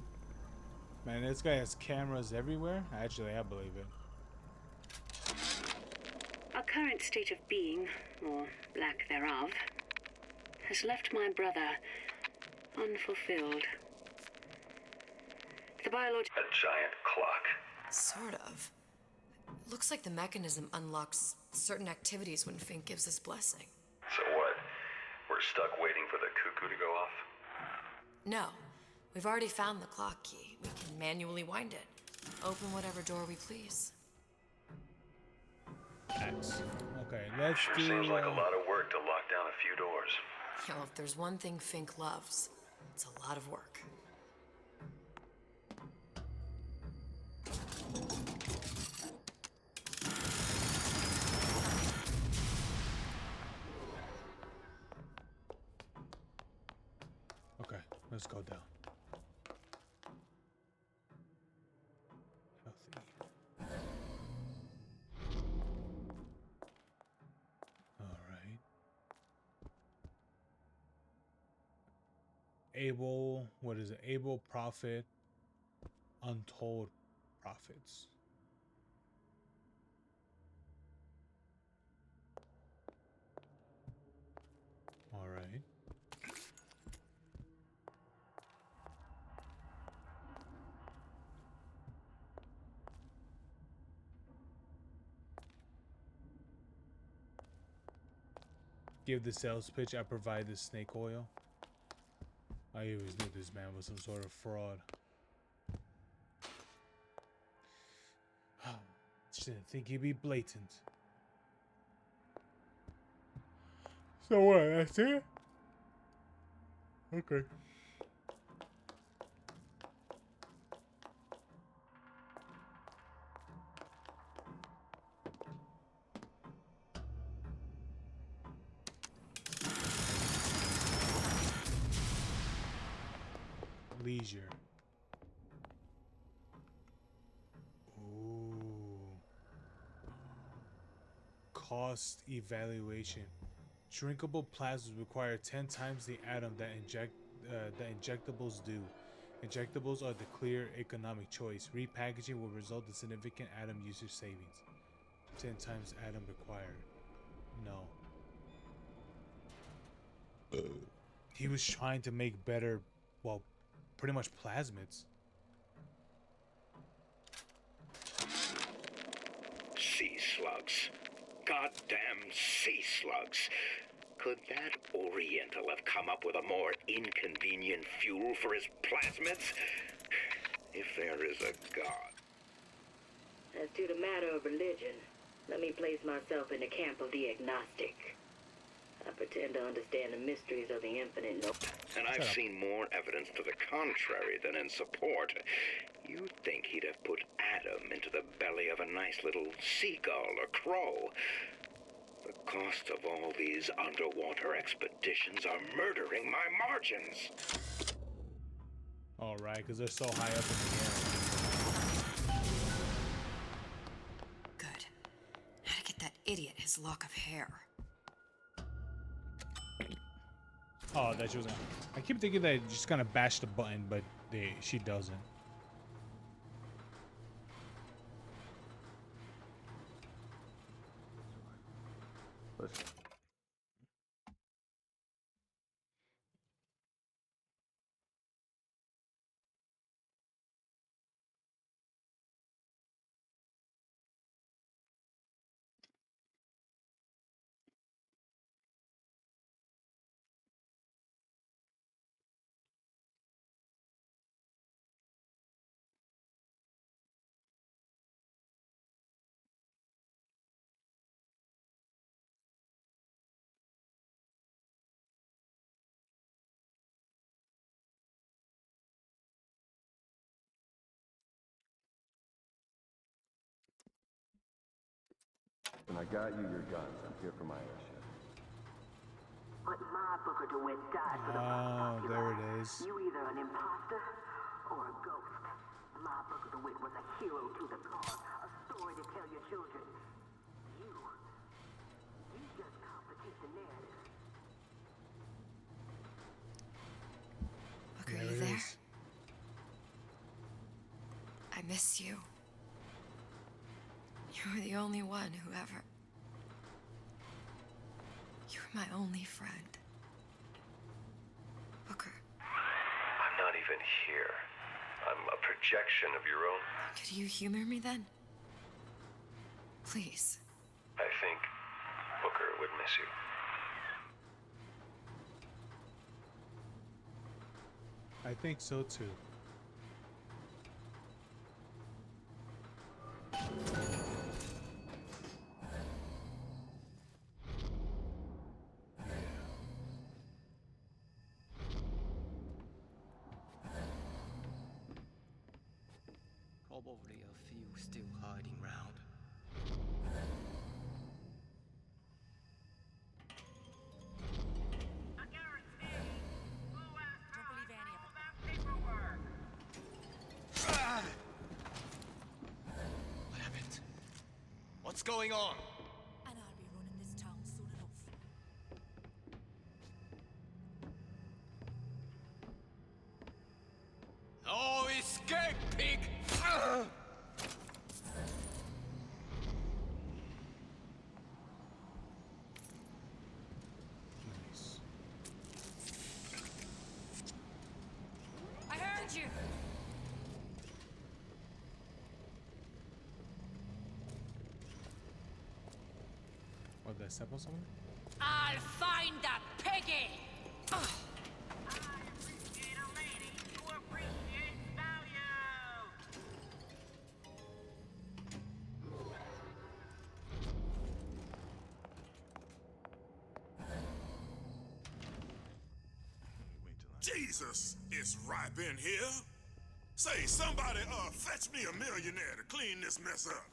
Man, this guy has cameras everywhere. Actually, I believe it. Our current state of being, or lack thereof, has left my brother unfulfilled. The biological... A giant clock. Sort of. Looks like the mechanism unlocks certain activities when Fink gives his blessing. So what? We're stuck waiting for the cuckoo to go off? No. We've already found the clock key. We can manually wind it. Open whatever door we please. X. Okay, let's Sure do... seems like a lot of work to lock down a few doors. You know, if there's one thing Fink loves, it's a lot of work. Okay, let's go down. Alright. Able, what is it? Able profit, untold profits. Alright. Give the sales pitch, I provide the snake oil. I always knew this man was some sort of fraud. Just didn't think he'd be blatant. So what, that's it? Okay. Leisure. Ooh. Cost evaluation. Drinkable plasmas require 10 times the atom that injectables do. Injectables are the clear economic choice. Repackaging will result in significant atom usage savings. 10 times atom required. No. He was trying to make better, well, pretty much plasmids. Sea slugs. Goddamn sea slugs. Could that Oriental have come up with a more inconvenient fuel for his plasmids? If there is a God. As to the matter of religion, let me place myself in the camp of the agnostic. I pretend to understand the mysteries of the infinite. And I've seen more evidence to the contrary than in support. You'd think he'd have put Adam into the belly of a nice little seagull or crow. The cost of all these underwater expeditions are murdering my margins. Alright, because they're so high up in the air. Good. How to get that idiot his lock of hair. Oh, that she was gonna. I keep thinking that just gonna bash the button, but she doesn't. Listen. And I got you your guns. I'm here for my airship. But my Booker DeWitt died for the Oh, there it is. You either an imposter or a ghost. My Booker DeWitt was a hero to the cause, a story to tell your children. You just complicate the narrative. Booker, you there? I miss you. You were the only one who ever... You were my only friend. Booker. I'm not even here. I'm a projection of your own. Could you humor me then? Please. I think Booker would miss you. I think so too. Probably a few still hiding round. What happened? What's going on? And I'll be running this town soon enough. Oh, escape, pig! I heard you! What, did I step on something? I'll find that piggy! Jesus, it's ripe in here. Say, somebody, fetch me a millionaire to clean this mess up.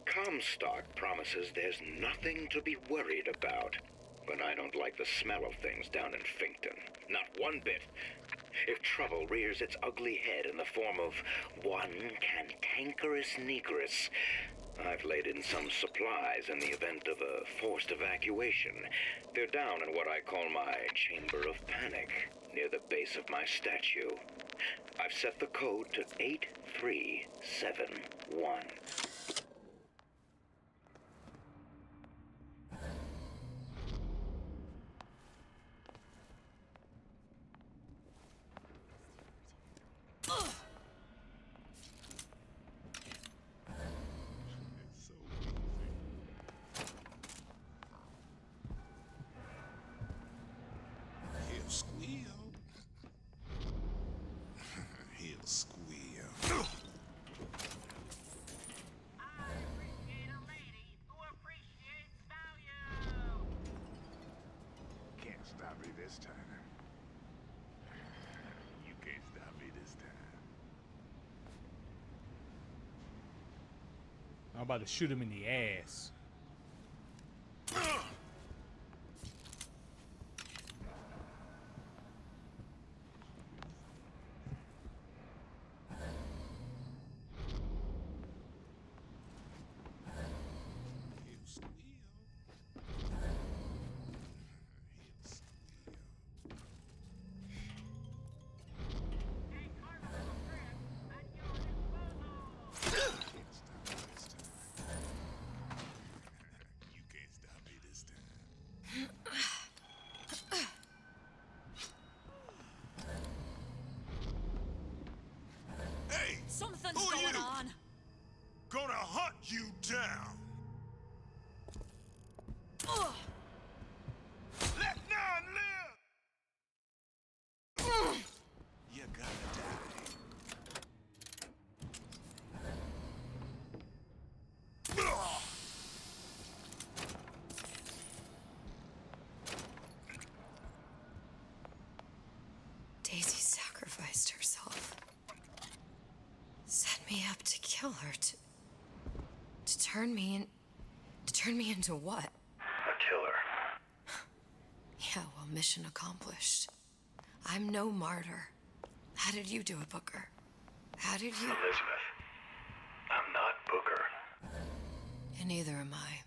Comstock promises there's nothing to be worried about. But I don't like the smell of things down in Finkton. Not one bit. If trouble rears its ugly head in the form of one cantankerous negress, I've laid in some supplies in the event of a forced evacuation. They're down in what I call my chamber of panic, near the base of my statue. I've set the code to 8371. He'll squeal. He'll squeal. Can't stop me this time. You can't stop me this time. I'm about to shoot him in the ass. You can't stop me this time. Hey! Something's who going you? on. Gonna hunt you down. Ugh. Let none live. You gotta die. Ugh. Daisy sacrificed herself. Set me up to kill her, to turn me into what? A killer. Yeah, well, mission accomplished. I'm no martyr. How did you do it, Booker? How did you... Elizabeth, I'm not Booker. And neither am I.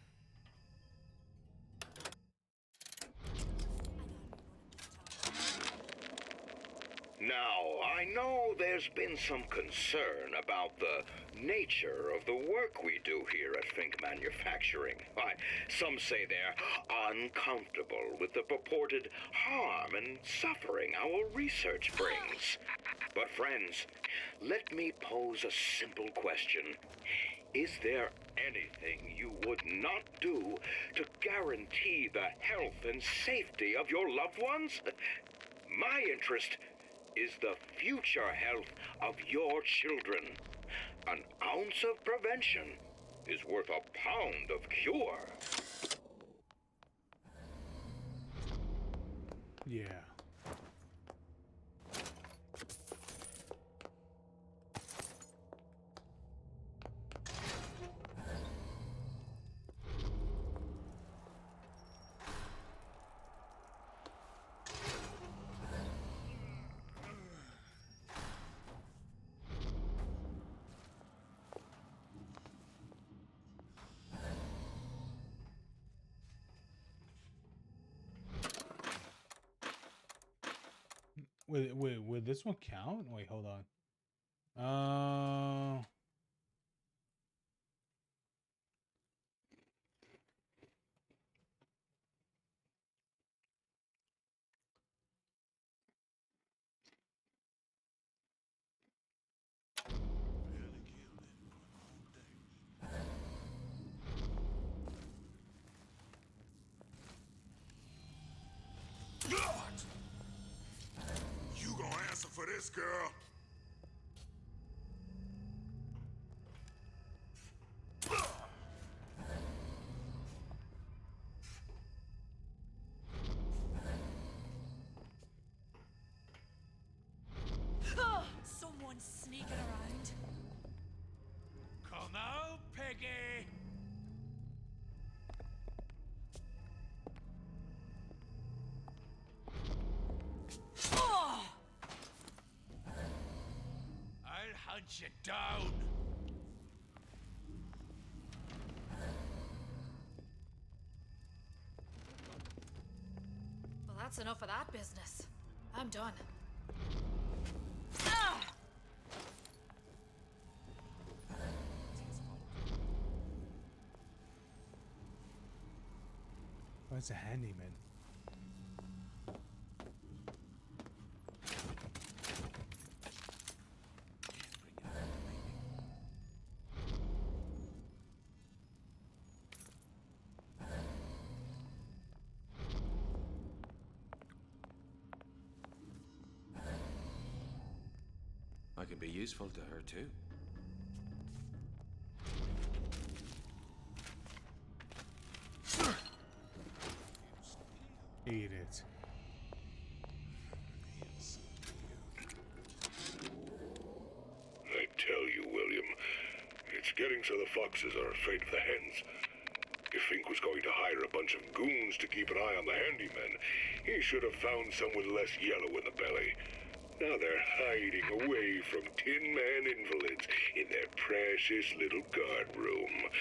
Now, I know there's been some concern about the nature of the work we do here at Fink Manufacturing. Why, some say they're uncomfortable with the purported harm and suffering our research brings. But friends, let me pose a simple question. Is there anything you would not do to guarantee the health and safety of your loved ones? My interest is the future health of your children. An ounce of prevention is worth a pound of cure. Yeah. Wait, will this one count? Wait, hold on. What? You gonna answer for this, girl? Someone's sneaking around. Come out, Peggy! Oh! I'll hunt you down. Well, that's enough of that business. I'm done. Oh, it's a handyman. I can be useful to her too. Eat it. I tell you, William, it's getting so the foxes are afraid of the hens. If Fink was going to hire a bunch of goons to keep an eye on the handyman, he should have found some with less yellow in the belly. Now they're hiding away from Tin Man invalids in their precious little guard room.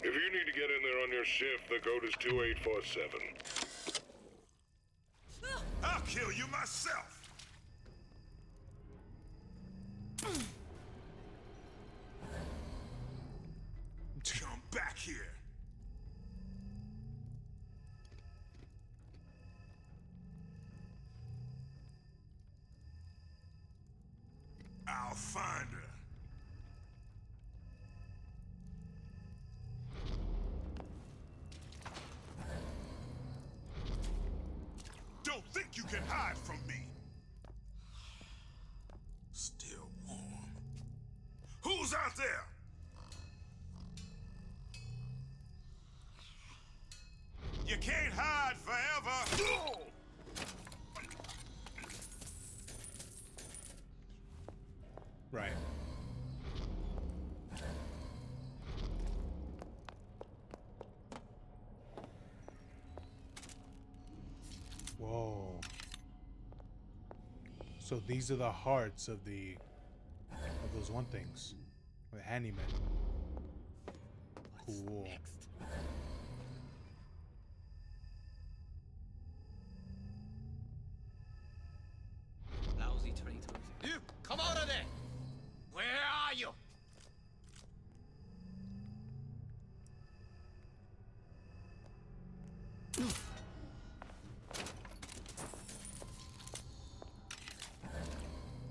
If you need to get in there on your shift, the code is 2847. I'll kill you myself! Come back here! I'll find her. Don't think you can hide from me. Still warm. Who's out there? You can't hide forever. Right. Whoa. So these are the hearts of those one things. The handyman. Cool. Lousy traitors. You, come out of there! Where are you?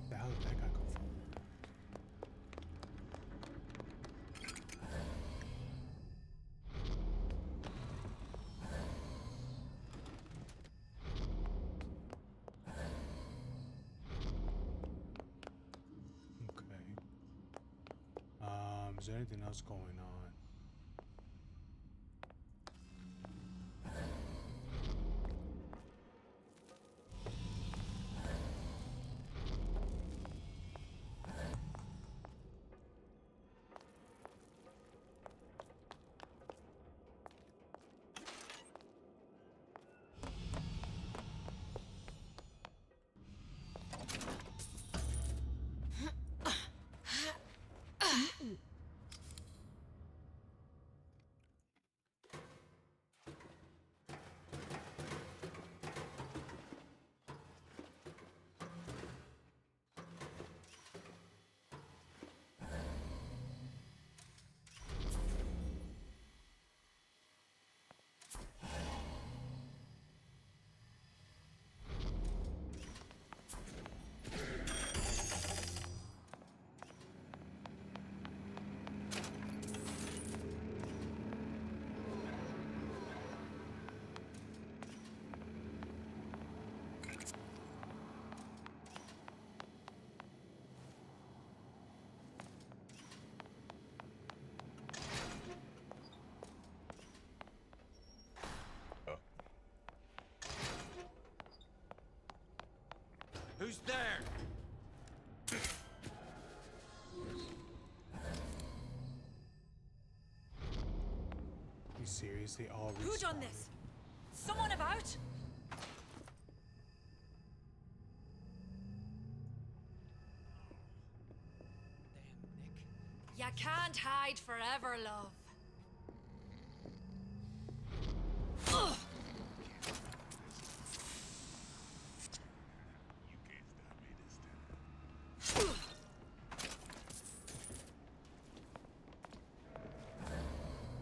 The hell did that guy come from? Okay. Is there anything else going on? Who's there? You seriously all Who done responded? this? Someone about? You can't hide forever, love. Ugh.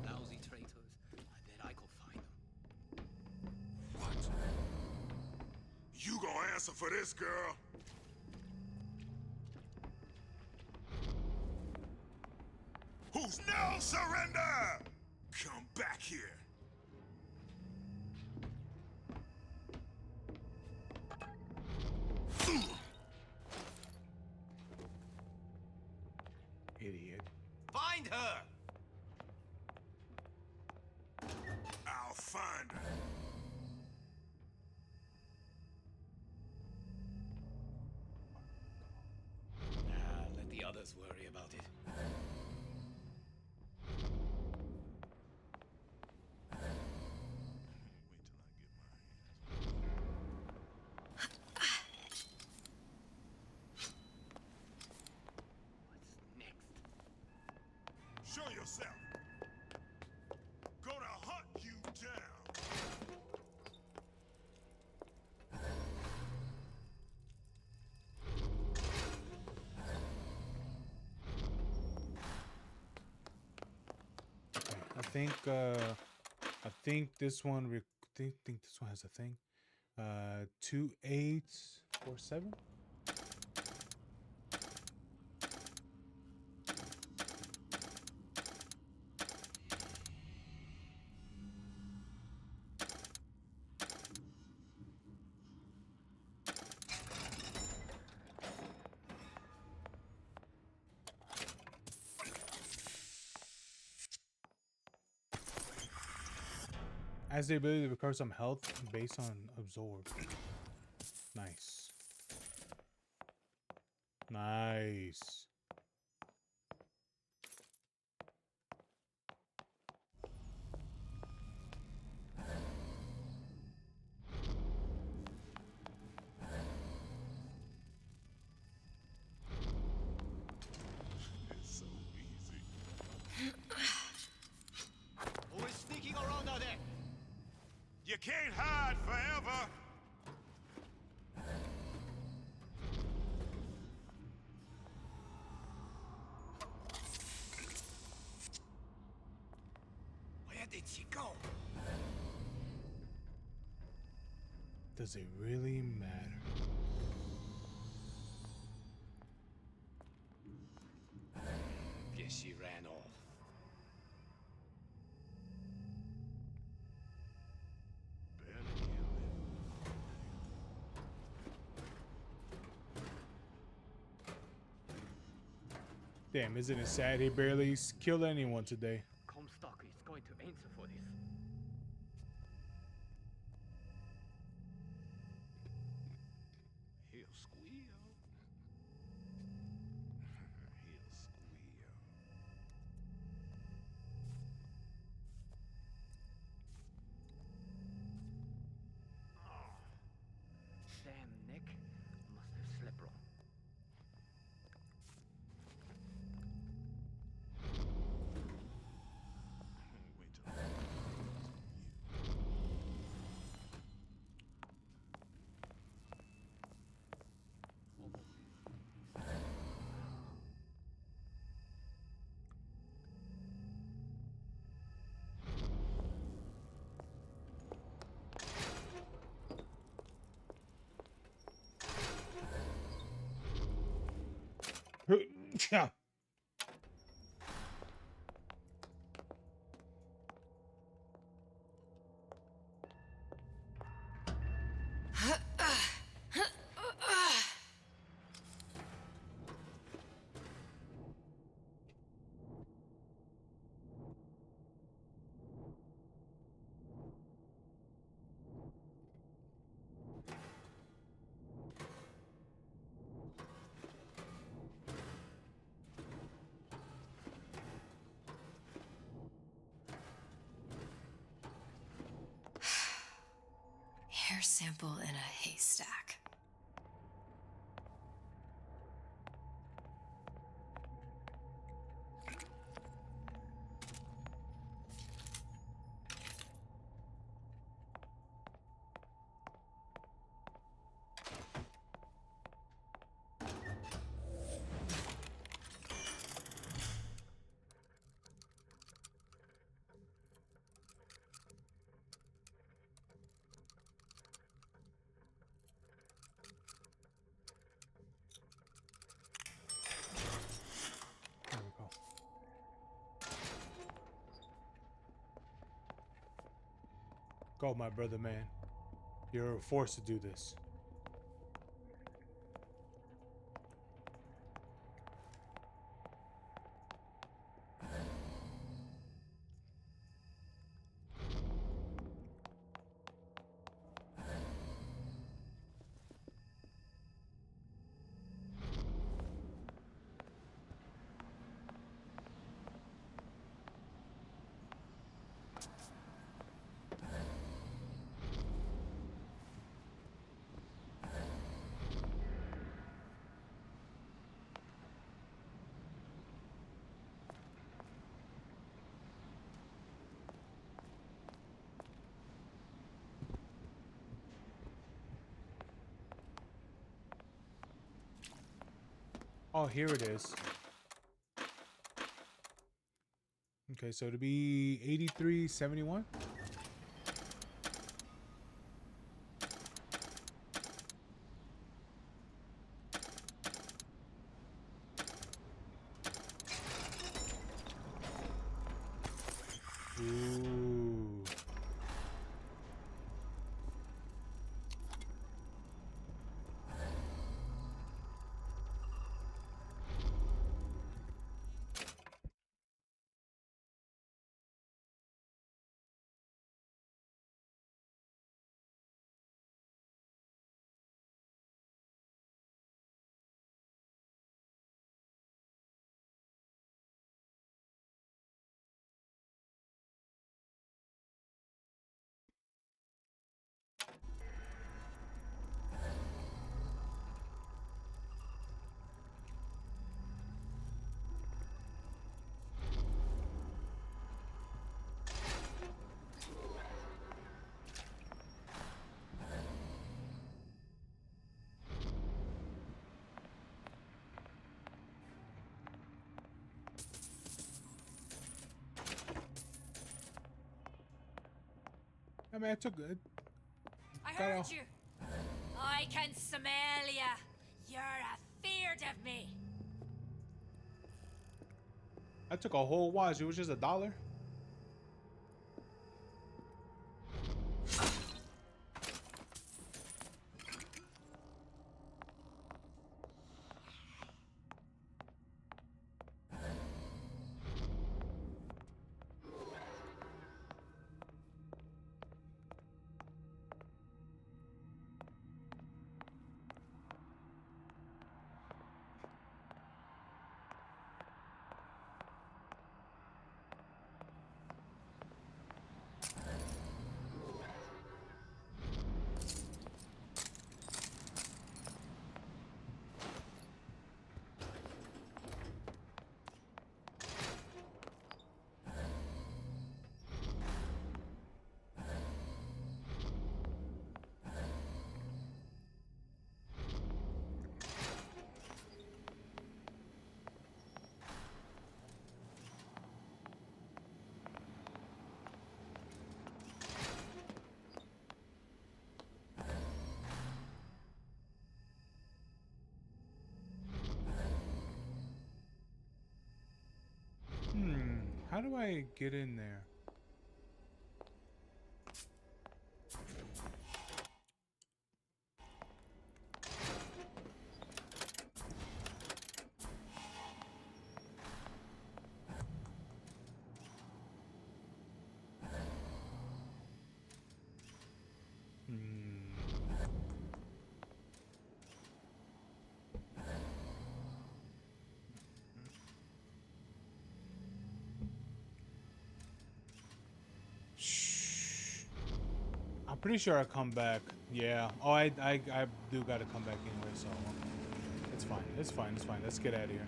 Lousy traitors. I bet I could find them. What? You gonna answer for this, girl? Who's no surrender? Come back here. Idiot. Find her! I'll find her. Let the others worry about it. Show yourself. Gonna hunt you down. I think this one think this one has a thing. 2847. Has the ability to recover some health based on absorb. Nice. Nice. It's so easy. Who is sneaking around out there? You can't hide forever. Where did she go? Does it really matter? Guess she ran off. Damn, isn't it sad he barely killed anyone today? Comstock is going to answer for this. He'll squeal. He'll squeal. Damn, Nick. Must have slept wrong. Yeah. hair sample in a haystack. There we go. Go, my brother, man. You're forced to do this. Oh, here it is. Okay, so to be 8371. Ooh. I mean, I took it. I Got heard off. you. I can smell ya. You're afeard of me. I took a whole watch. It was just $1. How do I get in there? Pretty sure I come back. Yeah. Oh, I do gotta come back anyway, so it's fine. It's fine. It's fine. Let's get out of here.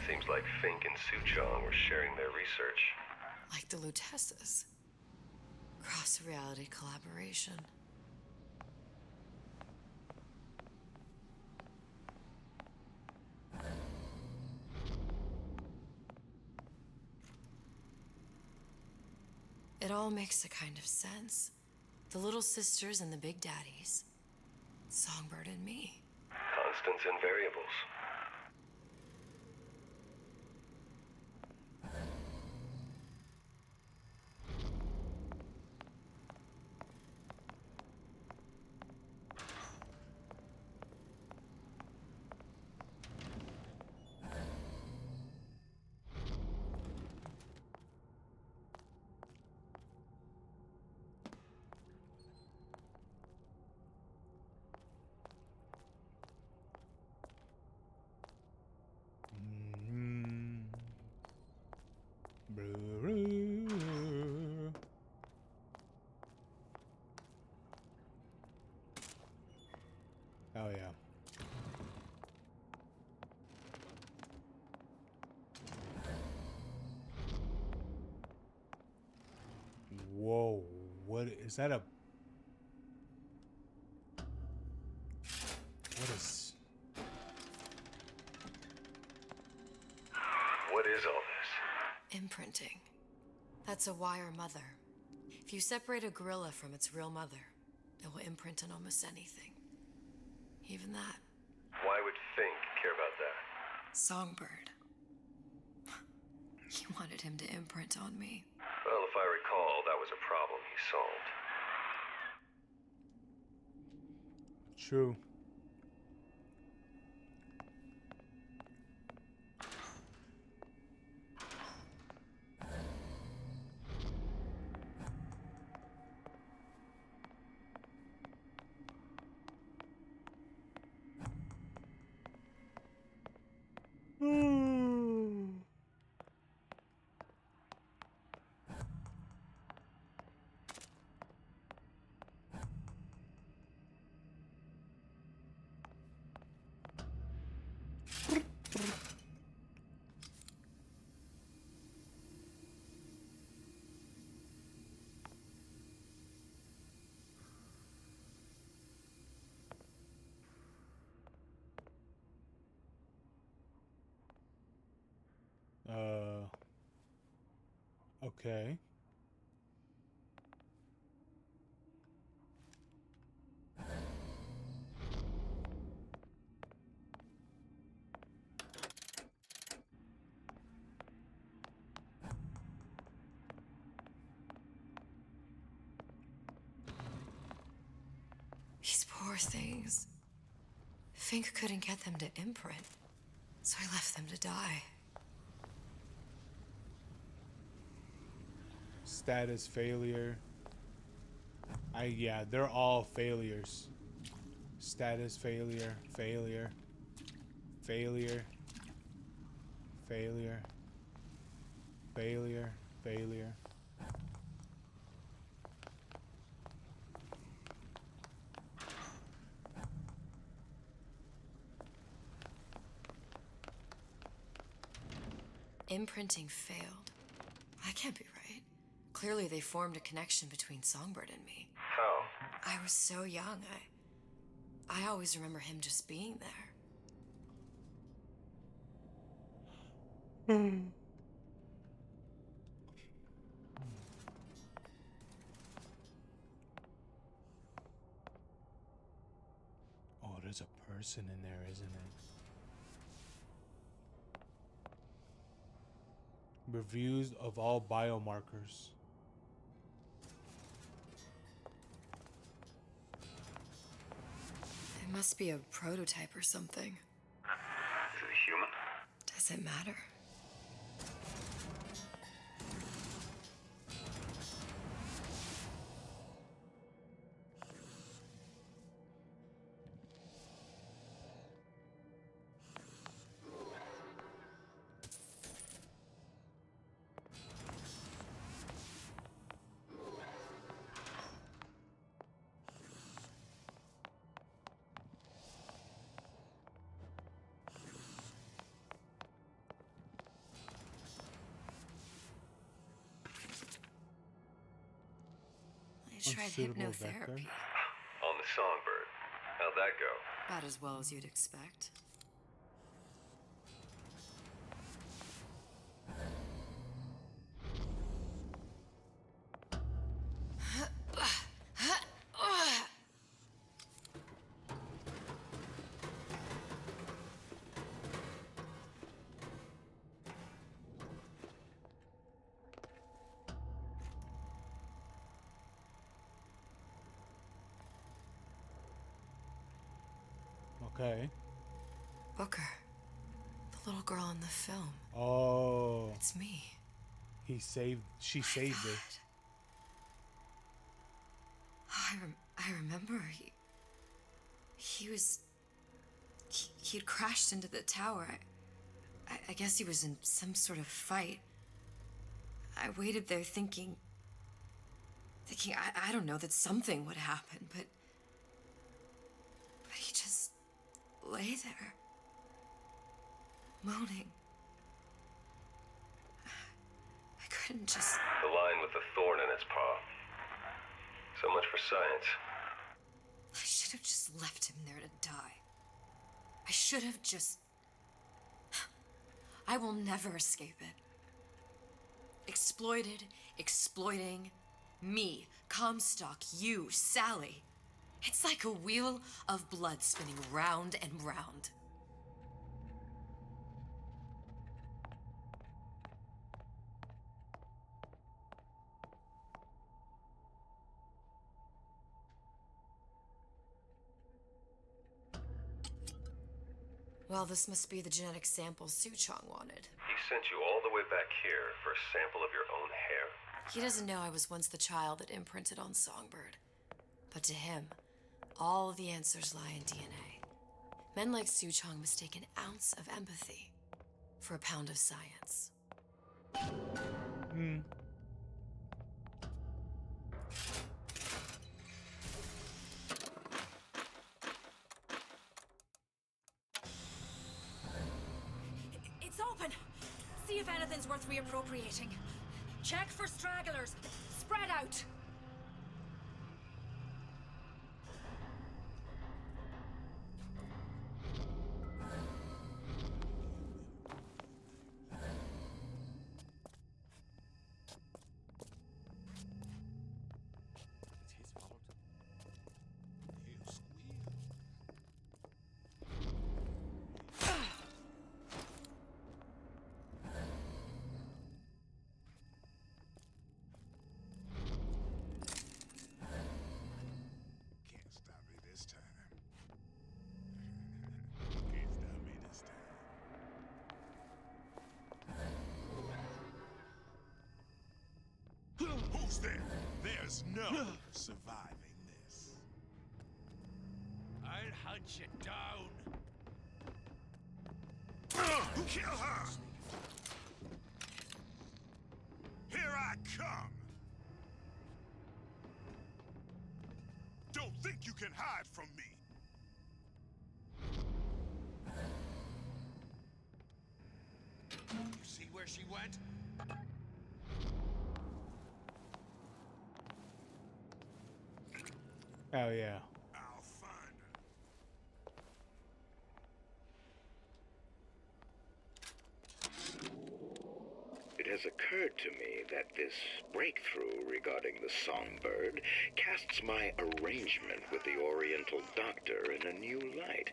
Seems like Fink and Suchong were sharing their research. Like the Lutesses. Cross-reality collaboration. It all makes a kind of sense. The little sisters and the big daddies. Songbird and me. Constants and variables. Oh yeah. Whoa, what is that? What is all this? Imprinting. That's a wire mother. If you separate a gorilla from its real mother, it will imprint on almost anything. Even that. Why would Fink care about that? Songbird. He wanted him to imprint on me. Well, if I recall, that was a problem he solved. True. Okay. These poor things. Fink couldn't get them to imprint, so I left them to die. Status failure. Yeah, they're all failures. Status failure, failure, failure, failure, failure, failure. Imprinting failed. That can't be right. Clearly they formed a connection between Songbird and me. How? I was so young, I always remember him just being there. Oh, there's a person in there, isn't it? Reviews of all biomarkers. It must be a prototype or something. Is it a human? Does it matter? I tried Unsuitable vector. hypnotherapy. On the Songbird. How'd that go? About as well as you'd expect. Okay. Booker. The little girl in the film. Oh. It's me. She saved it. Oh, I remember. He'd crashed into the tower. I guess he was in some sort of fight. I waited there thinking, I don't know, that something would happen, but he just lay there, moaning. I couldn't just... The lion with the thorn in its paw. So much for science. I should have just left him there to die. I should have just... I will never escape it. Exploited, exploiting, me, Comstock, you, Sally. It's like a wheel of blood spinning round and round. Well, this must be the genetic sample Suchong wanted. He sent you all the way back here for a sample of your own hair? He doesn't know I was once the child that imprinted on Songbird. But to him, all the answers lie in DNA. Men like Suchong mistake an ounce of empathy for a pound of science. It's open! See if anything's worth reappropriating. Check for stragglers. Spread out! Can't stop me this time. Can't stop me this time. Who's there? There's no surviving this. I'll hunt you down. Kill her! Here I come! Don't think you can hide from me! You see where she went? Oh yeah. I'll find her. It has occurred to me that this breakthrough regarding the Songbird casts my arrangement with the Oriental Doctor in a new light.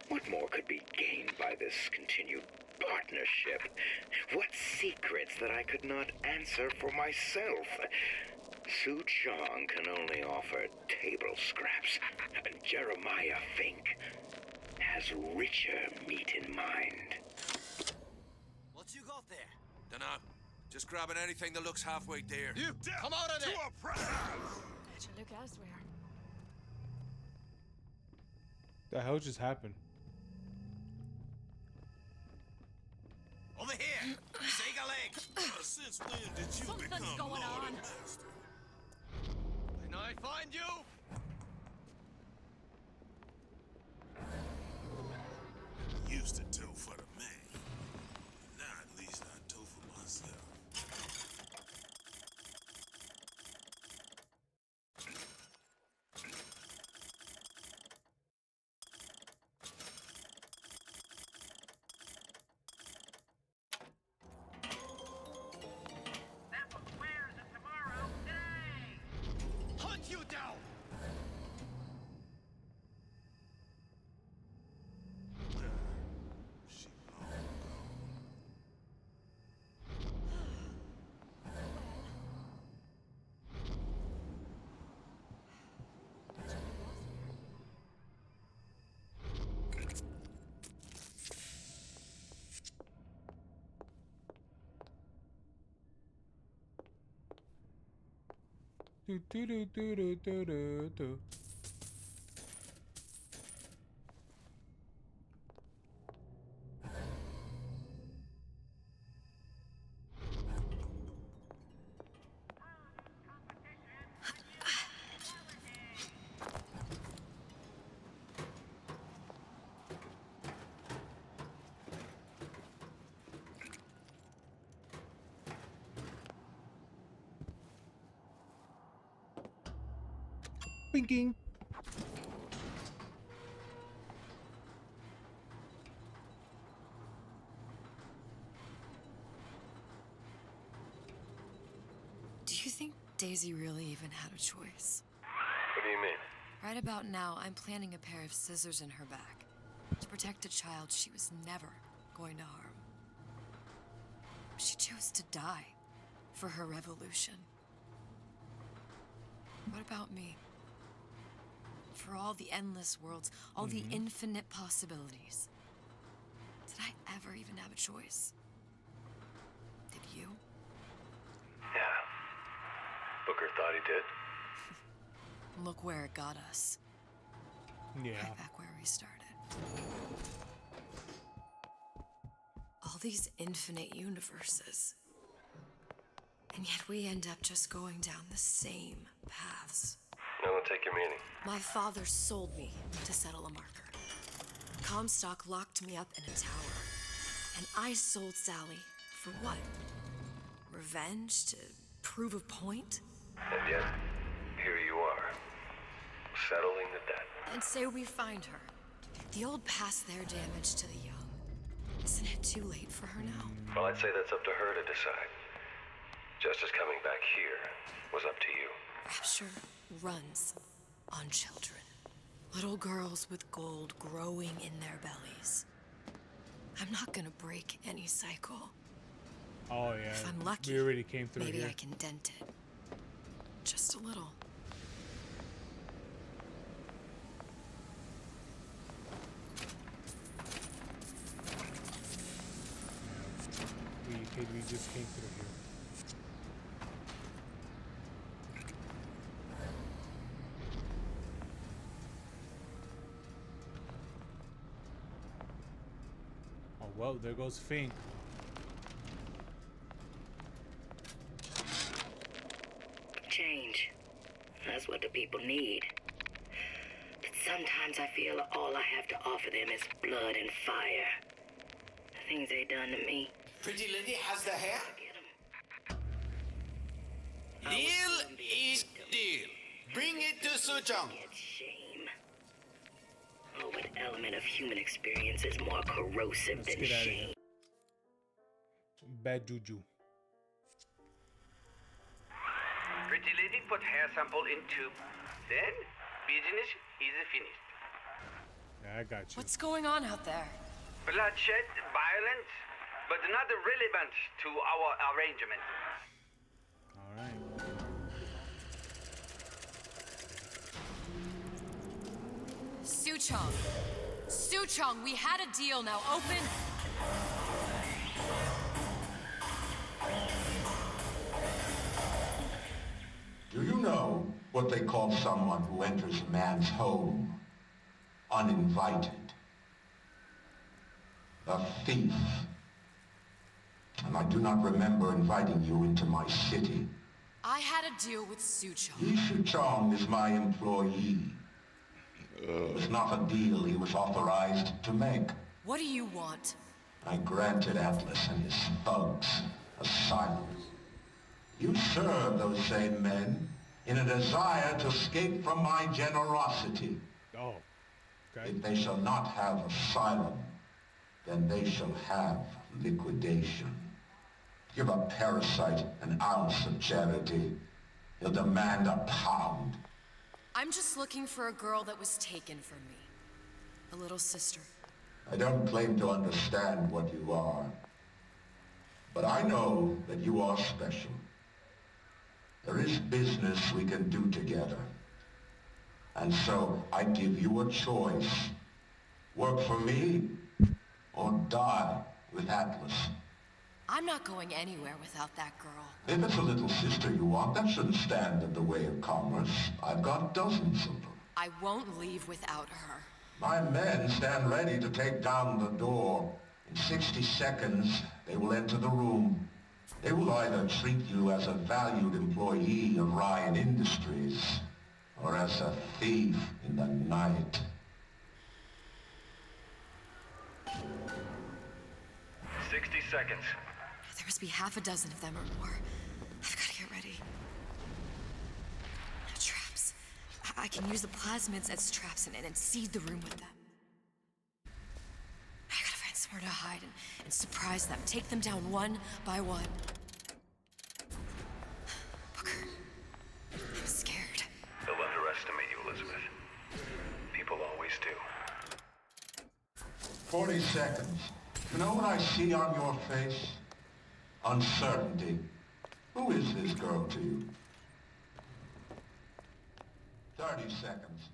What more could be gained by this continued partnership? What secrets that I could not answer for myself? Suchong can only offer table scraps, and Jeremiah Fink has richer meat in mind. Nah. Just grabbing anything that looks halfway there. You come out of there! Better look elsewhere. The hell just happened? Over here! Take a leg! Since when did you become going Lord on. and Master? Can I find you? Used to tow for the man. Now at least I tow for myself. Hunt you down! She long gone. Do do do do do do do do. Thinking. Do you think Daisy really even had a choice? What do you mean? Right about now, I'm planting a pair of scissors in her back to protect a child she was never going to harm. She chose to die for her revolution. What about me? For all the endless worlds, all the infinite possibilities. Did I ever even have a choice? Did you? Yeah. Booker thought he did. Look where it got us. Yeah. Right back where we started. All these infinite universes. And yet we end up just going down the same paths. I don't take your meaning. My father sold me to settle a marker. Comstock locked me up in a tower. And I sold Sally for what? Revenge? To prove a point? And yet, here you are, settling the debt. And say we find her. The old past their damage to the young. Isn't it too late for her now? Well, I'd say that's up to her to decide. Justice coming back here was up to you. Rapture runs on children. Little girls with gold growing in their bellies. I'm not gonna break any cycle. Oh yeah. If I'm lucky, we already came through maybe here. I can dent it. Just a little. We just came through here. Oh well, there goes Fink. Change. That's what the people need. But sometimes I feel all I have to offer them is blood and fire. The things they done to me. Pretty lady has the hair? Deal is deal. Bring it to Suchong. Shame. Oh, what element of human experience is more corrosive Let's than get out of shame? here. Bad juju. Pretty lady put hair sample in tube. Then business is finished. Yeah, I got you. What's going on out there? Bloodshed, violence, but not relevant to our arrangement. All right. Suchong. Suchong, we had a deal. Now open. Do you know what they call someone who enters a man's home uninvited? A thief. And I do not remember inviting you into my city. I had a deal with Suchong. Yi Shuchong is my employee. It was not a deal he was authorized to make. What do you want? I granted Atlas and his thugs asylum. You serve those same men in a desire to escape from my generosity. Oh, okay. If they shall not have asylum, then they shall have liquidation. Give a parasite an ounce of charity, he'll demand a pound. I'm just looking for a girl that was taken from me. A little sister. I don't claim to understand what you are, but I know that you are special. There is business we can do together. And so I give you a choice. Work for me, or die with Atlas. I'm not going anywhere without that girl. If it's a little sister you want, that shouldn't stand in the way of commerce. I've got dozens of them. I won't leave without her. My men stand ready to take down the door. In 60 seconds, they will enter the room. They will either treat you as a valued employee of Ryan Industries, or as a thief in the night. 60 seconds. There must be half a dozen of them or more. I've got to get ready. Traps. I can use the plasmids as traps and seed the room with them. I gotta find somewhere to hide and surprise them. Take them down one by one. Booker. I'm scared. They'll underestimate you, Elizabeth. People always do. 40 seconds. You know what I see on your face? Uncertainty. Who is this girl to you? 30 seconds.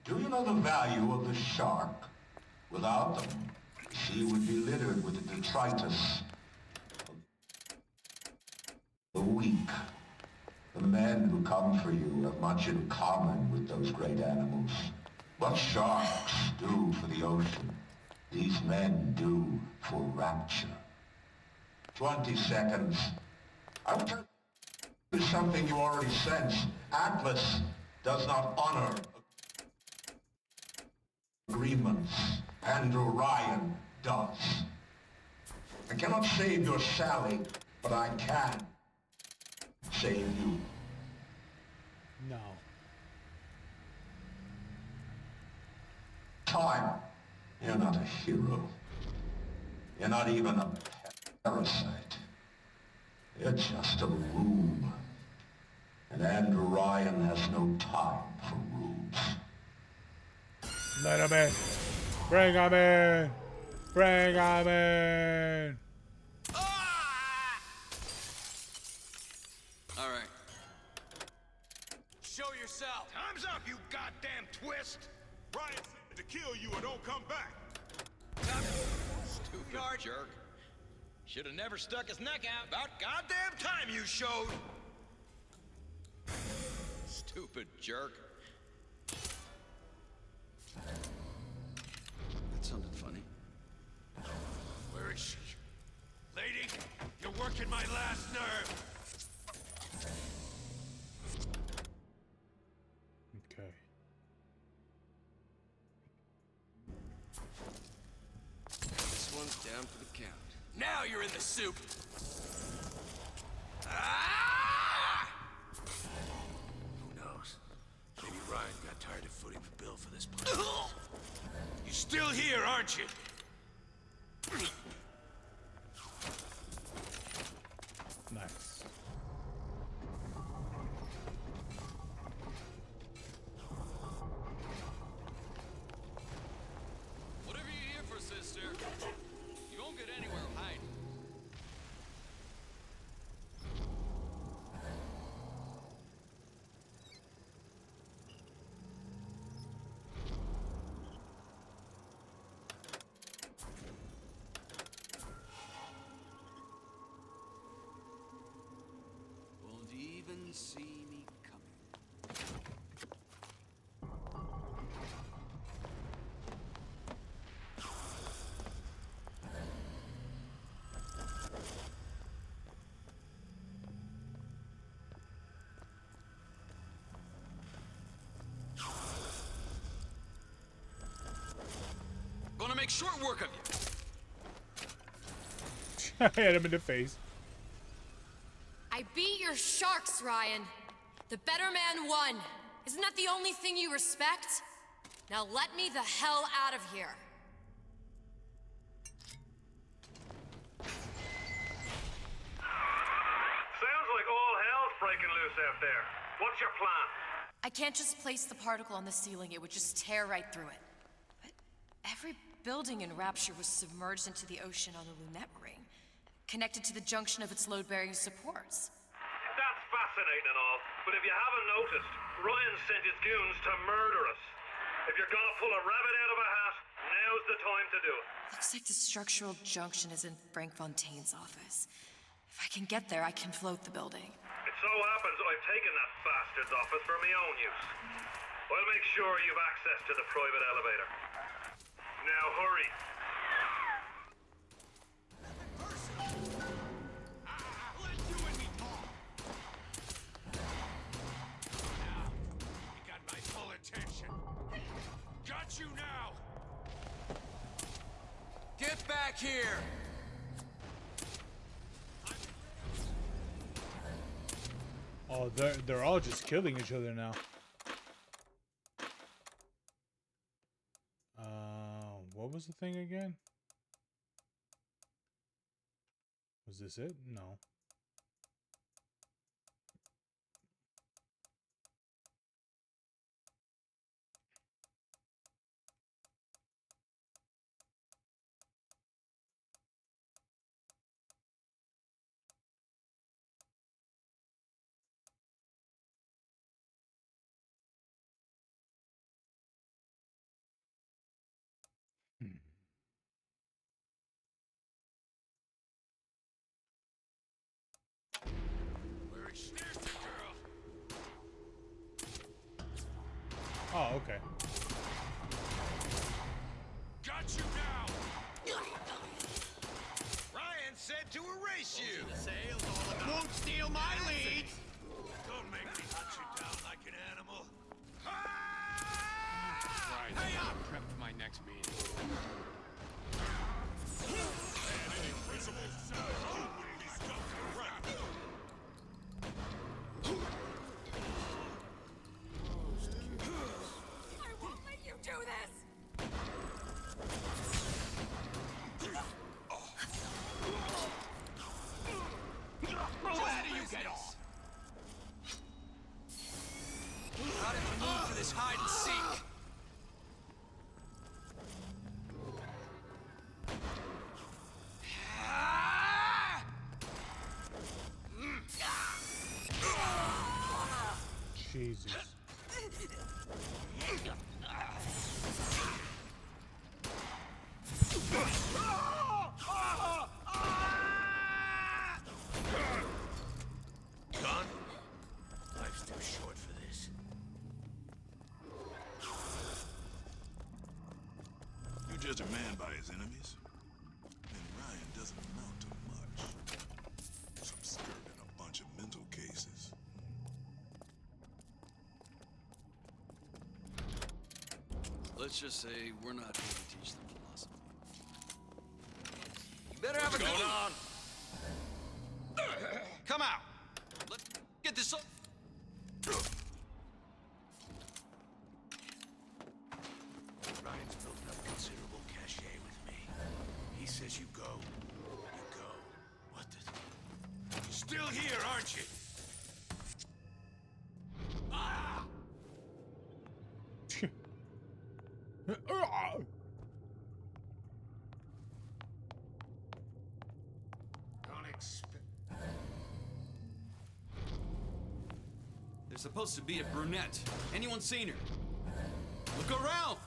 Do you know the value of the shark? Without them, the sea would be littered with the detritus. The weak. The men who come for you have much in common with those great animals. What sharks do for the ocean, these men do for rapture. 20 seconds. I will tell you something you already sense. Atlas does not honor agreements. Andrew Ryan does. I cannot save your Sally, but I can save you. No. Time. You're not a hero. You're not even a parasite. You're just a room. And Andrew Ryan has no time for rooms. Let him in. Bring him in. Bring him in. All right. Show yourself. Time's up, you goddamn twist! Ryan said to kill you or don't come back. Stupid jerk. Should have never stuck his neck out. About goddamn time you showed. Stupid jerk. That sounded funny. Where is she? Lady, you're working my last nerve. Okay. This one's down for the count. Now you're in the soup. Who knows? Maybe Ryan got tired of footing the bill for this place. You're still here, aren't you? Nice. Whatever you're here for, sister, you won't get anywhere hiding. make short work of you. I hit him in the face. I beat your sharks, Ryan. The better man won. Isn't that the only thing you respect? Now let me the hell out of here. Sounds like all hell's breaking loose out there. What's your plan? I can't just place the particle on the ceiling. It would just tear right through it. But every building in Rapture was submerged into the ocean on the Lunette ring, connected to the junction of its load-bearing supports. That's fascinating and all, but if you haven't noticed, Ryan sent his goons to murder us. If you're gonna pull a rabbit out of a hat, now's the time to do it. Looks like the structural junction is in Frank Fontaine's office. If I can get there, I can float the building. It so happens I've taken that bastard's office for my own use. I'll make sure you've access to the private elevator. Now hurry. You got my full attention. Got you now. Get back here! Oh, they're all just killing each other now. What was the thing again? Was this it? No. Where is the girl? Oh, okay. Got you now. Ryan said to erase you. The sales all won't steal my lead. Don't make me hunt you down like an animal. Right. Hey up! Prep for my next meeting. I won't let you do this! Where do you get off? Not in the mood for this hide and seek. Jesus. Done? Life's too short for this. You judge a man by his enemies? Then Ryan doesn't amount to much. Some skirt and a bunch of mental cases. Let's just say we're not here to teach them philosophy. You better have a What's going on? Come out. Let's get this up. Ryan's built up considerable cachet with me. He says you go. You go. What the... You're still here, aren't you? Ah! Don't expect... There's supposed to be a brunette. Anyone seen her? Look around!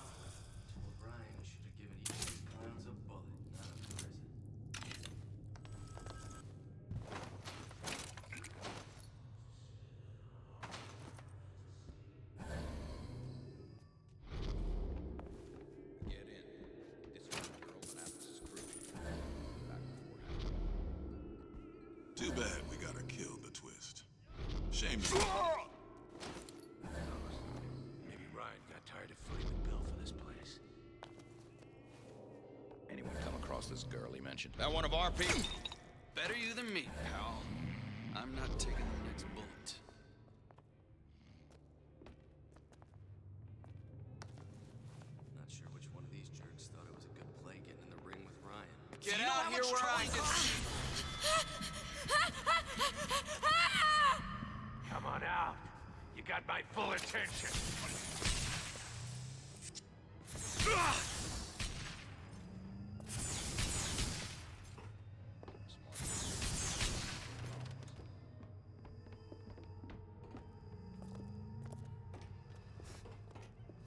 Ryan should have given each of these clowns a bullet, not a prison. Get in. This is your open Atlas's crew. Back beforehand. Too bad we gotta kill the twist. Shame. Maybe Ryan got tired of footing the bill for this place. across this girl he mentioned. That one of our people? Better you than me, pal. I'm not taking the next bullet. Not sure which one of these jerks thought it was a good play getting in the ring with Ryan. Do Get you know out how here much where trouble I it can costs? see. Come on out. You got my full attention.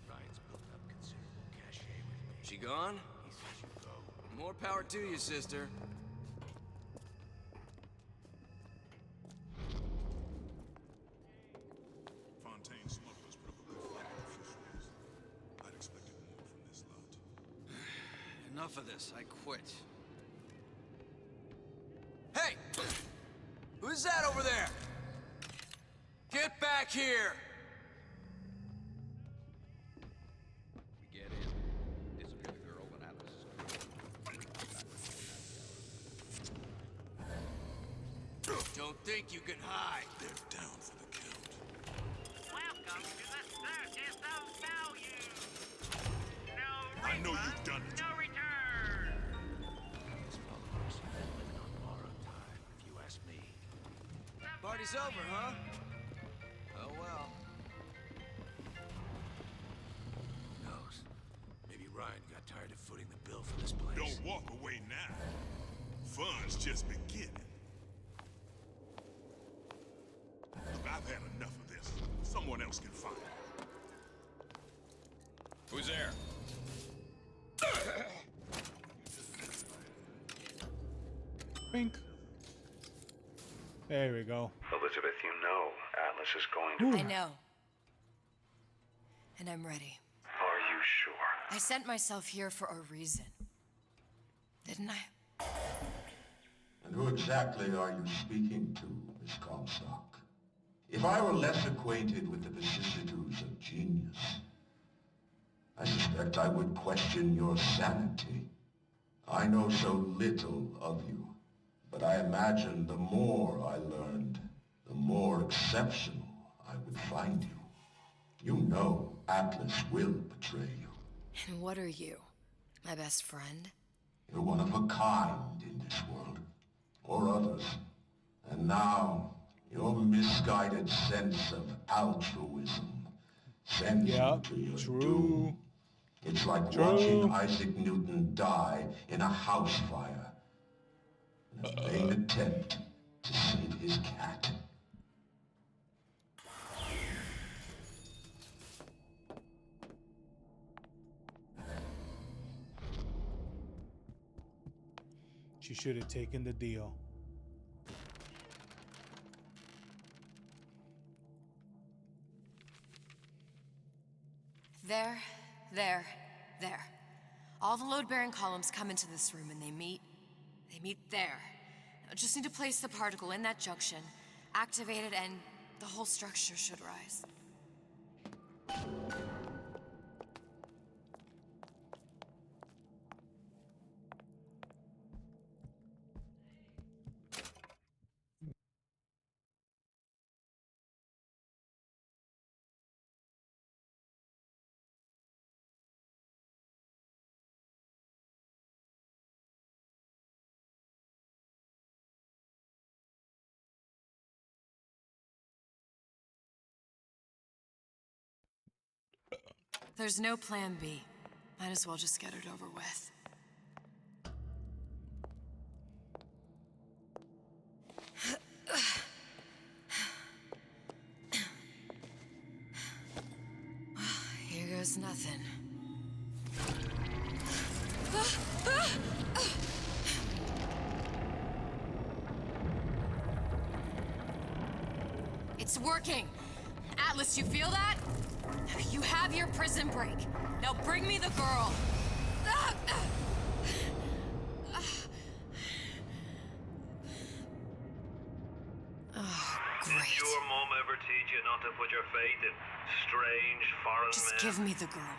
Ryan's built up considerable cachet with me. She gone? He says you go. More power to you, sister. Fontaine smugglers put up a good fight with the fish rays. I'd expected more from this lot. Enough of this. I quit. Hey! Who's that over there? Get back here! We get in, disappear the girl when Atlas is gone. Don't think you can hide. They're down for the count. Welcome to the Circus of Value. No I know refund, you've done it. no return. These followers have been living on borrowed time, if you ask me. Party's over, huh? Oh well. Who knows? Maybe Ryan got tired of footing the bill for this place. Don't walk away now. Fun's just beginning. Look, I've had enough of this. Someone else can find it. Who's there? Pink. There we go. Elizabeth, you know Atlas is going to... I know. And I'm ready. Are you sure? I sent myself here for a reason. Didn't I? And who exactly are you speaking to, Miss Comstock? If I were less acquainted with the vicissitudes of genius, I suspect I would question your sanity. I know so little of you, but I imagine the more I learned, the more exceptional I would find you. You know Atlas will betray you. And what are you? My best friend? You're one of a kind in this world, or others. And now, your misguided sense of altruism sends you to your doom. It's like watching Isaac Newton die in a house fire in a vain attempt to save his cat. She should have taken the deal. There. All the load-bearing columns come into this room and they meet there. Now, just need to place the particle in that junction, activate it, and the whole structure should rise. There's no plan B. Might as well just get it over with. Here goes nothing. It's working! Atlas, you feel that? You have your prison break. Now bring me the girl. Did your mom ever teach you not to put your faith in strange foreign Just men? give me the girl.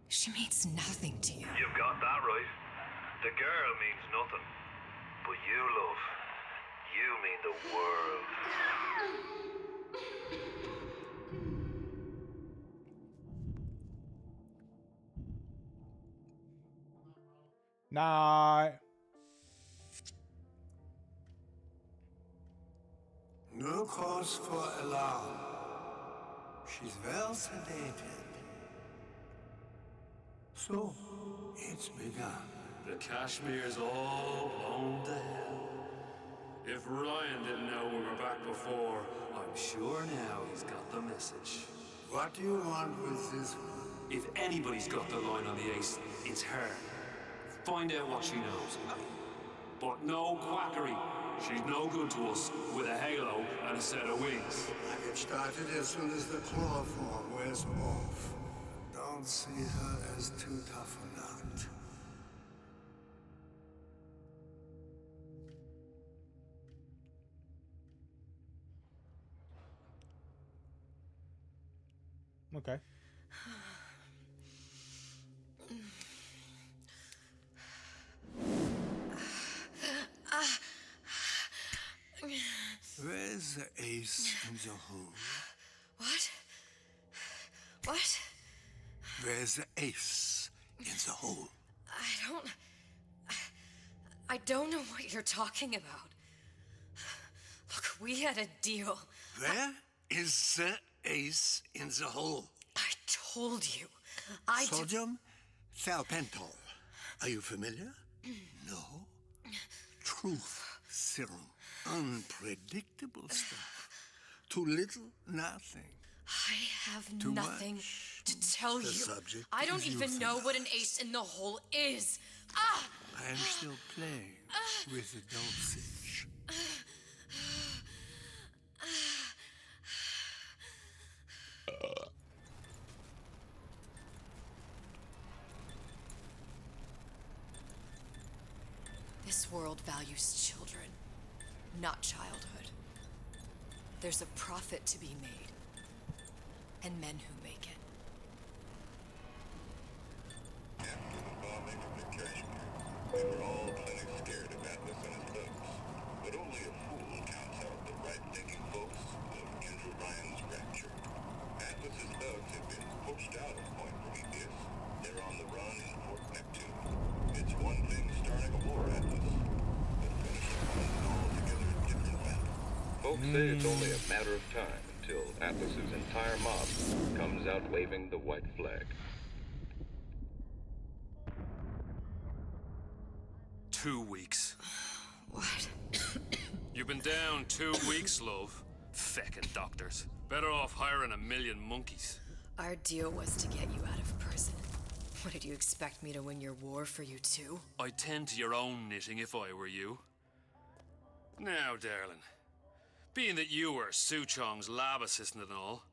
She means nothing to you. You've got that right. The girl means nothing. But you, love, you mean the world. Nah. No cause for alarm. She's well sedated. So, it's begun. The Kashmir's all blown to hell. If Ryan didn't know we were back before, I'm sure now he's got the message. What do you want with this one? If anybody's got the line on the ace, it's her. Find out what she knows. But no quackery. She's no good to us with a halo and a set of wings. I get started as soon as the claw form wears off. Don't see her as too tough a nut. Okay. Where's the ace in the hole? What? What? Where's the ace in the hole? I don't know what you're talking about. Look, we had a deal. Where is the ace in the hole? I told you. Sodium thiopental. Are you familiar? No. Truth serum. Unpredictable stuff. Too little, nothing. I have Too nothing much. to tell The you. subject I don't is even know what an ace in the hole is. Ah! I am still playing with the dosage. This world values children, not childhood. There's a profit to be made, and men who make it. After the bombing of the Kashmir, we were all plenty scared of Atlas and his thugs. But only a fool counts out the right-thinking folks of Andrew Ryan's rapture. Atlas's thugs have been poached out of Point Prometheus. They're on the run in Fort Neptune. It's one thing starting a war, Atlas, but finishing one is altogether a different matter. Folks say it's only a matter of time until Atlas's entire mob comes out waving the white flag. 2 weeks. What? You've been down 2 weeks, love. Feckin' doctors. Better off hiring a million monkeys. Our deal was to get you out of prison. What, did you expect me to win your war for you too? I'd tend to your own knitting if I were you. Now, darling, being that you were Su Chong's lab assistant and all,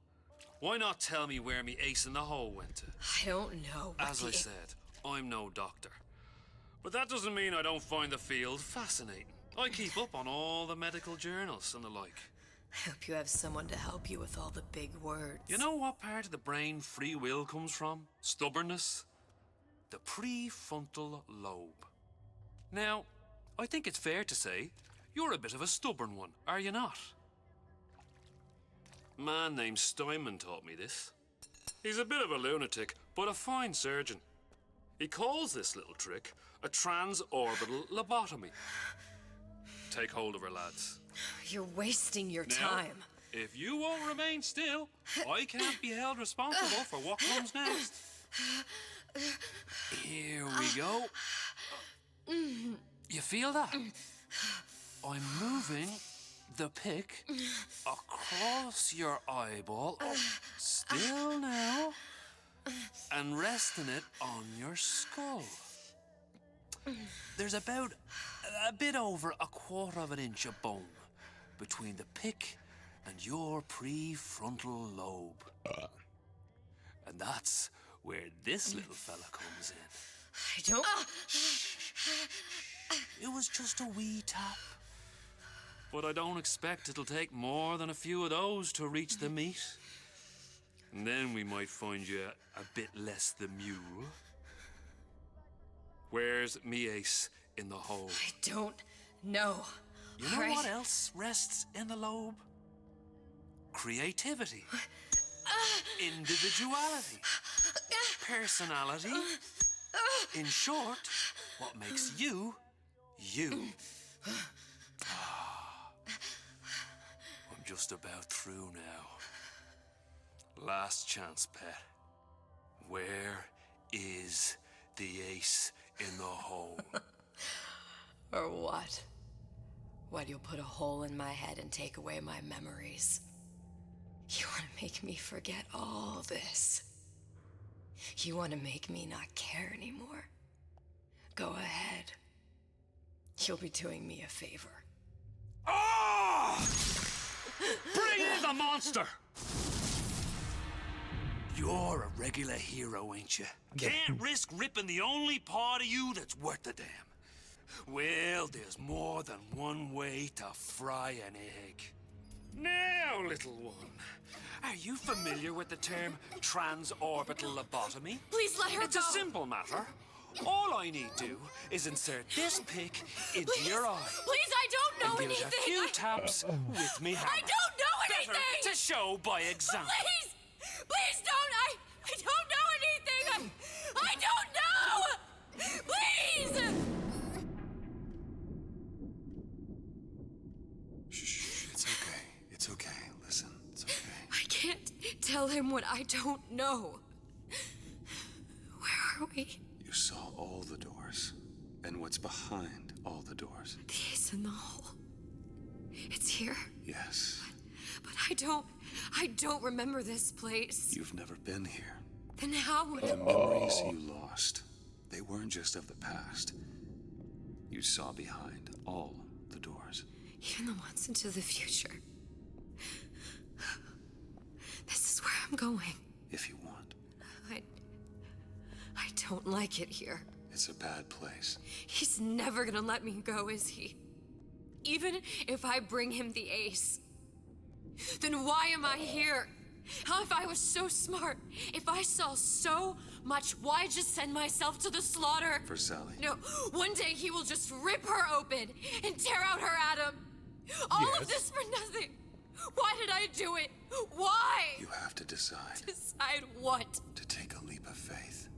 why not tell me where me ace in the hole went to? I don't know. As I said, I'm no doctor. But that doesn't mean I don't find the field fascinating. I keep up on all the medical journals and the like. I hope you have someone to help you with all the big words. You know what part of the brain free will comes from? Stubbornness? The prefrontal lobe. Now, I think it's fair to say you're a bit of a stubborn one, are you not? A man named Steinman taught me this. He's a bit of a lunatic, but a fine surgeon. He calls this little trick a transorbital lobotomy. Take hold of her, lads. You're wasting your Now, time. if you won't remain still, I can't be held responsible for what comes next. Here we go. You feel that? I'm moving the pick across your eyeball. Oh, still now. And resting it on your skull. There's about a bit over 1/4 of an inch of bone between the pick and your prefrontal lobe. And that's where this little fella comes in. I don't... It was just a wee tap. But I don't expect it'll take more than a few of those to reach the meat. And then we might find you a bit less the mule. Where's me ace in the hole? I don't know. You know what else rests in the lobe? Creativity. Individuality. Personality. In short, what makes you, you. I'm just about through now. Last chance, pet. Where is the ace in the hole? Or what? What, you'll put a hole in my head and take away my memories? You want to make me forget all this? You want to make me not care anymore? Go ahead. You'll be doing me a favor. Ah! Bring in the monster! You're a regular hero, ain't you? Can't risk ripping the only part of you that's worth a damn. Well, there's more than one way to fry an egg. Now, little one, are you familiar with the term transorbital lobotomy? Please let her It's go. a simple matter. All I need do is insert this pick into your eye. Please, I don't know and give anything. it a few taps with me hammer. I don't know anything. Better to show by example. Please, please don't. I don't know anything. I don't know. Please. Shh, it's okay. It's okay. Listen, it's okay. I can't tell him what I don't know. Where are we? You saw all the doors, and what's behind all the doors. The ace in the hole. It's here. Yes. But I don't remember this place. You've never been here. Then how would... The memories you lost, they weren't just of the past. You saw behind all the doors. Even the ones into the future. This is where I'm going. If you want. I don't like it here. It's a bad place. He's never gonna let me go, is he? Even if I bring him the ace. Then why am I here? How if I was so smart? If I saw so much, why just send myself to the slaughter? For Sally. No, one day he will just rip her open and tear out her atom. All of this for nothing. Why did I do it? Why? You have to decide. Decide what? To take a leap of faith.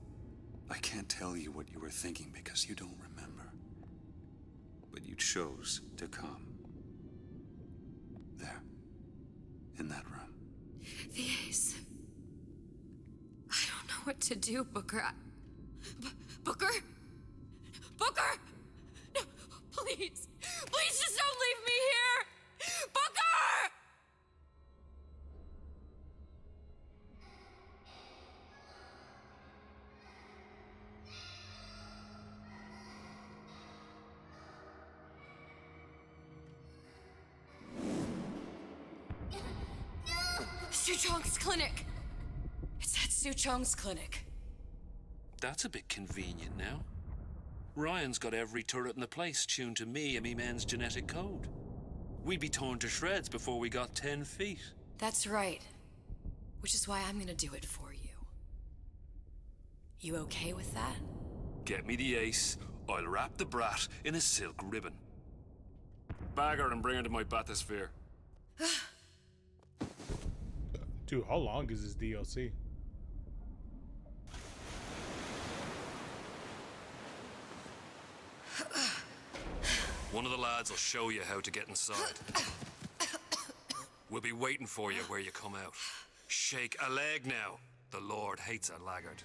I can't tell you what you were thinking because you don't remember. But you chose to come. There. In that room. The ace. I don't know what to do, Booker. Booker? Booker! No, please. Please just don't leave me here! Booker! Suchong's clinic. It's at Suchong's clinic. That's a bit convenient now. Ryan's got every turret in the place tuned to me and me men's genetic code. We'd be torn to shreds before we got 10 feet. That's right. Which is why I'm gonna do it for you. You okay with that? Get me the ace, I'll wrap the brat in a silk ribbon. Bag her and bring her to my bathysphere. Dude, how long is this DLC? One of the lads will show you how to get inside. We'll be waiting for you where you come out. Shake a leg now. The Lord hates a laggard.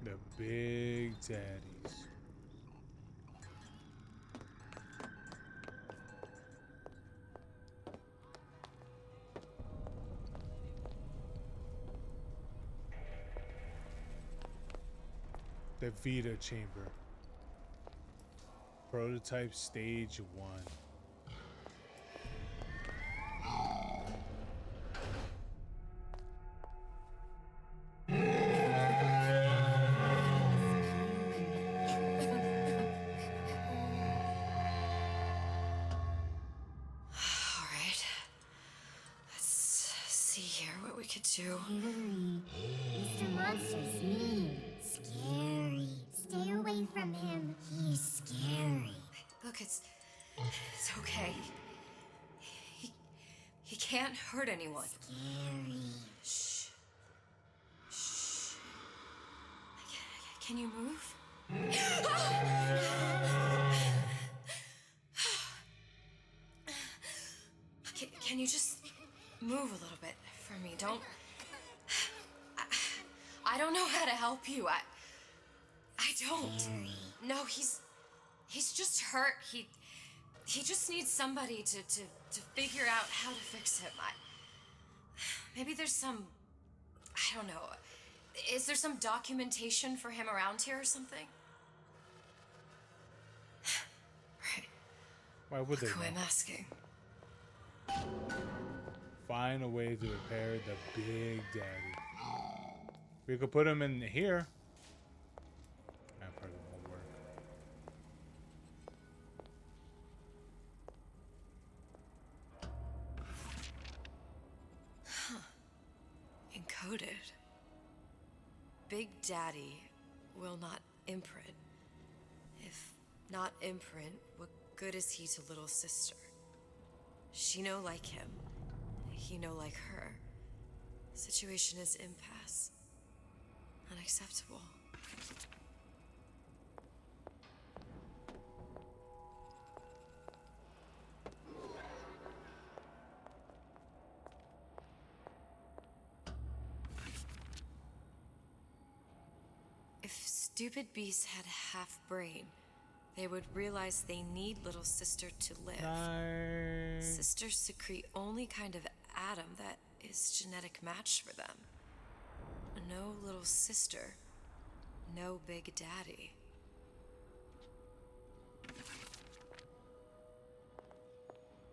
The big daddies. The Vita Chamber. Prototype Stage 1. see here what we could do. Mr. Monster's mean. Scary. Stay away from him. He's scary. Look, it's okay. He can't hurt anyone. Scary. Shh. Shh. Can you move? Can you just move a little bit for me? Don't... I don't know how to help you. I don't. No, he's just hurt. He just needs somebody to figure out how to fix him. Maybe there's some... I don't know. Is there some documentation for him around here or something? Right. Why would they? Who I'm asking. Find a way to repair the Big Daddy. We could put him in here. That probably won't work. Huh. Encoded. Big Daddy will not imprint. If not imprint, what good is he to little sister? She no like him. He no like her. Situation is impasse. Unacceptable. If stupid beasts had half brain, they would realize they need little sister to live. Nice. Sisters secrete only kind of atom that is genetic match for them. No little sister, no Big Daddy.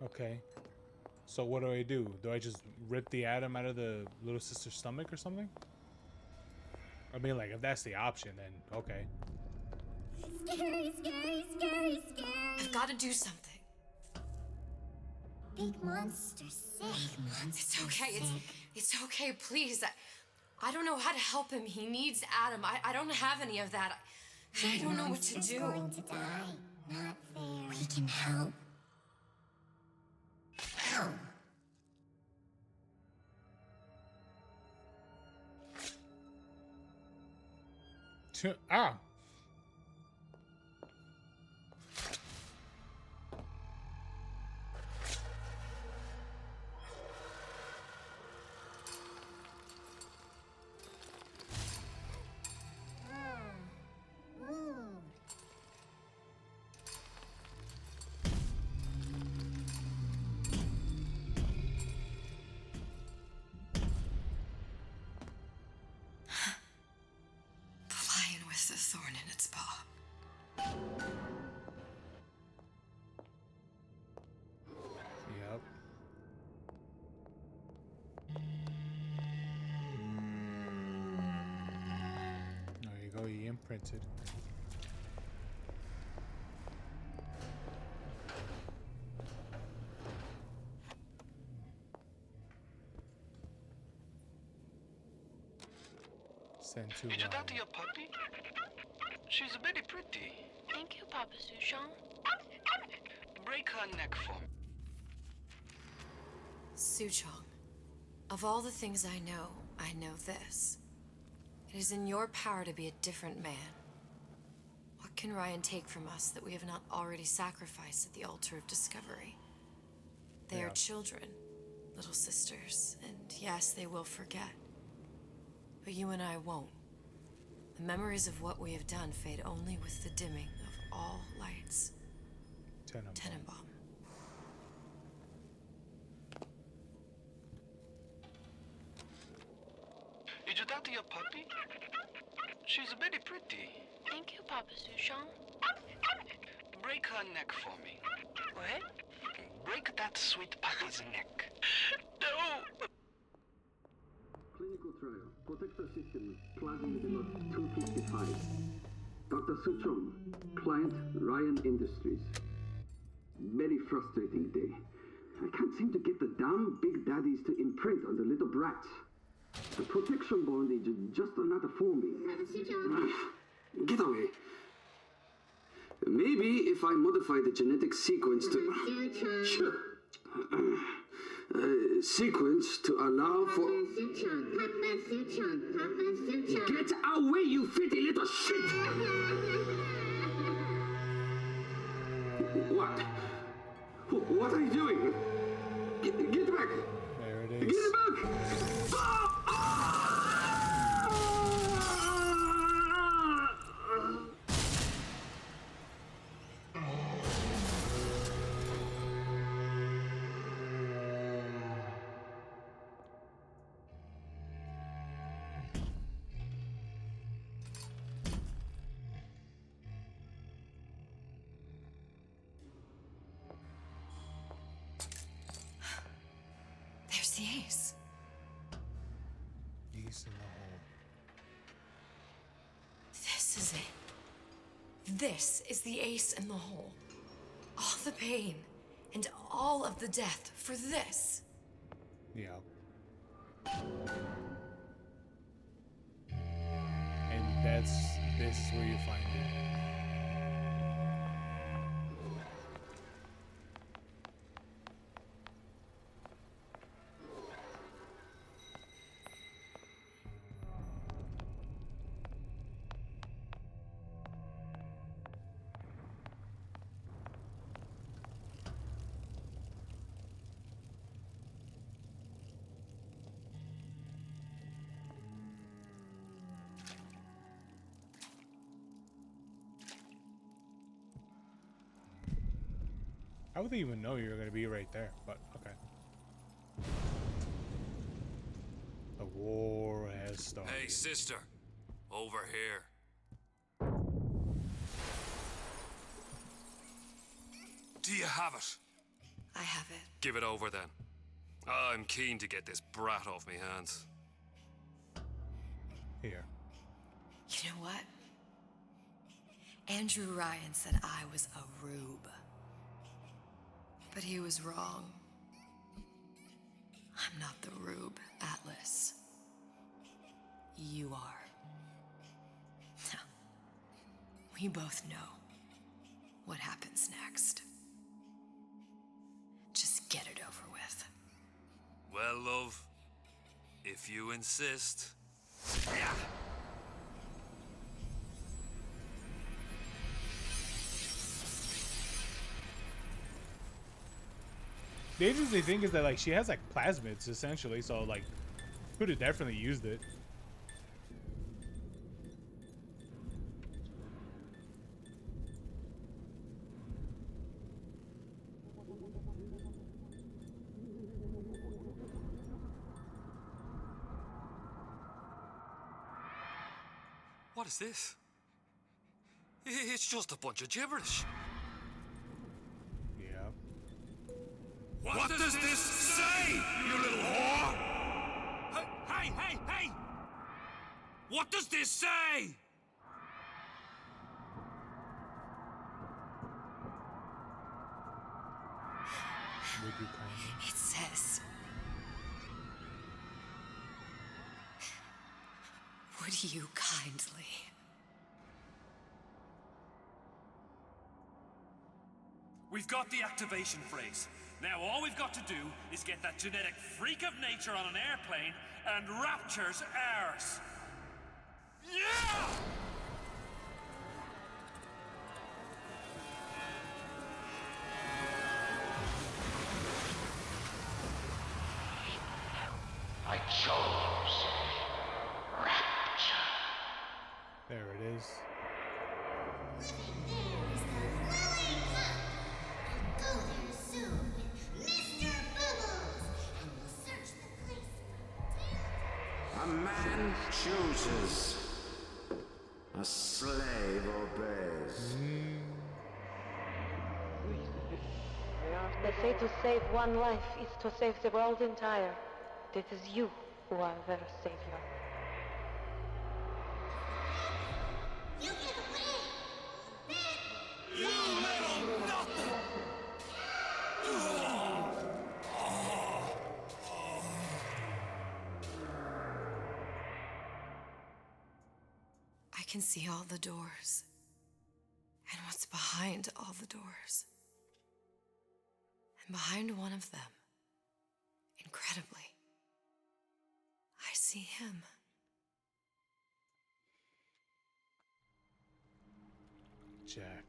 Okay. So what do? Do I just rip the atom out of the little sister's stomach or something? I mean, like, if that's the option, then okay. Scary, scary, scary, scary. I've got to do something. Big monster sick. Big monster It's okay. sick. It's okay. Please. I don't know how to help him. He needs Adam. I don't have any of that. I don't know what to do. Going to die. Not fair. We can help. Help. Ah. The lion with the thorn in its paw. Yep. There you go. He imprinted. Send to Did you talk Ryan. to your puppy? She's very pretty. Thank you, Papa Sushong. Break her neck for me. Suchong, of all the things I know this. It is in your power to be a different man. What can Ryan take from us that we have not already sacrificed at the altar of discovery? They are children, little sisters, and yes, they will forget. But you and I won't. The memories of what we have done fade only with the dimming of all lights. Tenenbaum. Did you talk to your puppy? She's very pretty. Thank you, Papa Sushong. Break her neck for me. What? Break that sweet puppy's neck. No! Clinical trial. Protector system. Plasma deluxe 255. Dr. Suchong, client Ryan Industries. Very frustrating day. I can't seem to get the damn big daddies to imprint on the little brats. The protection bond is just another forming. Get away. Maybe if I modify the genetic sequence to... Sure. Sequence to allow for... Get away, you filthy little shit! What? What are you doing? Get back! There it is. Get back! There's the ace. Ace in the hole. This is it. This is the ace in the hole. All the pain and all of the death for this. Yeah. And this is where you find it. I wouldn't even know you were going to be right there, but okay. The war has started. Hey, sister. Over here. Do you have it? I have it. Give it over then. I'm keen to get this brat off me hands. Here. You know what? Andrew Ryan said I was a rube. But he was wrong. I'm not the rube, Atlas. You are. We both know what happens next. Just get it over with. Well, love, if you insist. The interesting thing is that like she has like plasmids essentially, so like could have definitely used it. What is this? It's just a bunch of gibberish. Yeah. What does this say, you little whore? Hey! What does this say? Would you kindly? It says... Would you kindly? We've got the activation phrase. Now all we've got to do is get that genetic freak of nature on an airplane, and Rapture's ours. Yeah! I chose Rapture. There it is. Go there soon with Mr. Bubbles, and we'll search the place for A man chooses. A slave obeys. They say to save one life is to save the world entire. It is you who are their savior. You get away! You little nothing! I can see all the doors. And what's behind all the doors. And behind one of them, incredibly, I see him. Jack.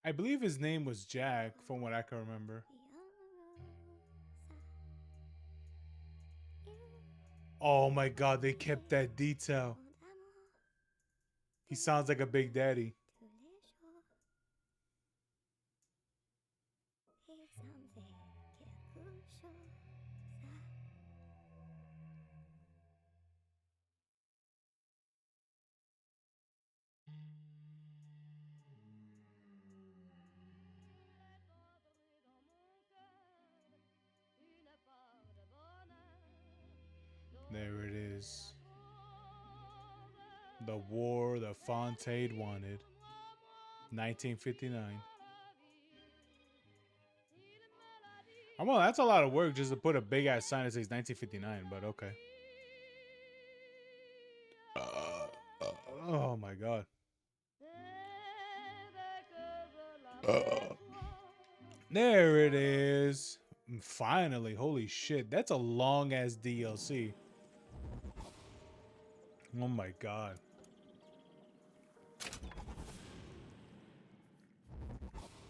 I believe his name was Jack, from what I can remember. Oh my god, they kept that detail. He sounds like a Big Daddy. There it is. The war the Fontaine wanted. 1959. Well, that's a lot of work just to put a big ass sign that says 1959, but okay. Oh my god. There it is. Finally, holy shit. That's a long ass DLC. Oh my god.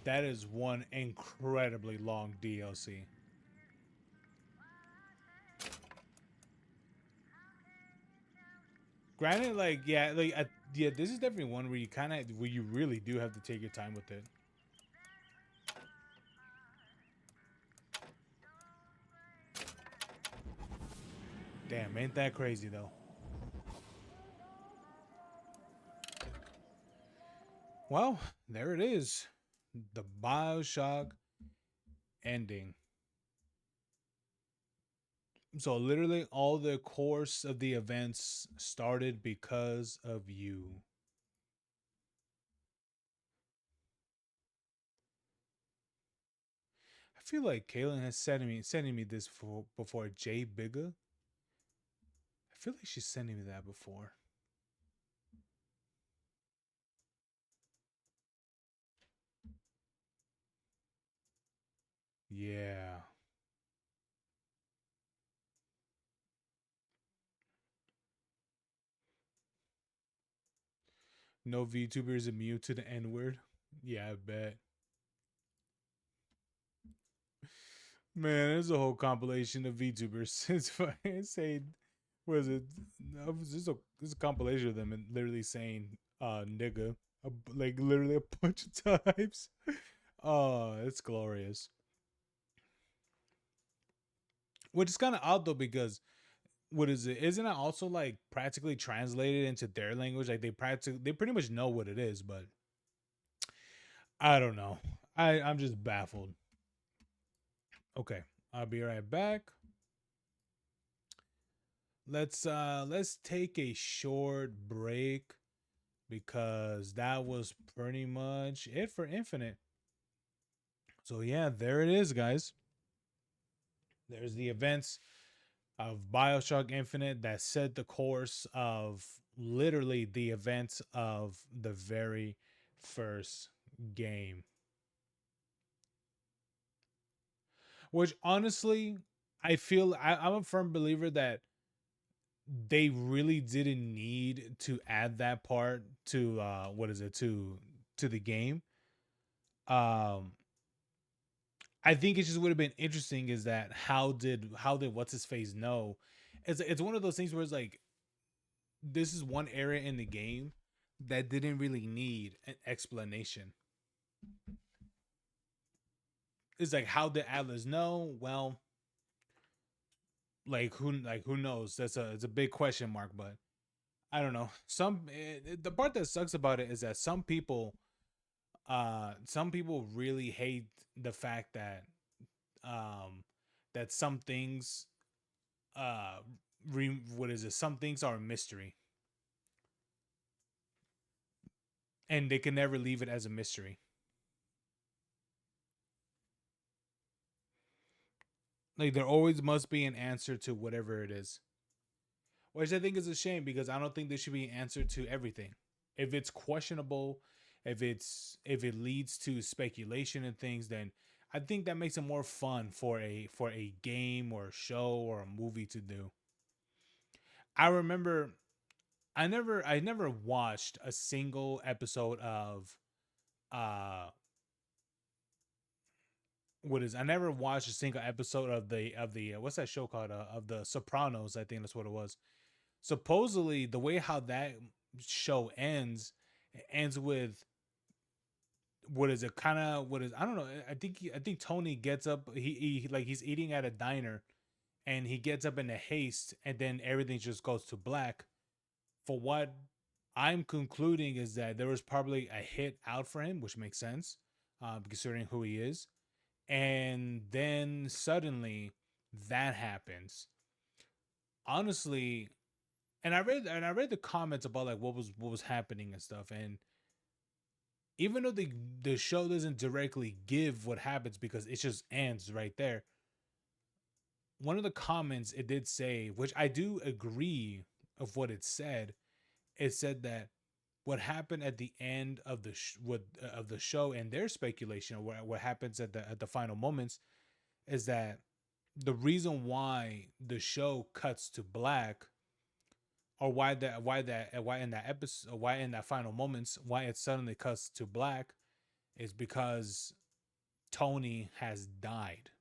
That is one incredibly long DLC. Granted, like, yeah, yeah, this is definitely one where you really do have to take your time with it. Damn, ain't that crazy though? Well, there it is. The Bioshock ending. So literally all the course of the events started because of you. I feel like Kaylin has sending me this before. Jay Bigga. I feel like she's sending me that before. Yeah. No VTuber is immune to the N word. Yeah, I bet. Man, there's a whole compilation of VTubers since fucking saying, was it? No, this is a compilation of them and literally saying nigga like literally a bunch of times. Oh, it's glorious. Which is kind of odd though because what is it? Isn't it also like practically translated into their language? Like they pretty much know what it is, but I don't know. I'm just baffled. Okay, I'll be right back. Let's take a short break because that was pretty much it for Infinite. So yeah, there it is, guys. There's the events of Bioshock Infinite that set the course of literally the events of the very first game. Which honestly, I'm a firm believer that they really didn't need to add that part to what is it to the game. Um I think it just would have been interesting is that how did what's his face know? It's one of those things where it's like this is one area in the game that didn't really need an explanation. It's like how did Atlas know? Well, who knows? It's a big question mark, but I don't know. The part that sucks about it is that some people really hate the fact that um some things what is it? Some things are a mystery. and they can never leave it as a mystery. Like there always must be an answer to whatever it is, which I think is a shame because I don't think there should be an answer to everything. If it's questionable, if it leads to speculation and things, then I think that makes it more fun for a game or a show or a movie to do. I remember I never watched a single episode of uh what is I never watched a single episode of the what's that show called of the Sopranos. I think that's what it was. Supposedly the way how that show ends, it ends with what is it kind of what is I don't know. I think Tony gets up, he like he's eating at a diner and he gets up in a haste and then everything just goes to black. For what I'm concluding is that there was probably a hit out for him, which makes sense, considering who he is. And then suddenly that happens. Honestly, and I read the comments about like what was happening and stuff. And even though the show doesn't directly give what happens because it just ends right there, one of the comments it did say, which I do agree of what it said that what happened at the end of of the show and their speculation of what happens at the final moments is that the reason why the show cuts to black, or why in that episode, why in that final moments, why it suddenly cuts to black, is because Tony has died.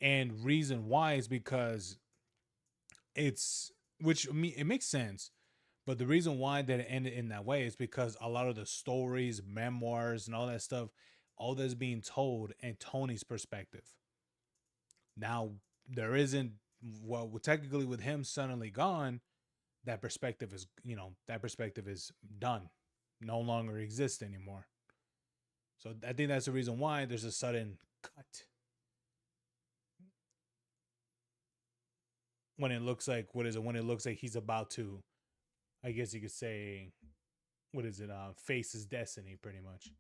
And reason why is because it's which I mean it makes sense. But the reason why that it ended in that way is because a lot of the stories, memoirs, and all that stuff, all that's being told in Tony's perspective. Now, there isn't, well, technically with him suddenly gone, that perspective is, that perspective is done, no longer exists anymore. So I think that's the reason why there's a sudden cut when it looks like, what is it, when it looks like he's about to, I guess you could say, what is it, face his destiny pretty much.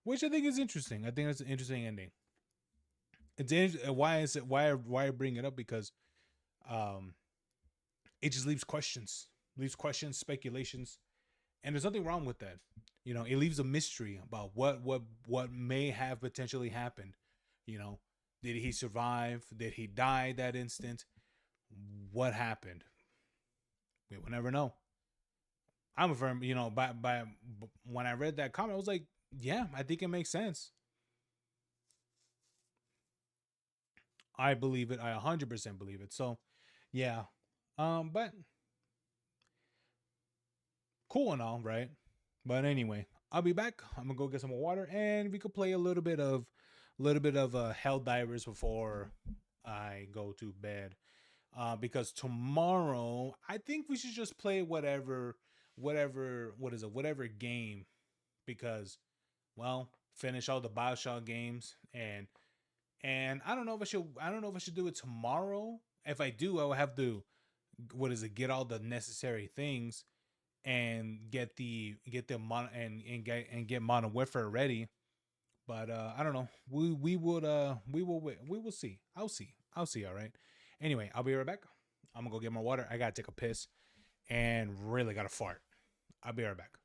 Which I think is interesting. I think that's an interesting ending. Why is it why I bring it up because um it just leaves questions, speculations, and there's nothing wrong with that. It leaves a mystery about what may have potentially happened. You know, did he survive? Did he die that instant? What happened? We will never know. I'm a firm, by when I read that comment, I was like, yeah, I think it makes sense. I believe it. I 100% believe it. So, yeah. But cool and all, right? But anyway, I'll be back. I'm gonna go get some more water, and we could play a little bit of Hell Divers before I go to bed. Because tomorrow I think we should just play whatever game. Because, well, finish all the Bioshock games, and I don't know if I should do it tomorrow. If I do, I will have to, get all the necessary things and get the and get Modern Warfare ready. But I don't know. We will see. I'll see. All right. Anyway, I'll be right back. I'm gonna go get my water. I gotta take a piss and really gotta fart. I'll be right back.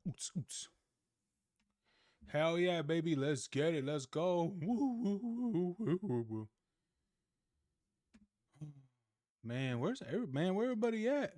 Oots, oots. Hell yeah, baby. Let's get it. Let's go. Man, where everybody at?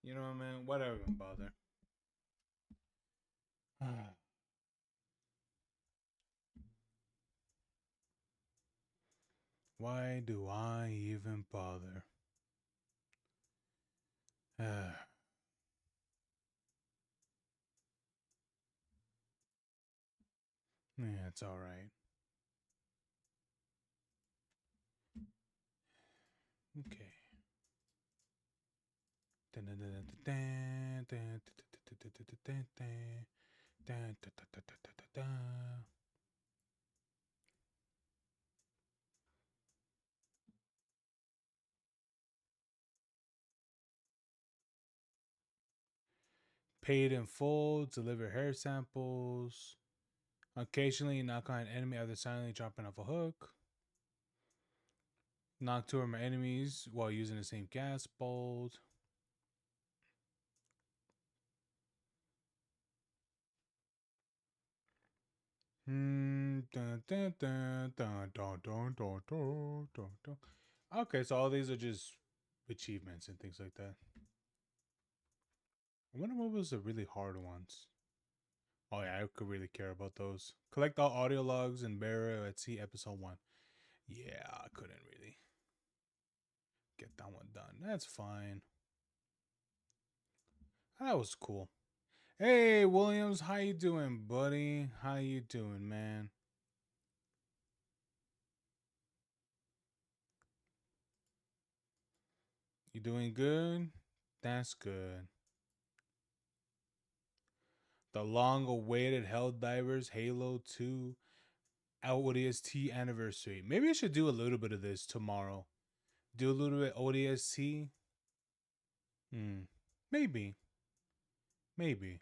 You know what, man? Whatever, bother. Why do I even bother? Yeah, it's all right. Okay. Paid in full, deliver hair samples. Occasionally knock on an enemy after silently dropping off a hook. Knock two of my enemies while using the same gas bolt. Okay, so all these are just achievements and things like that. I wonder what was the really hard ones. Oh yeah, I could really care about those. Collect all audio logs and burial at sea episode 1. Yeah, I couldn't really get that one done. That's fine. That was cool. Hey Williams, how you doing, buddy? How you doing, man? You doing good? That's good. The long-awaited Helldivers Halo 2 ODST anniversary. Maybe I should do a little bit of this tomorrow. Do a little bit ODST. Maybe. Maybe.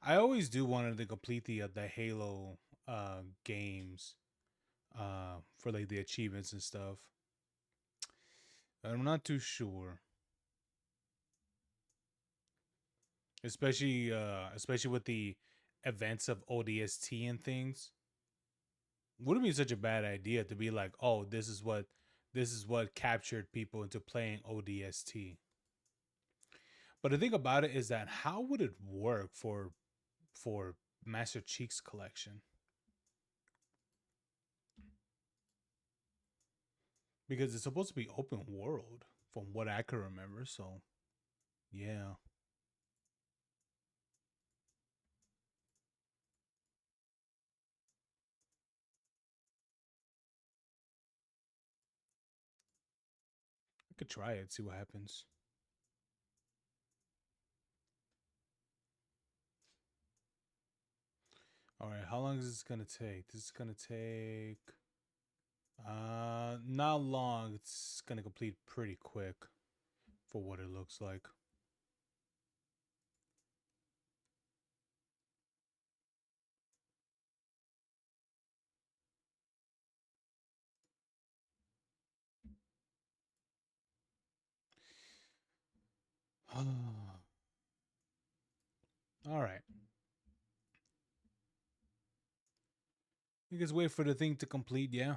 I always do want to complete the Halo games for like the achievements and stuff. I'm not too sure. Especially with the events of ODST and things. Wouldn't be such a bad idea to be like, oh, this is what captured people into playing ODST. But the thing about it is that how would it work for Master Chief's collection? Because it's supposed to be open world from what I can remember, so yeah. I could try it, see what happens. Alright, how long is this gonna take? This is gonna take not long. It's gonna complete pretty quick for what it looks like. Alright. You guys wait for the thing to complete, yeah?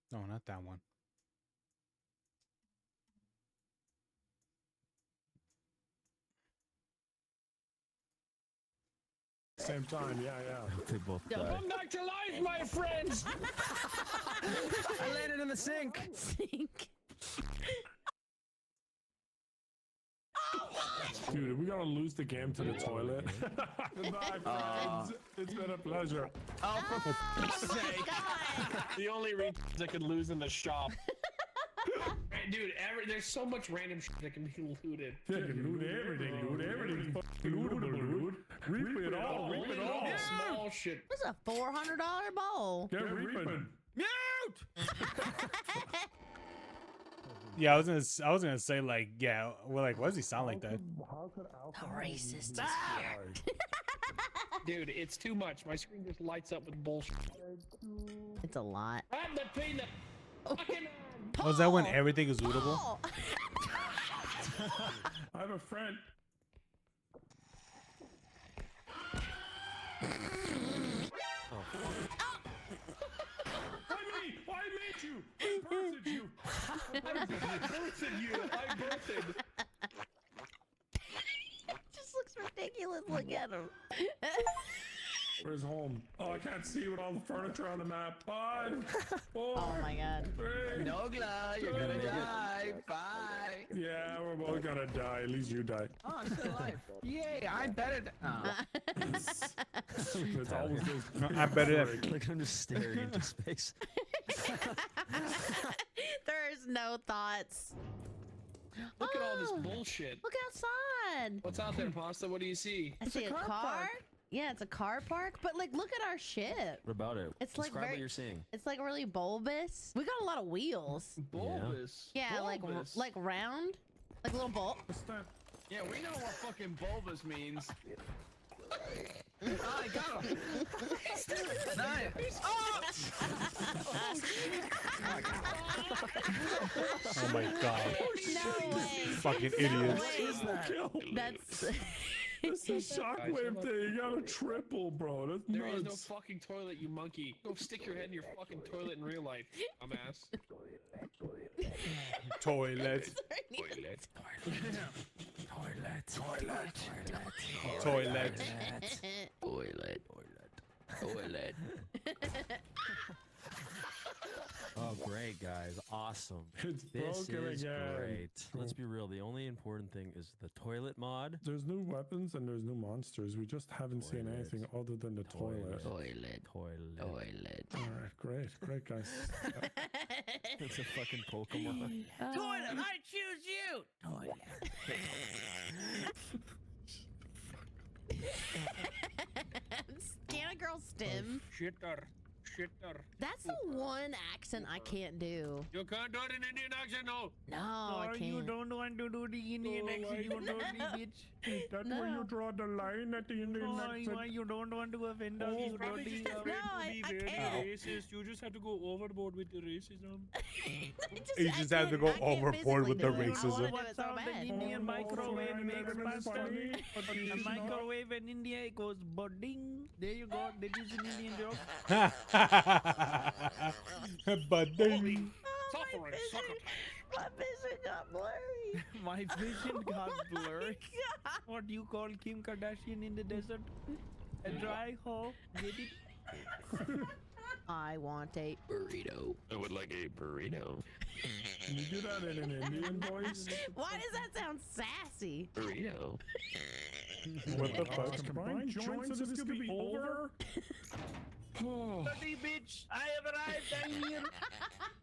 No, not that one. Same time, yeah. They both die. Come back to life, my friends! I landed in the sink. Sink. Dude, we gotta lose the game to the toilet. Goodbye, friends. It's been a pleasure. Oh, for fuck's sake. The only that could lose in the shop. Dude, there's so much random shit that can be looted. Yeah, loot everything, dude. Everything's fucking lootable, dude. Reap it all, reap it all. Small shit. It's a $400 bowl. Get reaping. Mute! Yeah, I was gonna say like, yeah, well, like, why does he sound like that? The racist is here. Dude, it's too much. My screen just lights up with bullshit. It's a lot. I'm between the fucking. Oh, is that when everything is lootable? I have a friend. I made you. I birthed you. I birthed. Just looks ridiculous. Look at him. Where's home? Oh, I can't see with all the furniture on the map. 5, 4. Oh my god. 3. Nogla, you're gonna die. Bye. Yeah, we're both gonna die. At least you die. Oh, I'm still alive. Yay, I better. Oh. It's always those. I better. Like I'm just staring into space. There's no thoughts. Look at all this bullshit. Look outside. What's out there, Pasta? What do you see? I see a car. Yeah, it's a car park. But like, look at our ship. What about it? It's Describe like very, what you're seeing. It's like really bulbous. We got a lot of wheels. Bulbous. Yeah, bulbous. like round, like little bulb. Yeah, we know what fucking bulbous means. Oh, I got him. Nice. Oh! Oh my god. No way. Fucking idiots. That's. This is shockwave thing. You got a triple, bro. That's There is no nuts. fucking toilet, you monkey. Go stick your head in your fucking toilet in real life, dumbass. Toilet. Toilet. Toilet. Oh, great, guys. Awesome. It's This broken is again. great. Let's be real. The only important thing is the toilet mod. There's new weapons and there's new monsters. We just haven't seen anything other than the toilet. Toilet. All right, great, guys. It's a fucking Pokemon. Toilet, I choose you. Can a girl stim? Shitter. That's the one accent I can't do. You can't do it in Indian accent, no. No, I can't. You don't want to do the Indian accent, you dirty bitch. Is that where you draw the line at the Indian accent? Why you don't want to offend us, you dirty I can't. racist. You just have to go overboard with the racism. You just have to go overboard with the racism. What's out the Indian microwave makes pasta. A microwave in India it goes budding. There you go. That is an Indian joke. But then Suffering, My vision got blurry. My vision got blurry. What do you call Kim Kardashian in the desert? A dry hole. Get it? I want a burrito. I would like a burrito. Can you do that in an Indian voice? Why does that sound sassy? Burrito. What the fuck? Combined joints of this could be over? Dirty bitch, I have arrived. I'm here.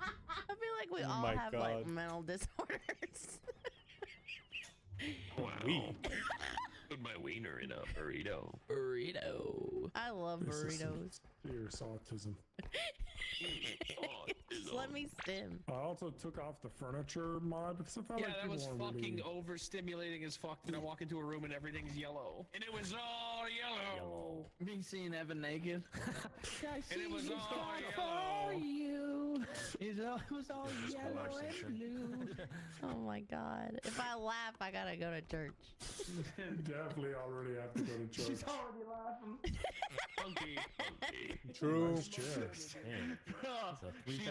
I feel like we Oh all my have like God. mental disorders. Wow. Put my wiener in a burrito. Burrito. I love burritos. Fierce autism. Just let me stim. I also took off the furniture mod because I felt Yeah, like that people was weren't fucking really... overstimulating as fuck. And I walk into a room and everything's yellow. And it was all yellow. Me seeing Evan naked. And it was all For yellow. you. It was all yellow and blue. Oh my god. If I laugh, I gotta go to church. Definitely already have to go to church. She's already laughing. Funky. True. Nice chair. Man, it's a She's a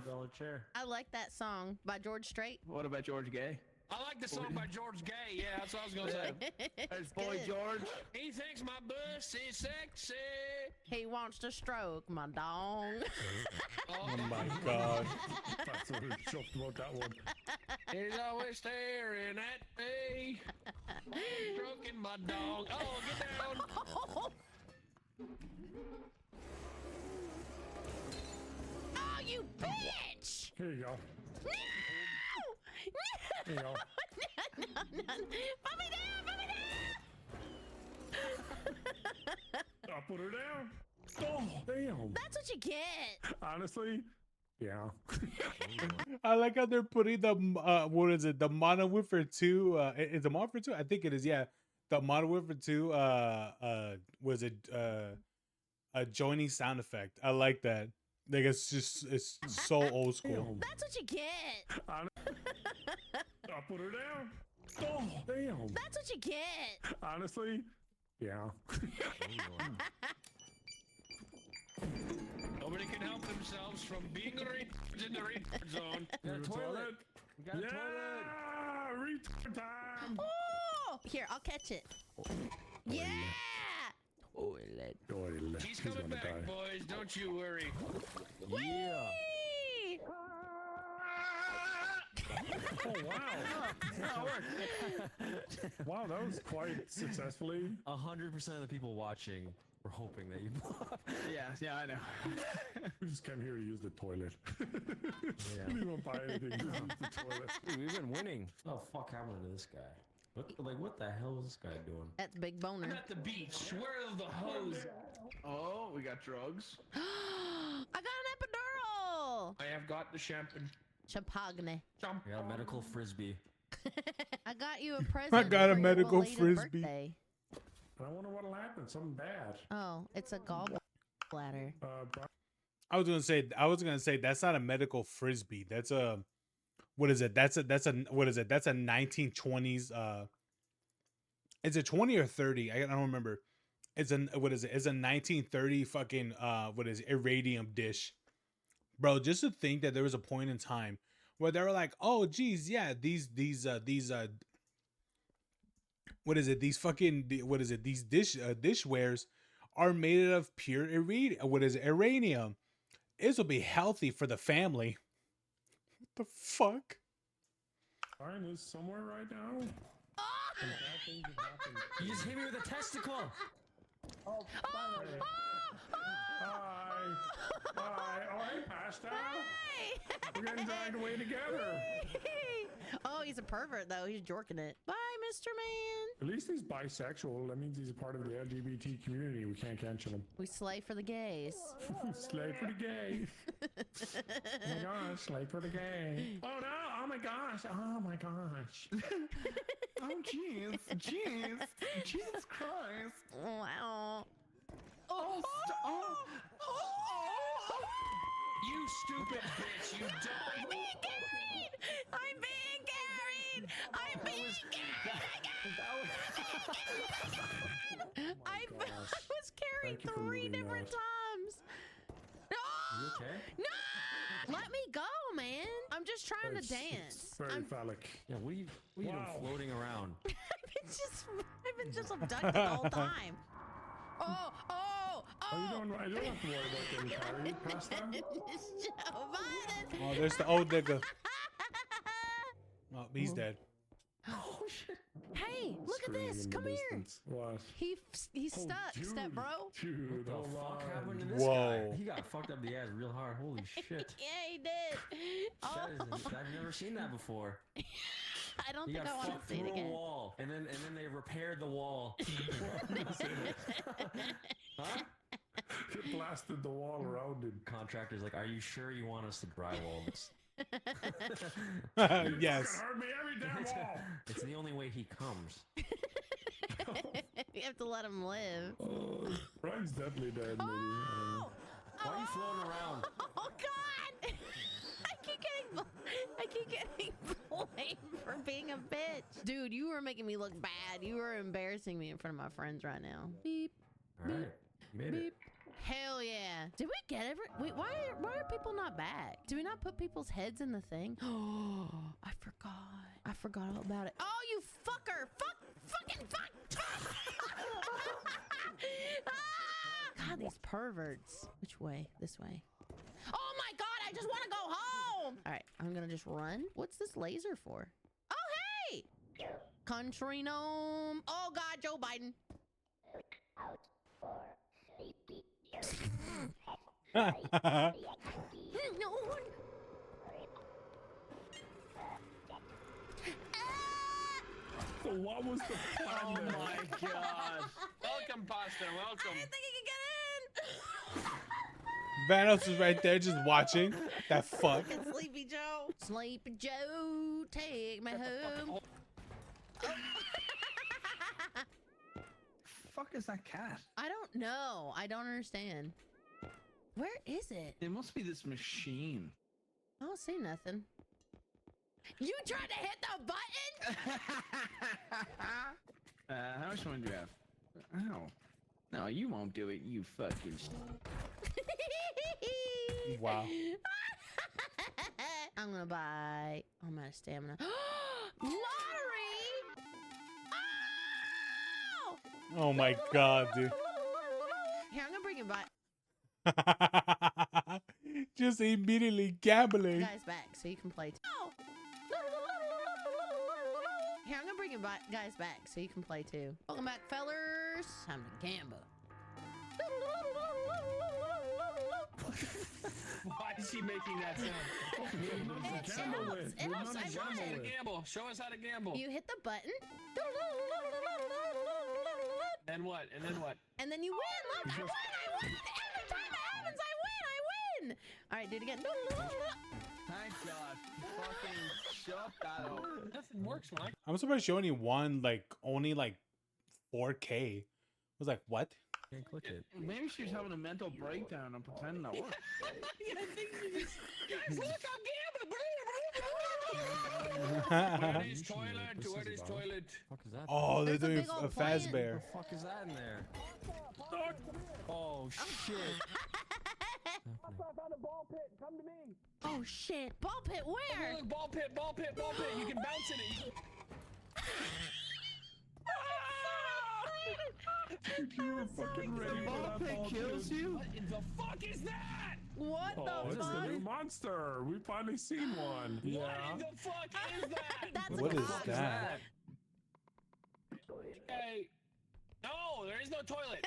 $3,500 chair. I like that song by George Strait. What about George Gay? I like the song by George Gay. Yeah, that's what I was gonna say. It's boy good. George. He thinks my bus is sexy. He wants to stroke my dong. Oh my god. That's what we joked about that one. He's always staring at me. Stroking my dog. Oh, get down. Oh, you bitch! Here you go. No! Here you go. No, no, no. Put me down! Put me down! I'll put her down. Oh, damn. That's what you get. Honestly, yeah. I like how they're putting the what is it? The Modern Warfare 2. Is the Modern Warfare 2? I think it is. Yeah, the Modern Warfare 2. Was it a joining sound effect? I like that. Like it's so old school. That's what you get. I'll put her down. Oh, damn. That's what you get. Honestly, yeah. Nobody can help themselves from being a retard in the retard zone. Got a toilet. Got a toilet. Retard time. Oh! Here, I'll catch it. Yeah! Toilet. Toilet. He's coming back, die. boys. Don't you worry. Yeah. Oh, wow. Wow, that was quite successfully. 100% of the people watching were hoping that you blow up. Yeah, I know. We just came here to use the toilet. Yeah. We didn't even buy anything. Just use the toilet. Dude, we've been winning. Oh, fuck happened to this guy? What the hell is this guy doing? That's Big Boner. I'm at the beach. Where are the hoes? Oh, we got drugs. I got an epidural! I have got the champagne. Champagne. I got a medical frisbee. I got you a present. I got a for your medical belated frisbee. birthday. I wonder what'll happen. Something bad. Oh, it's a gallbladder. I was gonna say that's not a medical frisbee. That's a what is it? That's a what is it? That's a 1920s. Is it 20 or 30? I don't remember. It's a what is it? It's a 1930 fucking what is it? Irradium dish, bro. Just to think that there was a point in time where they were like, oh geez, yeah, these what is it? These fucking what is it? These dishwares are made of pure iridium. What is it? Uranium. This will be healthy for the family. What the fuck? Brian is somewhere right now. Some bad things have happened. You just hit me with a testicle. Oh, hi. Hi. Oh, hey, Pasta. We're getting dragged away together. Oh, he's a pervert though. He's jorking it. Bye, Mr. Man. At least he's bisexual. That means he's a part of the LGBT community. We can't cancel him. We slay for the gays. Slay for the gays. Oh my gosh, slay for the gays. Oh no, oh my gosh, oh my gosh. Oh, jeez. Jesus Christ. Wow. Oh, You stupid bitch. You I'm dumb. being carried. I'm being carried. I'm being carried. I was carried Thank you for 3 moving different that. times. No! You okay? No! Let me go, man. I'm just trying to It's dance. very phallic. Yeah, what are you doing floating around? I've been just abducted the whole time. Oh! You don't have to worry about getting carried, Pasta. Joe Biden. Oh, there's the old nigga. Oh, he's dead. Oh shit! Hey, look at this! Come here. What? He's stuck, dude. step bro. Dude, What the fuck happened to this Whoa. guy? He got fucked up the ass real hard. Holy shit. Yeah, he did. Oh. I've never seen that before. I don't He think got I want fucked to see it through again. a wall, and then they repaired the wall. Huh? It blasted the wall around him. Contractor's like, are you sure you want us to drywall this? Yes. Heard me every damn wall. It's the only way he comes. You have to let him live. Brian's definitely dead, maybe. I Why are you floating around? Oh God! I keep getting blamed for being a bitch. Dude, you were making me look bad. You were embarrassing me in front of my friends right now. Beep. All right, you made it. Hell yeah. Did we get wait, why are people not back? Do we not put people's heads in the thing? Oh, I forgot. forgot all about it. Oh, you fucker! Fucking fuck! God, these perverts. Which way? This way. Oh my God! I just want to go home. All right, I'm gonna just run. What's this laser for? Oh hey! Country gnome. Oh God, Joe Biden. No one. So what was the plan? Oh there? my God! Welcome, Pasta. Welcome. I didn't think he could get in. Vanos is right there just watching. That fuck. Fucking Sleepy Joe. Sleepy Joe, take me home. Fuck is that cat? I don't know. I don't understand. Where is it? It must be this machine. I don't see nothing. You tried to hit the button? How much money do you have? Ow. No, you won't do it, you fucking... Wow. I'm gonna buy... I'm out of stamina. Lottery! Oh! Oh my God, dude. Here, I'm gonna bring it back. Just immediately gambling. Guys back so you can play. Oh! Here, I'm gonna bring it back, guys back so you can play too. Welcome back, fellers. Time to gamble. Why is he making that sound? It helps. It helps. I want it. Gamble. Show us how to gamble. You hit the button. Then what? And then what? And then you win. Look, I won. Every time it happens, I win. All right, do it again. Thank God. Fucking shut that up. Nothing works, Mike. I'm surprised she only won only 4K. I was like, what? Can't click it. Maybe she was having a mental breakdown and pretending that worked. Look, I'm gambling. Where is toilet? Where is toilet? Fuck is that? Oh, they're There's a doing big a old Fazbear. plan. The fuck is that in there? Oh shit. Oh shit! Ball pit where? Look, ball pit, ball pit, ball pit. You can bounce in it. You were fucking ready for Ball that pit ball kills pit. you? What in the fuck is that? What Oh, the it's the fuck? new monster. We finally seen one. Yeah. What in the fuck is that? That's What a is cock. that? Hey. No, there is no toilet.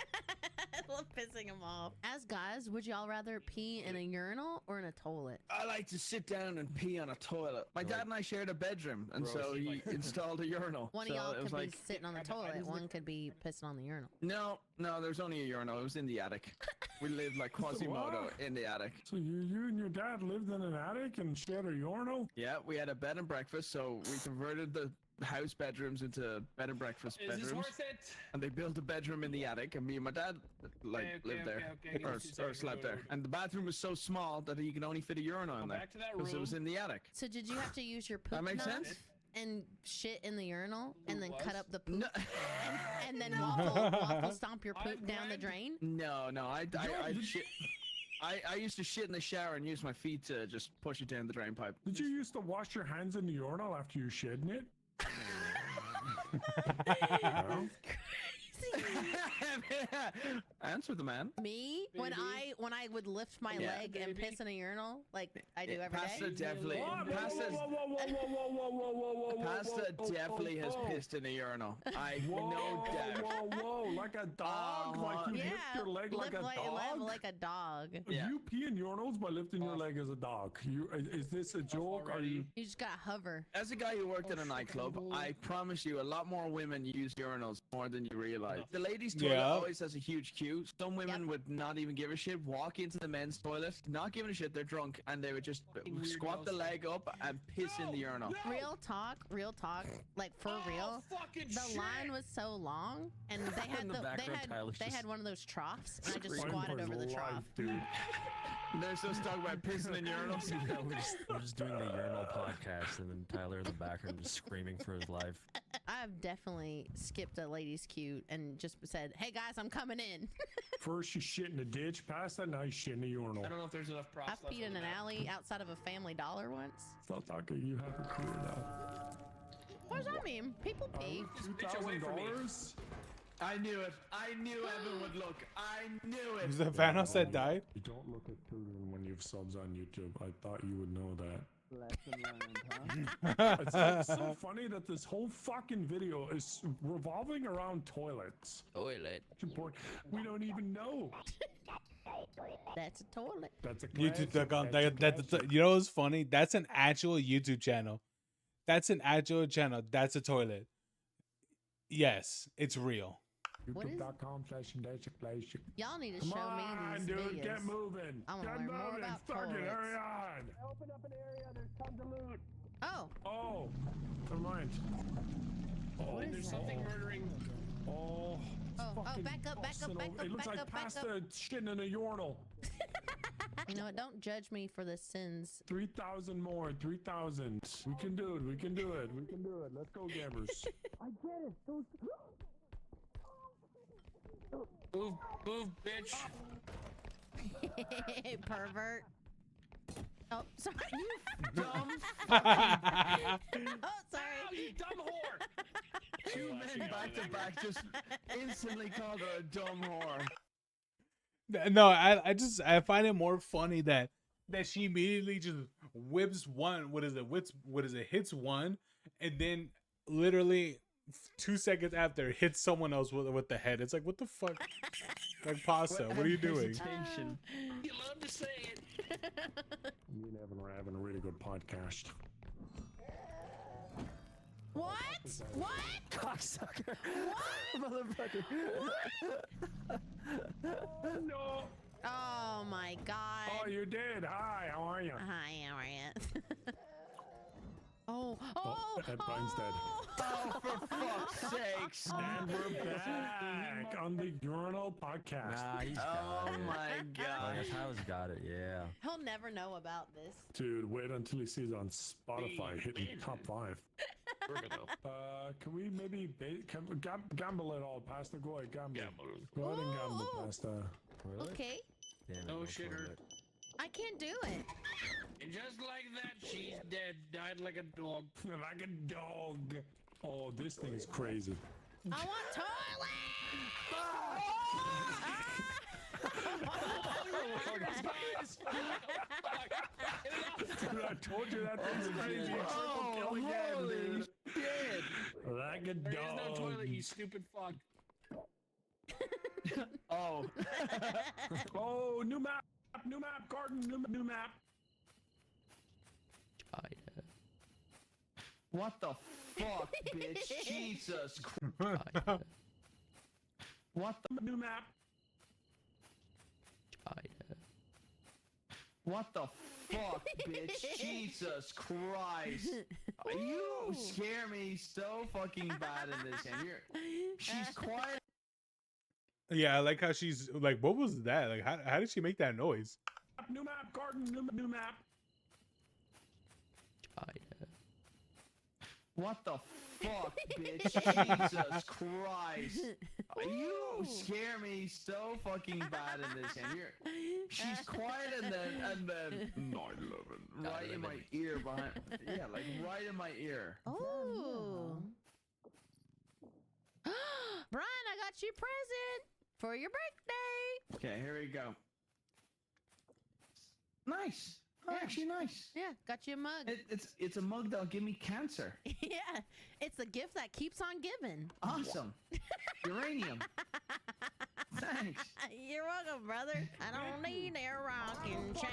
I love pissing him off. As guys, would y'all rather pee in a urinal or in a toilet? I like to sit down and pee on a toilet. My dad and I shared a bedroom, and so he installed a urinal. One so of y'all it could was be like, sitting on the toilet. One could be pissing on the urinal. no, there's only a urinal. It was in the attic. We lived like Quasimodo in the attic. So you and your dad lived in an attic and shared a urinal? Yeah, we had a bed and breakfast, so we converted the house bedrooms into bed and breakfast Is bedrooms. this worth it? And they built a bedroom in the attic, and me and my dad lived there, okay, or slept there. And the bathroom was so small that you could only fit a urinal in there back to that because it was room. in the attic. So did you have to use your poop That makes knife sense? and shit in the urinal and then cut up the poop No. and then waffle stomp your poop down the drain? No, I shit. I used to shit in the shower and use my feet to just push it down the drain pipe. Did you used to wash your hands in the urinal after you shit in it? No? Answer the man. Me? When I would lift my Yeah. leg and piss in a urinal like I do every Pasta day. definitely. Pasta definitely has pissed in a urinal. I no doubt. Whoa, like a dog? Like you Yeah, lift your leg like a dog? like a dog. Yeah. You pee in urinals by lifting your leg as a dog. Is this a joke? Are you? You just gotta hover. As a guy who worked in a nightclub, I promise you a lot more women use urinals more than you realize. The ladies' toilet Yeah. always has a huge queue. Some women would not even give a shit, walk into the men's toilet, not giving a shit, they're drunk, and they would just squat the leg up and piss in the urinal. Real talk, like for real. The line was so long, and they had In the background, they had one of those troughs, and I just squatted over the trough. Dude. They're so stuck by pissing in urinals. Yeah, we're just doing the urinal podcast, and then Tyler in the background just screaming for his life. I've definitely skipped a ladies' queue and just said, "Hey guys, I'm coming in." First you shit in a ditch, past that, now you shit in a urinal. I don't know if there's enough props I've left peed in on an that. alley outside of a Family Dollar once. Stop talking, you have a career now. does that mean? People pee. $2,000? I knew it. I knew Evan would look. I knew it. Was that Vanos that died? You don't look at children when you have subs on YouTube. I thought you would know that. It's so funny that this whole fucking video is revolving around toilets. Toilet. We don't even know. That's a toilet. That's a YouTube.com. classic. You know what's funny? That's an actual YouTube channel. That's an actual channel. That's a toilet. Yes, it's real. YouTube.com/classic. Y'all need to Come show me on, these dude, videos. get moving. I want to Get learn more moving. about Fucking toilets. hurry on. Open up an area. There's tons of loot. Oh. Oh, never mind. Oh, There's something murdering. Oh, back up. it looks like pasta shitting in a urinal. You know what? Don't judge me for the sins. 3,000 more. 3,000. We can do it. We can do it. We can do it. Let's go, gamers. I get it. Those. Move, bitch. Pervert. Oh, sorry. Dumb. Oh, sorry. Oh, you dumb whore. Two men back to back just instantly called her a dumb whore. No, I find it more funny that she immediately just whips one. What is it? Hits one, and then literally 2 seconds after hits someone else with the head. It's like, what the fuck? Like, pasta. What are you doing? Hesitation. You love to say it. Me and Evan are having a really good podcast. What? What? Cocksucker. What? Motherfucker. No. Oh my god. Oh, you did. Hi, how are you? Hi, how are you? Oh, Headline's dead. Oh, for fuck's sakes. And we're back on the Urinal Podcast. Nah, he's got it. my god. Like, Tyler's got it, yeah. He'll never know about this. Dude, wait until he sees on Spotify hitting top 5. Can we maybe gamble it all, Pasta? Go ahead, gamble. Go ahead and gamble, Pasta. Okay. Damn, No shitter. I can't do it. And just like that, she's dead. Died like a dog. Like a dog. Oh, this thing is crazy. I want toilet. Dude, I told you that thing's crazy. Oh, Kill again, holy dude. shit. Like a dog. There is no toilet, you stupid fuck. Oh. Oh, new map. New map, garden. New map. What the fuck, bitch? Jesus Christ. What the new map? What the fuck, bitch? Jesus Christ. You scare me so fucking bad in this game. She's quiet. Yeah, I like how she's like, what was that? Like, how did she make that noise? New map, garden. New map. What the fuck, bitch? Jesus Christ. You scare me so fucking bad in this game. She's quiet and then 9/11 right in my ear behind. Yeah, like right in my ear. Oh. Brian, I got you a present for your birthday. Okay, here we go. Nice. Oh, actually nice. Yeah, got you a mug. It's a mug that'll give me cancer. Yeah, it's a gift that keeps on giving. Awesome. Uranium. Thanks. You're welcome, brother. I don't need a rocking chair.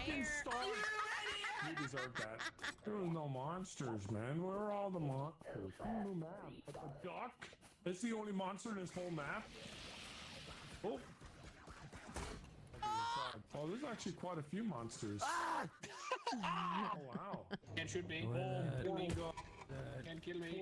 You deserve that. There was no monsters, man. Where are all the monsters? New map. A duck? That's the only monster in this whole map? Oh. Oh, there's actually quite a few monsters. Oh, wow. Can't shoot me. Can't kill me. You can kill me.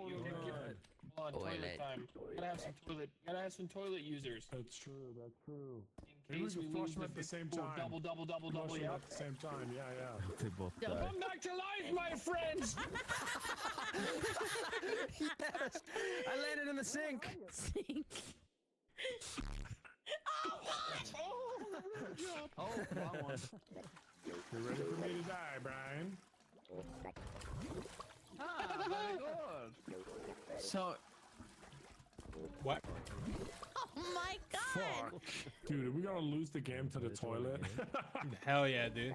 Come on, toilet time. Gotta have some toilet users. That's true. That's true. In case we flush lose them at the same time. Double, Flush them yeah. at the same time. Yeah, yeah. They both died. Come back to life, my friends! Yes! I landed in the sink. Oh, wrong one. You ready for me to die, Brian? Ah, very good. So. What? Oh my god! Fuck. Dude, are we gonna lose the game to the toilet? Hell yeah, dude.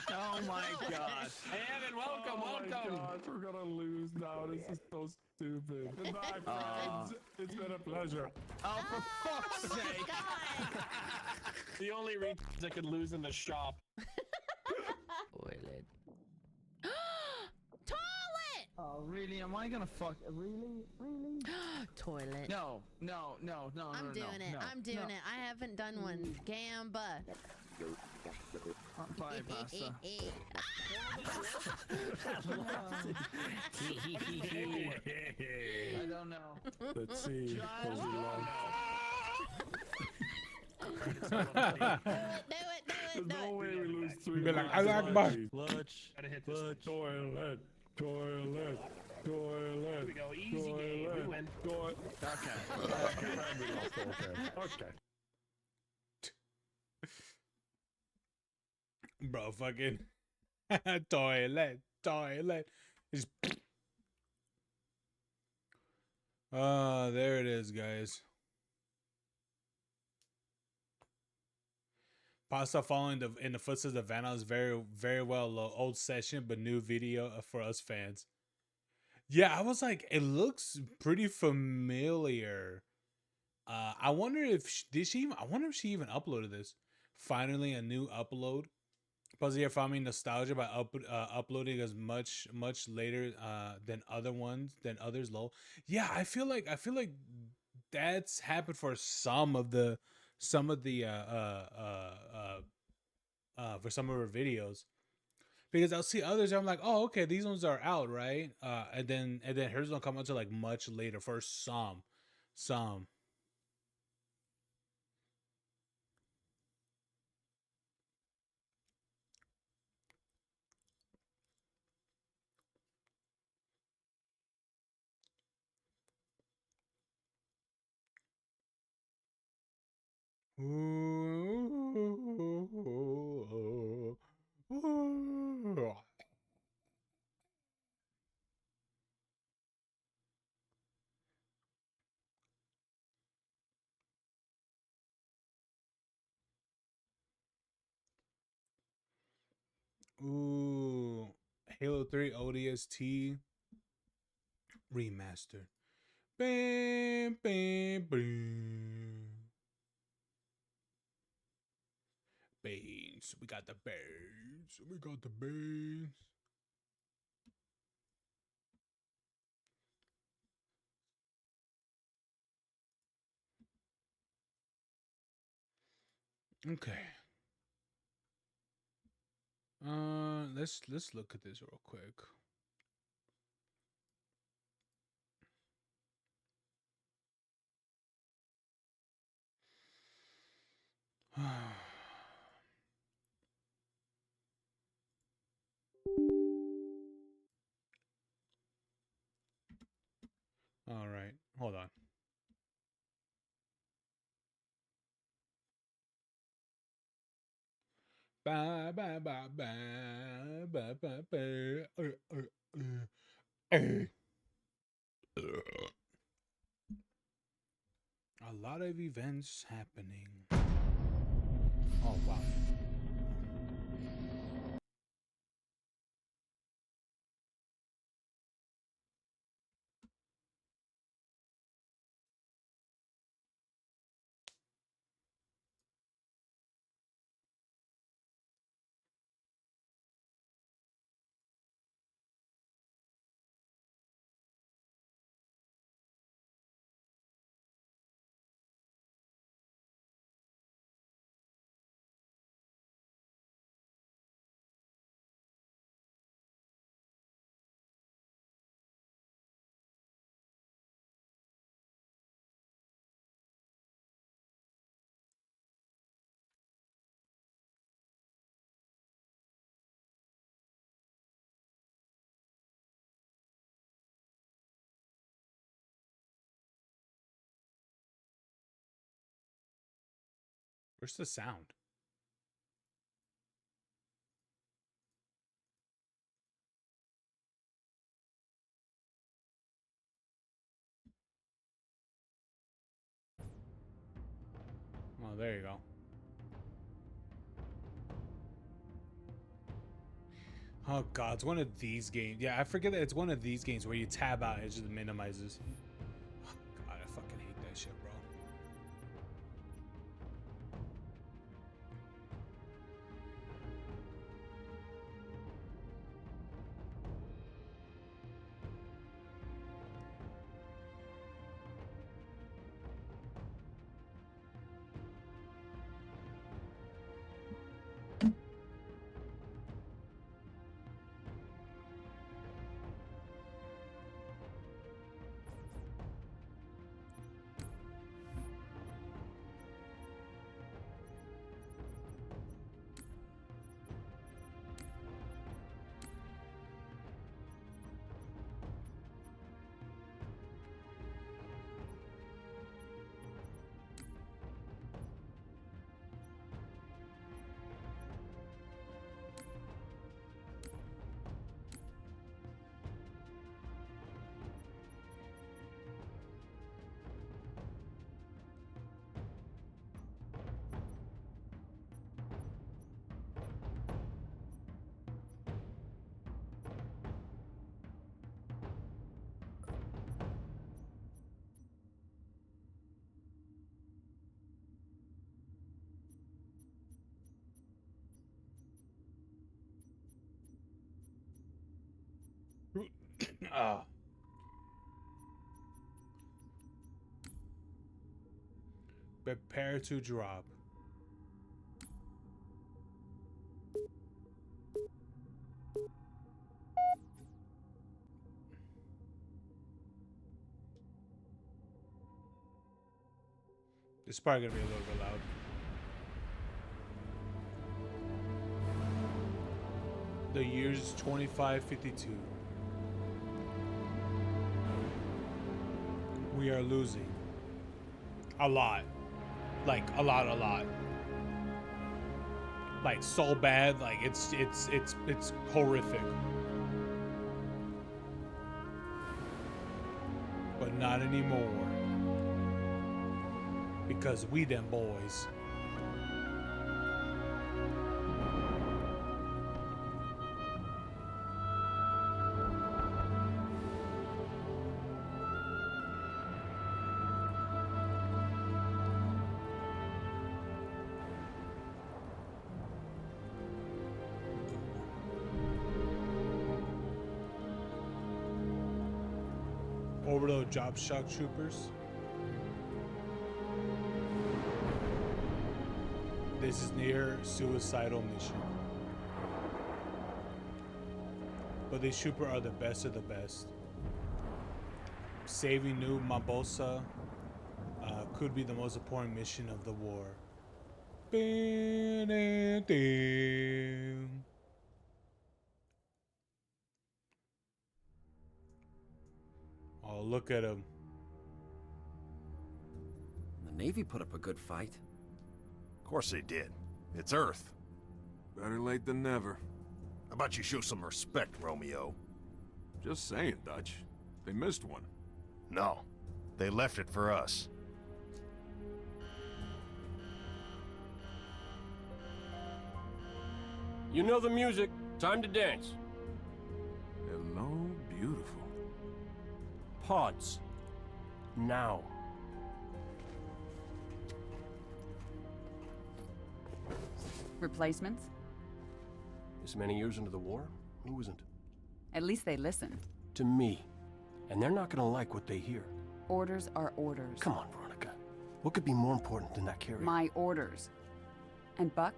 Oh my god. Hey, Evan, welcome, Oh welcome. my gosh, we're gonna lose now. This is so stupid. Goodbye, friends. It's been a pleasure. Oh, for fuck's sake. The only that could lose in the shop. Toilet. Toilet! Oh, really? Am I gonna fuck? Really? Really? Toilet. No, no, no, no, I'm no, doing no, it. no, I'm doing no. it. I haven't done one. Gamba. Bye, pasta. I don't know. Let's see. Giles, Cozy love. Do it. There's no way we lose 3 Be like, points I like in my- one. Clutch. Gotta hit this one. Toilet. Toilet. Toilet. Here we go. Easy game. We win. Toilet. Okay. Okay. Bro, fucking toilet. Just... there it is, guys. Pasta following in the footsteps of Vanos, very well old session, but new video for us fans. Yeah, I was like, it looks pretty familiar. I wonder if I wonder if she even uploaded this. Finally, a new upload. Puzzle found me nostalgia by uploading as much later than others. Lol. Yeah, I feel like that's happened for some of the for some of her videos, because I'll see others and I'm like, oh, okay, these ones are out, right? And then hers don't come out until like much later for some. Ooh, Halo 3 ODST remastered. Bam, bam, bam. Beans. We got the beans. We got the beans. Okay. Let's look at this real quick. All right, hold on. Ba ba ba ba ba ba ba. A lot of events happening. Oh wow. Where's the sound? Oh, there you go. Oh god, it's one of these games. Yeah, I forget that it's one of these games where you tab out, it just minimizes. Oh, god, I fucking hate that shit, bro. Ah. Prepare to drop. This is probably gonna be a little bit loud. The year's 2552. We are losing. A lot. Like, a lot. Like, so bad, like, it's horrific. But not anymore. Because we them boys. Overload job shock troopers. This is near suicidal mission. But these troopers are the best of the best. Saving New Mambosa could be the most important mission of the war. Oh, look at him. The Navy put up a good fight. Of course they did. It's Earth. Better late than never. How about you show some respect, Romeo? Just saying, Dutch. They missed one. No. They left it for us. You know the music. Time to dance. Hello, beautiful. Pods. Now. Replacements? This many years into the war, who isn't? At least they listen. To me. And they're not gonna like what they hear. Orders are orders. Come on, Veronica. What could be more important than that carrier? My orders. And Buck,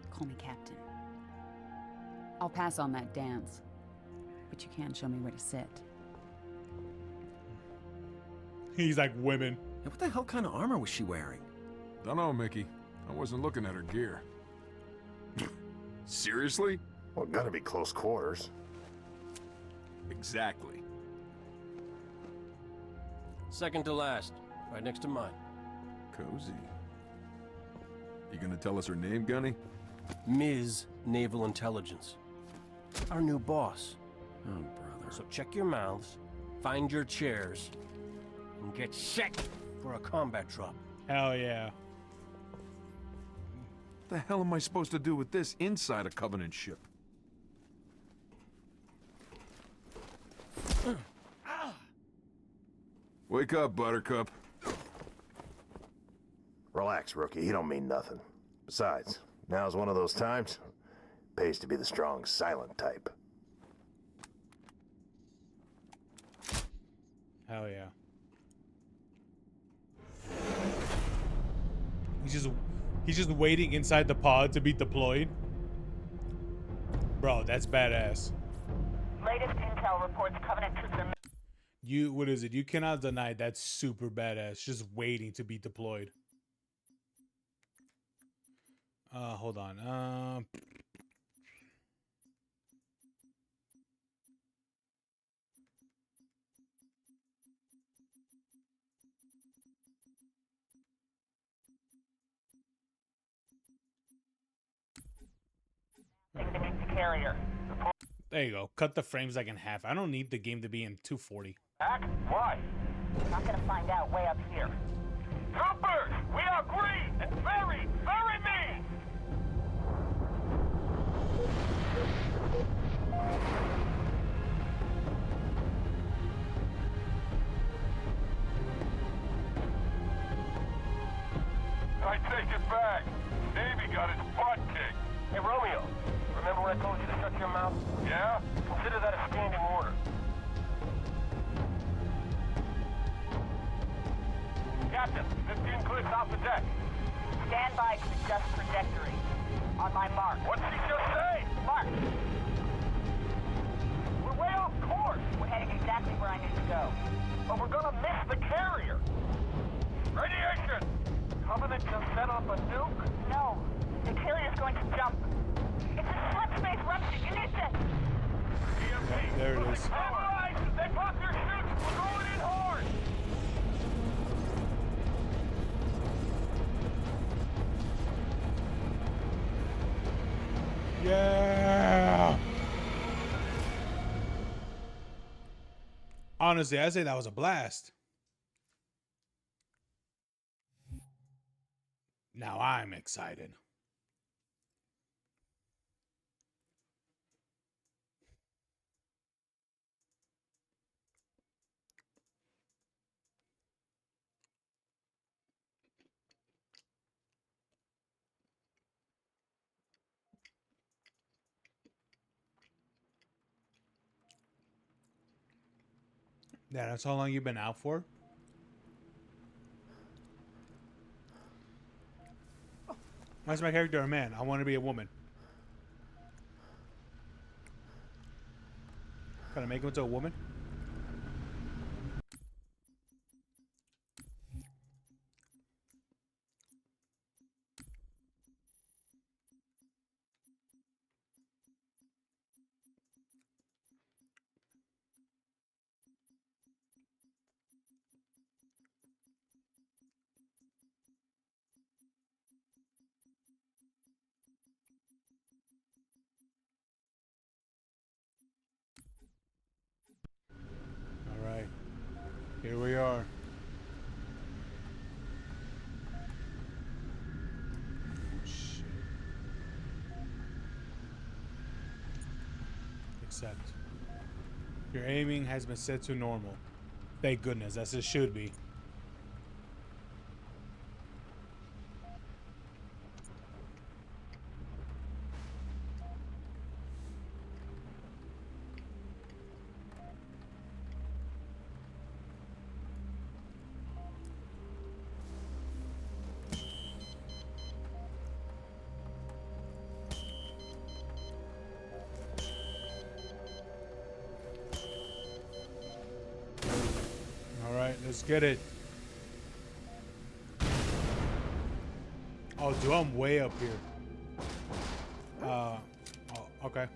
call me Captain. I'll pass on that dance. But you can show me where to sit. He's like women. Hey, what the hell kind of armor was she wearing? Dunno, Mickey. I wasn't looking at her gear. Seriously? Well, gotta be close quarters. Exactly. Second to last, right next to mine. Cozy. You gonna tell us her name, Gunny? Ms. Naval Intelligence. Our new boss. Oh, brother. So check your mouths, find your chairs, and get set for a combat drop. Hell yeah. the hell am I supposed to do with this inside a Covenant ship? Wake up, Buttercup. Relax, rookie. He don't mean nothing. Besides, now's one of those times. Pays to be the strong, silent type. Hell yeah. He's just waiting inside the pod to be deployed. Bro, that's badass. Latest intel reports Covenant troops are... What is it? You cannot deny that's super badass. Just waiting to be deployed. Hold on. Carrier. There you go. Cut the frames like in half. I don't need the game to be in 240. Back? Why? Not gonna find out way up here. Troopers! We are green and very, very mean! I take it back. Navy got its butt kicked. Hey, Romeo. Remember when I told you to shut your mouth? Yeah? Consider that a standing order. Captain, 15 clicks off the deck. Stand by to adjust trajectory. On my mark. What'd she just say? Mark. We're way off course. We're heading exactly where I need to go. But we're gonna miss the carrier. Radiation! Covenant just set off a nuke? No. The carrier's going to jump. It's a slip-space rupture. You need to... EMP. There it is. Stabilize! They popped their chutes! We're going in hard! Yeah. Honestly, I say that was a blast. Now I'm excited. Yeah, that's how long you've been out for? Why's my character a man? I want to be a woman. Can I make him into a woman? All right. Here we are. Shit. Accept. Your aiming has been set to normal. Thank goodness, as it should be. All right, let's get it. Oh, dude, I'm way up here. Oh, okay.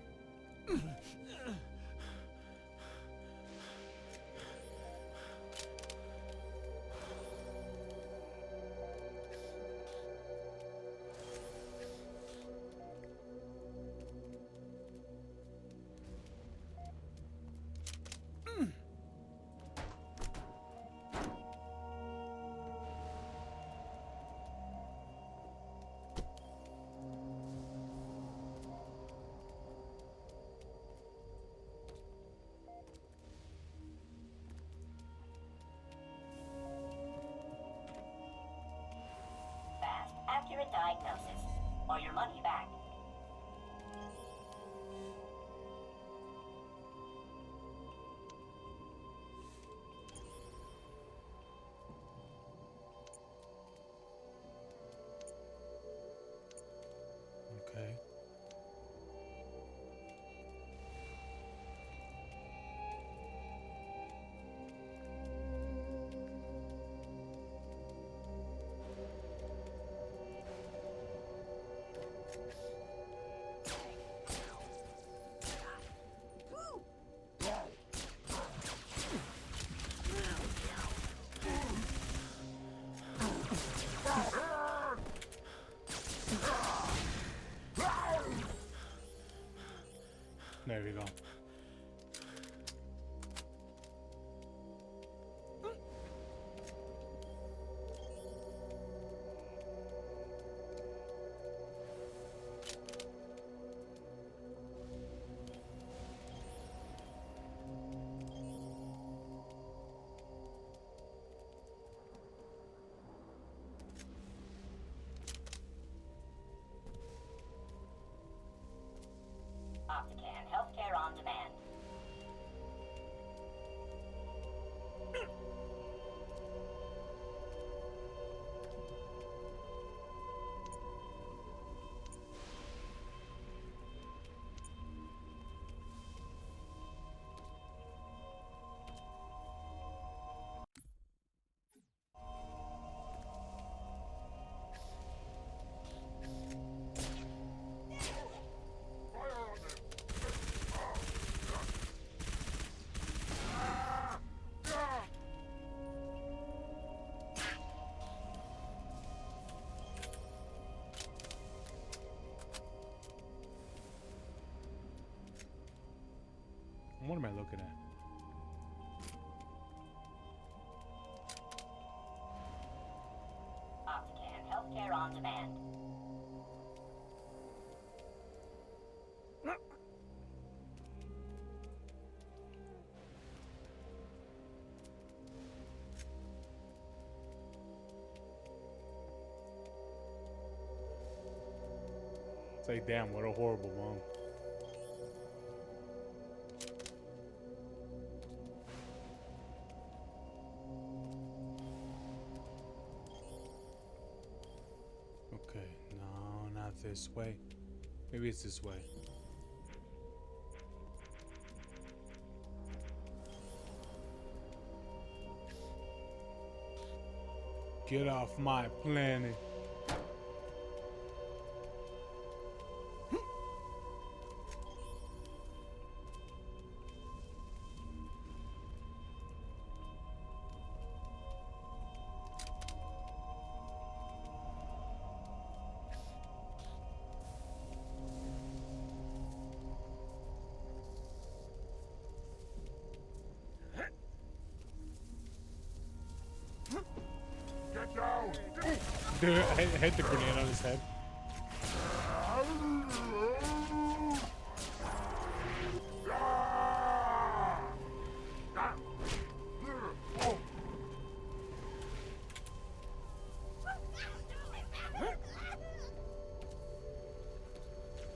accurate diagnosis or your money back. Okay. There we go. Optican, healthcare on demand. What am I looking at? Optican, healthcare on demand. It's like, damn, what a horrible mom. Okay, no, not this way. Maybe it's this way. Get off my planet. Get down! Dude, I hit the grenade on his head.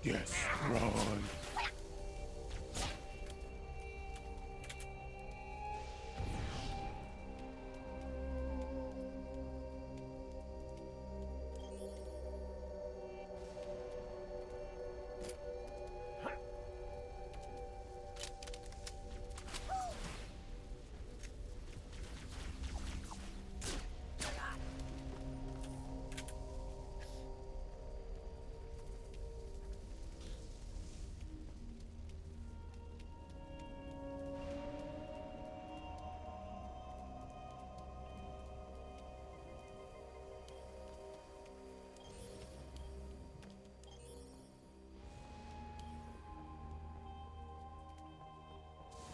Yes, run.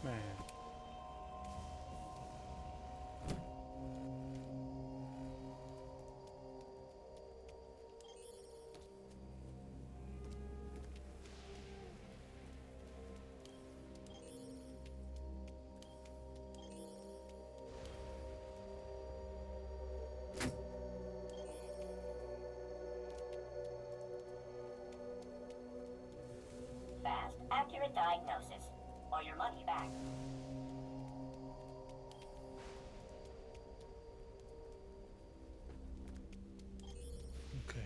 Man. fast, accurate diagnosis, or your money back. Okay.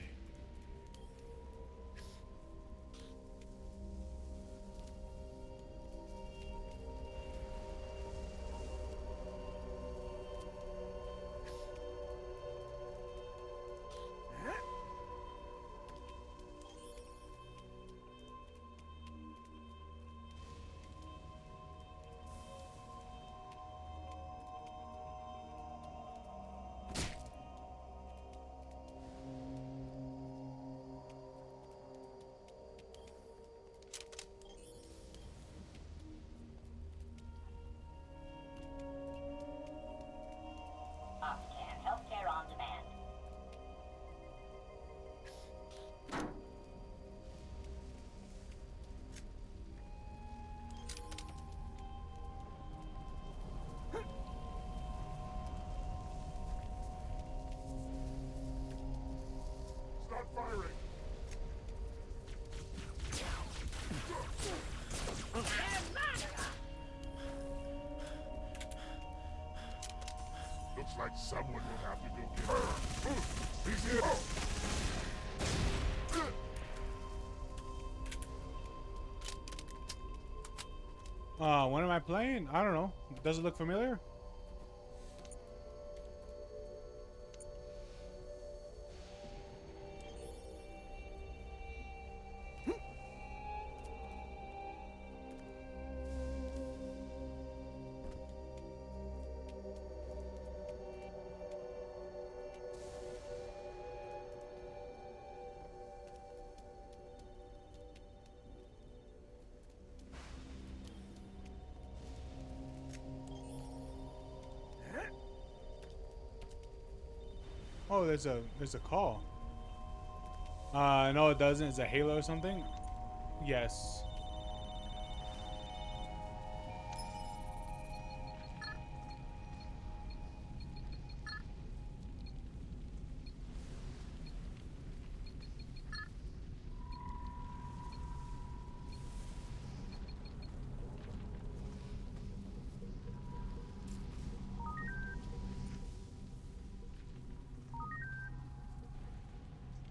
Optican, healthcare on demand. Start firing! Looks like someone will have to go get her. He's here! When am I playing? I don't know. Does it look familiar? Oh, there's a call. No, it doesn't. It's a Halo or something. Yes.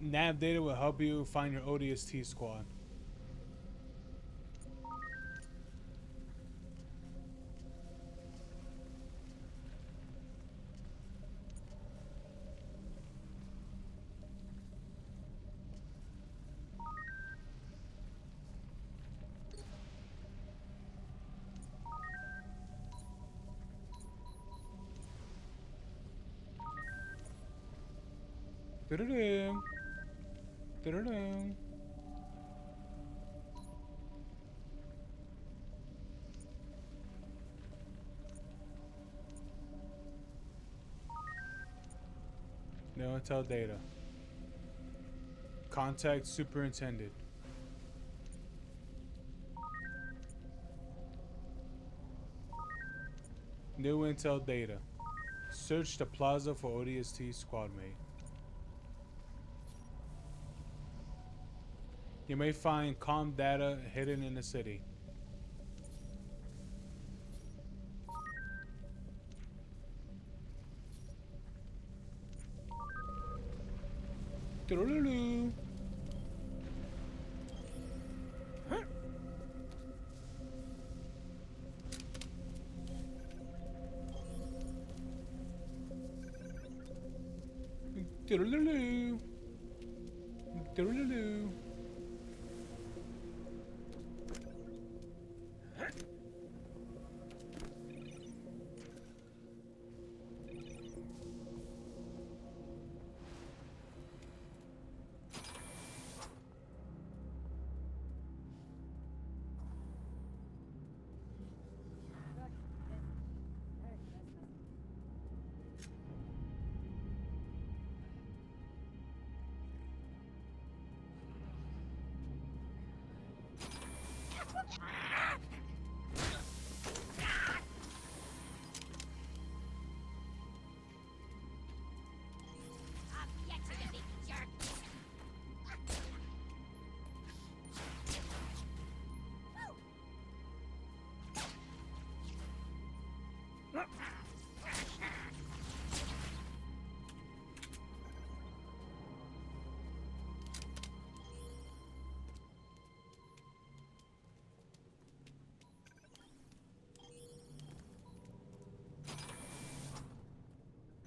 Nav data will help you find your ODST squad. Do-do-do. Do-do-do. No intel data. Contact superintendent. New intel data. Search the plaza for ODST squad mate. You may find comm data hidden in the city. Do-do-do-do. Do-do-do-do. Do-do-do-do.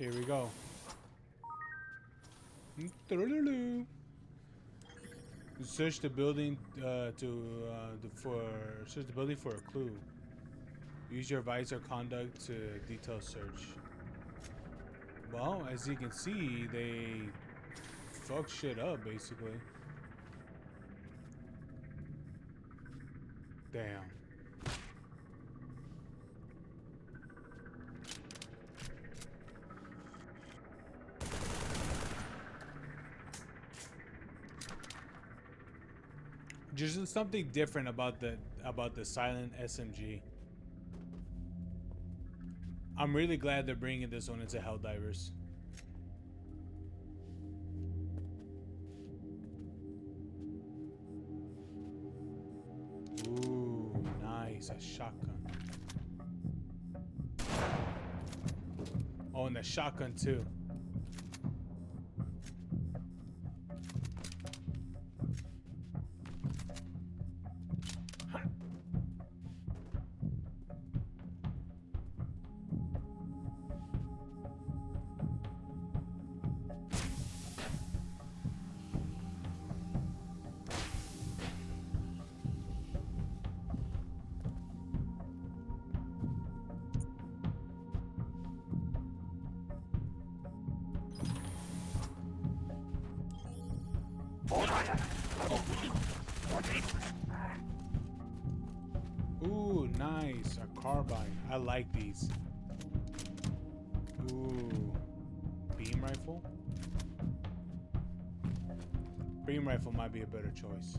Here we go. Search the building search the building for a clue. Use your visor conduct to detail search. Well, as you can see, they fuck shit up basically. Damn. Just something different about the silent SMG. I'm really glad they're bringing this one into Helldivers. Ooh, nice, a shotgun. Oh, and the shotgun too. Ooh, nice. A carbine. I like these. Ooh. Beam rifle? Beam rifle might be a better choice.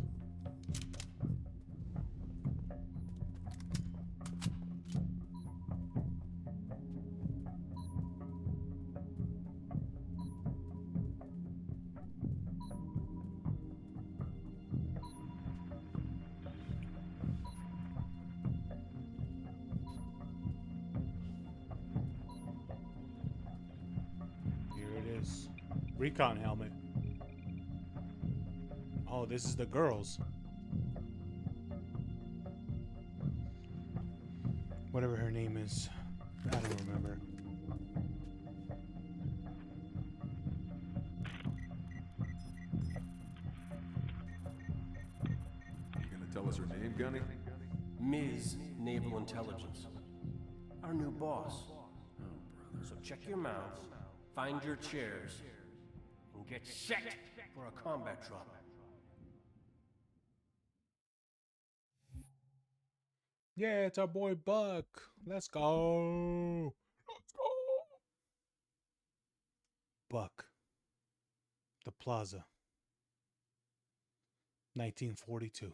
Recon helmet. Oh, this is the girls. Whatever her name is. I don't remember. You gonna tell us her name, Gunny? Ms. Naval Intelligence. Our new boss. So check your mouths, find your chairs, and get set for a combat drop. Yeah, it's our boy Buck. Let's go. Let's go. Buck. The Plaza. 1942.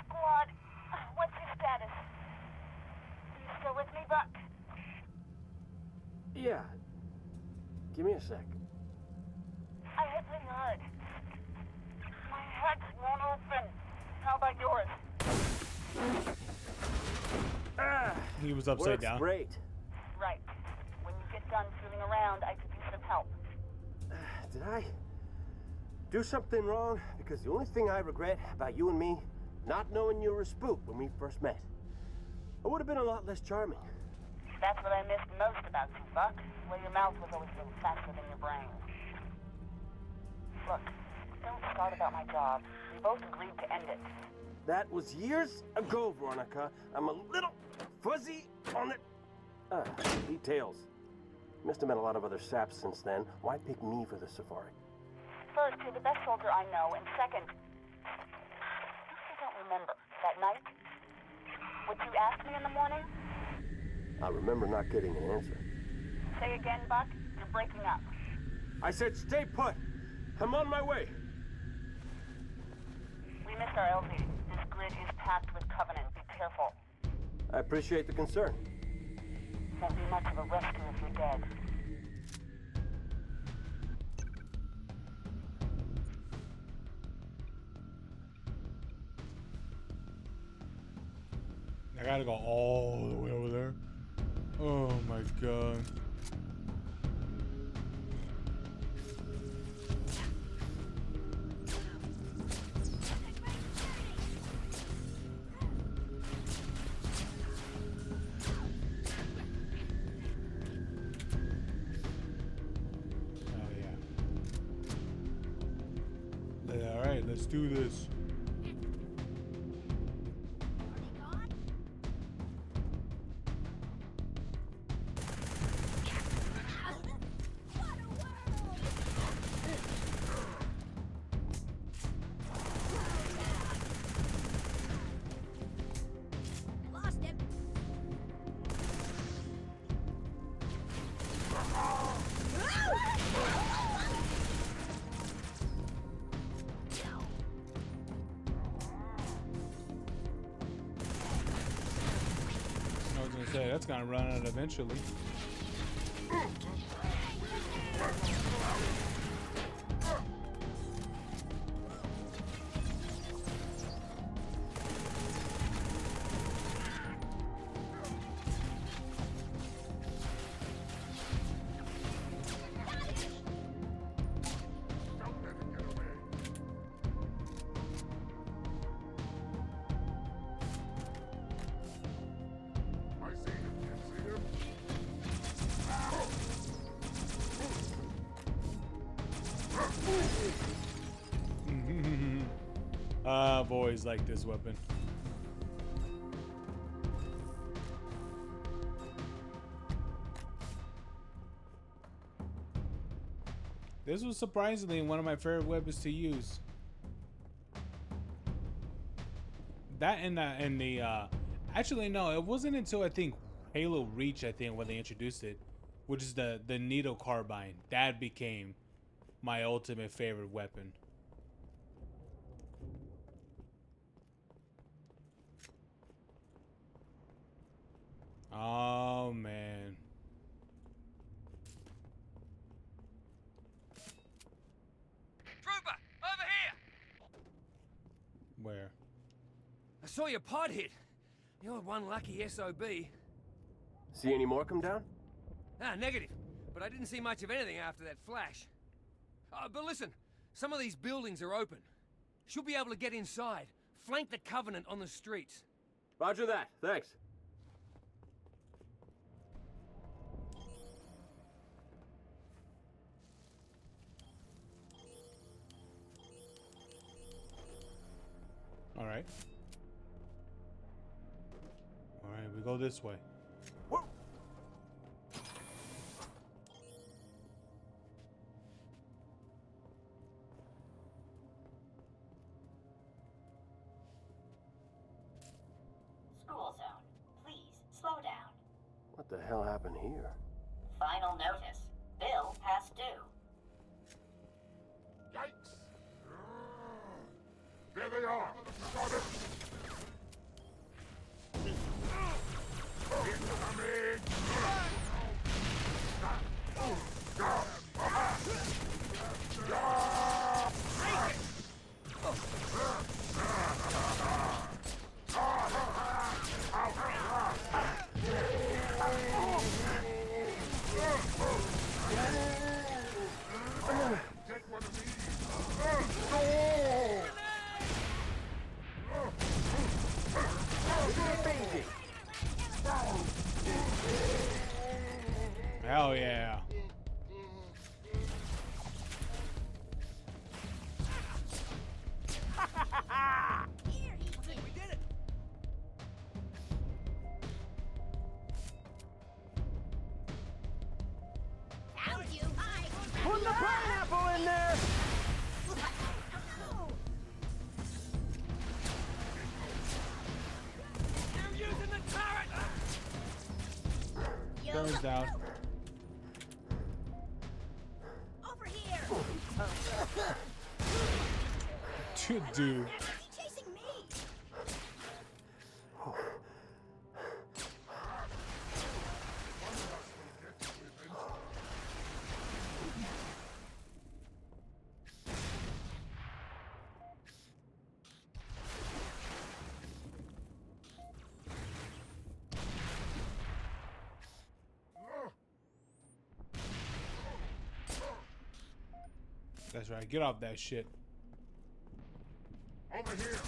Squad, what's your status? Are you still with me, Buck? Yeah. Give me a sec. I hit pretty hard. My hatch won't open. How about yours? He was upside Works down. Great. Right. When you get done fooling around, I could use some help. Did I do something wrong? Because the only thing I regret about you and me, not knowing you were a spook when we first met. I would have been a lot less charming. That's what I missed most about you, Buck. Where your mouth was always a little faster than your brain. Look, don't start about my job. We both agreed to end it. That was years ago, Veronica. I'm a little fuzzy on the details. Must have met a lot of other saps since then. Why pick me for the safari? First, you're the best soldier I know, and second, I don't remember that night. What you asked me in the morning? I remember not getting an answer. Say again, Buck. You're breaking up. I said stay put. I'm on my way. We missed our LZ. This grid is packed with Covenant. Be careful. I appreciate the concern. Won't be much of a rescue if you're dead. gotta go all the way over there. Oh my god. All right, let's do this. Lost him. I was gonna say that's gonna run out eventually. I've always liked this weapon. This was surprisingly one of my favorite weapons to use. That and the actually no, it wasn't until I think Halo Reach, I think, when they introduced it, which is the needle carbine. That became my ultimate favorite weapon. Oh man. Trooper, over here! Where? I saw your pod hit. You're one lucky SOB. See any more come down? Ah, negative. But I didn't see much of anything after that flash. But listen, some of these buildings are open. Should be able to get inside. Flank the Covenant on the streets. Roger that. Thanks. All right. All right, we go this way. School zone. Please, slow down. What the hell happened here? Final notice. Bill past due. Yikes! There they are! Got it! Incoming! Take one of these! Hell yeah. We did it! Found you. Put the pineapple in there! You're using the turret! Turns down. Over here. Dude. Chasing me. That's right. Get off that shit. Over here.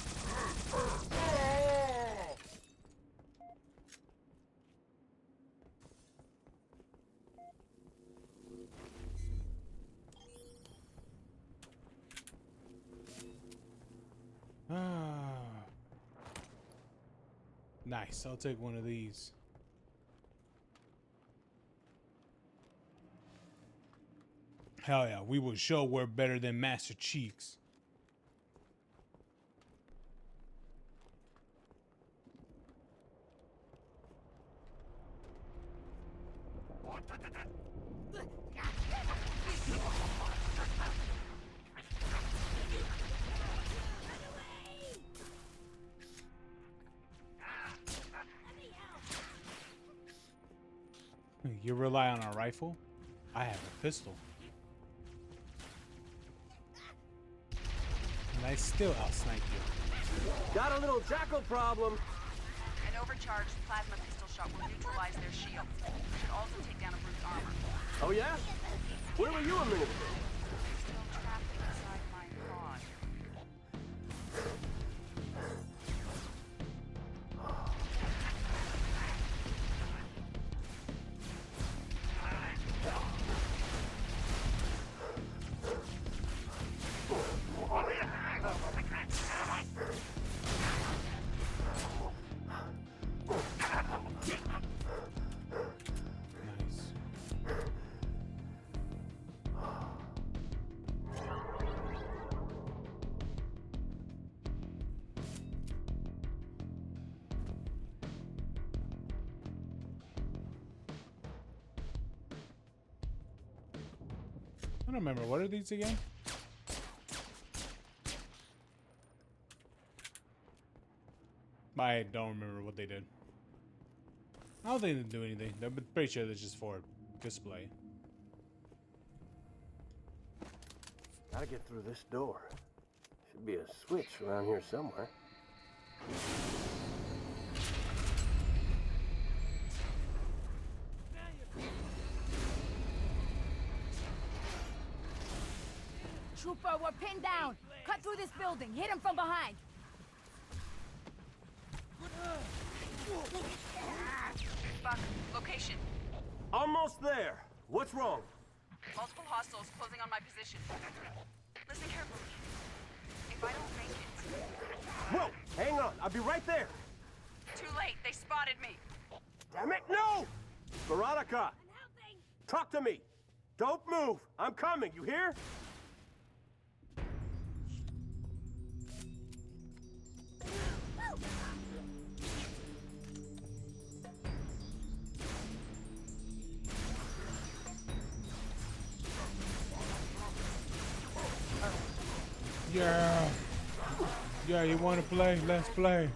Nice. I'll take one of these. Hell yeah, we will show we're better than Master Cheeks. You rely on a rifle? I have a pistol. And I still outsnipe you. Got a little jackal problem. An overcharged plasma pistol shot will neutralize their shields. Should also take down a brute's armor. Oh yeah? Where were you a minute ago? Still trapped inside my pod. I don't remember. What are these again? I don't remember what they did. I don't think they do anything. I'm pretty sure they're just for display. Gotta get through this door. Should be a switch around here somewhere. Trooper, we're pinned down. Cut through this building. Hit him from behind. Buck, location. Almost there. What's wrong? Multiple hostiles closing on my position. Listen carefully. If I don't make it... Whoa! Hang on. I'll be right there. Too late. They spotted me. Damn it, no! Veronica! Talk to me! Don't move! I'm coming, you hear? Yeah. Yeah, you want to play? Let's play.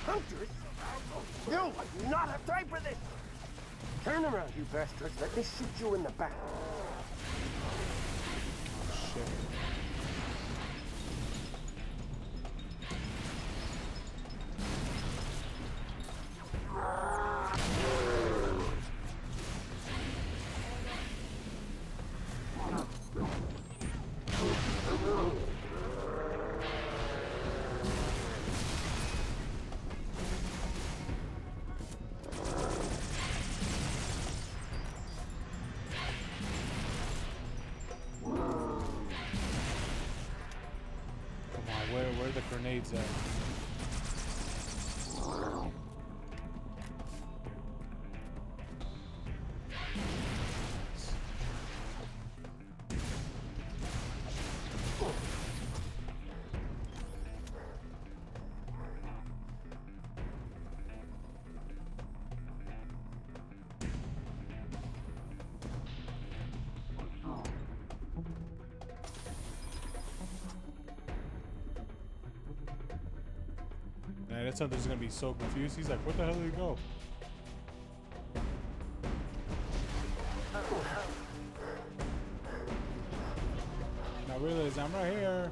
Hunters? No, I do not have time for this! Turn around, you bastards. Let me shoot you in the back. Shit. Where are the grenades at? Man, that something's gonna be so confused. He's like, where the hell did he go? Armor.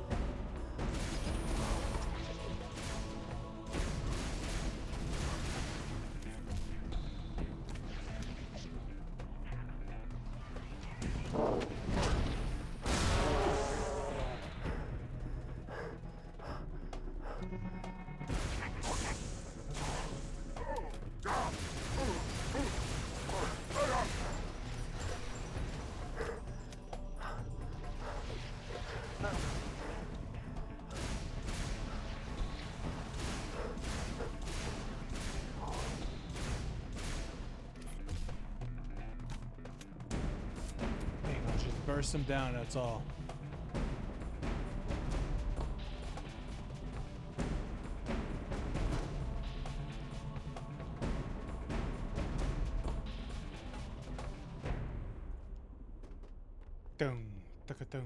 Just burst them down, that's all. Dum, taka-dum.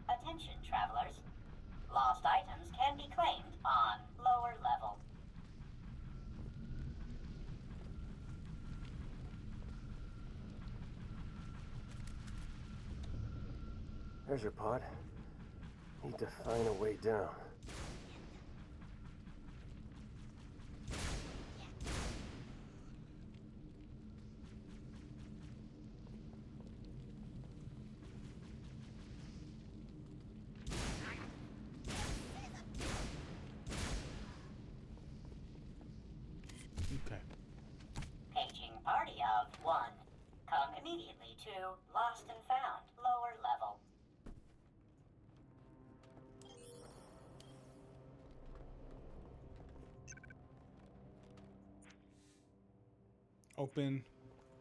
Attention, travelers. Lost items can be claimed on lower level. There's your pod. Need to find a way down. Okay. Paging party of 1. Come immediately to Lost and Found, lower level. Open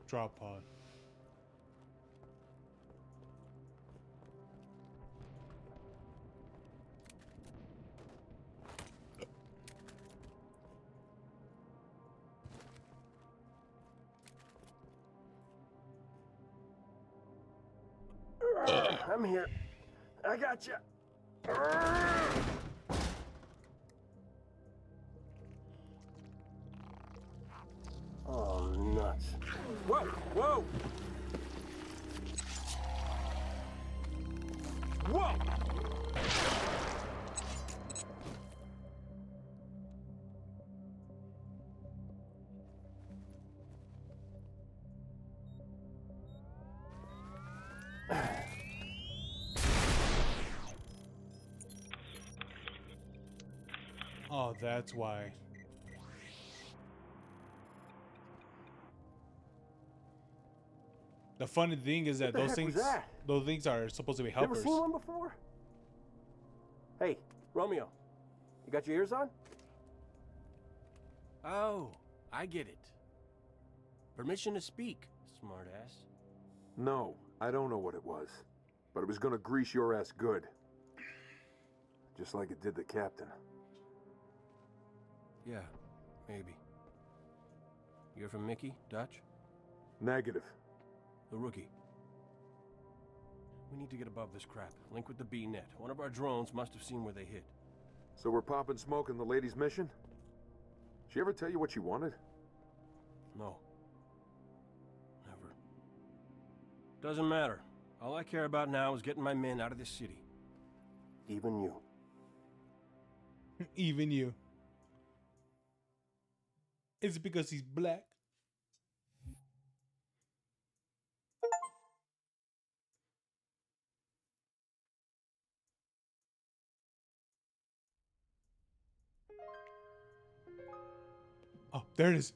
drop pod. I'm here. I gotcha. Oh, nuts. Whoa, whoa! Whoa! Oh, that's why. The funny thing is that What the heck was that? those things are supposed to be You ever helpers. seen one before? Hey, Romeo, you got your ears on? Oh, I get it. Permission to speak, smartass. No, I don't know what it was. But it was gonna grease your ass good. Just like it did the captain. Yeah, maybe. You're from Mickey, Dutch? Negative. The rookie. We need to get above this crap. Link with the B-net. One of our drones must have seen where they hid. So we're popping smoke in the lady's mission? She ever tell you what she wanted? No. Never. Doesn't matter. All I care about now is getting my men out of this city. Even you. Even you. Is it because he's black? Oh, there it is.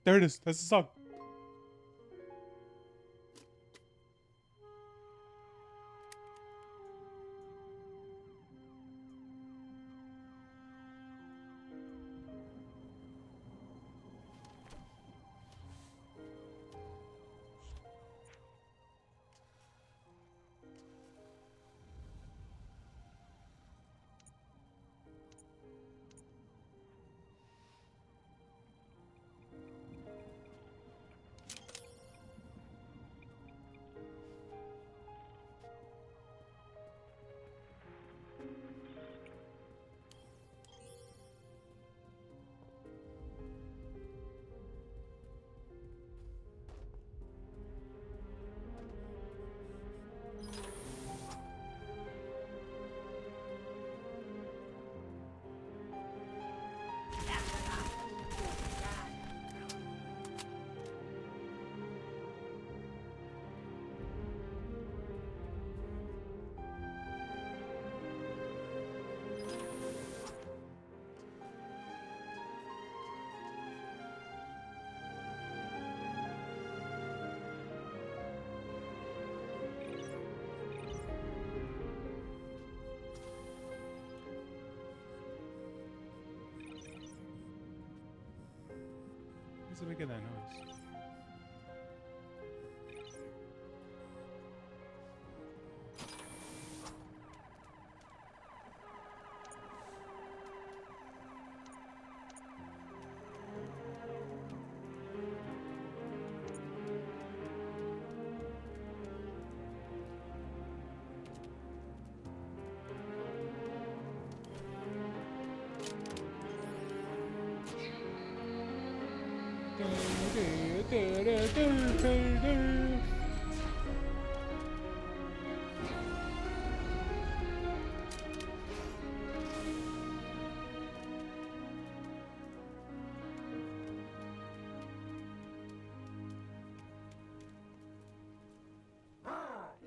There it is. That's the song. What's making that noise?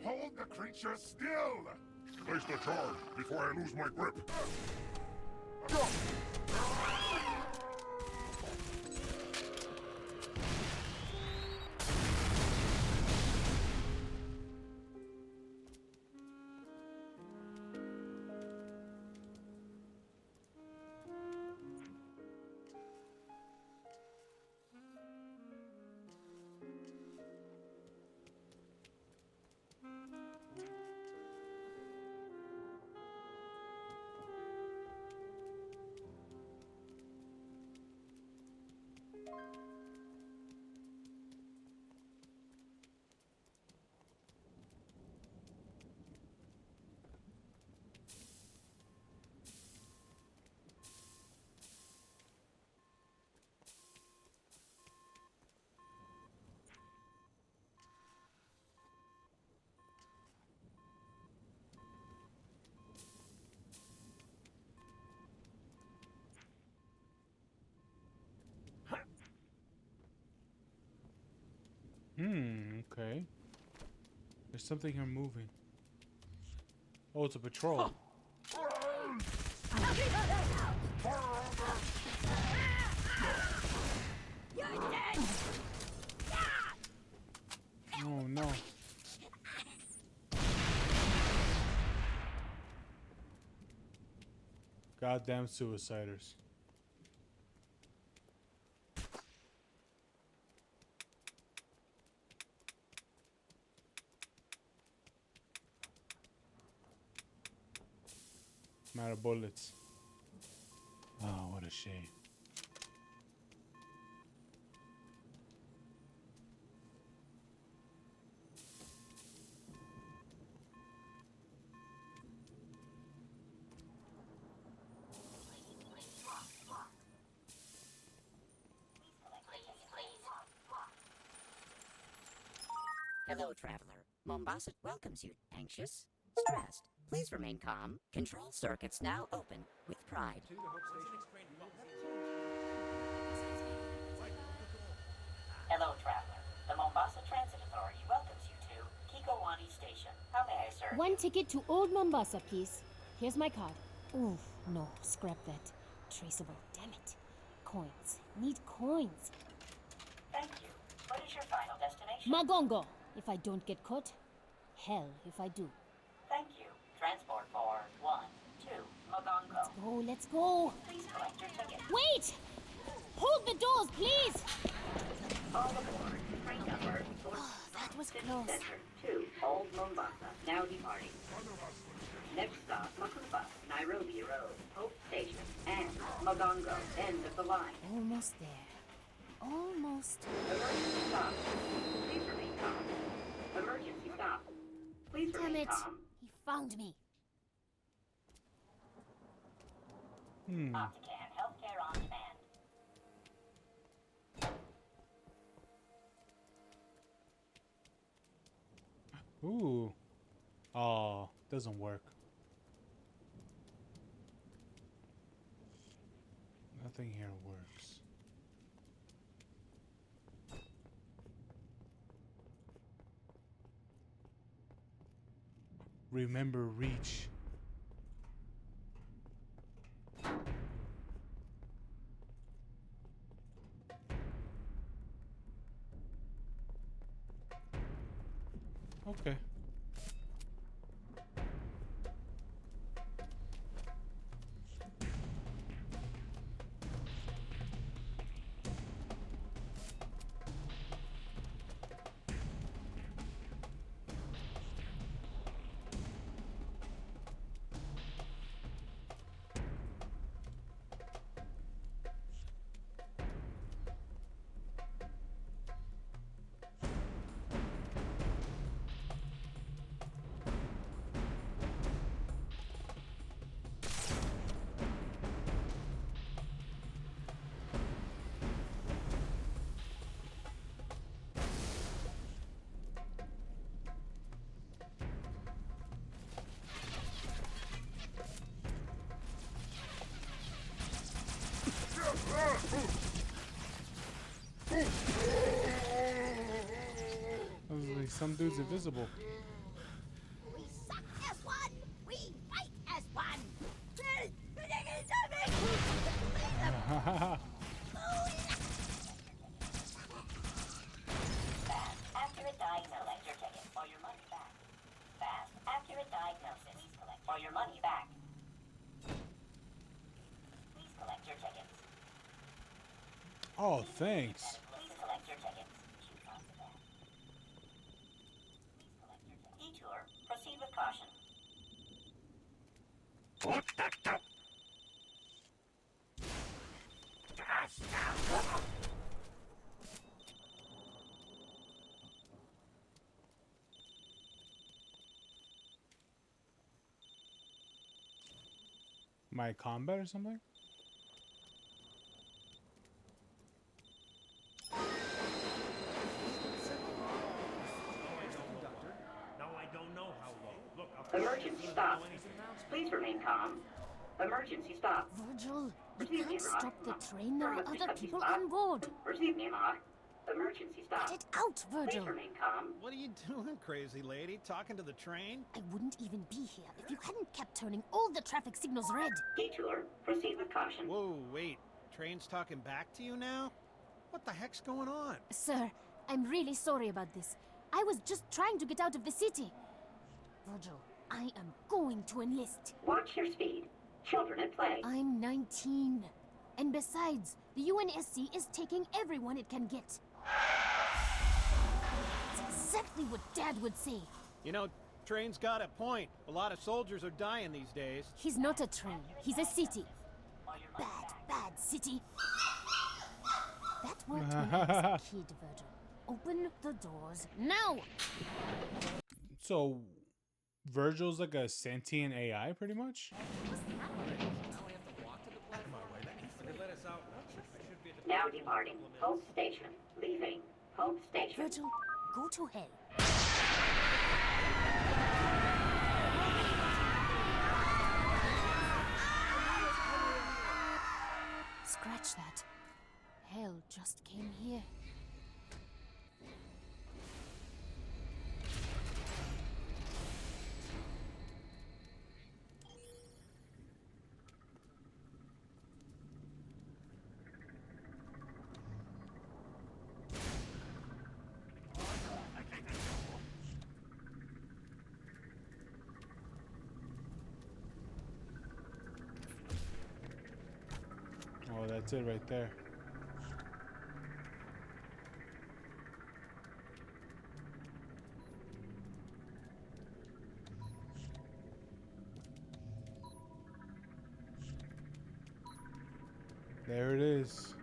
Hold the creature still! Place the charge before I lose my grip. Okay. There's something here moving. Oh, it's a patrol. Oh no. Goddamn suiciders. I'm out of bullets. Oh, what a shame. Hello, traveler. Mombasa welcomes you. Anxious? Stressed? Please remain calm. Control circuits now open. With pride. Hello, traveler. The Mombasa Transit Authority welcomes you to Kikowani Station. How may I serve? One ticket to Old Mombasa, please. Here's my card. Oof, no, scrap that. Traceable, damn it. Coins. Need coins. Thank you. What is your final destination? Magongo, if I don't get caught. Hell, if I do. Thank you. Transport for 1, 2, Mogongo. Let's go. Please collect your ticket. Wait! Hold the doors, please! All aboard. Train number 4. That was City close. Center to Old Mombasa. Now departing. Next stop, Makupa, Nairobi Road, Hope Station, and Mogongo, end of the line. Almost there. Almost. Emergency stop. Please remain calm. Emergency stop. Please Damn remain it. calm. He found me. Optican Healthcare on Demand. Ooh. Oh, doesn't work. Nothing here works. Remember reach. Okay. I was like, some dude's invisible. We suck as one. We fight as one. Fast, accurate diagnosis. Your ticket or your money back. Fast, accurate diagnosis. Please collect or your money back. Please collect your tickets. Oh, thanks. Please collect your tickets. Please collect your tickets. Detour. Proceed with caution. My combat or something? No, I don't know how long. Look, Emergency stop. Please remain calm. Emergency stop. Virgil, we Receive me, can't Rock. stop the train. There are Emergency other stop. people on board. Receive me, Rock. Emergency stop. Get it out, Virgil. Please remain calm. What are you doing, crazy lady? Talking to the train? I wouldn't even be here if you hadn't kept turning all the traffic signals red. Detour. Proceed with caution. Whoa, wait. Train's talking back to you now? What the heck's going on? Sir, I'm really sorry about this. I was just trying to get out of the city. Virgil, I am going to enlist. Watch your speed. Children at play. I'm 19. And besides, the UNSC is taking everyone it can get. It's exactly what Dad would say. You know, train's got a point. A lot of soldiers are dying these days. He's not a train. He's a city. Bad city. That worked when I was a kid, Virgil. Open the doors now! So, Virgil's like a sentient AI, pretty much? Now departing. Hope Station. Leaving. Hope Station. Virgil, go to hell. Scratch that. Hell just came here. Oh, that's it right there. There it is.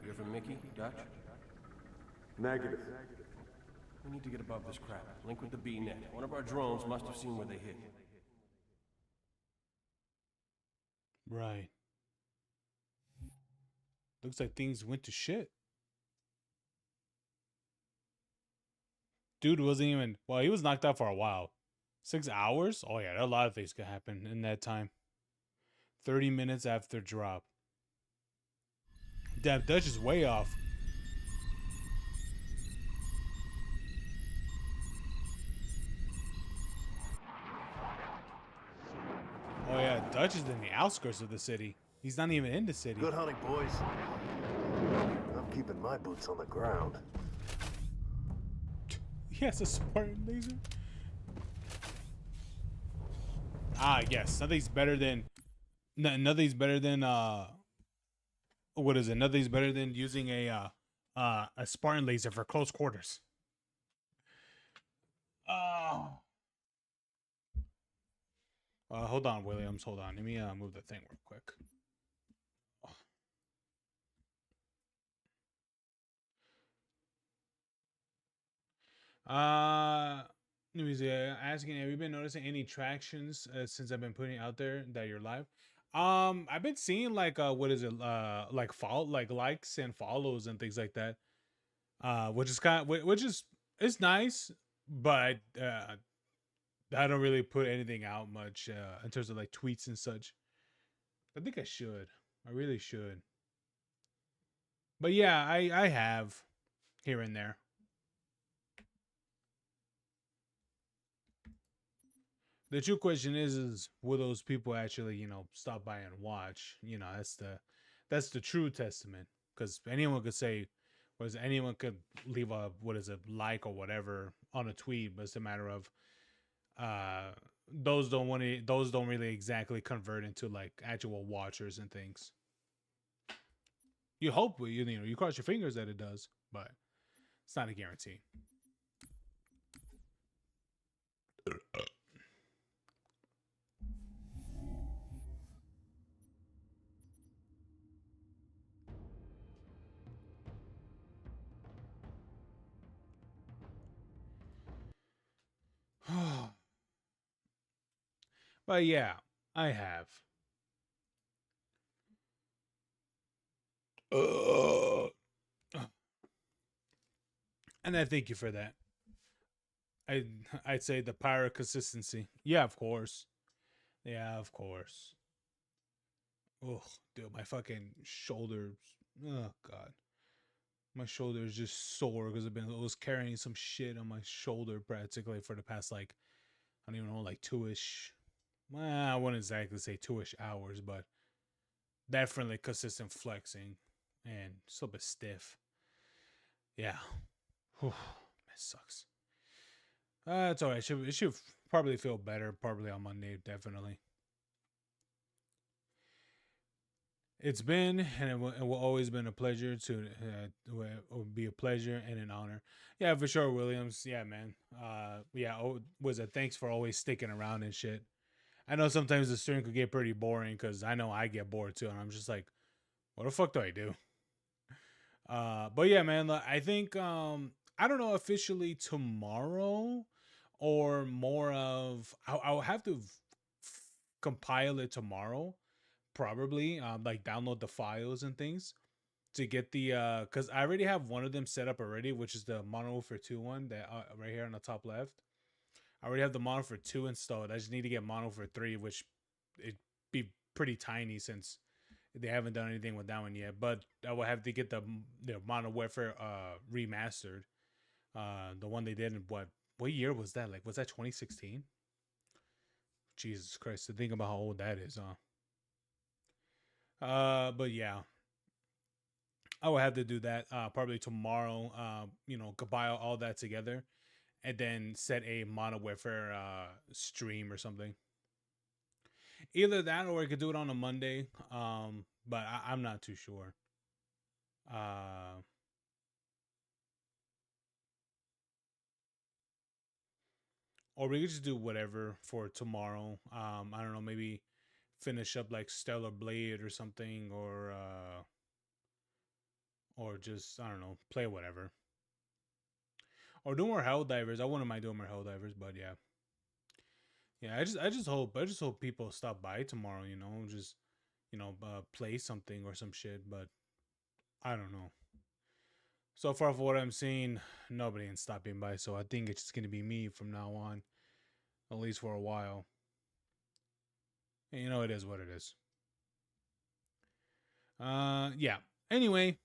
You're from Mickey, Dutch? Negative. We need to get above this crap. Link with the B-net. One of our drones must have seen where they hit. Right. Looks like things went to shit. Dude wasn't even... Well, he was knocked out for a while. 6 hours? Oh, yeah. A lot of things could happen in that time. 30 minutes after drop. Damn, Dutch is way off. Oh, yeah. Dutch is in the outskirts of the city. He's not even in the city. Good hunting, boys. I'm keeping my boots on the ground. He has a Spartan laser. Ah, yes. Nothing's better than... Nothing's better than... What is it? Nothing's better than using a Spartan laser for close quarters. Hold on, Williams. Hold on. Let me move the thing real quick. Let me see. Asking, have you been noticing any tractions since I've been putting out there that you're live? I've been seeing like what is it? Like follow, like likes and follows and things like that. Which is which is it's nice, but I don't really put anything out much in terms of like tweets and such. I think I should. I really should. But yeah, I have here and there. The true question is will those people actually, stop by and watch? That's the true testament. Because anyone could say, was anyone could leave a what is it like or whatever on a tweet, but it's a matter of those don't really exactly convert into like actual watchers and things. You hope you cross your fingers that it does, but it's not a guarantee. But yeah, I have. And I thank you for that. I I'd say the pirate consistency. Yeah, of course. Yeah, of course. Oh, dude, my fucking shoulders. Oh god, my shoulder is just sore because I was carrying some shit on my shoulder practically for the past like I don't even know like 2ish. Well, I wouldn't exactly say 2ish hours, but definitely consistent flexing and still a bit stiff. Yeah, Whew, it sucks. It's alright. It should probably feel better probably on Monday. Definitely. It's been and it will always been a pleasure to it will be a pleasure and an honor. Yeah, for sure, Williams. Yeah, man. Yeah. Was it? Thanks for always sticking around and shit. I know sometimes the stream could get pretty boring because I know I get bored too, and I'm just like, what the fuck do I do? But yeah, man. I think I don't know officially tomorrow or more of I'll have to compile it tomorrow probably like download the files and things to get the because I already have one of them set up already, which is the Modern Warfare 2 one that right here on the top left. I already have the Modern Warfare 2 installed. I just need to get Modern Warfare 3, which it be pretty tiny since they haven't done anything with that one yet. But I will have to get the Modern Warfare remastered. The one they did in what year was that? Like was that 2016? Jesus Christ, to think about how old that is, huh? But yeah, I will have to do that probably tomorrow. Compile all that together, and then set a Modern Warfare stream or something. Either that, or I could do it on a Monday. But I'm not too sure. Uh, or we could just do whatever for tomorrow. I don't know, maybe finish up like Stellar Blade or something, or just I don't know, play whatever. Or do more Helldivers. I wouldn't mind doing more Helldivers, but yeah. Yeah, I just hope people stop by tomorrow, just play something or some shit, but I don't know. So far from what I'm seeing, nobody is stopping by, so I think it's just gonna be me from now on, at least for a while. And it is what it is. Yeah. Anyway,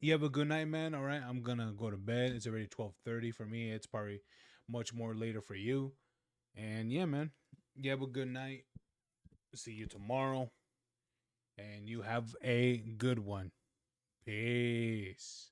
you have a good night, man. All right, I'm gonna go to bed. It's already 12:30 for me. It's probably much more later for you. And yeah, man, you have a good night. See you tomorrow. And you have a good one. Peace.